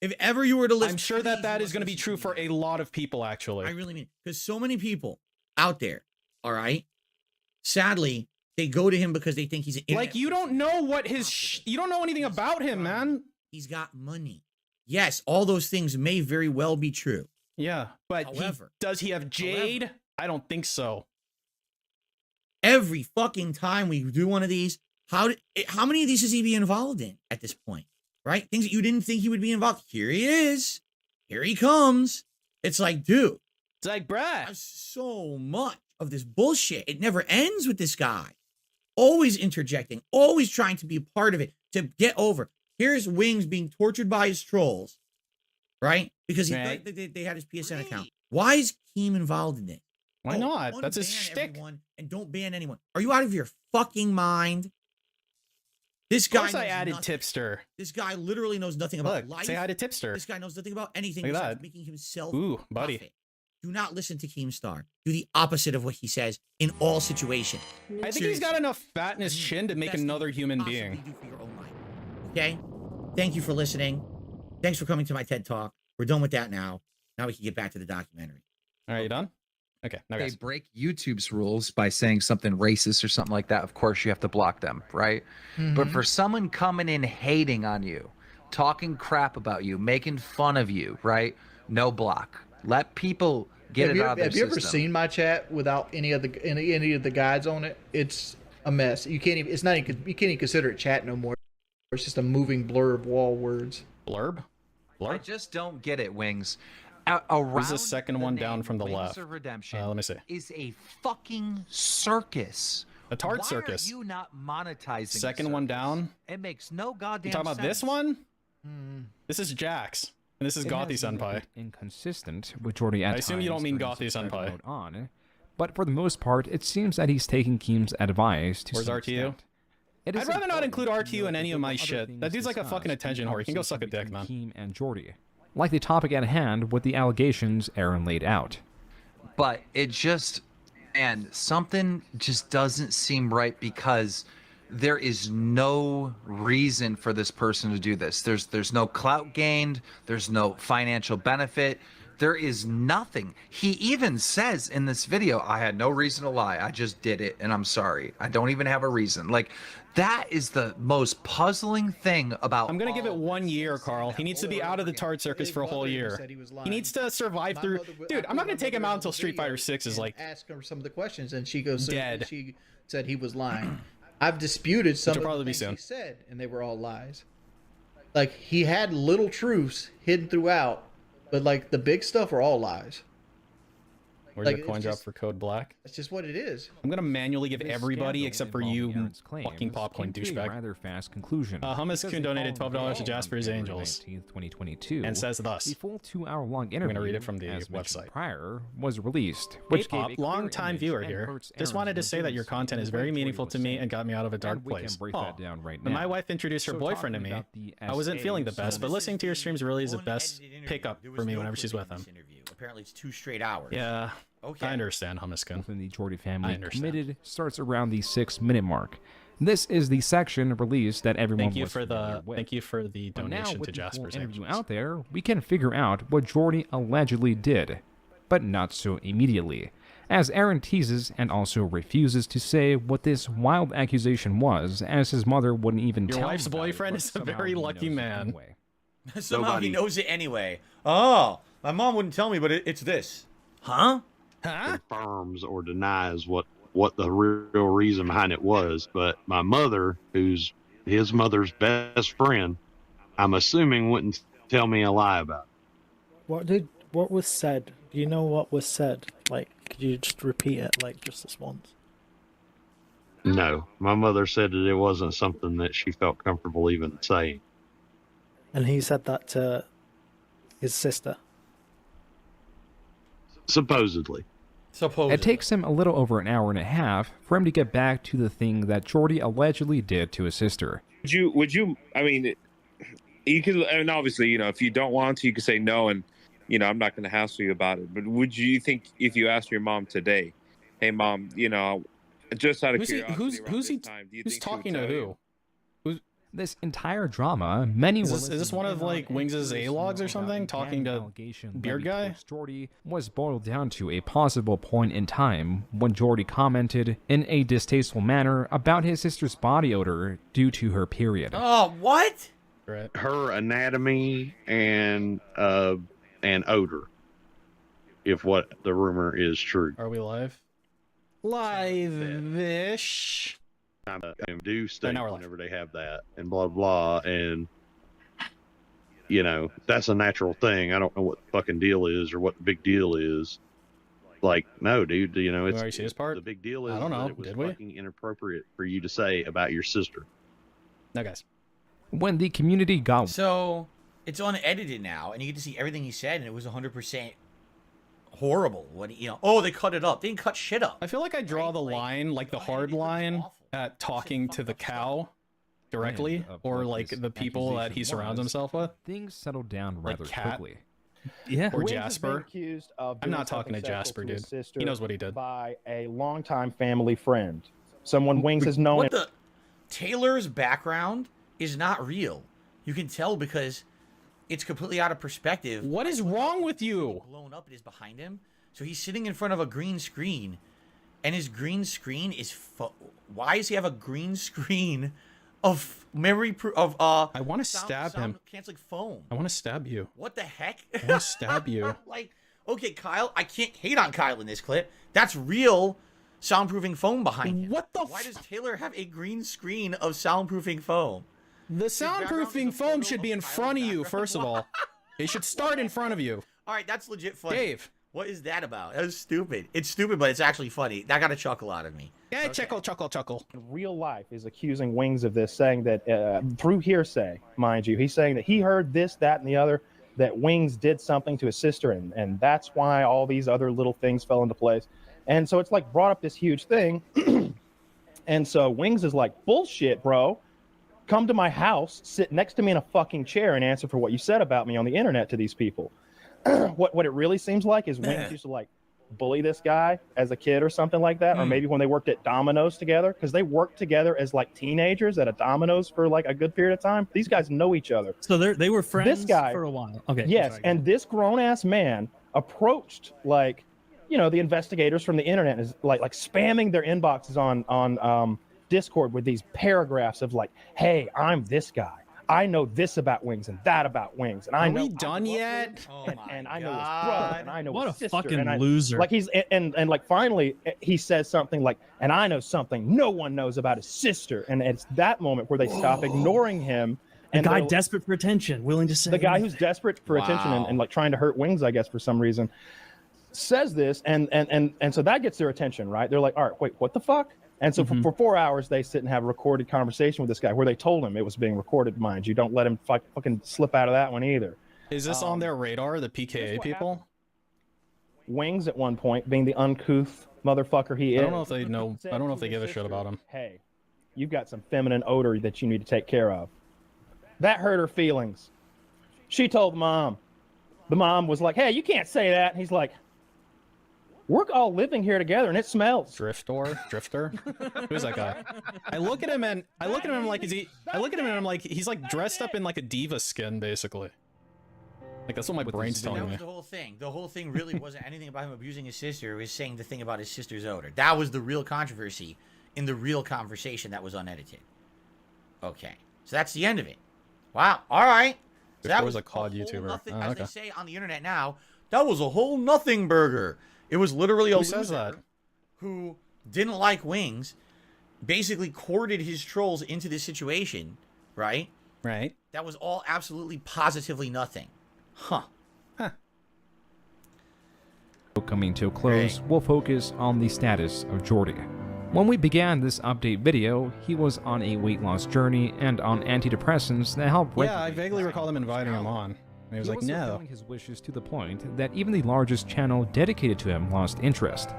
If ever you were to listen, I'm sure that is going to be true for a lot of people, actually. I really mean, because so many people out there, all right, sadly, they go to him because they think he's an like, you don't know what his you don't know anything about him, man. He's got money. Yes, all those things may very well be true. Yeah, but However, does he have Jade? However, I don't think so. Every fucking time we do one of these, how many of these is he be involved in at this point? Right? Things that you didn't think he would be involved. Here he is. Here he comes. It's like, dude. It's like, bruh. There's so much of this bullshit. It never ends with this guy. Always interjecting. Always trying to be a part of it. To get over. Here's Wings being tortured by his trolls. Right? Because they had his PSN account. Why is Keem involved in it? Why not? That's his shtick. And don't ban anyone. Are you out of your fucking mind? This guy. Of course I added Tipster. This guy literally knows nothing about life. Say hi to Tipster. This guy knows nothing about anything Look at besides that. making himself. Ooh, buddy. Profit. Do not listen to Keemstar. Do the opposite of what he says in all situations. I think he's got enough fat in his chin to make another human being. Okay? Thank you for listening. Thanks for coming to my TED Talk. We're done with that now. Now we can get back to the documentary. All right, you done? Okay, now They guys. break YouTube's rules by saying something racist or something like that. Of course, you have to block them, right? But for someone coming in hating on you, talking crap about you, making fun of you, right? No block. Let people get it out of their system. Have you ever seen my chat without any of the guides on it? It's a mess. You can't even. It's not even. You can't even consider it chat no more. It's just a moving blur of wall words. Blurb? I just don't get it, Wings. Who's the second one down from the left? Let me see. Is a fucking circus. A tart circus. Why are you not monetizing? Second one down. It makes no goddamn You talking about sense. this one? This is Jax. And this is Gothy Senpai. Inconsistent with Jordy at I assume you don't times mean during Gothy his Senpai. mode on, but for the most part, it seems that he's taking Keem's advice to Where's some RTU? extent. It is I'd rather not include important to RTU in note any that of my other shit. things That dude's like a fucking discussed attention in whore. He can go suck a conversation dick, man. between Keem and Jordy, like the topic at hand with the allegations Aaron laid out. But it just, and something just doesn't seem right because there is no reason for this person to do this. There's no clout gained. There's no financial benefit. There is nothing. He even says in this video, I had no reason to lie. I just did it and I'm sorry. I don't even have a reason. Like, that is the most puzzling thing about. I'm going to give it 1 year, Carl. He needs to be out of the tart circus for a whole year. He needs to survive through. Dude, I'm not going to take him out until Street Fighter 6 is like. Ask her some of the questions and she goes dead. She said he was lying. I've disputed some of probably the be things soon. he said, and they were all lies. Like, he had little truths hidden throughout, but like the big stuff are all lies. Where's Like, the coin it's drop just- for code black? That's just what it is. I'm going to manually give This everybody scandal except for involving you, Aaron's claims fucking popcorn came to a douchebag. rather fast conclusion. Hummus because Kun the donated following $12 to day, Jasper's on February Angels. 19th, 2022, And says thus. the full 2-hour-long I'm interview, going to read it from the as mentioned website. prior, was released, which gave a K-pop, clear long-time image viewer and here. hurts Just Aaron's wanted to say that your motives content in is the way very Jordy meaningful was to me saying. and got me out of a dark And we can place. break that down right When my now. wife introduced her So boyfriend to talking me, about the I wasn't feeling the SA, best, but so listening to your streams really is the best Unedited interview. pickup There was for me no whenever she's with clipping in him. this interview. Apparently, it's 2 straight hours. Yeah. Okay. I understand, Hummus Kun. Within the Jordy I family understand. committed starts around the 6-minute mark. This is the section release that everyone Thank you was for familiar the with. thank you for the But now, donation with to the full Jasper's interview Angels. out there, we can figure out what Jordy allegedly did, but not so immediately, as Aaron teases and also refuses to say what this wild accusation was, as his mother wouldn't even Your tell wife's him about it, boyfriend but is a somehow very he lucky knows it man. anyway. Somehow Nobody- he knows it anyway. Oh, my mom wouldn't tell me, but it's this. Huh? Confirms or denies what the real reason behind it was. But my mother, who's his mother's best friend, I'm assuming wouldn't tell me a lie about it. What was said? Do you know what was said? Like, could you just repeat it, like, just this once? No, my mother said that it wasn't something that she felt comfortable even saying. And he said that to his sister. Supposedly. It takes him a little over an hour and a half for him to get back to the thing that Jordy allegedly did to his sister. Would you, I mean, You could, and obviously, if you don't want to, you could say no, and I'm not going to hassle you about it. But would you think if you asked your mom today, "Hey, mom, just out of curiosity, who's do you think she would talking to tell who? you?" This entire drama, many Is this one of like Wings' A-logs or something? Talking to Beard Guy? Jordy was boiled down to a possible point in time when Jordy commented in a distasteful manner about his sister's body odor due to her period. Oh, what? Right. Her anatomy and odor, if what the rumor is true. Are we live? Live-ish. Do stay now we're whenever they have that and blah blah, and that's a natural thing. I don't know what the fucking deal is or what the big deal is. Like, no, dude, it's you see this part? The big deal is I don't know. that it was Did we? fucking inappropriate for you to say about your sister. No, guys. When the community got So it's unedited now, and you get to see everything he said, and it was 100% horrible. What they cut it up. They didn't cut shit up. I feel like I draw the line, like the hard line, at talking to the cow directly, or like the people that he surrounds himself with. Things settled down rather Cat. quickly. Yeah. Or Wings has been Jasper. accused of I'm doing not talking to something sexual Jasper, his dude. sister He knows what he did. By a longtime family friend. Someone Wings has known. What the? Taylor's background is not real. You can tell because it's completely out of perspective. What is wrong with you? Blown up, it is behind him. So he's sitting in front of a green screen, and his green screen is. Why does he have a green screen of memory of I want to stab him. Canceling foam. I want to stab you. What the heck? I want to stab you. Like, okay, Kyle, I can't hate on Kyle in this clip. That's real soundproofing foam behind him. What the? Why does Taylor have a green screen of soundproofing foam? The soundproofing foam should be in front of you, first of all. It should start in front of you. All right, that's legit funny. Dave. What is that about? That was stupid. It's stupid, but it's actually funny. That got a chuckle out of me. Yeah, okay. chuckle. In real life is accusing Wings of this, saying that through hearsay, mind you, he's saying that he heard this, that, and the other, that Wings did something to his sister, and that's why all these other little things fell into place. And so it's like brought up this huge thing. And so Wings is like, bullshit, bro. Come to my house, sit next to me in a fucking chair, and answer for what you said about me on the internet to these people. What it really seems like is Wings used to like bully this guy as a kid or something like that, or maybe when they worked at Domino's together, because they worked together as like teenagers at a Domino's for like a good period of time. These guys know each other. So they were friends this guy, for a while. Okay. Yes, sorry, and this grown ass man approached like the investigators from the internet is like spamming their inboxes on Discord with these paragraphs of like, hey, I'm this guy. I know this about Wings and that about Wings, and I know. Are we done yet? And I know his brother, and I know what his a sister, fucking and loser. Like he's and like finally he says something like, and I know something no one knows about his sister, and it's that moment where they stop ignoring him. The And guy they'll- desperate for attention, willing to say the guy who's desperate for attention and like trying to hurt Wings, I guess for some reason, says this, and so that gets their attention, right? They're like, all right, wait, what the fuck? And so for 4 hours, they sit and have a recorded conversation with this guy where they told him it was being recorded, mind you. Don't let him fucking slip out of that one either. Is this on their radar, the PKA people? Wings at one point, being the uncouth motherfucker he is. I don't know if they know. I don't know if they give a shit about him. Hey, you've got some feminine odor that you need to take care of. That hurt her feelings. She told mom. The mom was like, hey, you can't say that. And he's like, we're all living here together and it smells. Drifter? Who's that guy? I look at him and like he's like dressed up in like a diva skin, basically. Like that's what my brain's telling me. That was the whole thing. The whole thing really wasn't anything about him abusing his sister. It was saying the thing about his sister's odor. That was the real controversy in the real conversation that was unedited. Okay. So that's the end of it. Wow. All right. So That was a COD YouTuber. Nothing, Oh, as okay. they say on the internet now, that was a whole nothing burger. It was literally a Who loser says that? who didn't like Wings, basically courted his trolls into this situation, right? Right. That was all absolutely positively nothing. Huh. Coming to a close, we'll focus on the status of Jordy. When we began this update video, he was on a weight loss journey and on antidepressants that help Yeah, I vaguely recall them inviting him on. And he was like, no. fulfilling his wishes to the point that even the largest channel dedicated to him lost interest.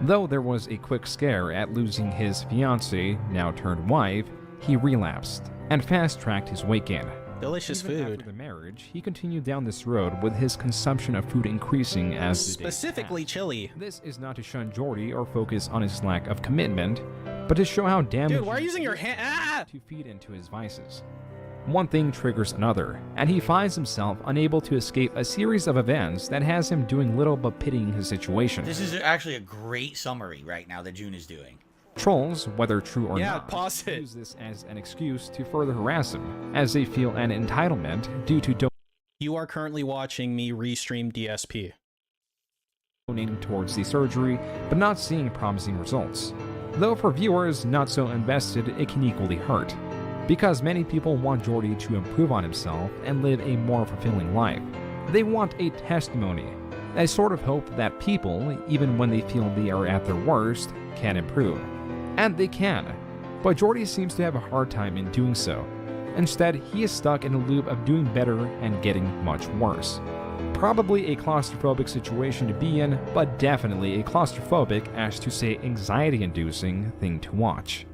Though there was a quick scare at losing his fiancée, now turned wife, he relapsed and fast-tracked his weight gain. Delicious Even food. After the marriage, he continued down this road with his consumption of food increasing as the days Specifically passed. chili. This is not to shun Jordy or focus on his lack of commitment, but to show how damaging Dude, why are you using your hand? Ah! to feed into his vices. One thing triggers another, and he finds himself unable to escape a series of events that has him doing little but pitying his situation. This is actually a great summary right now that June is doing. Trolls, whether true or Yeah, not, pause it. use this as an excuse to further harass him, as they feel an entitlement due to You are currently watching me restream DSP. donating towards the surgery, but not seeing promising results. Though for viewers not so invested, it can equally hurt, because many people want Jordy to improve on himself and live a more fulfilling life. They want a testimony, a sort of hope that people, even when they feel they are at their worst, can improve. And they can, but Jordy seems to have a hard time in doing so. Instead, he is stuck in a loop of doing better and getting much worse. Probably a claustrophobic situation to be in, but definitely a claustrophobic, as to say anxiety-inducing, thing to watch.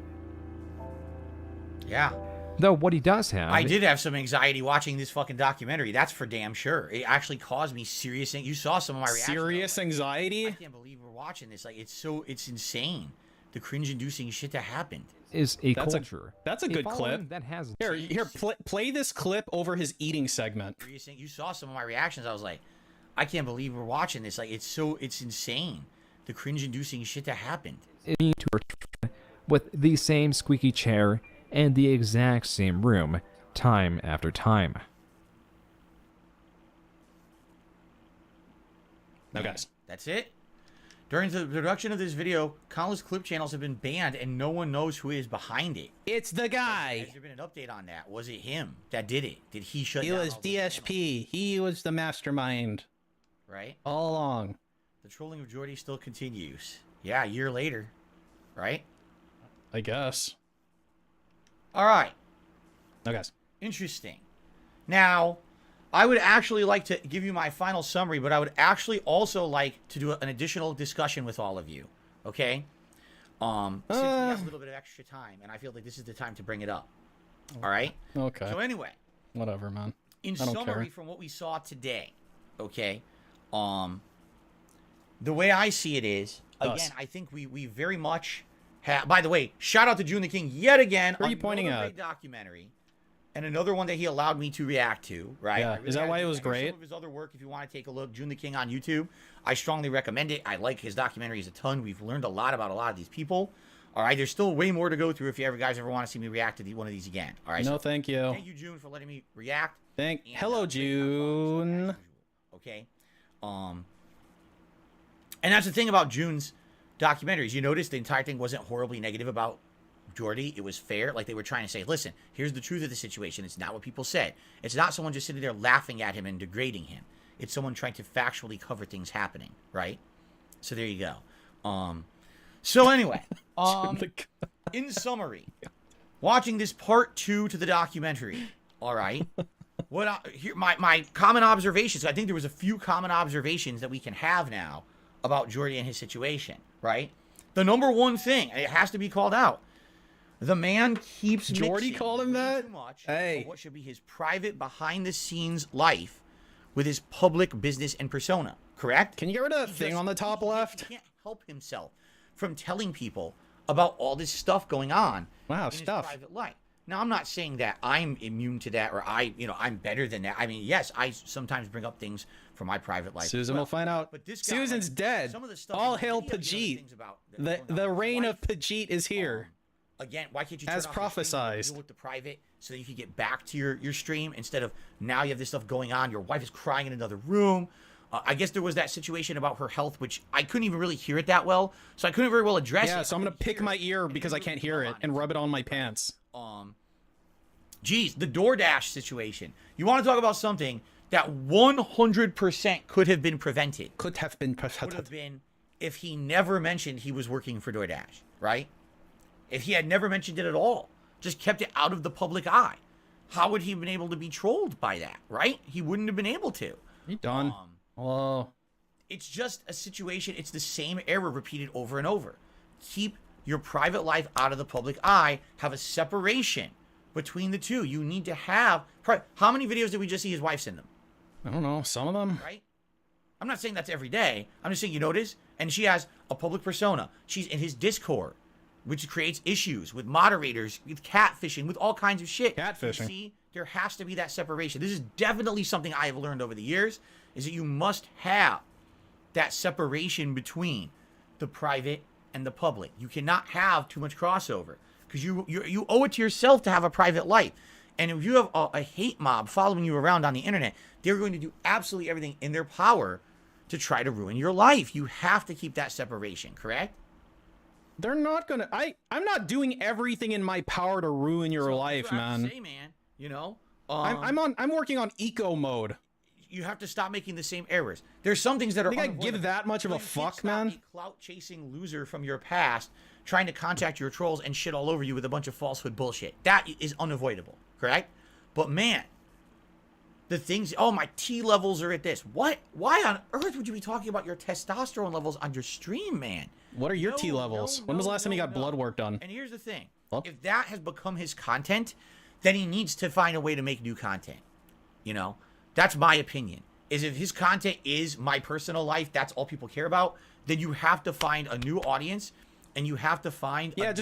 Yeah. Though what he does have... I did have some anxiety watching this fucking documentary. That's for damn sure. It actually caused me serious... You saw some of my reactions. Serious anxiety? I can't believe we're watching this. Like, it's insane. The cringe-inducing shit that happened. Is a culture. That's a good clip. That has Here, play this clip over his eating segment. You saw some of my reactions. I was like, I can't believe we're watching this. Like, it's insane. The cringe-inducing shit that happened. With the same squeaky chair and the exact same room, time after time. No, guys. That's it. During the production of this video, countless clip channels have been banned and no one knows who is behind it. It's the guy. Has there been an update on that? Was it him that did it? Did he shut He down? was DSP. He was the mastermind. Right? All along. The trolling of Jordy still continues. Yeah, a year later. Right? I guess. All right. No, guys. Interesting. Now, I would actually like to give you my final summary, but I would actually also like to do an additional discussion with all of you. Okay? Since we have a little bit of extra time, and I feel like this is the time to bring it up. All right? Okay. So anyway. Whatever, man. In I don't summary, care. from what we saw today, okay, the way I see it is, again, I think we very much have... By the way, shout out to June the King yet again. Who are you pointing another at? great documentary. And another one that he allowed me to react to, right? Yeah. Is that why it was great? Some of his other work, if you want to take a look, June the King on YouTube, I strongly recommend it. I like his documentaries a ton. We've learned a lot about a lot of these people. All right, there's still way more to go through if you guys ever want to see me react to one of these again. All right. No, so thank you. Thank you, June, for letting me react. Hello, June. Okay. And that's the thing about June's documentaries. You notice the entire thing wasn't horribly negative about Jordy. It was fair. Like, they were trying to say, listen, here's the truth of the situation. It's not what people said. It's not someone just sitting there laughing at him and degrading him. It's someone trying to factually cover things happening, right? So there you go. So anyway, in summary, watching this part 2 to the documentary, all right, here my common observations. I think there was a few common observations that we can have now about Jordy and his situation, right? The number one thing, and it has to be called out, the man keeps Jordy mixing called him that? too much Hey. of what should be his private, behind-the-scenes life with his public business and persona, correct? Can you get rid of that thing on the top left? He can't help himself from telling people about all this stuff going on Wow, in stuff. his private life. Now, I'm not saying that I'm immune to that or I'm better than that. I mean, yes, I sometimes bring up things from my private life. Susan will find out. But this guy, Susan's dead. some of the stuff All in the hail video, Pajit. things about The reign of Pajit is here. Again, why can't you turn As off your stream and prophesized. deal with the private so that you can get back to your stream instead of now you have this stuff going on. Your wife is crying in another room. I guess there was that situation about her health, which I couldn't even really hear it that well, so I couldn't very well address it. Yeah, so I'm gonna pick my ear because I can't hear it and rub it on my pants. Geez, the Doordash situation. You want to talk about something that 100% could have been prevented. Could have been Would prevented. have been if he never mentioned he was working for Doordash, right? If he had never mentioned it at all, just kept it out of the public eye, how would he have been able to be trolled by that, right? He wouldn't have been able to. You done? Hello. It's just a situation. It's the same error repeated over and over. Keep your private life out of the public eye. Have a separation between the two. You need to have. How many videos did we just see his wife send them? I don't know. Some of them. Right? I'm not saying that's every day. I'm just saying you notice. And she has a public persona. She's in his Discord, which creates issues with moderators, with catfishing, with all kinds of shit. Catfishing. You see, there has to be that separation. This is definitely something I have learned over the years, is that you must have that separation between the private and the public. You cannot have too much crossover because you owe it to yourself to have a private life. And if you have a hate mob following you around on the internet, they're going to do absolutely everything in their power to try to ruin your life. You have to keep that separation, correct? They're not gonna. I'm not doing everything in my power to ruin your life, man. Say, man. You know, I'm working on eco mode. You have to stop making the same errors. There's some things that are. I think I give that much of a fuck, man. A clout chasing loser from your past trying to contact your trolls and shit all over you with a bunch of falsehood bullshit. That is unavoidable, correct? But man, the things. Oh, my T levels are at this. What? Why on earth would you be talking about your testosterone levels on your stream, man? What are your T levels? When was the last time you got blood work done? And here's the thing: if that has become his content, then he needs to find a way to make new content. You know, that's my opinion. Is if his content is my personal life, that's all people care about, then you have to find a new audience, and you have to find. Yeah,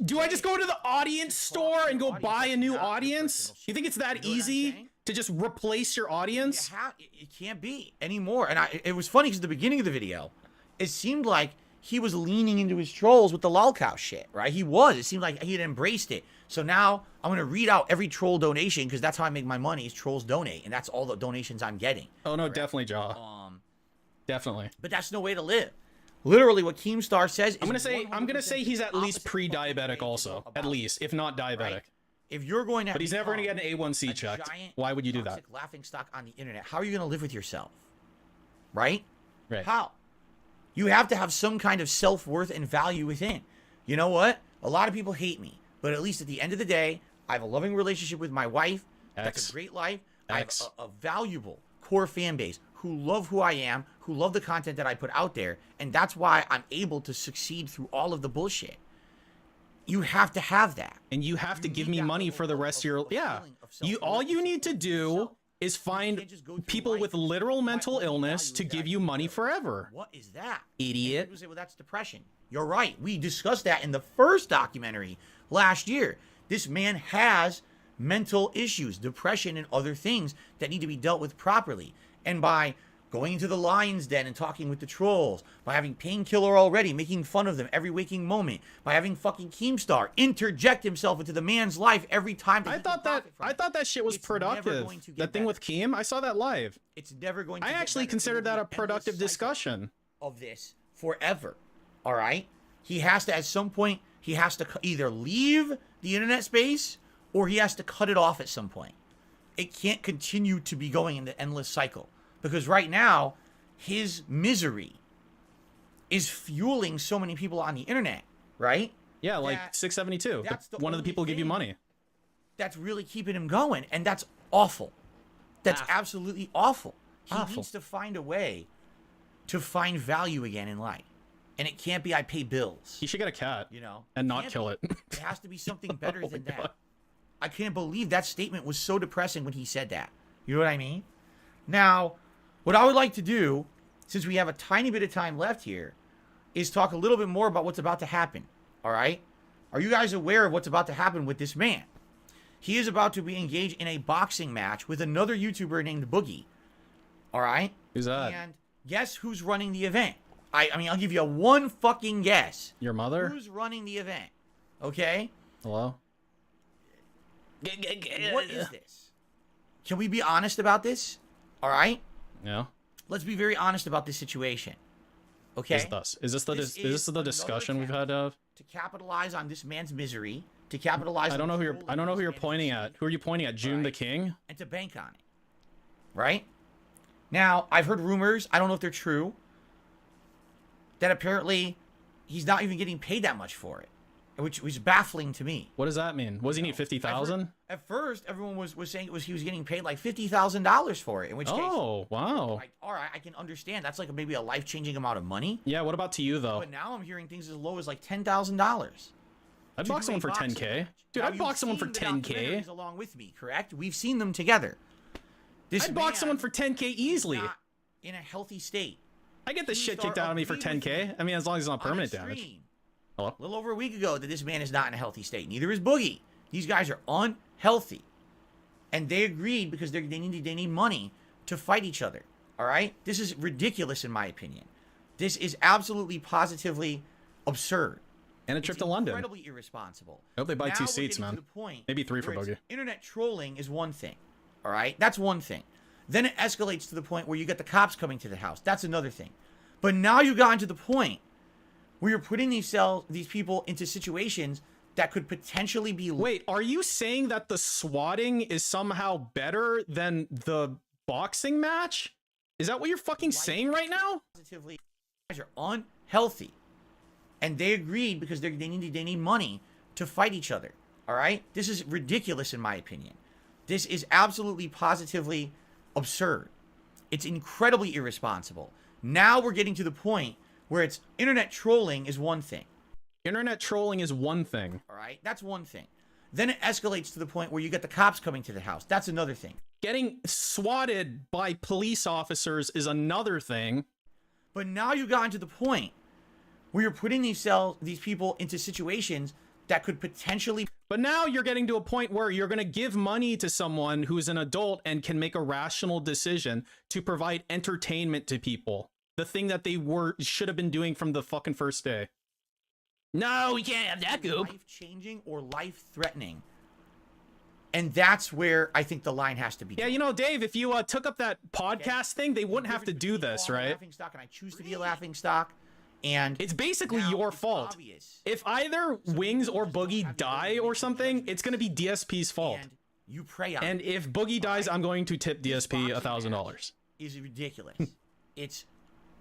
do I just go to the audience store and go buy a new audience? You think it's that easy to just replace your audience? It can't be anymore. And it was funny because at the beginning of the video, it seemed like he was leaning into his trolls with the lolcow shit, right? He was. It seemed like he had embraced it. So now I'm going to read out every troll donation because that's how I make my money is trolls donate. And that's all the donations I'm getting. Oh, no, definitely, Jaw. Definitely. But that's no way to live. Literally what Keemstar says is I'm gonna say he's at least pre-diabetic also. At least, if not diabetic. Right. If you're going to But he's never going to get an A1C checked. Why would you do that? Laughing stock on the internet. How are you going to live with yourself? Right? Right. How? You have to have some kind of self-worth and value within. You know what? A lot of people hate me, but at least at the end of the day, I have a loving relationship with my wife. That's a great life. I have a valuable core fan base who love who I am, who love the content that I put out there, and that's why I'm able to succeed through all of the bullshit. You have to have that. And you have to give me money for the rest of your... Yeah. All you need to do is find people with literal mental illness to give you money forever. What is that? Idiot. People say, well, that's depression. You're right. We discussed that in the first documentary last year. This man has mental issues, depression, and other things that need to be dealt with properly. And by going into the lion's den and talking with the trolls, by having Painkiller already, making fun of them every waking moment, by having fucking Keemstar interject himself into the man's life every time. I thought that shit was productive. That thing with Keem, I saw that live. It's never going to I actually considered that a productive discussion of this forever. All right? He has to, at some point, he has to either leave the internet space or he has to cut it off at some point. It can't continue to be going in the endless cycle. Because right now, his misery is fueling so many people on the internet, right? Yeah, like 672. One of the people give you money. That's really keeping him going, and that's awful. That's absolutely awful. He needs to find a way to find value again in life. And it can't be I pay bills. He should get a cat, you know, and not kill it. It has to be something better than that. I can't believe that statement was so depressing when he said that. You know what I mean? Now, what I would like to do, since we have a tiny bit of time left here, is talk a little bit more about what's about to happen. All right? Are you guys aware of what's about to happen with this man? He is about to be engaged in a boxing match with another YouTuber named Boogie. All right? Who's that? And guess who's running the event? I mean, I'll give you one fucking guess. Your mother? Who's running the event? Okay? Hello? What is this? Can we be honest about this? All right? Yeah. Let's be very honest about this situation. Okay? Is this the discussion we've had of? To capitalize on this man's misery, to capitalize I don't know who you're pointing at. Who are you pointing at? June the King? And to bank on it. Right? Now, I've heard rumors, I don't know if they're true, that apparently he's not even getting paid that much for it, which was baffling to me. What does that mean? What does he need, 50,000? At first, everyone was saying he was getting paid like $50,000 for it. In which case, wow! All right, I can understand. That's like maybe a life-changing amount of money. Yeah. What about to you though? But now I'm hearing things as low as like $10,000. I'd to box do a someone for boxing 10K. match. Dude, Now, I'd box someone for you've seen the 10K. documentaries along with me, correct? We've seen them together. This I'd box someone for 10K easily. not in a healthy state. I get the shit Keemstar kicked out of me for agreed with 10K. I mean, as long as it's not on a permanent damage. stream Hello? A little over a week ago that this man is not in a healthy state. Neither is Boogie. These guys are unhealthy. And they agreed because they need money to fight each other. All right? This is ridiculous in my opinion. This is absolutely positively absurd. And a trip to London. Incredibly irresponsible. I hope they buy Now 2 we're seats, getting man. to the point Maybe 3 for where it's Bogey. Internet trolling is one thing. All right? That's one thing. Then it escalates to the point where you get the cops coming to the house. That's another thing. But now you've gotten to the point where you're putting these people into situations that could potentially be... Wait, are you saying that the swatting is somehow better than the boxing match? Is that what you're fucking saying right now? Positively, guys are unhealthy. And they agreed because they need money to fight each other. All right? This is ridiculous in my opinion. This is absolutely positively absurd. It's incredibly irresponsible. Now we're getting to the point where it's internet trolling is one thing. Internet trolling is one thing. All right? That's one thing. Then it escalates to the point where you get the cops coming to the house. That's another thing. Getting swatted by police officers is another thing. But now you've gotten to the point where you're putting these people into situations that could potentially... But now you're getting to a point where you're going to give money to someone who's an adult and can make a rational decision to provide entertainment to people. The thing that they should have been doing from the fucking first day. No, we can't have that goop. Life-changing or life-threatening. And that's where I think the line has to be. Yeah, you know, Dave, if you took up that podcast thing, they wouldn't have to do this, right? Laughing stock, and I choose to be a laughing stock. And it's basically your fault. If either Wings or Boogie die or something, it's going to be DSP's fault. You prey on and if Boogie dies, I'm going to tip DSP $1,000. Is ridiculous. It's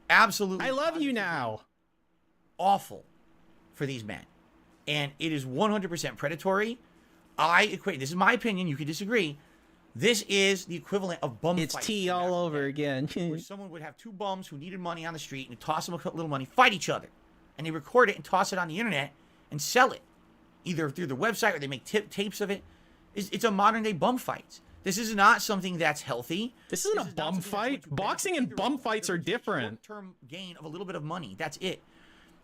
absolutely... I love you now. Awful for these men. And it is 100% predatory. I equate... This is my opinion. You can disagree. This is the equivalent of bum fights. It's tea all over again. Where someone would have two bums who needed money on the street and toss them a little money, fight each other. And they record it and toss it on the internet and sell it. Either through the website or they make tapes of it. It's a modern day bum fight. This is not something that's healthy. This isn't a bum fight. Boxing and bum fights are different. Short-term gain of a little bit of money. That's it.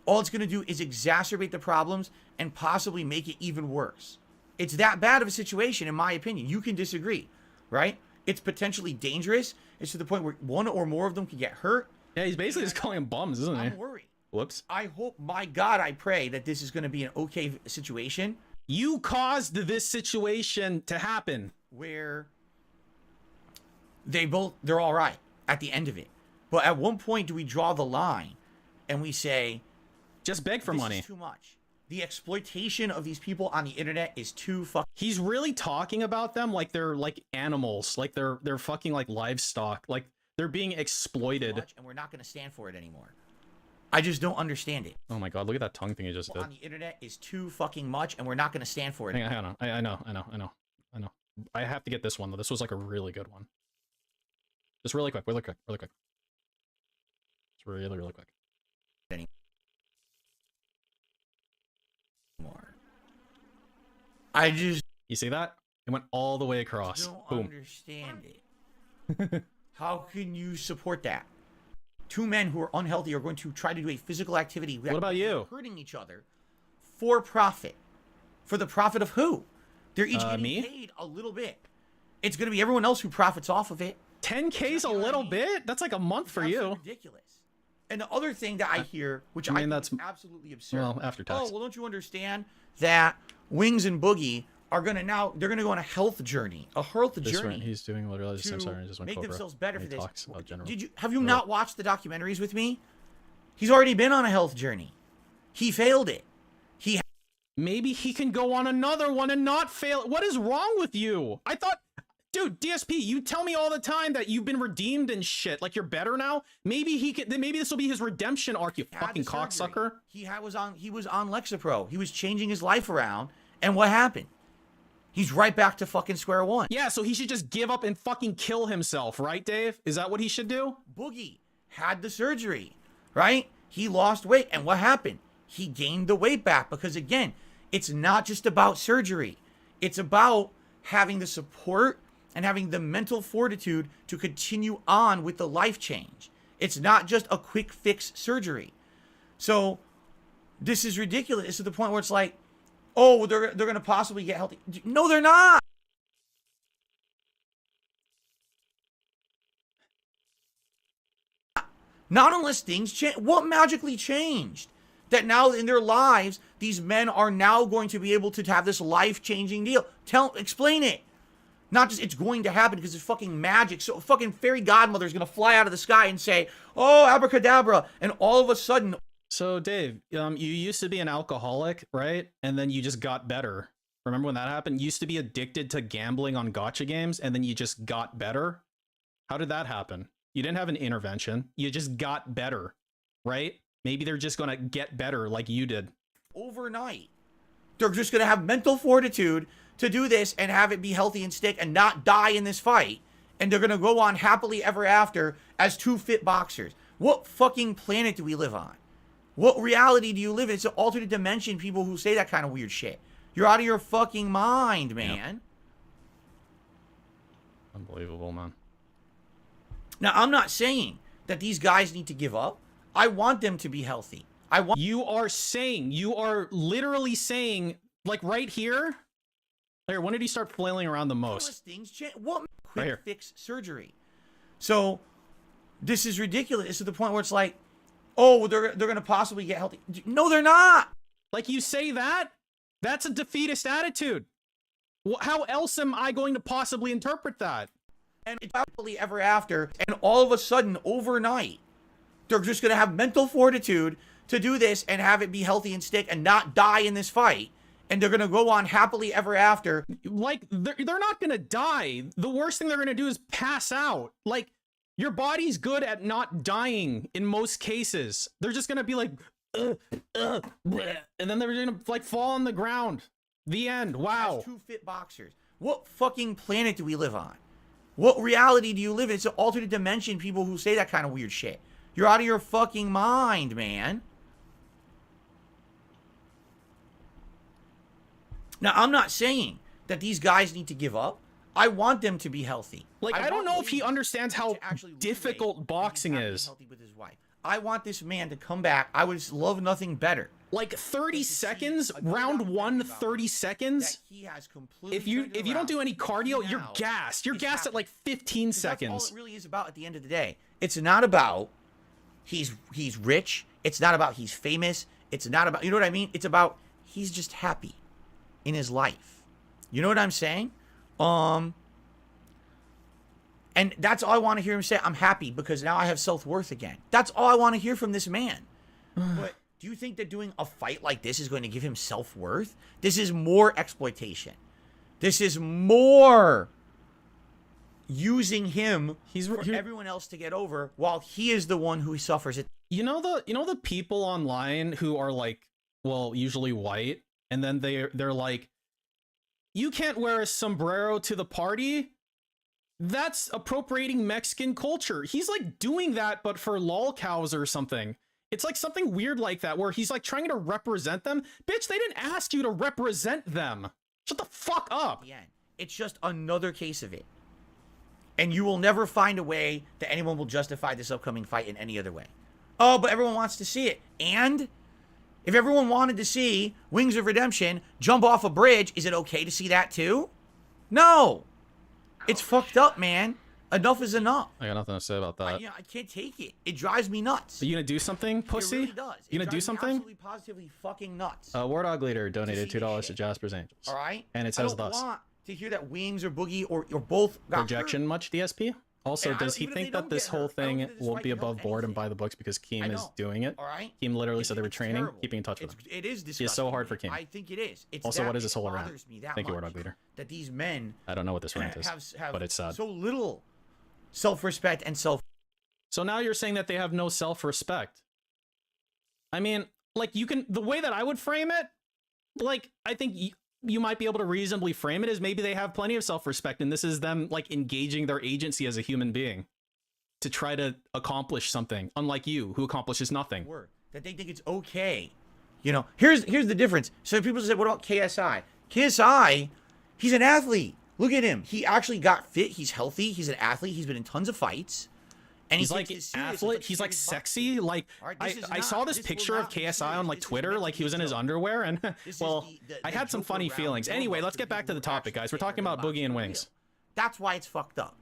All it's going to do is exacerbate the problems and possibly make it even worse. It's that bad of a situation, in my opinion. You can disagree, right? It's potentially dangerous. It's to the point where one or more of them can get hurt. Yeah, he's basically just calling them bums, isn't he? I'm worried. Whoops. I hope, my God, I pray that this is going to be an okay situation. You caused this situation to happen. Where they're all right at the end of it. But at one point, do we draw the line and we say, just beg for money? Is too much. The exploitation of these people on the internet is too fucking... He's really talking about them like they're like animals, like they're fucking like livestock, like they're being exploited. And we're not going to stand for it anymore. I just don't understand it. Oh my God, look at that tongue thing he just did. On the internet is too fucking much, and we're not going to stand for it. Hang on, I know. I have to get this one though. This was like a really good one. Just really quick. It's really quick. I just... You see that? It went all the way across. Don't understand it. How can you support that? Two men who are unhealthy are going to try to do a physical activity. What about you? Hurting each other for profit. For the profit of who? They're each getting paid a little bit. It's going to be everyone else who profits off of it. 10K's a little bit? That's like a month for you. Ridiculous. And the other thing that I hear, which I mean, that's absolutely absurd. Well, after tax. Oh, well, don't you understand that Wings and Boogie are going to they're going to go on a health journey. A health journey. He's doing literally the same. Sorry, just went make Cobra. themselves better for this. Talks about general. Have you not watched the documentaries with me? He's already been on a health journey. He failed it. Maybe he can go on another one and not fail. What is wrong with you? I thought, dude, DSP, you tell me all the time that you've been redeemed and shit. Like you're better now. Maybe maybe this will be his redemption arc. You fucking cocksucker. He was on Lexapro. He was changing his life around, and what happened? He's right back to fucking square one. Yeah, so he should just give up and fucking kill himself, right, Dave? Is that what he should do? Boogie had the surgery, right? He lost weight, and what happened? He gained the weight back because, again, It's not just about surgery. It's about having the support and having the mental fortitude to continue on with the life change. It's not just a quick fix surgery. So this is ridiculous. It's to the point where it's like, oh, they're going to possibly get healthy. No, they're not. Not unless things change. What magically changed? That now in their lives, these men are now going to be able to have this life-changing deal. Explain it. Not just it's going to happen because it's fucking magic. So a fucking fairy godmother is going to fly out of the sky and say, oh, abracadabra. And all of a sudden... So Dave, you used to be an alcoholic, right? And then you just got better. Remember when that happened? You used to be addicted to gambling on gacha games and then you just got better. How did that happen? You didn't have an intervention. You just got better, right? Maybe they're just going to get better like you did. Overnight. They're just going to have mental fortitude to do this and have it be healthy and stick and not die in this fight. And they're going to go on happily ever after as two fit boxers. What fucking planet do we live on? What reality do you live in? It's an alternate dimension, people who say that kind of weird shit. You're out of your fucking mind, man. Yeah. Unbelievable, man. Now, I'm not saying that these guys need to give up. I want them to be healthy. You are literally saying, like right here. There, when did he start flailing around the most? Things change. What right here. Fix surgery? So this is ridiculous. It's to the point where it's like, oh, they're going to possibly get healthy. No, they're not. Like you say that? That's a defeatist attitude. How else am I going to possibly interpret that? And it's happily ever after, and all of a sudden, overnight, they're just going to have mental fortitude to do this and have it be healthy and stick and not die in this fight. And they're going to go on happily ever after. Like, they're not going to die. The worst thing they're going to do is pass out. Like, your body's good at not dying in most cases. They're just going to be like, and then they're going to, like, fall on the ground. The end. Wow. As two fit boxers. What fucking planet do we live on? What reality do you live in? It's an alternate dimension, people who say that kind of weird shit. You're out of your fucking mind, man. Now, I'm not saying that these guys need to give up. I want them to be healthy. Like, I don't know if he understands how difficult boxing is. With his wife. I want this man to come back. I would love nothing better. Like 30 seconds, round one, 30 seconds. If you don't do any cardio, you're gassed. You're gassed at like 15 seconds. That's all it really is about at the end of the day. It's not about he's rich. It's not about he's famous. It's not about, you know what I mean? It's about he's just happy in his life. You know what I'm saying? And that's all I want to hear him say. I'm happy because now I have self-worth again. That's all I want to hear from this man. But do you think that doing a fight like this is going to give him self-worth? This is more exploitation. This is more using him for everyone else to get over while he is the one who suffers it. You know the people online who are like, well, usually white, and then they're like, you can't wear a sombrero to the party. That's appropriating Mexican culture. He's like doing that, but for lol cows or something. It's like something weird like that, where he's like trying to represent them. Bitch, they didn't ask you to represent them. Shut the fuck up. It's just another case of it. And you will never find a way that anyone will justify this upcoming fight in any other way. Oh, but everyone wants to see it. And if everyone wanted to see Wings of Redemption jump off a bridge, is it okay to see that too? No. It's fucked up, man. Enough is enough. I got nothing to say about that. I can't take it. It drives me nuts. Are you gonna do something, pussy? It really does. You gonna do something? Absolutely, positively fucking nuts. War Dog Leader donated $2 to Jasper's Angels. All right. And it says I don't thus. want to hear that Wings or Boogie or both got Projection hurt. much, DSP? Also, And does he think that this whole thing won't be above board and by the books because Keem is doing it? All right. Keem literally said they were training, keeping in touch with him. It is disgusting. It's so hard for Keem. I think it is. It's Also, that what is this whole rant? bothers me that Thank you, War much Dog Leader. That these men I don't know what this rant is, have but it's sad. so little self-respect and self. So now you're saying that they have no self-respect. I mean, like, you can, the way that I would frame it, like, I think you might be able to reasonably frame it as maybe they have plenty of self-respect, and this is them, like, engaging their agency as a human being to try to accomplish something, unlike you, who accomplishes nothing. That they think it's okay. You know, here's the difference. So people say, what about KSI? KSI, he's an athlete. Look at him. He actually got fit. He's healthy. He's an athlete. He's been in tons of fights. And he's like athlete. He's like sexy. Like I saw this picture of KSI on like Twitter, like he was in his underwear, and well, I had some funny feelings. Anyway, let's get back to the topic, guys. We're talking about Boogie and Wings. That's why it's fucked up.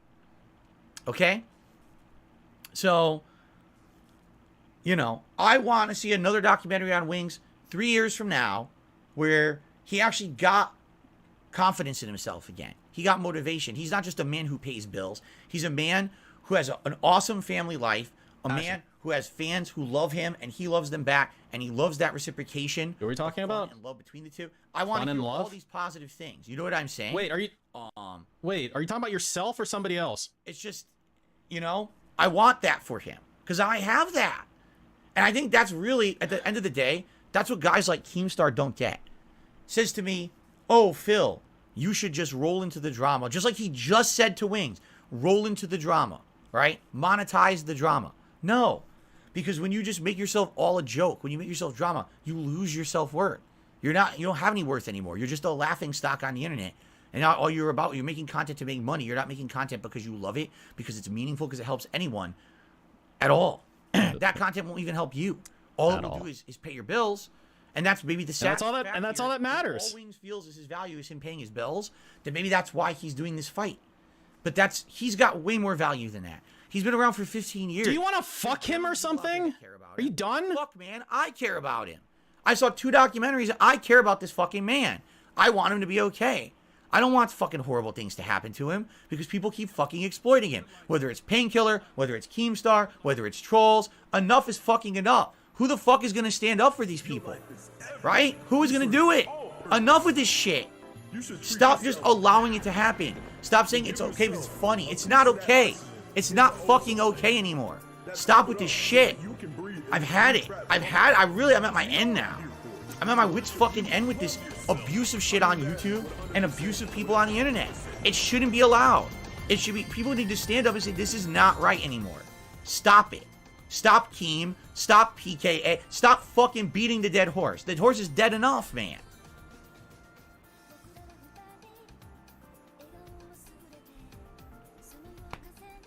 Okay? So, you know, I want to see another documentary on Wings 3 years from now where he actually got confidence in himself again. He got motivation. He's not just a man who pays bills. He's a man who has an awesome family life, a man who has fans who love him and he loves them back, and he loves that reciprocation. What are we talking about? And love between the two. I want to hear all these positive things. You know what I'm saying? Wait, are you talking about yourself or somebody else? It's just, you know, I want that for him because I have that. And I think that's really, at the end of the day, that's what guys like Keemstar don't get. Says to me, oh, Phil, you should just roll into the drama. Just like he just said to Wings, roll into the drama, right? Monetize the drama. No, because when you just make yourself all a joke, when you make yourself drama, you lose your self-worth. You don't have any worth anymore. You're just a laughing stock on the internet. And now all you're making content to make money. You're not making content because you love it, because it's meaningful, because it helps anyone at all. That content won't even help you. All it will do is pay your bills. And that's maybe the sad fact. And that's all that matters. All Wings feels is his value is him paying his bills. Then maybe that's why he's doing this fight. But he's got way more value than that. He's been around for 15 years. Do you want to fuck him or something? Are you done? Fuck, man. I care about him. I saw 2 documentaries. I care about this fucking man. I want him to be okay. I don't want fucking horrible things to happen to him because people keep fucking exploiting him. Whether it's Painkiller, whether it's Keemstar, whether it's trolls. Enough is fucking enough. Who the fuck is going to stand up for these people? Right? Who is going to do it? Enough with this shit. Stop just allowing it to happen. Stop saying it's okay because it's funny. It's not okay. It's not fucking okay anymore. Stop with this shit. I've had it. I'm at my end now. I'm at my wit's fucking end with this abusive shit on YouTube and abusive people on the internet. It shouldn't be allowed. It should be, people need to stand up and say, this is not right anymore. Stop it. Stop Keem. Stop PKA. Stop fucking beating the dead horse. The horse is dead enough, man.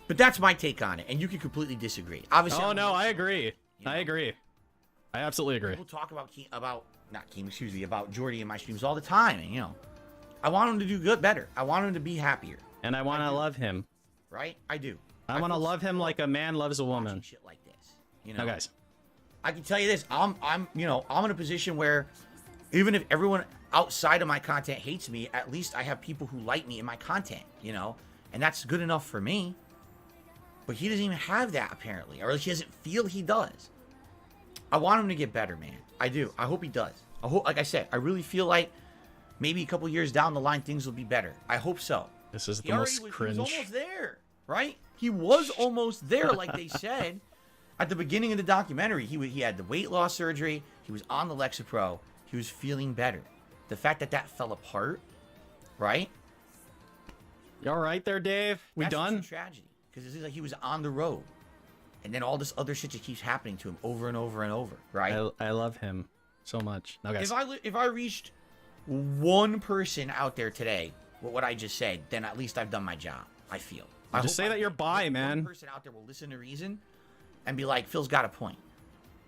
But that's my take on it, and you can completely disagree. Obviously. Oh no, I agree. I agree. I absolutely agree. People talk about Jordy in my streams all the time, and you know, I want him to do good, better. I want him to be happier. And I want to love him. Right? I do. I want to love him like a man loves a woman. Shit like this, you know. No, guys. I can tell you this. I'm in a position where even if everyone outside of my content hates me, at least I have people who like me in my content, you know, and that's good enough for me. But he doesn't even have that, apparently. Or at least he doesn't feel he does. I want him to get better, man. I do. I hope he does. I hope, like I said, I really feel like maybe a couple years down the line, things will be better. I hope so. This is the most cringe. He was almost there, right? He was almost there, like they said. At the beginning of the documentary, he had the weight loss surgery. He was on the Lexapro. He was feeling better. The fact that fell apart, right? You all right there, Dave? We done? That's a tragedy. Because it seems like he was on the road. And then all this other shit just keeps happening to him over and over and over, right? I love him so much. No, guys. If I reached one person out there today with what I just said, then at least I've done my job, I feel. Just say that you're bi, man. One person out there will listen to reason and be like, Phil's got a point.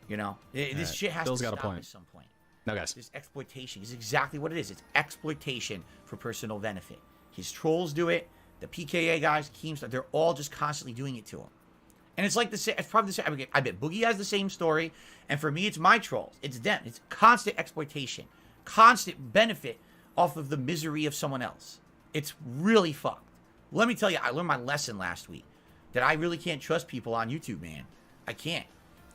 You know? This shit has to stop at some point. No, guys. This exploitation is exactly what it is. It's exploitation for personal benefit. His trolls do it. The PKA guys, Keemstar, they're all just constantly doing it to him. And it's like the same, it's probably the same. I bet Boogie has the same story. And for me, it's my trolls. It's them. It's constant exploitation. Constant benefit off of the misery of someone else. It's really fucked. Let me tell you, I learned my lesson last week. That I really can't trust people on YouTube, man. I can't.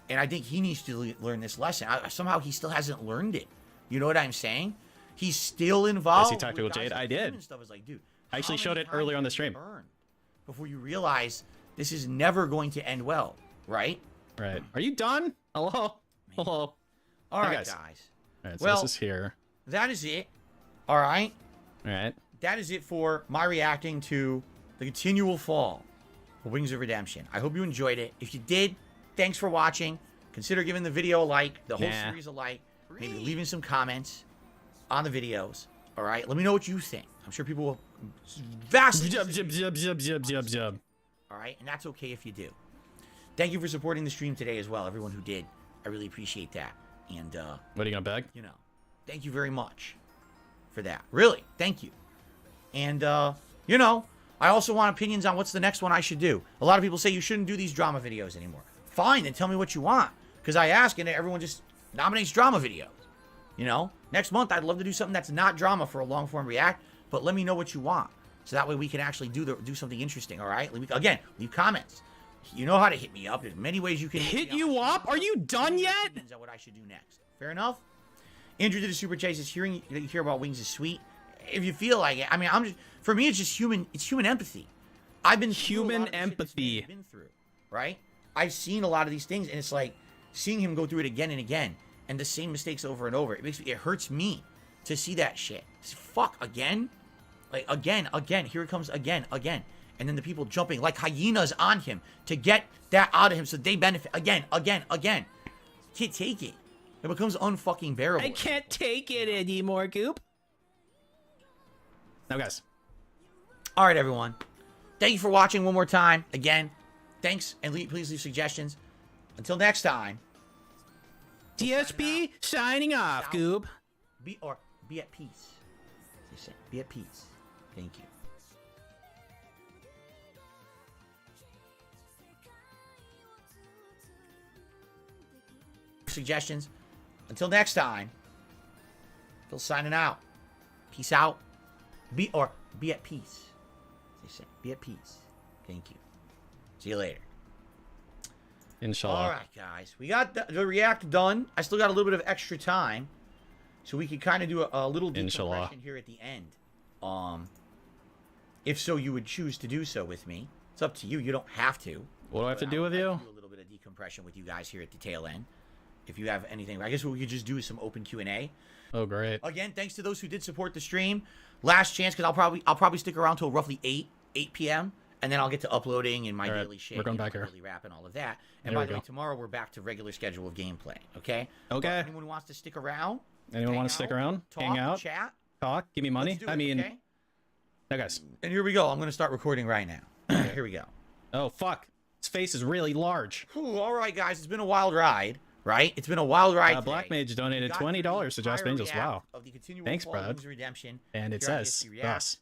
And I think he needs to learn this lesson. Somehow he still hasn't learned it. You know what I'm saying? He's still involved. I see Tactical Jade. I did. And stuff. It's like, dude, I actually showed it earlier on the stream. Before you realize this is never going to end well, right? Right. Are you done? Hello? Hello? All right, guys. All right, so this is here. That is it. All right? All right. That is it for my reacting to the continual fall of Wings of Redemption. I hope you enjoyed it. If you did, thanks for watching. Consider giving the video a like, the whole series a like. maybe leaving some comments on the videos. All right, let me know what you think. I'm sure people will vastly. All right, and that's okay if you do. Thank you for supporting the stream today as well, everyone who did. I really appreciate that. And what are you gonna bag? You know, thank you very much for that. Really, thank you. And you know, I also want opinions on what's the next one I should do. A lot of people say you shouldn't do these drama videos anymore. Fine, then tell me what you want. Because I ask and everyone just nominates drama videos. You know, next month I'd love to do something that's not drama for a long form react, but let me know what you want. So that way we can actually do something interesting, all right? Again, leave comments. You know how to hit me up. There's many ways you can hit you up. Are you done yet? What I should do next. Fair enough. Andrew did a super chase. Is hearing that you hear about wings is sweet. If you feel like it, I mean, for me, it's just human. It's human empathy. I've been human empathy. Been through, right? I've seen a lot of these things, and it's like seeing him go through it again and again, and the same mistakes over and over. It hurts me to see that shit. Fuck again, like again. Here it comes again. And then the people jumping like hyenas on him to get that out of him so they benefit again. Can't take it. It becomes unfucking bearable. I can't take it anymore, Goop. Now, guys. All right, everyone. Thank you for watching one more time. Again, thanks. And please leave suggestions. Until next time. DSP signing off, Goop. Be at peace. Be at peace. Thank you. Suggestions. Until next time, Phil signing out. Peace out. Be at peace. Be at peace. Thank you. See you later. Inshallah. All right, guys. We got the react done. I still got a little bit of extra time, so we could kind of do a little decompression here at the end. If so, you would choose to do so with me. It's up to you. You don't have to. What do I have to do with you? Do a little bit of decompression with you guys here at the tail end. If you have anything, I guess what we could just do is some open Q&A. Oh, great. Again, thanks to those who did support the stream. Last chance, because I'll probably stick around till roughly 8 p.m. and then I'll get to uploading and my daily shit. We're going back here. Daily rap and all of that. And by the way, tomorrow we're back to regular schedule of gameplay. Okay. Okay. But anyone who wants to stick around? Anyone want to stick around? Hang out? Chat? Talk? Give me money? I mean, okay? Now, guys. And here we go. I'm going to start recording right now. Here we go. Oh, fuck. His face is really large. Ooh, all right, guys. It's been a wild ride. Right? It's been a wild ride. Black Mage donated $20 to Josh Angels. Wow. Thanks, Brad. Redemption. And it says, yes.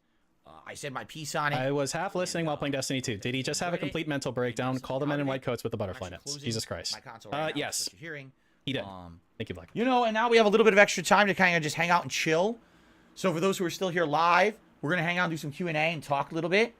I said my piece on it. I was half listening while playing Destiny 2. Did he just have a complete mental breakdown? Call the men in white coats with the butterfly nets. Jesus Christ. Yes. He did. Thank you, Black. You know, and now we have a little bit of extra time to kind of just hang out and chill. So for those who are still here live, we're going to hang out and do some Q&A and talk a little bit.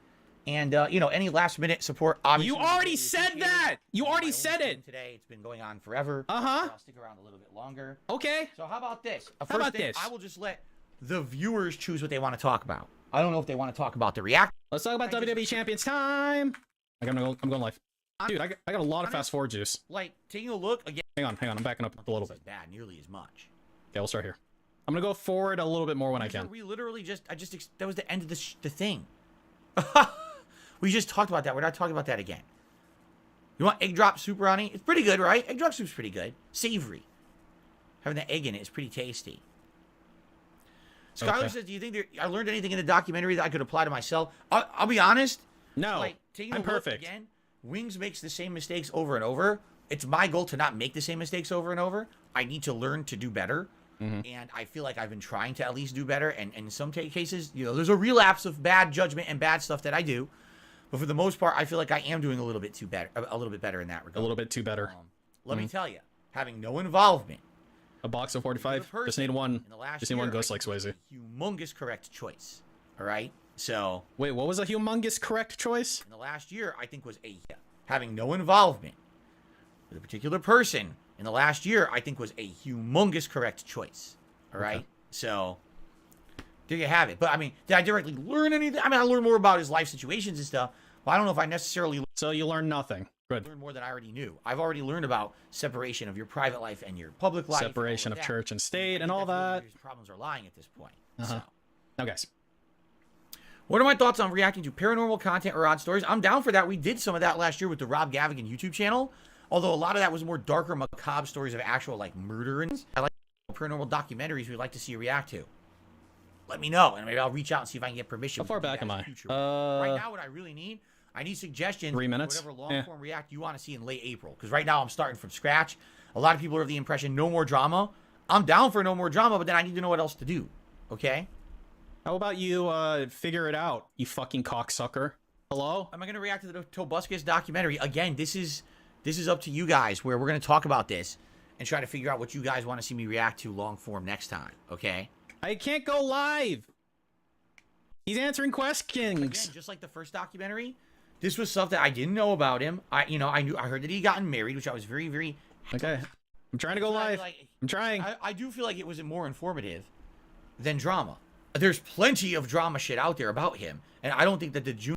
And, you know, any last minute support, obviously. You already said that! You already said it! Today, it's been going on forever. Uh-huh. So I'll stick around a little bit longer. Okay. So how about this? How about this? I will just let the viewers choose what they want to talk about. I don't know if they want to talk about the react. Let's talk about WWE Champions time! I'm going live. Dude, I got a lot of fast forward juice. Like, taking a look again. Hang on. I'm backing up a little bit. Bad, nearly as much. Okay, we'll start here. I'm gonna go forward a little bit more when I can. We literally that was the end of the thing. We just talked about that. We're not talking about that again. You want egg drop soup, Ronnie? It's pretty good, right? Egg drop soup's pretty good. Savory. Having the egg in it is pretty tasty. Skylar says, do you think I learned anything in the documentary that I could apply to myself? I'll be honest. No, like, I'm perfect. Again, Wings makes the same mistakes over and over. It's my goal to not make the same mistakes over and over. I need to learn to do better. And I feel like I've been trying to at least do better. And in some cases, you know, there's a relapse of bad judgment and bad stuff that I do. But for the most part, I feel like I am doing a little bit better in that regard. A little bit too better. Let me tell you, having no involvement. A box of 45. Just need one. Just need one ghost like Swayze. Humongous correct choice. All right. So. Wait, what was a humongous correct choice? In the last year, I think was having no involvement with a particular person. In the last year, I think was a humongous correct choice. All right. Okay. So. There you have it. But I mean, did I directly learn anything? I mean, I learned more about his life situations and stuff. But I don't know if I necessarily. So you learned nothing. Good. Learned more than I already knew. I've already learned about separation of your private life and your public life. Separation of church and state and all that. Problems are lying at this point. So. Now, guys. What are my thoughts on reacting to paranormal content or odd stories? I'm down for that. We did some of that last year with the Rob Gavigan YouTube channel. Although a lot of that was more darker, macabre stories of actual like murder and I like paranormal documentaries we'd like to see you react to. Let me know, and maybe I'll reach out and see if I can get permission. How far back am I? Right now, what I really need, I need suggestions. 3 minutes? Whatever long-form react you want to see in late April. Because right now I'm starting from scratch. A lot of people are of the impression no more drama. I'm down for no more drama, but then I need to know what else to do. Okay? How about you figure it out, you fucking cocksucker? Hello? Am I going to react to the Tobuscus documentary? Again, this is up to you guys, where we're going to talk about this and try to figure out what you guys want to see me react to long-form next time. Okay? I can't go live. He's answering questions. Again, just like the first documentary, this was stuff that I didn't know about him. I heard that he gotten married, which I was very, very... Okay. I'm trying to go live. I'm trying. I do feel like it was more informative than drama. There's plenty of drama shit out there about him, and I don't think that the June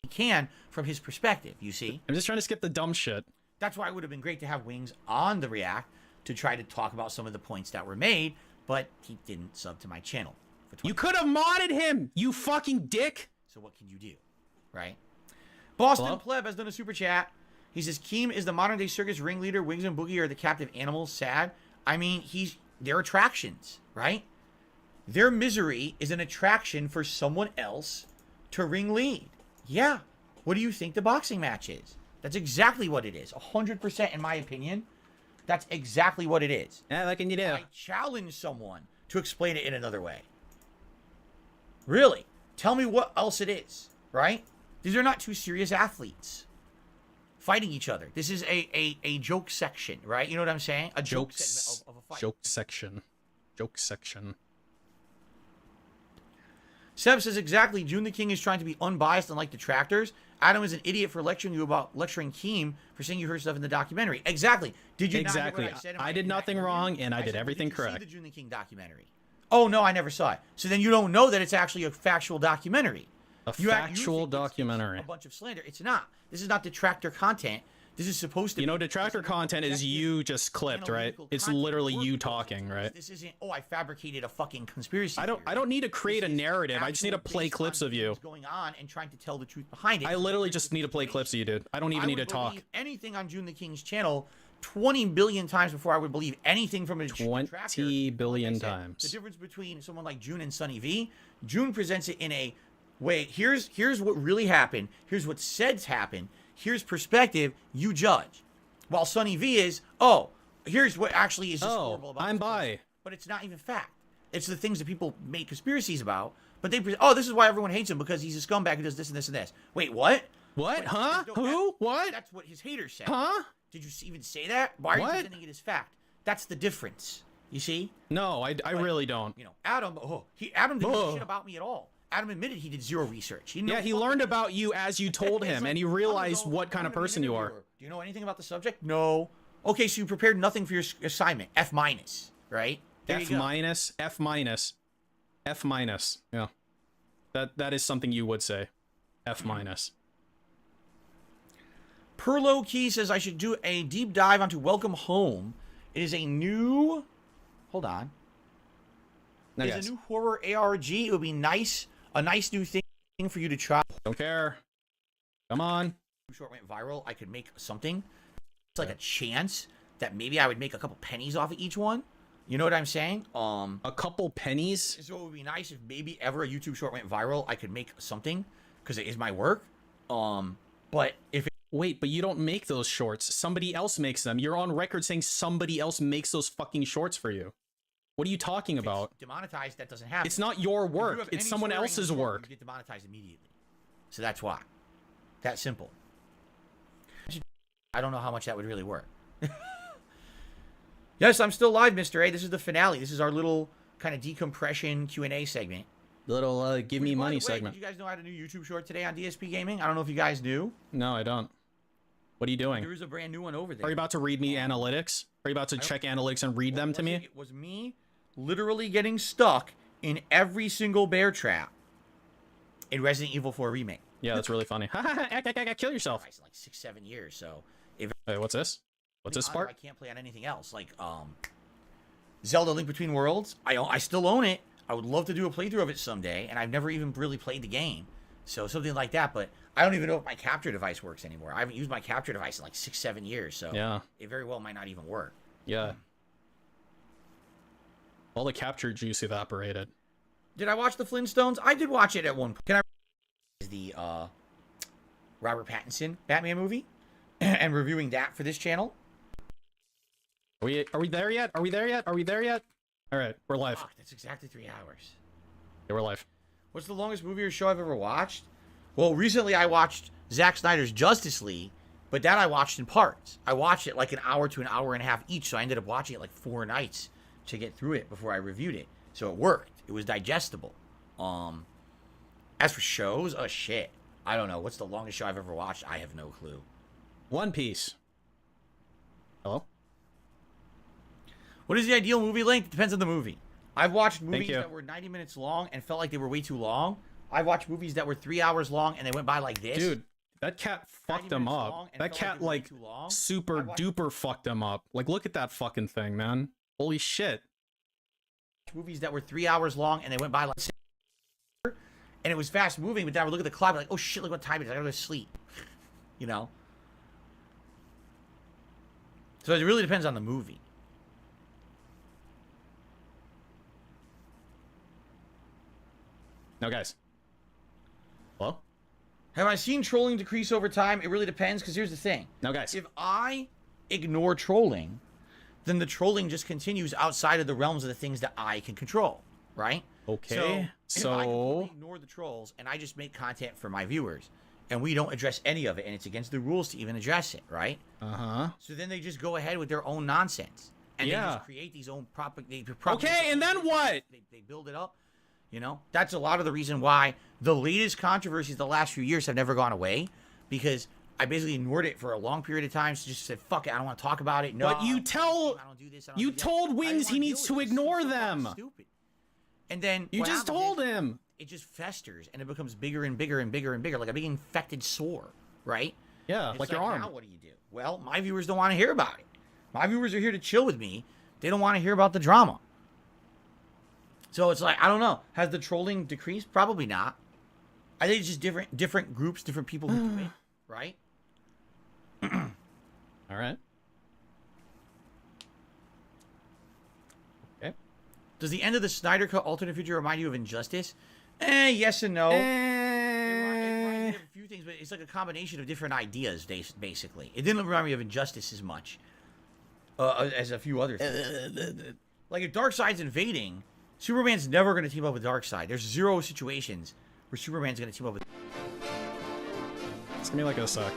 can from his perspective, you see? I'm just trying to skip the dumb shit. That's why it would have been great to have Wings on the React to try to talk about some of the points that were made, but he didn't sub to my channel. You could have modded him, you fucking dick. So what can you do, right? Boston Hello? Pleb has done a super chat. He says, Keem is the modern day circus ringleader. Wings and Boogie are the captive animals. Sad. I mean, they're attractions, right? Their misery is an attraction for someone else to ring lead. Yeah. What do you think the boxing match is? That's exactly what it is. 100% in my opinion. That's exactly what it is. Yeah, what can you do? I challenge someone to explain it in another way. Really? Tell me what else it is, right? These are not two serious athletes fighting each other. This is a joke section, right? You know what I'm saying? A joke segment of a fight. Joke section. Joke section. Seb says exactly. June the King is trying to be unbiased, unlike detractors. Adam is an idiot for lecturing you about lecturing Keem for saying you heard stuff in the documentary. Exactly. Did you exactly? Not hear what I said? I did nothing wrong, and I did everything correct. Did you see the June the King documentary? Oh no, I never saw it. So then you don't know that it's actually a factual documentary. Factual documentary. A bunch of slander. It's not. This is not detractor content. This is supposed to be. You know, detractor content is you just clipped, right? It's literally you talking, right? This isn't, oh, I fabricated a fucking conspiracy. I don't need to create a narrative. I just need to play clips of you. Going on and trying to tell the truth behind it. I literally just need to play clips of you, dude. I don't even need to talk. Anything on June the King's channel 20 billion times before I would believe anything from a 20 billion times. The difference between someone like June and Sunny V, June presents it in a way, here's what really happened, here's what said's happened, here's perspective, you judge. While Sunny V is, oh, here's what actually is just horrible about I'm bi. But it's not even fact. It's the things that people make conspiracies about, but they oh, this is why everyone hates him, because he's a scumbag who does this and this and this. Wait, what? What? Huh? Who? What? That's what his haters said. Huh? Did you even say that? Why are you presenting it as fact? That's the difference. You see? No, I really don't. You know, Adam. Adam didn't know shit about me at all. Adam admitted he did zero research. Yeah, he learned about you as you told him, and he realized what kind of person you are. Do you know anything about the subject? No. Okay, so you prepared nothing for your assignment. F-, right? F-, F-. F-. Yeah. That is something you would say. F-. Perlo Key says I should do a deep dive onto Welcome Home. It is a new... Hold on. No, it's a new horror ARG. It would be nice, a nice new thing for you to try. Don't care. Come on. Short went viral. I could make something. It's like a chance that maybe I would make a couple pennies off of each one. You know what I'm saying? A couple pennies? So it would be nice if maybe ever a YouTube short went viral, I could make something because it is my work. But if wait, but you don't make those shorts. Somebody else makes them. You're on record saying somebody else makes those fucking shorts for you. What are you talking about? Demonetized, that doesn't happen. It's not your work. It's someone else's work. You get demonetized immediately. So that's why. That simple. I don't know how much that would really work. Yes, I'm still live, Mr. A. This is the finale. This is our little kind of decompression Q&A segment. Little give me money segment. Did you guys know I had a new YouTube short today on DSP Gaming? I don't know if you guys knew. No, I don't. What are you doing? There is a brand new one over there. Are you about to read me analytics? Are you about to check analytics and read them to me? It was me literally getting stuck in every single bear trap in Resident Evil 4 Remake. Yeah, that's really funny. Kill yourself. It's like 6-7 years, so... If Wait, what's this? What's this part? I can't play on anything else. Like, Zelda Link Between Worlds. I still own it. I would love to do a playthrough of it someday, and I've never even really played the game. So something like that, but I don't even know if my capture device works anymore. I haven't used my capture device in like 6-7 years, so yeah, it very well might not even work. Yeah. All the captured juice evaporated. Did I watch the Flintstones? I did watch it at one point. Can I? Is the Robert Pattinson Batman movie, and reviewing that for this channel. Are we there yet? Are we there yet? Are we there yet? All right, we're live. Fuck, that's exactly 3 hours. Yeah, we're live. What's the longest movie or show I've ever watched? Well, recently I watched Zack Snyder's Justice League, but that I watched in parts. I watched it like an hour to an hour and a half each, so I ended up watching it like 4 nights to get through it before I reviewed it. So it worked. It was digestible. As for shows, oh shit. I don't know. What's the longest show I've ever watched? I have no clue. One Piece. Hello? What is the ideal movie length? Depends on the movie. I've watched movies that were 90 minutes long and felt like they were way too long. I've watched movies that were 3 hours long and they went by like this. Dude, that cat fucked them up. That cat, like, super duper fucked them up. Like, look at that fucking thing, man. Holy shit. Movies that were 3 hours long and they went by like and it was fast moving, but then I would look at the clock and be like, oh shit, look what time it is. I gotta go to sleep. You know? So it really depends on the movie. No, guys. Hello? Have I seen trolling decrease over time? It really depends, because here's the thing. No, guys. If I ignore trolling, then the trolling just continues outside of the realms of the things that I can control, right? Okay. So if I completely ignore the trolls and I just make content for my viewers, and we don't address any of it, and it's against the rules to even address it, right? Uh-huh. So then they just go ahead with their own nonsense. And they just create these own Okay, and then what? They build it up. You know, that's a lot of the reason why the latest controversies the last few years have never gone away, because I basically ignored it for a long period of time. So just said, fuck it, I don't want to talk about it. No, but you tell, you told Wings he needs to ignore them. Stupid. And then you just told him. It just festers and it becomes bigger and bigger and bigger and bigger, like a big infected sore, right? Yeah, it's like your arm. Now what do you do? Well, my viewers don't want to hear about it. My viewers are here to chill with me. They don't want to hear about the drama. So it's like, I don't know. Has the trolling decreased? Probably not. I think it's just different groups, different people who do it, right? All right. Okay. Does the end of the Snyder Cut alternate future remind you of Injustice? Yes and no. It reminds me of a few things, but it's like a combination of different ideas, basically. It didn't remind me of Injustice as much as a few other things. Like if Darkseid's invading, Superman's never going to team up with Darkseid. There's 0 situations where Superman's going to team up with... It's going to be like a suck.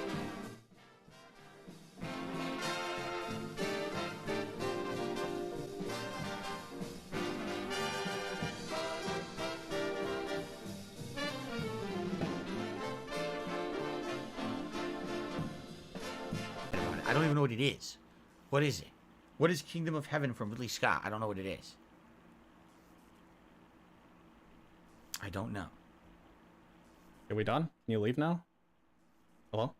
I don't even know what it is. What is it? What is Kingdom of Heaven from Ridley Scott? I don't know what it is. I don't know. Are we done? Can you leave now? Hello?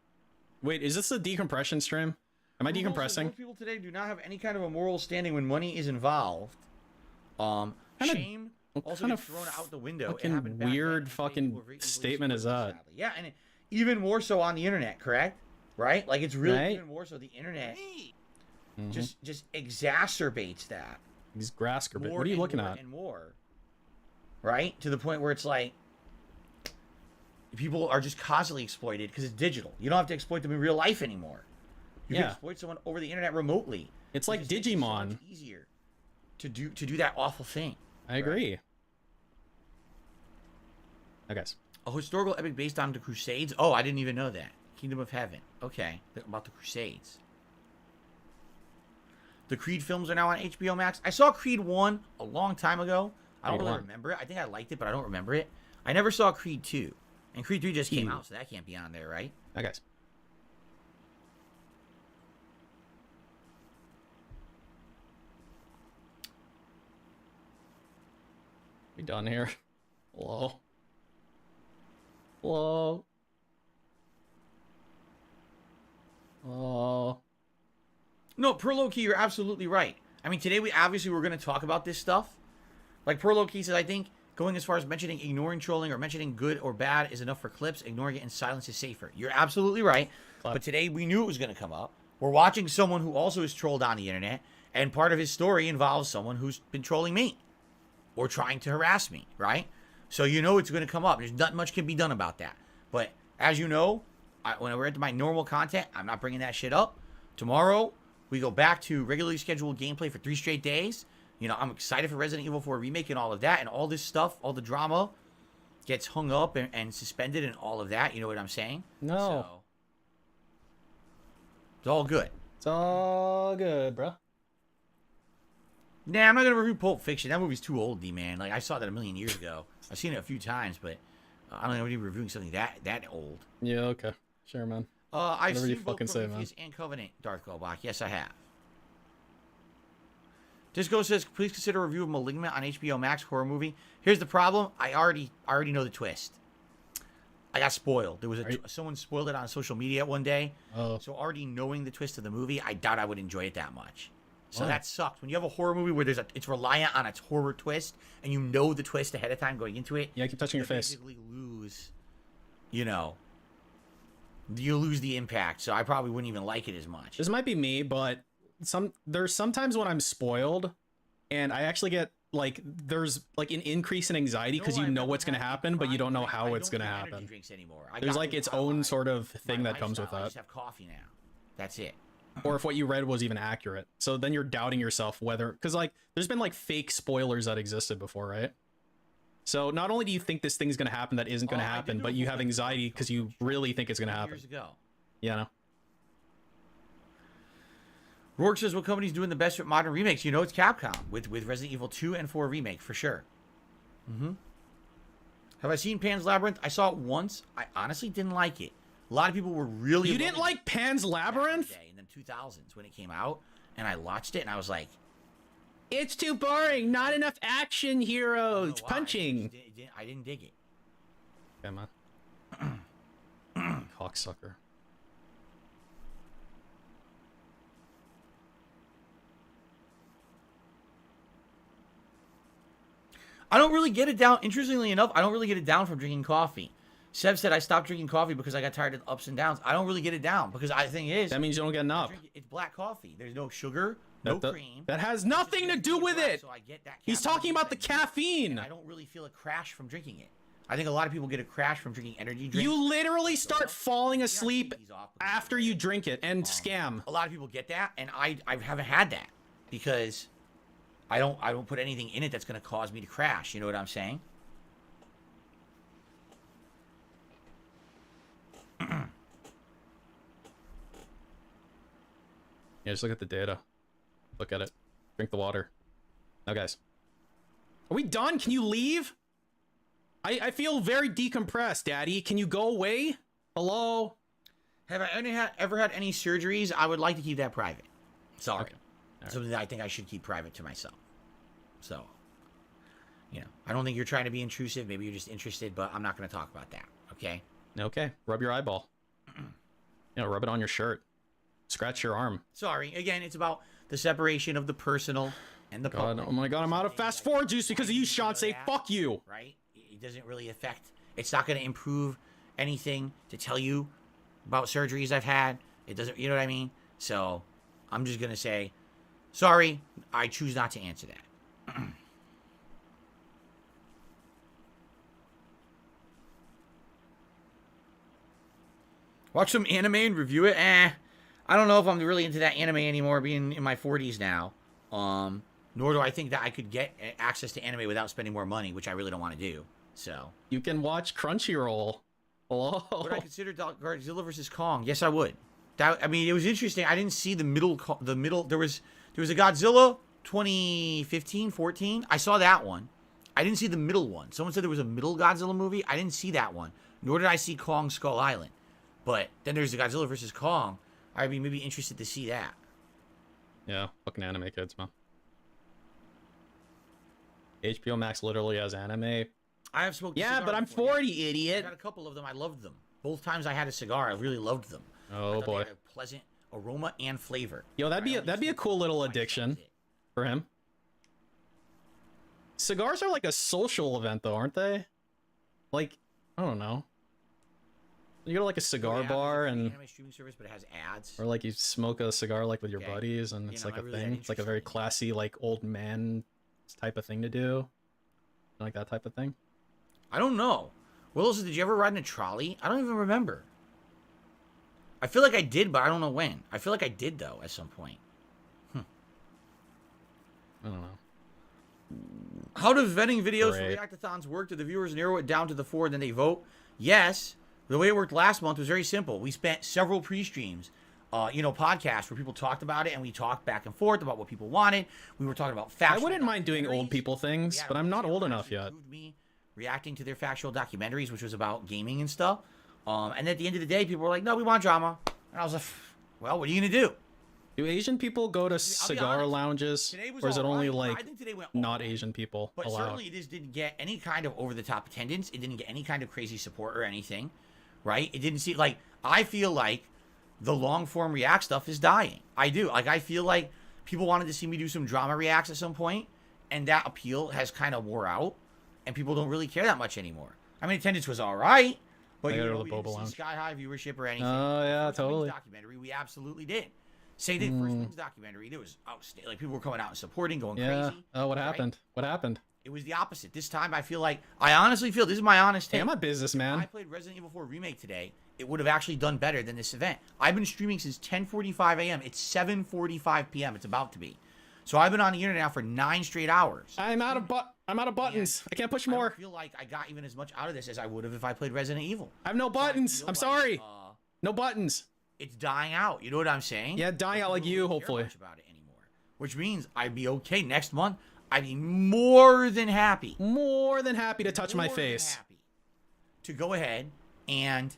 Wait, is this a decompression stream? Am I decompressing? Most people today do not have any kind of a moral standing when money is involved. Shame also gets thrown out the window. Fucking weird fucking statement is that? Sadly. Yeah, and even more so on the internet, correct? Right? Like it's really even more so the internet just exacerbates that. These grass carpet. What are you looking at? And more. Right? To the point where it's like people are just constantly exploited because it's digital. You don't have to exploit them in real life anymore. You can exploit someone over the internet remotely. It's like Digimon. It's so much easier to do that awful thing. I agree. Okay. A historical epic based on the Crusades? Oh, I didn't even know that. Kingdom of Heaven. Okay. About the Crusades. The Creed films are now on HBO Max. I saw Creed 1 a long time ago. I don't really remember it. I think I liked it, but I don't remember it. I never saw Creed 2. And Creed 3 just came out, so that can't be on there, right? Okay. We done here? Hello? Hello? Oh. No, Perlow-Key, you're absolutely right. I mean, today we're going to talk about this stuff. Like Perlow-Key says, I think going as far as mentioning ignoring trolling or mentioning good or bad is enough for clips. Ignoring it in silence is safer. You're absolutely right. But today we knew it was going to come up. We're watching someone who also is trolled on the internet, and part of his story involves someone who's been trolling me. or trying to harass me, right? So you know it's going to come up. There's not much can be done about that. But as you know, when we're into my normal content, I'm not bringing that shit up. Tomorrow, we go back to regularly scheduled gameplay for 3 straight days. You know, I'm excited for Resident Evil 4 Remake and all of that. And all this stuff, all the drama gets hung up and suspended and all of that. You know what I'm saying? No. So, it's all good. It's all good, bro. Nah, I'm not going to review Pulp Fiction. That movie's too old, man. Like, I saw that a million years ago. I've seen it a few times, but I don't know anybody reviewing something that old. Yeah, okay. Sure, man. I've Whatever you seen both fucking say, man. Prometheus and Covenant, Darth Goldbach. Yes, I have. Disco says, please consider a review of Malignant on HBO Max horror movie. Here's the problem. I already know the twist. I got spoiled. There was someone spoiled it on social media one day. Oh. So already knowing the twist of the movie, I doubt I would enjoy it that much. So Why? that sucked. When you have a horror movie where it's reliant on its horror twist, and you know the twist ahead of time going into it. Yeah, keep touching your face. Basically lose, you lose the impact. So I probably wouldn't even like it as much. This might be me, but there's sometimes when I'm spoiled, and I actually get like there's like an increase in anxiety because you know what's gonna happen, but you don't know how it's gonna happen. There's like its own sort of thing that comes with I that. just have coffee now. That's it. Or if what you read was even accurate. So then you're doubting yourself whether, because like there's been like fake spoilers that existed before, right? So not only do you think this thing's gonna happen that isn't gonna happen, but you have anxiety because you really think it's gonna happen. Years ago. Yeah. No? Rourke says, what company's doing the best with modern remakes? You know it's Capcom with Resident Evil 2 and 4 Remake, for sure. Have I seen Pan's Labyrinth? I saw it once. I honestly didn't like it. A lot of people were really... You didn't like Pan's Labyrinth? In the 2000s when it came out, and I watched it, and I was like... It's too boring. Not enough action heroes punching. I didn't dig it. Okay, man. Cocksucker. I don't really get it down. Interestingly enough, I don't really get it down from drinking coffee. Sev said I stopped drinking coffee because I got tired of the ups and downs. I don't really get it down because the thing is... That means you don't get enough. It's black coffee. There's no sugar, no cream. That has nothing to do with it. So I get that. He's talking about the caffeine. I don't really feel a crash from drinking it. I think a lot of people get a crash from drinking energy drinks. You literally start falling asleep after you drink it and scam. A lot of people get that, and I haven't had that because I don't put anything in it that's going to cause me to crash. You know what I'm saying? Yeah, just look at the data. Look at it. Drink the water. Now, guys. Are we done? Can you leave? I feel very decompressed, Daddy. Can you go away? Hello? Have I ever had any surgeries? I would like to keep that private. Sorry. Okay. Something that I think I should keep private to myself. So, I don't think you're trying to be intrusive. Maybe you're just interested, but I'm not going to talk about that. Okay? Okay. Rub your eyeball. Rub it on your shirt. Scratch your arm. Sorry. Again, it's about the separation of the personal and the public. Oh my god, I'm out of fast forward juice because of you, Sean. Say fuck you. Right? It doesn't really affect... It's not going to improve anything to tell you about surgeries I've had. It doesn't... You know what I mean? So, I'm just going to say, sorry, I choose not to answer that. Watch some anime and review it? I don't know if I'm really into that anime anymore, being in my 40s now. Nor do I think that I could get access to anime without spending more money, which I really don't want to do. So you can watch Crunchyroll. Hello. Would I consider Godzilla vs Kong? Yes, I would. I mean, it was interesting. I didn't see the middle. There was a Godzilla 2015, 14. I saw that one. I didn't see the middle one. Someone said there was a middle Godzilla movie. I didn't see that one. Nor did I see Kong Skull Island. But then there's the Godzilla vs Kong. I'd be maybe interested to see that. Yeah, fucking anime kids, man. HBO Max literally has anime. I have smoked. Yeah, but I'm 40, idiot. I got a couple of them. I loved them. Both times I had a cigar, I really loved them. Oh boy. They had a pleasant aroma and flavor. Yo, that'd be a cool little addiction for him. Cigars are like a social event, though, aren't they? Like, I don't know. You go to like a cigar bar and anime streaming service, but it has ads. Or like you smoke a cigar like with your buddies, and it's like a thing. It's like a very classy, like old man type of thing to do. like that type of thing. I don't know. Willis, did you ever ride in a trolley? I don't even remember. I feel like I did, but I don't know when. I feel like I did, though, at some point. I don't know. How do vetting videos for Great. reactathons work? Do the viewers narrow it down to the 4 and then they vote? Yes. The way it worked last month was very simple. We spent several pre-streams, podcasts where people talked about it, and we talked back and forth about what people wanted. We were talking about factual. I wouldn't mind doing old people things, but I'm not old enough yet. Me reacting to their factual documentaries, which was about gaming and stuff. And at the end of the day, people were like, "No, we want drama." And I was like, "Well, what are you gonna do?" Do Asian people go to cigar lounges, or is it only like I think today went not Asian people But allowed? certainly it just didn't get any kind of over-the-top attendance. It didn't get any kind of crazy support or anything, right? It didn't seem like, I feel like the long-form react stuff is dying. I do. Like, I feel like people wanted to see me do some drama reacts at some point, and that appeal has kind of wore out, and people don't really care that much anymore. I mean, attendance was all right, but I gotta go to we the didn't Boba see Lounge. sky-high viewership or anything. Oh, yeah, First Wings totally. documentary, we absolutely did. Same thing, First Wings documentary, it was outstanding. Like, people were coming out and supporting, going Yeah. crazy. Oh, what right? happened? What happened? It was the opposite. This time, I feel like, I honestly feel, this is my honest take. Hey, I'm a businessman. If I played Resident Evil 4 Remake today, it would have actually done better than this event. I've been streaming since 10:45 a.m. It's 7:45 p.m. It's about to be. So I've been on the internet now for 9 straight hours. I'm out of buttons. I can't push more. I feel like I got even as much out of this as I would have if I played Resident Evil. I have no buttons. I'm sorry. No buttons. It's dying out. You know what I'm saying? Yeah, dying out like you, hopefully. About it anymore, which means I'd be okay next month. I'd be more than happy. More than happy to touch my More than face. happy to go ahead and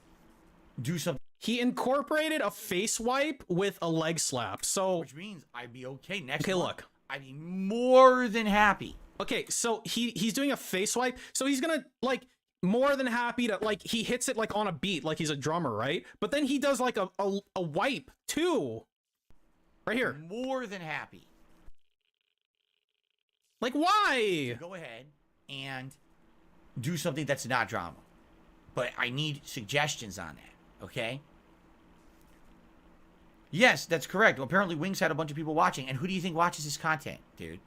do something. He incorporated a face wipe with a leg slap. So, which means I'd be okay next okay, month. look. I'd be more than happy. Okay, so he's doing a face wipe. So he's gonna like more than happy to like he hits it like on a beat, like he's a drummer, right? But then he does like a wipe too. Right here. More than happy. Like why? Go ahead and do something that's not drama. But I need suggestions on that, okay? Yes, that's correct. Well, apparently Wings had a bunch of people watching, and who do you think watches his content, dude?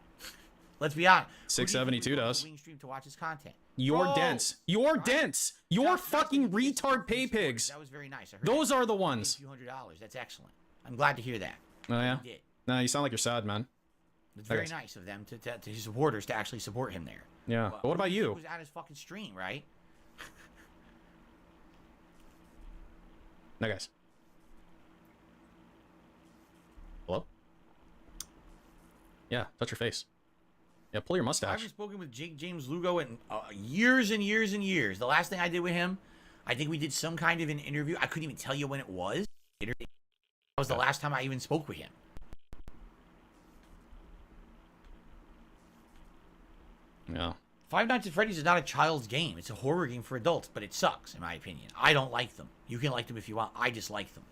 Let's be honest. 672 does. Wings stream to watch his content. You're Bro, dense. You're dense. You're fucking retard pay pigs. That was very nice. I heard Those that. are the ones. A few $100. That's excellent. I'm glad to hear that. Oh yeah. You did. No, you sound like you're sad, man. It's very nice of them to his supporters to actually support him there. Yeah. But what about He you? was at his fucking stream, right? No, guys. Hello? Yeah, touch your face. Yeah, pull your I mustache. haven't spoken with James Lugo in years and years and years. The last thing I did with him, I think we did some kind of an interview. I couldn't even tell you when it was. That was the last time I even spoke with him. Yeah. Five Nights at Freddy's is not a child's game. It's a horror game for adults, but it sucks, in my opinion. I don't like them. You can like them if you want. I dislike them.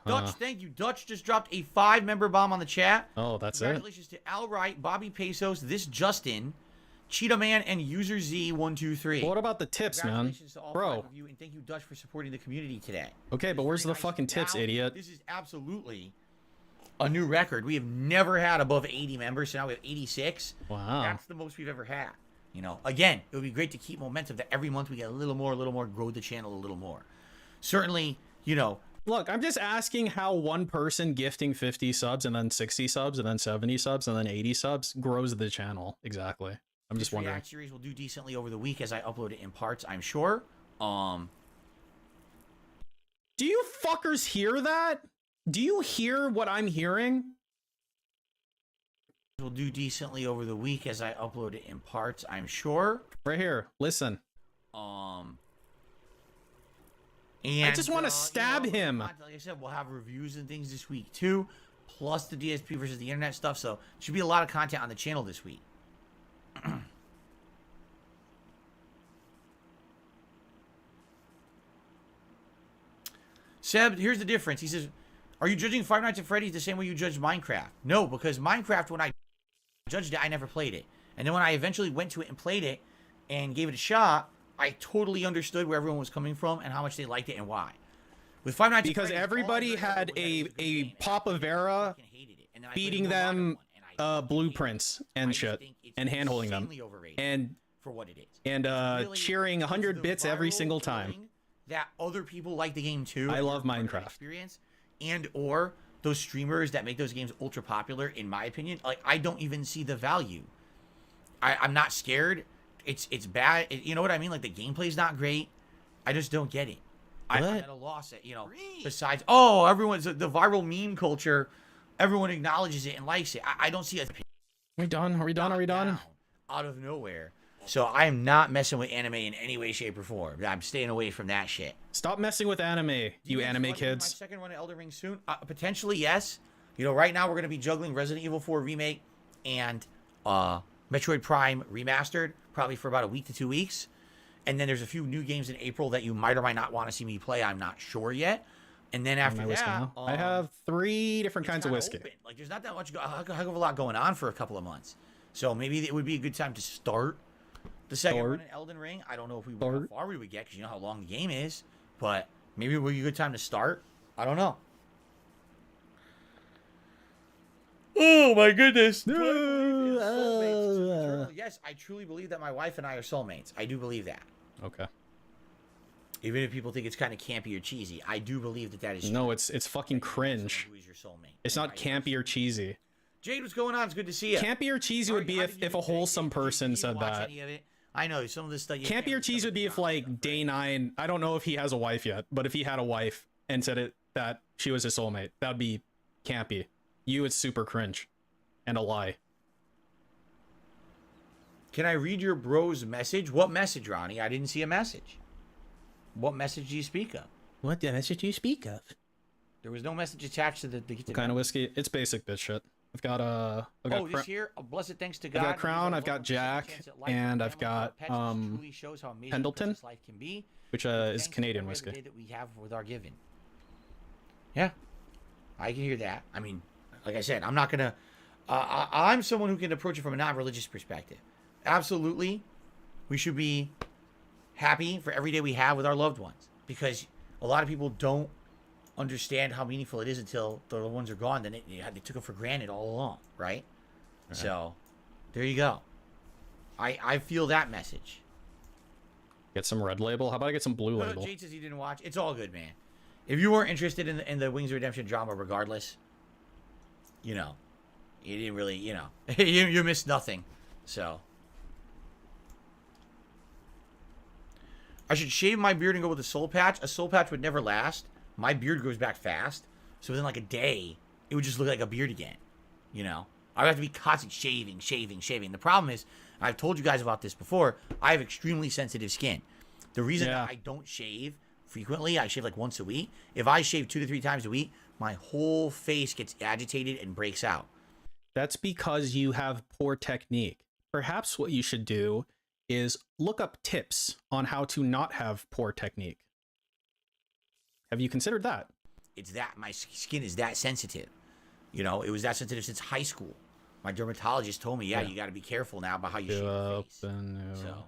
Dutch, thank you. Dutch just dropped a 5-member bomb on the chat. Oh, that's it? Congratulations to Al Wright, Bobby Pesos, This Justin, Cheetah Man, and User Z123. What about the tips, man? Congratulations to all Bro. 5 of you, and thank you, Dutch, for supporting the community today. Okay, but where's the fucking tips, Now, idiot? This is absolutely a new record. We have never had above 80 members, so now we have 86. Wow. That's the most we've ever had. You know, again, it would be great to keep momentum that every month we get a little more, grow the channel a little more. Certainly, you know. Look, I'm just asking how one person gifting 50 subs and then 60 subs and then 70 subs and then 80 subs grows the channel. Exactly. I'm just wondering. React series will do decently over the week as I upload it in parts, I'm sure. Do you fuckers hear that? Do you hear what I'm hearing? Will do decently over the week as I upload it in parts, I'm sure. Right here. Listen. And I just want to stab him. Like I said, we'll have reviews and things this week too, plus the DSP versus the internet stuff. So should be a lot of content on the channel this week. Seb, here's the difference. He says, are you judging Five Nights at Freddy's the same way you judged Minecraft? No, because Minecraft, when I judged it, I never played it. And then when I eventually went to it and played it and gave it a shot, I totally understood where everyone was coming from and how much they liked it and why. With Five Nights at because Freddy's, everybody had a Papa Vera beating them blueprints and shit and hand-holding them and for what it is. And cheering 100 bits every single time. That other people like the game too. I love Minecraft. Experience and or those streamers that make those games ultra popular, in my opinion, like I don't even see the value. I'm not scared. It's bad. You know what I mean? Like the gameplay's not great. I just don't get it. I'm at a loss at, besides, everyone's the viral meme culture. Everyone acknowledges it and likes it. I don't see a... Are we done? Are we done? Are we done? Out of nowhere. So I am not messing with anime in any way, shape, or form. I'm staying away from that shit. Stop messing with anime, you anime kids. My second run of Elden Ring soon? Potentially, yes. Right now we're going to be juggling Resident Evil 4 Remake and Metroid Prime Remastered, probably for about a week to 2 weeks. And then there's a few new games in April that you might or might not want to see me play. I'm not sure yet. And then after that... I have 3 different kinds of whiskey. Open. Like, there's not that much, a heck of a lot going on for a couple of months. So maybe it would be a good time to start the second run in Elden Ring. I don't know if how far we would get, because you know how long the game is. But maybe it would be a good time to start. I don't know. Oh my goodness. Yes, I truly believe that my wife and I are soulmates. I do believe that. Okay. Even if people think it's kind of campy or cheesy, I do believe that is true. No, it's fucking cringe. Who is your soulmate? It's not campy or cheesy. Jade, what's going on? It's good to see you. Campy or cheesy would be if a wholesome person said that. I know some of this stuff. Campy or cheesy would be if like day 9. I don't know if he has a wife yet, but if he had a wife and said that she was his soulmate, that would be campy. It's super cringe and a lie. Can I read your bro's message? What message, Ronnie? I didn't see a message. What message do you speak of? What message do you speak of? There was no message attached to the what kind of whiskey? It's basic bitch shit. I've got this here. Blessed thanks to God. I've got Crown. I've got Jack, and I've got Pendleton, which is Canadian whiskey. That we have with our giving. Yeah, I can hear that. I mean, like I said, I'm not gonna. I'm someone who can approach it from a non-religious perspective. Absolutely, we should be happy for every day we have with our loved ones, because a lot of people don't understand how meaningful it is until the loved ones are gone. Then they took it for granted all along, right? So there you go. I feel that message. Get some Red Label. How about I get some Blue Label? Jade says he didn't watch. It's all good, man. If you weren't interested in the Wings of Redemption drama, regardless, you didn't really, you missed nothing. So I should shave my beard and go with a soul patch. A soul patch would never last. My beard grows back fast, so within like a day, it would just look like a beard again. I would have to be constantly shaving. The problem is, I've told you guys about this before, I have extremely sensitive skin. The reason that I don't shave frequently, I shave like once a week. If I shave 2 to 3 times a week, my whole face gets agitated and breaks out. That's because you have poor technique. Perhaps what you should do is look up tips on how to not have poor technique. Have you considered that? It's that my skin is that sensitive. It was that sensitive since high school. My dermatologist told me, you got to be careful now about how you shave your face. So.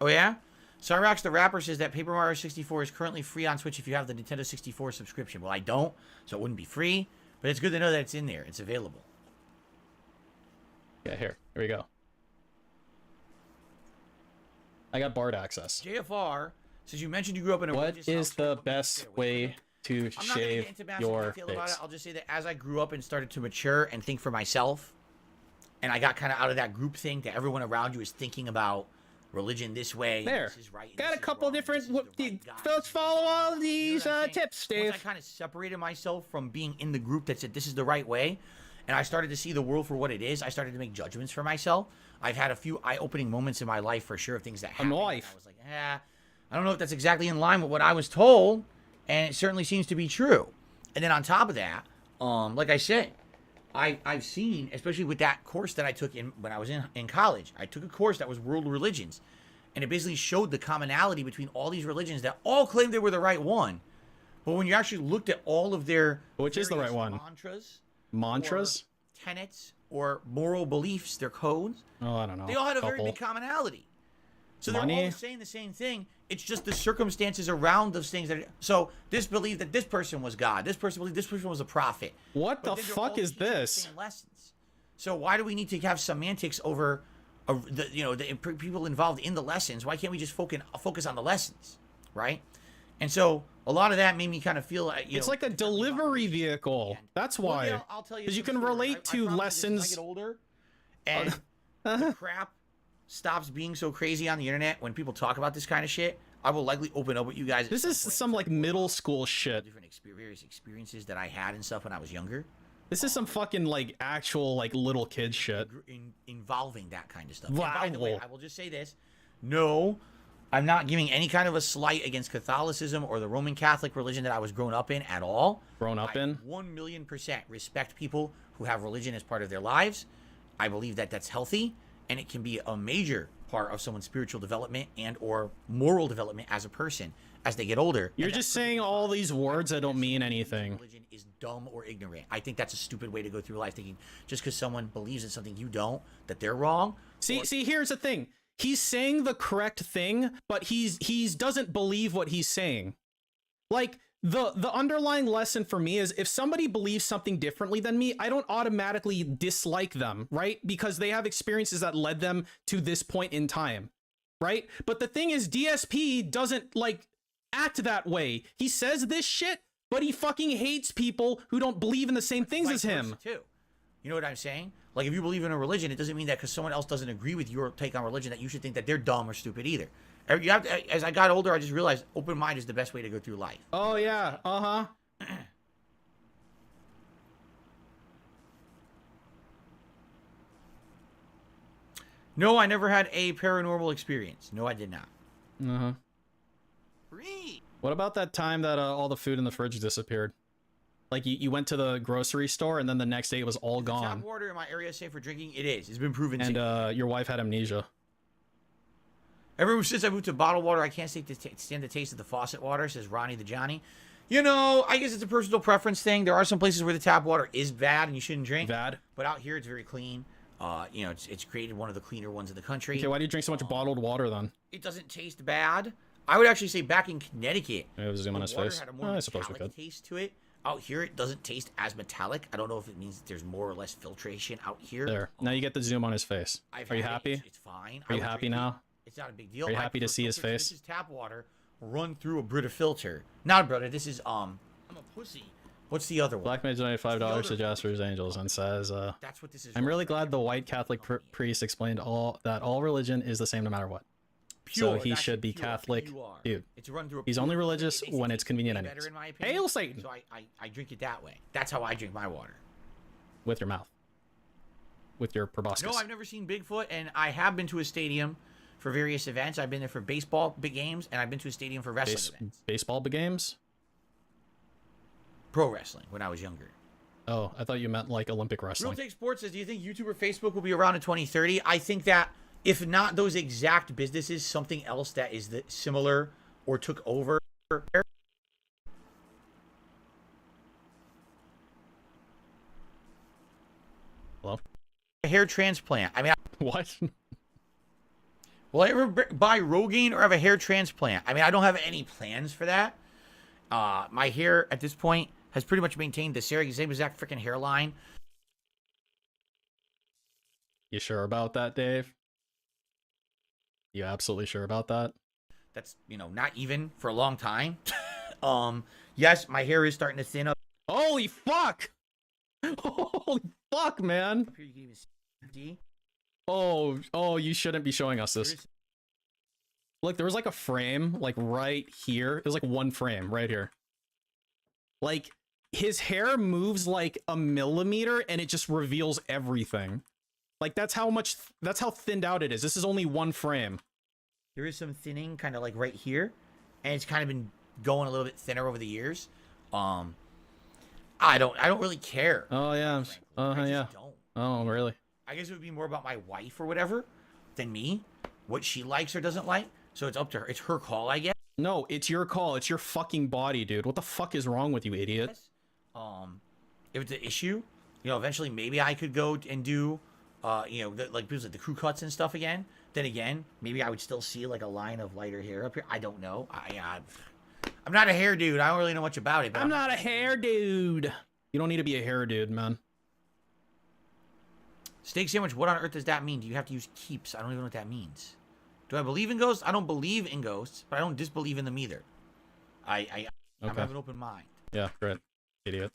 Oh yeah? Cyrox the Rapper says that Paper Mario 64 is currently free on Switch if you have the Nintendo 64 subscription. Well, I don't, so it wouldn't be free, but it's good to know that it's in there. It's available. Yeah, here we go. I got Bard access. JFR says you mentioned you grew up in a What is the best way to shave your face? I'll just say that as I grew up and started to mature and think for myself, and I got kind of out of that group thing that everyone around you is thinking about religion this way. There. This is right. Got a couple different. Folks follow all of these tips, Dave. Once I kind of separated myself from being in the group that said this is the right way, and I started to see the world for what it is, I started to make judgments for myself. I've had a few eye-opening moments in my life for sure of things that happened. I was like, I don't know if that's exactly in line with what I was told, and it certainly seems to be true. And then on top of that, like I said, I've seen, especially with that course that I took when I was in college, I took a course that was world religions, and it basically showed the commonality between all these religions that all claimed they were the right one. But when you actually looked at all of their which is the right one? Mantras? Tenets or moral beliefs, their codes. Oh, I don't know. They all had a very big commonality. So they're all saying the same thing. It's just the circumstances around those things that. So this believed that this person was God. This person believed this person was a prophet. What the fuck is this? Lessons. So why do we need to have semantics over, the people involved in the lessons? Why can't we just focus on the lessons, right? And so a lot of that made me kind of feel like it's like a delivery vehicle. That's why. Well, I'll tell you. Because you can relate to lessons. As I get older, and the crap stops being so crazy on the internet when people talk about this kind of shit, I will likely open up with you guys. This is some like middle school shit. Different various experiences that I had and stuff when I was younger. This is some fucking like actual like little kid shit involving that kind of stuff. Wow. And by the way, I will just say this: no, I'm not giving any kind of a slight against Catholicism or the Roman Catholic religion that I was grown up in at all. Grown up in? 1,000,000% respect people who have religion as part of their lives. I believe that that's healthy. And it can be a major part of someone's spiritual development and or moral development as a person as they get older. You're just saying all these words that don't mean anything. Religion is dumb or ignorant. I think that's a stupid way to go through life, thinking just because someone believes in something you don't, that they're wrong. See, here's the thing. He's saying the correct thing, but he's doesn't believe what he's saying. Like, the underlying lesson for me is if somebody believes something differently than me, I don't automatically dislike them, right? Because they have experiences that led them to this point in time, right? But the thing is, DSP doesn't like act that way. He says this shit, but he fucking hates people who don't believe in the same things as him. Too. You know what I'm saying? Like, if you believe in a religion, it doesn't mean that because someone else doesn't agree with your take on religion that you should think that they're dumb or stupid either. You have to, as I got older, I just realized open mind is the best way to go through life. Oh yeah, No, I never had a paranormal experience. No, I did not. What about that time that all the food in the fridge disappeared? Like you went to the grocery store and then the next day it was all gone. Tap water in my area safe for drinking? It is. It's been proven. And your wife had amnesia. Ever since I moved to bottled water, I can't stand the taste of the faucet water, says Ronnie the Johnny. You know, I guess it's a personal preference thing. There are some places where the tap water is bad and you shouldn't drink. Bad. But out here, it's very clean. It's created one of the cleaner ones in the country. Okay, why do you drink so much bottled water then? It doesn't taste bad. I would actually say back in Connecticut, it was zoom on his face. Had a more metallic taste to it. Out here, it doesn't taste as metallic. I don't know if it means that there's more or less filtration out here. There. Now you get the zoom on his face. Are you happy? It's fine. Are you happy now? It's not a big deal. Are you happy to see his face? This is tap water run through a Brita filter. Not Brita. This is I'm a pussy. What's the other one? Black Mage donated $5 to Jasper's Angels and says, "That's what this is." I'm really glad the white Catholic priest explained that all religion is the same no matter what. Pure, so he should be Catholic, dude. It's run through. He's only religious when it's convenient. Anyways. Hail Satan! So I drink it that way. That's how I drink my water. With your mouth. With your proboscis. No, I've never seen Bigfoot, and I have been to a stadium for various events. I've been there for baseball big games, and I've been to a stadium for wrestling events. Baseball big games? Pro wrestling when I was younger. Oh, I thought you meant like Olympic wrestling. Real Take Sports says, do you think YouTube or Facebook will be around in 2030? I think that if not those exact businesses, something else that is similar or took over. Hello? A hair transplant. I mean, what? Will I ever buy Rogaine or have a hair transplant? I mean, I don't have any plans for that. My hair at this point has pretty much maintained the same exact freaking hairline. You sure about that, Dave? You absolutely sure about that? That's, not even for a long time. Yes, my hair is starting to thin up. Holy fuck! Holy fuck, man! Oh, you shouldn't be showing us this. Look, there was like a frame, like right here. It was like one frame right here. Like, his hair moves like a millimeter and it just reveals everything. Like, that's how thinned out it is. This is only one frame. There is some thinning kind of like right here. And it's kind of been going a little bit thinner over the years. I don't really care. Oh, yeah. Yeah. Don't. Oh, really? I guess it would be more about my wife or whatever than me. What she likes or doesn't like. So it's up to her. It's her call, I guess. No, it's your call. It's your fucking body, dude. What the fuck is wrong with you, idiot? If it's an issue, eventually maybe I could go and do, like the crew cuts and stuff again. Then again, maybe I would still see like a line of lighter hair up here. I don't know. I'm not a hair dude. I don't really know much about it. But I'm not a hair dude. You don't need to be a hair dude, man. Steak sandwich, what on earth does that mean? Do you have to use keeps? I don't even know what that means. Do I believe in ghosts? I don't believe in ghosts, but I don't disbelieve in them either. I have an open mind. Yeah, great. Idiot.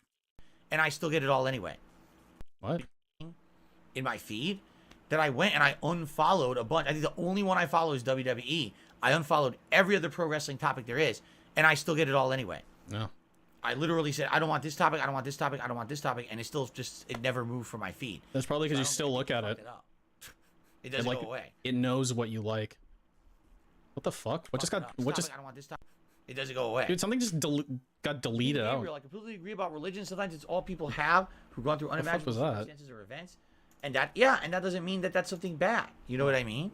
And I still get it all anyway. What? In my feed, that I went and I unfollowed a bunch. I think the only one I follow is WWE. I unfollowed every other pro wrestling topic there is, and I still get it all anyway. No. I literally said, I don't want this topic, I don't want this topic, I don't want this topic, and it still just, it never moved from my feed. That's probably because you still look at it. It doesn't go away. It knows what you like. What the fuck? What just got? What just? I don't want this topic. It doesn't go away. Dude, something just got deleted out. I completely agree about religion. Sometimes it's all people have who've gone through unimaginable circumstances or events, and that doesn't mean that that's something bad. You know what I mean?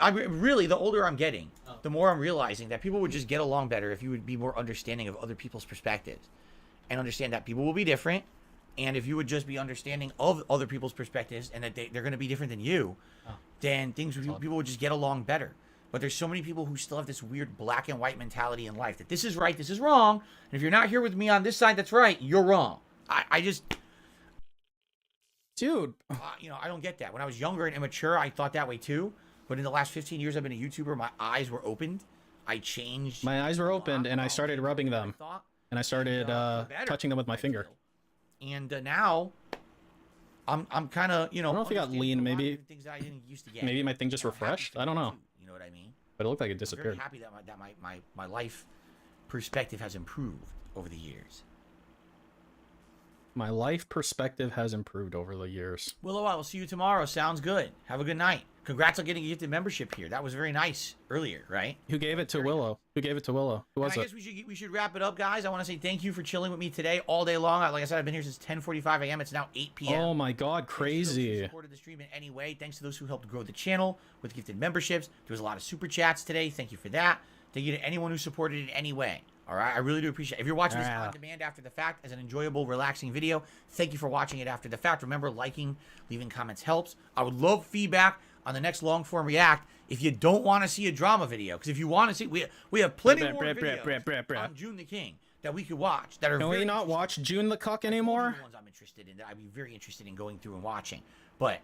Really, the older I'm getting, the more I'm realizing that people would just get along better if you would be more understanding of other people's perspectives, and understand that people will be different, and if you would just be understanding of other people's perspectives and that they're going to be different than you, then people would just get along better. But there's so many people who still have this weird black and white mentality in life that this is right, this is wrong, and if you're not here with me on this side that's right, you're wrong. Dude, I don't get that. When I was younger and immature, I thought that way too. But in the last 15 years I've been a YouTuber, my eyes were opened. I changed. My eyes were opened, and I started rubbing them, and I started touching them with my finger. And now, I'm kind of, I don't know if it got lean. Maybe things that I didn't used to get. Maybe my thing just refreshed. I don't know. You know what I mean? But it looked like it disappeared. I'm very happy that my life perspective has improved over the years. My life perspective has improved over the years. Willow, I will see you tomorrow. Sounds good. Have a good night. Congrats on getting a gifted membership here. That was very nice earlier, right? Who gave it to Willow? Who gave it to Willow? Who was it? I guess we should wrap it up, guys. I want to say thank you for chilling with me today all day long. Like I said, I've been here since 10:45 a.m. It's now 8 p.m. Oh my God, crazy! Who supported the stream in any way. Thanks to those who helped grow the channel with gifted memberships. There was a lot of super chats today. Thank you for that. Thank you to anyone who supported it in any way. All right, I really do appreciate it. If you're watching this on demand after the fact as an enjoyable, relaxing video, thank you for watching it after the fact. Remember, liking, leaving comments helps. I would love feedback on the next long form react if you don't want to see a drama video, because if you want to see, we have plenty more videos on June the King that we could watch that are. Can we not watch June the Cuck anymore? The ones I'm interested in that I'd be very interested in going through and watching, but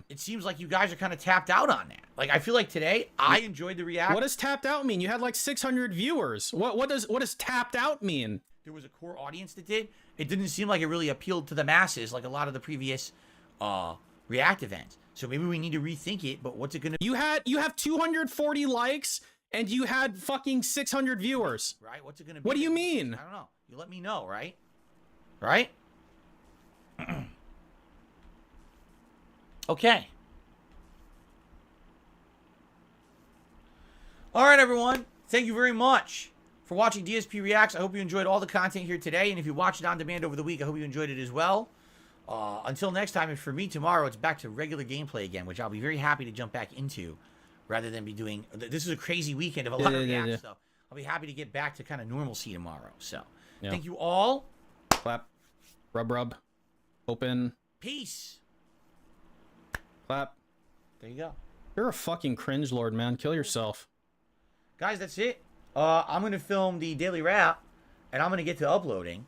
it seems like you guys are kind of tapped out on that. Like, I feel like today I enjoyed the react. What does tapped out mean? You had like 600 viewers. What does tapped out mean? There was a core audience that did. It didn't seem like it really appealed to the masses like a lot of the previous react events. So maybe we need to rethink it. But what's it gonna be? You have 240 likes and you had fucking 600 viewers. Right? What's it gonna be? What do you mean? I don't know. You let me know, right? Right? Okay. All right, everyone. Thank you very much for watching DSP Reacts. I hope you enjoyed all the content here today. And if you watched it on demand over the week, I hope you enjoyed it as well. Until next time, and for me tomorrow, it's back to regular gameplay again, which I'll be very happy to jump back into rather than be doing... This is a crazy weekend of a lot of reacts, so I'll be happy to get back to kind of normalcy tomorrow. So, thank you all. Clap. Rub. Open. Peace. Clap. There you go. You're a fucking cringe lord, man. Kill yourself. Guys, that's it. I'm going to film the daily wrap, and I'm going to get to uploading.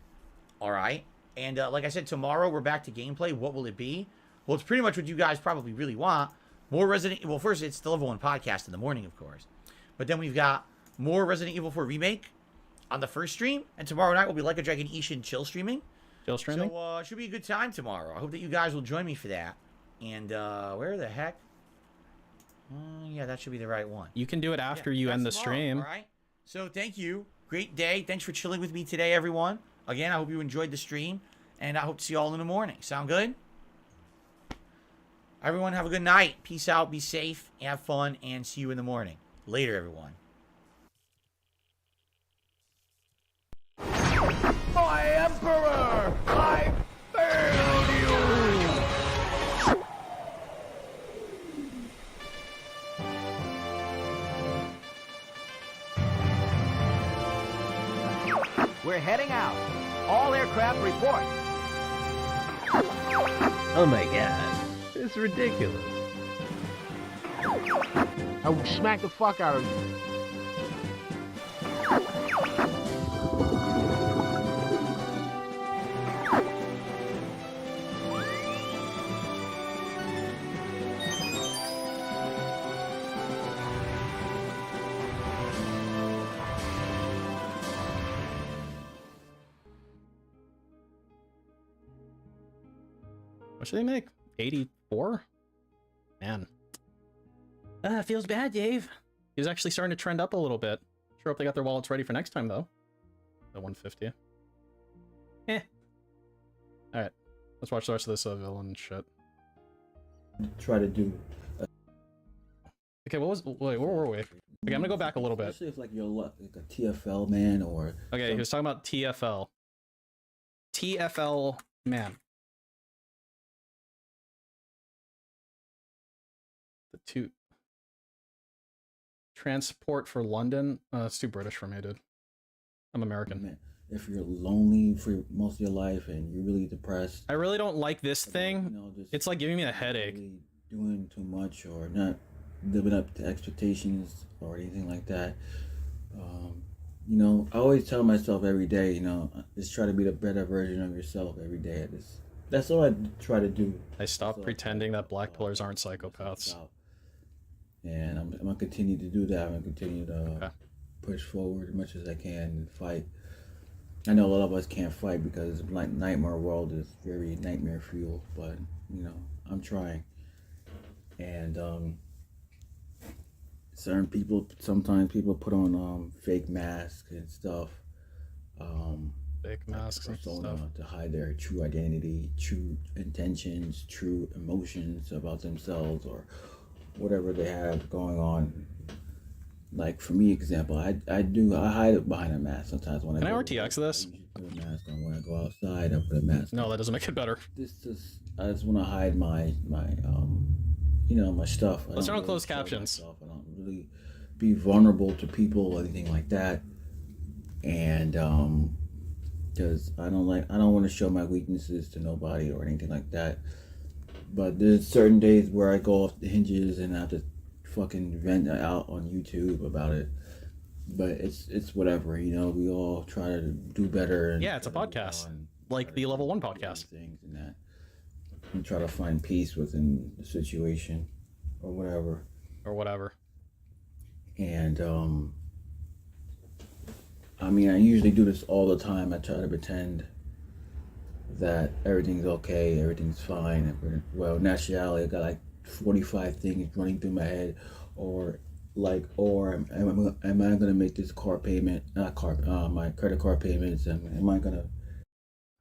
All right? And like I said, tomorrow we're back to gameplay. What will it be? Well, it's pretty much what you guys probably really want. More Resident Evil. Well, first, it's the Level 1 podcast in the morning, of course. But then we've got more Resident Evil 4 Remake on the first stream. And tomorrow night will be Like a Dragon Ishin chill streaming. Chill streaming? So it should be a good time tomorrow. I hope that you guys will join me for that. And where the heck? Yeah, that should be the right one. You can do it after you end the stream. All right. So thank you. Great day. Thanks for chilling with me today, everyone. Again, I hope you enjoyed the stream. And I hope to see you all in the morning. Sound good? Everyone, have a good night. Peace out. Be safe. Have fun. And see you in the morning. Later, everyone. My Emperor! I failed you! We're heading out. All aircraft report. Oh my god. It's ridiculous. I will smack the fuck out of you. What should they make? 84? Man. Feels bad, Dave. He was actually starting to trend up a little bit. Sure hope they got their wallets ready for next time, though. The 150. Alright. Let's watch the rest of this villain shit. Try to do. Okay, wait, where were we? Okay, I'm gonna go back a little bit. Especially if like you're like a TFL man or. Okay, he was talking about TFL. TFL man. The two. Transport for London. It's too British for me, dude. I'm American. Man, if you're lonely for most of your life and you're really depressed. I really don't like this thing. You know, it's like giving me a headache. Really doing too much or not living up to expectations or anything like that. You know, I always tell myself every day, you know, just try to be the better version of yourself every day. That's all I try to do. I stopped pretending that black pillars aren't psychopaths. And I'm gonna continue to do that. I'm gonna continue to push forward as much as I can and fight. I know a lot of us can't fight because like Nightmare World is very nightmare fuel, but you know, I'm trying. And certain people, sometimes people put on fake masks and stuff. Fake masks and stuff to hide their true identity, true intentions, true emotions about themselves or whatever they have going on. Like for me, example, I hide it behind a mask sometimes when Can I RTX this? I put a mask on when I go outside. I put a mask. No, that doesn't make it better. I just want to hide my you know, my stuff. Let's turn on closed captions. I don't really be vulnerable to people or anything like that. And because I don't want to show my weaknesses to nobody or anything like that. But there's certain days where I go off the hinges and I have to fucking vent out on YouTube about it. But it's whatever, you know. We all try to do better. And yeah, it's a podcast, like the Level 1 podcast. Things and that, and try to find peace within the situation, or whatever. And I mean, I usually do this all the time. I try to pretend that everything's okay, everything's fine. Well, in actuality, I got like 45 things running through my head, or am I gonna make this car payment? My credit card payments. Am I gonna?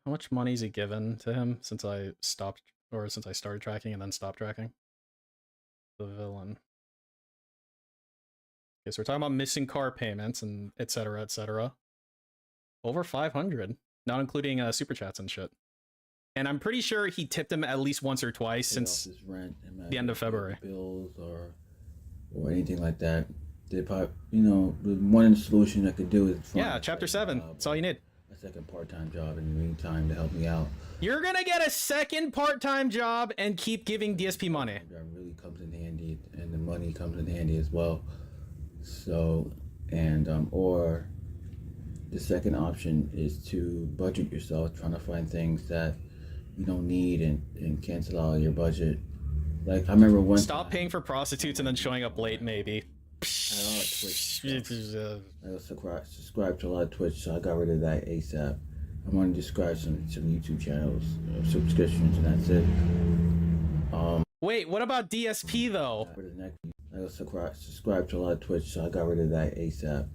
How much money is he given to him since I stopped, or since I started tracking and then stopped tracking? The villain. Okay, so we're talking about missing car payments and etc. etc. Over 500, not including super chats and shit. And I'm pretty sure he tipped him at least once or twice since rent, the end of February. Bills or anything like that. They probably, you know, the one solution I could do is find chapter 7. That's all you need. A second part-time job in the meantime to help me out. You're gonna get a second part-time job and keep giving DSP money. That really comes in handy, and the money comes in handy as well. So, and or the second option is to budget yourself, trying to find things that you don't need and cancel out your budget. Like I remember one. Stop paying for prostitutes and then showing up late, maybe. I was subscribed to a lot of Twitch, so I got rid of that ASAP. I'm gonna subscribe some YouTube channels, subscriptions, and that's it. Wait, what about DSP though? I was subscribed to a lot of Twitch, so I got rid of that ASAP.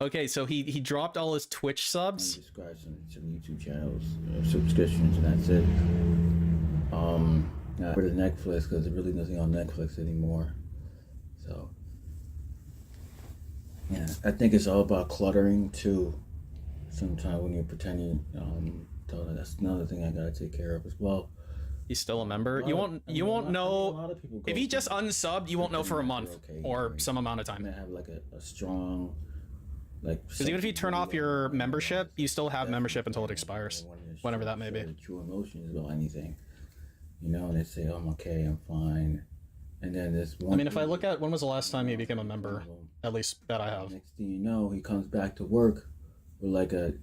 Okay, so he dropped all his Twitch subs. Subscribe some YouTube channels, subscriptions, and that's it. I got rid of Netflix because there's really nothing on Netflix anymore. So yeah, I think it's all about cluttering too. Sometimes when you're pretending, that's another thing I gotta take care of as well. He's still a member. You won't know if he just unsubbed. You won't know for a month or some amount of time. I have like a strong, like. Because even if you turn off your membership, you still have membership until it expires, whenever that may be. True emotions about anything, you know, and they say, oh, I'm okay, I'm fine. And then this one. I mean, if I look at when was the last time you became a member, at least that I have. Next thing you know, he comes back to work with like a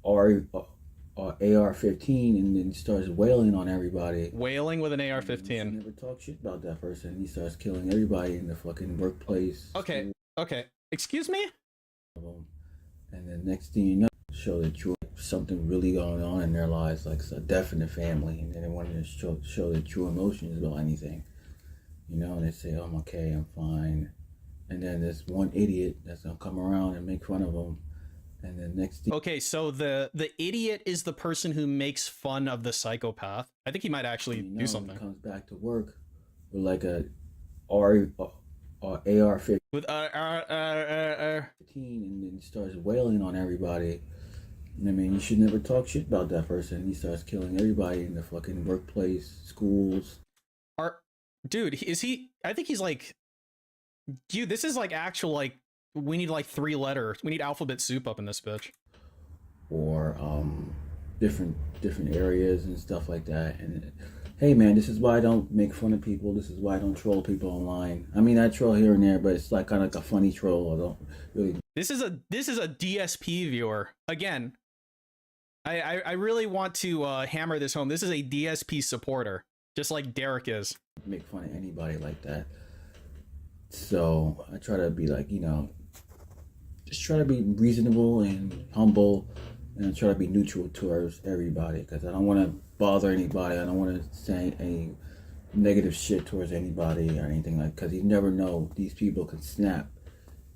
AR-15 and then starts wailing on everybody. Wailing with an AR-15. Never talk shit about that person. He starts killing everybody in the fucking workplace. Okay, okay. Excuse me? And then next thing you know, show that something really going on in their lives, like a death in the family, and then they want to show their true emotions about anything. You know, and they say, oh, I'm okay, I'm fine. And then there's one idiot that's gonna come around and make fun of them. And then next thing, okay, so the idiot is the person who makes fun of the psychopath. I think he might actually do something. He comes back to work with like a AR-15 with 15 and then starts wailing on everybody. I mean, you should never talk shit about that person. He starts killing everybody in the fucking workplace, schools. Dude, is he? I think he's like, dude, this is like actual, like, we need like 3 letters. We need alphabet soup up in this bitch. Or different areas and stuff like that. And hey, man, this is why I don't make fun of people. This is why I don't troll people online. I mean, I troll here and there, but it's like kind of like a funny troll. I don't really. This is a DSP viewer. Again, I really want to hammer this home. This is a DSP supporter, just like Derek is. Make fun of anybody like that. So I try to be like, you know, just try to be reasonable and humble, and I try to be neutral towards everybody, because I don't want to bother anybody. I don't want to say any negative shit towards anybody or anything like, because you never know, these people can snap,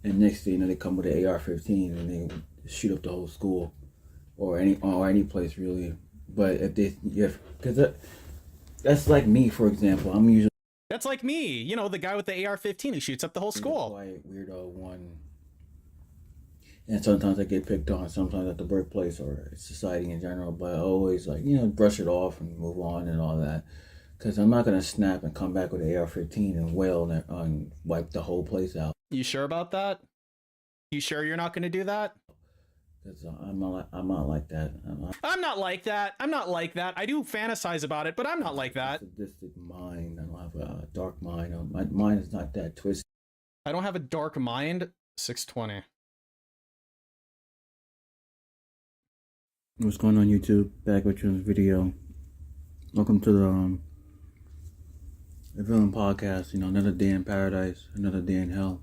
and next thing you know, they come with an AR-15 and they shoot up the whole school or any place really. But because that's like me, for example. I'm usually. That's like me, you know, the guy with the AR-15 who shoots up the whole school. Quiet, weirdo one. And sometimes I get picked on, sometimes at the workplace or society in general, but I always, like, you know, brush it off and move on and all that. Because I'm not going to snap and come back with an AR-15 and wail and wipe the whole place out. You sure about that? You sure you're not going to do that? Because I'm not like that. I'm not like that. I'm not like that. I do fantasize about it, but I'm not like that. Sadistic mind. I don't have a dark mind. My mind is not that twisted. I don't have a dark mind. 620. What's going on, YouTube? Back with you in this video. Welcome to the Villain Podcast. You know, another day in paradise, another day in hell.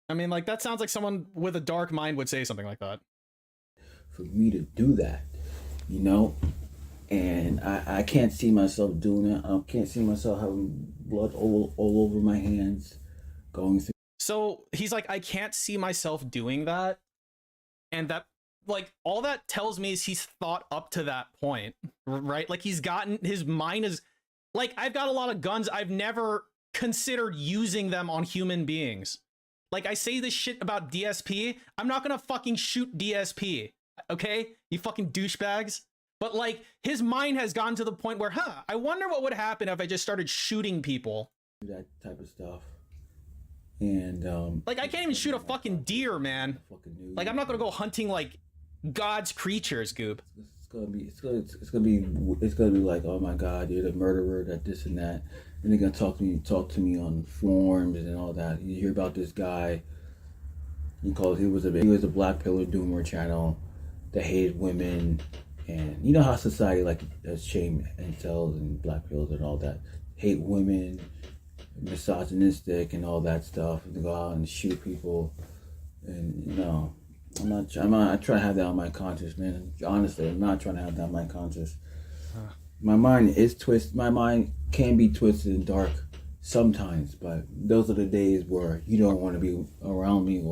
I mean, like, that sounds like someone with a dark mind would say something like that. For me to do that, you know, and I can't see myself doing it. I can't see myself having blood all over my hands, going through. So he's like, I can't see myself doing that, and that, like, all that tells me is he's thought up to that point, right? Like, he's gotten, his mind is, like, I've got a lot of guns. I've never considered using them on human beings. Like, I say this shit about DSP. I'm not gonna fucking shoot DSP, okay? You fucking douchebags. But, like, his mind has gotten to the point where, I wonder what would happen if I just started shooting people. That type of stuff. And, like, I can't even shoot a fucking deer, man. Like, I'm not gonna go hunting, like, God's creatures, Goob. It's gonna be like, oh my God, you're the murderer, that this and that. And they're gonna talk to me on forums and all that. You hear about this guy. He was a Black Pillar Doomer channel that hated women, and you know how society like has shamed incels and black pills and all that. Hate women, misogynistic and all that stuff. And they go out and shoot people, and you know, I'm not trying to have that on my conscience, man. Honestly, I'm not trying to have that on my conscience. My mind is twisted. My mind can be twisted and dark sometimes, but those are the days where you don't want to be around me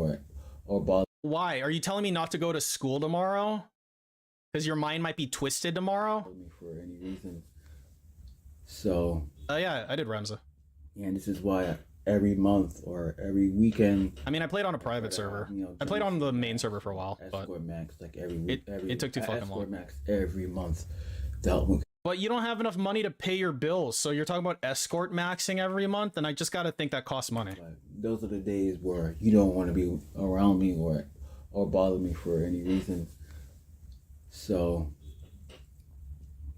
or bother. Why? Are you telling me not to go to school tomorrow? Because your mind might be twisted tomorrow? For any reason. So. Yeah, I did Remza. And this is why every month or every weekend. I mean, I played on a private server. I played on the main server for a while, but Max like every week. It took too fucking long. Max every month. Dealt with. But you don't have enough money to pay your bills, so you're talking about escort maxing every month, and I just gotta think that costs money. Those are the days where you don't want to be around me or bother me for any reason. So,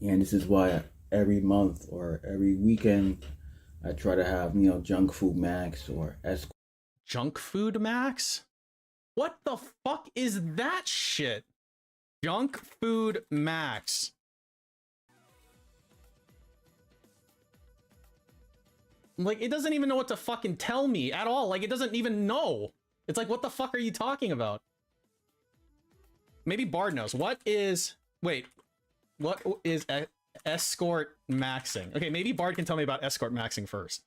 and this is why every month or every weekend, I try to have, you know, junk food max or escort. Junk food max? What the fuck is that shit? Junk food max. Like, it doesn't even know what to fucking tell me at all. Like, it doesn't even know. It's like, what the fuck are you talking about? Maybe Bard knows. What is... Wait. What is escort maxing? Okay, maybe Bard can tell me about escort maxing first.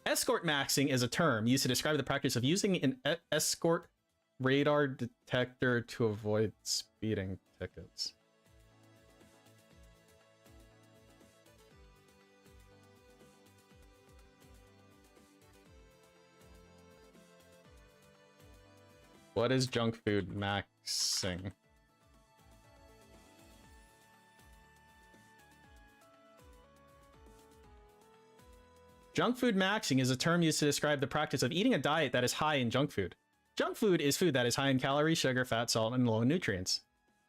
Escort maxing is a term used to describe the practice of using an escort radar detector to avoid speeding tickets. What is junk food maxing? Junk food maxing is a term used to describe the practice of eating a diet that is high in junk food. Junk food is food that is high in calories, sugar, fat, salt, and low in nutrients,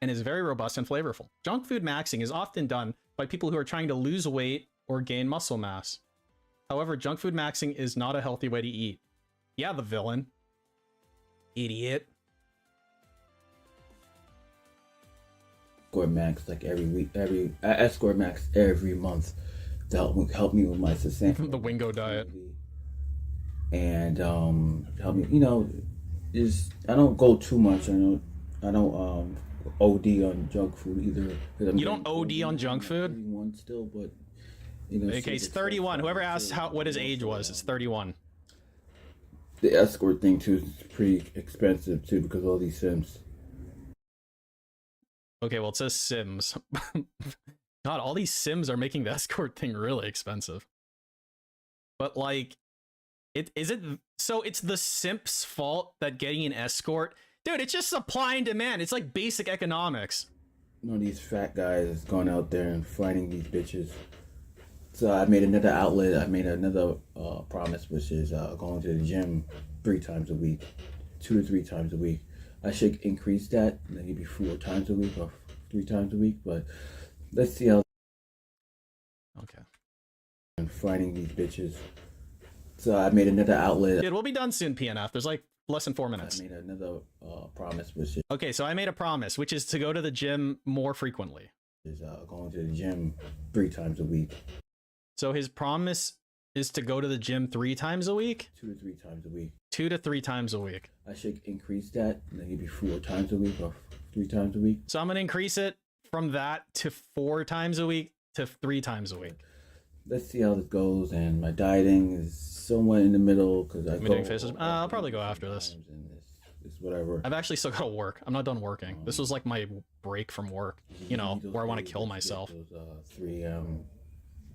and is very robust and flavorful. Junk food maxing is often done by people who are trying to lose weight or gain muscle mass. However, junk food maxing is not a healthy way to eat. Yeah, the villain. Idiot. Escort max like every week, I escort max every month to help me with my sustainability. The Wingo diet. And help me, you know, I don't go too much. I don't OD on junk food either. You don't OD on junk food? One still, but you know. Okay, he's 31. Whoever asked what his age was, it's 31. The escort thing too is pretty expensive too because of all these Sims. Okay, well, it says Sims. God, all these Sims are making the escort thing really expensive. But like, so it's the simp's fault that getting an escort? Dude, it's just supply and demand. It's like basic economics. You know, these fat guys going out there and fighting these bitches. So I made another outlet. I made another promise, which is going to the gym 3 times a week, 2 to 3 times a week. I should increase that, maybe 4 times a week or 3 times a week, but let's see how. Okay. And fighting these bitches. So I made another outlet. Dude, we'll be done soon, PNF. There's like less than 4 minutes. I made another promise, which is. Okay, so I made a promise, which is to go to the gym more frequently. Is going to the gym 3 times a week. So his promise is to go to the gym 3 times a week? 2 to 3 times a week. 2 to 3 times a week. I should increase that, maybe 4 times a week or 3 times a week. So I'm gonna increase it from that to 4 times a week to 3 times a week. Let's see how this goes, and my dieting is somewhat in the middle because I'll probably go after this. It's whatever. I've actually still got to work. I'm not done working. This was like my break from work, you know, where I want to kill myself.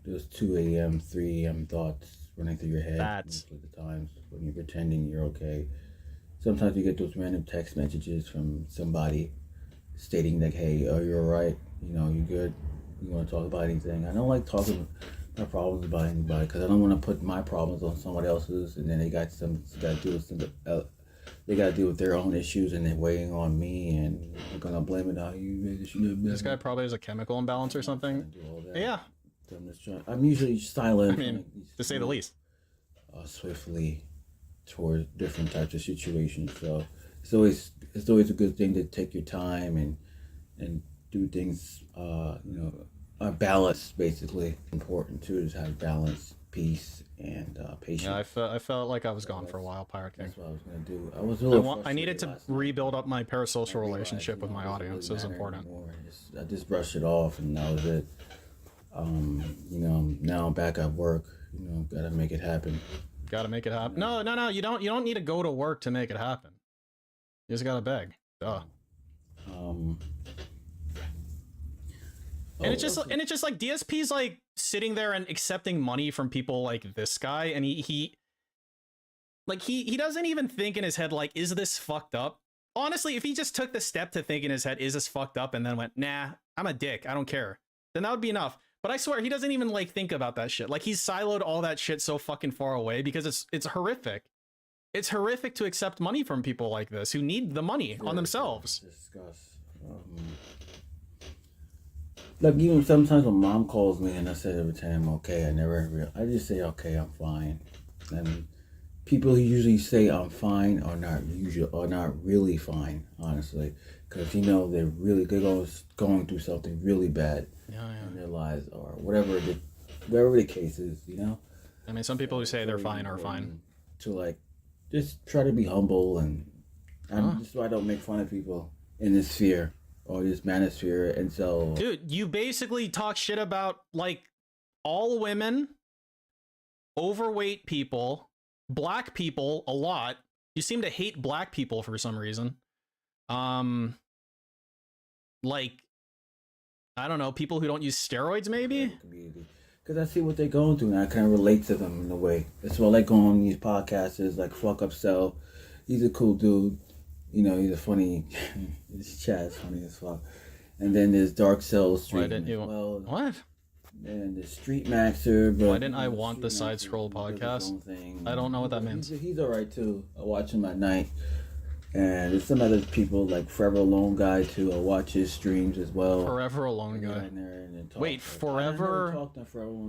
Those 2 a.m., 3 a.m. thoughts running through your head. Most of the times when you're pretending you're okay. Sometimes you get those random text messages from somebody stating like, hey, are you alright? You know, you good? You want to talk about anything? I don't like talking my problems about anybody because I don't want to put my problems on someone else's, and then they got to deal with something else. They got to deal with their own issues, and they're weighing on me, and they're gonna blame it on you. This guy probably has a chemical imbalance or something. Yeah. So I'm usually silent. I mean, to say the least. Swiftly toward different types of situations. So it's always a good thing to take your time and do things. You know, balance basically important too. Is have balance, peace, and patience. Yeah, I felt like I was gone for a while, Pirate King. That's what I was gonna do. I was a little. I needed to rebuild up my parasocial relationship with my audience. It was important. I just brushed it off, and that was it. You know, now I'm back at work. You know, gotta make it happen. Gotta make it happen. No, you don't need to go to work to make it happen. You just gotta beg. Duh. And it's just like DSP's like sitting there and accepting money from people like this guy, and he doesn't even think in his head like, is this fucked up? Honestly, if he just took the step to think in his head, is this fucked up, and then went, nah, I'm a dick, I don't care, then that would be enough. But I swear he doesn't even like think about that shit. Like, he's siloed all that shit so fucking far away because it's horrific. It's horrific to accept money from people like this who need the money on themselves. Discuss. Like even sometimes when mom calls me and I say every time okay, I just say okay, I'm fine. And people who usually say I'm fine are not really fine, honestly, because they're going through something really bad in their lives or whatever the case is, I mean, some people who say they're fine are fine. To like just try to be humble and just so I don't make fun of people in this sphere or this manosphere, and so dude, you basically talk shit about like all women, overweight people, black people a lot. You seem to hate black people for some reason. Like, I don't know, people who don't use steroids, maybe? because I see what they're going through and I kind of relate to them in a way. That's why I like going on these podcasts. Is like Fuck Up Cell. He's a cool dude. He's a funny. His chat's funny as fuck. And then there's Dark Cell Street. Why didn't you? What? And the Street Maxer. But why didn't I want the Side Scroll podcast? I don't know what that means. He's alright too. I watch him at night. And there's some other people like Forever Alone guy too. I watch his streams as well. Forever Alone guy. Wait, Forever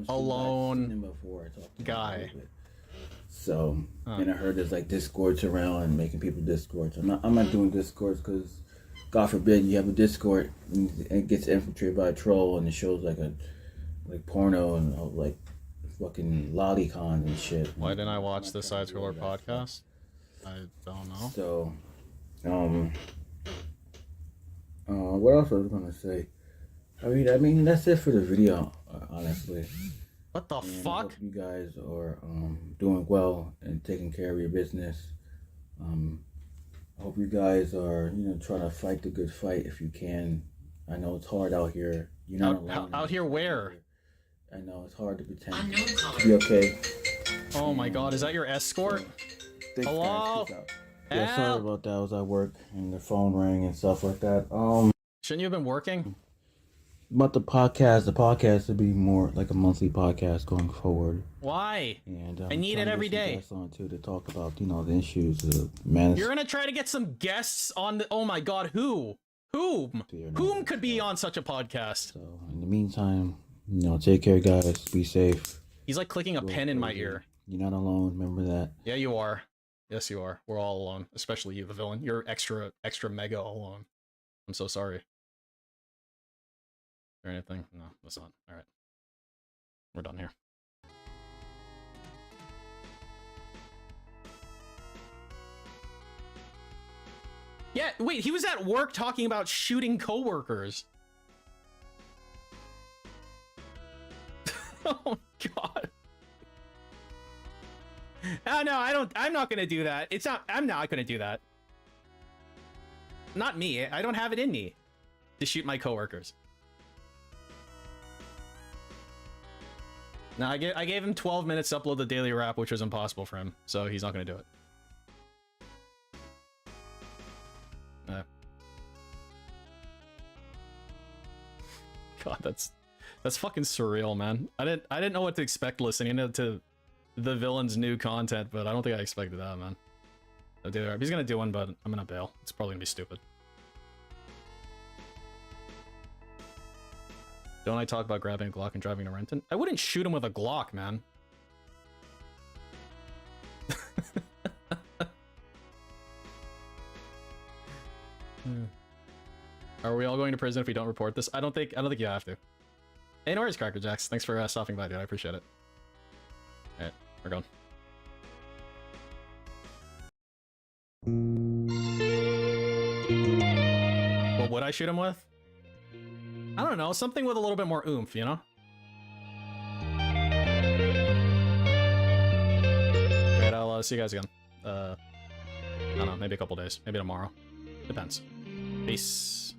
Alone guy. So, and I heard there's like Discords around and making people Discords. I'm not doing Discords because, God forbid, you have a Discord and it gets infiltrated by a troll and it shows like porno and like fucking lolicons and shit. Why didn't I watch the Side Scroller podcast? I don't know. So, what else I was gonna say? I mean that's it for the video, honestly. What the fuck? I hope you guys are doing well and taking care of your business. I hope you guys are trying to fight the good fight if you can. I know it's hard out here. You're not alone. Out here where? I know it's hard to pretend to be okay. Oh my god, is that your escort? Hello? Yeah, sorry about that. I was at work and the phone rang and stuff like that. Shouldn't you have been working? But the podcast would be more like a monthly podcast going forward. Why? And I need it every day. On too to talk about the issues of man. You're gonna try to get some guests on the. Oh my god, whom could be on such a podcast? So in the meantime, take care, guys. Be safe. He's like clicking a pen in my ear. You're not alone. Remember that. Yeah, you are. Yes, you are. We're all alone, especially you, the villain. You're extra mega alone. I'm so sorry. Or anything? No, that's not. All right. We're done here. Yeah, wait, he was at work talking about shooting coworkers. Oh god. Oh, no, I'm not gonna do that. I'm not gonna do that. Not me. I don't have it in me to shoot my coworkers. No, I gave him 12 minutes to upload the daily wrap, which was impossible for him, so he's not gonna do it. God, that's fucking surreal, man. I didn't know what to expect listening to the villain's new content, but I don't think I expected that, man. The daily wrap. He's gonna do one, but I'm gonna bail. It's probably gonna be stupid. Don't I talk about grabbing a Glock and driving to Renton? I wouldn't shoot him with a Glock, man. Are we all going to prison if we don't report this? I don't think you have to. Hey, no worries, Cracker Jacks. Thanks for stopping by, dude. I appreciate it. Alright, we're going. What would I shoot him with? I don't know, something with a little bit more oomph, you know? Alright, I'll see you guys again. I don't know, maybe a couple days. Maybe tomorrow. Depends. Peace.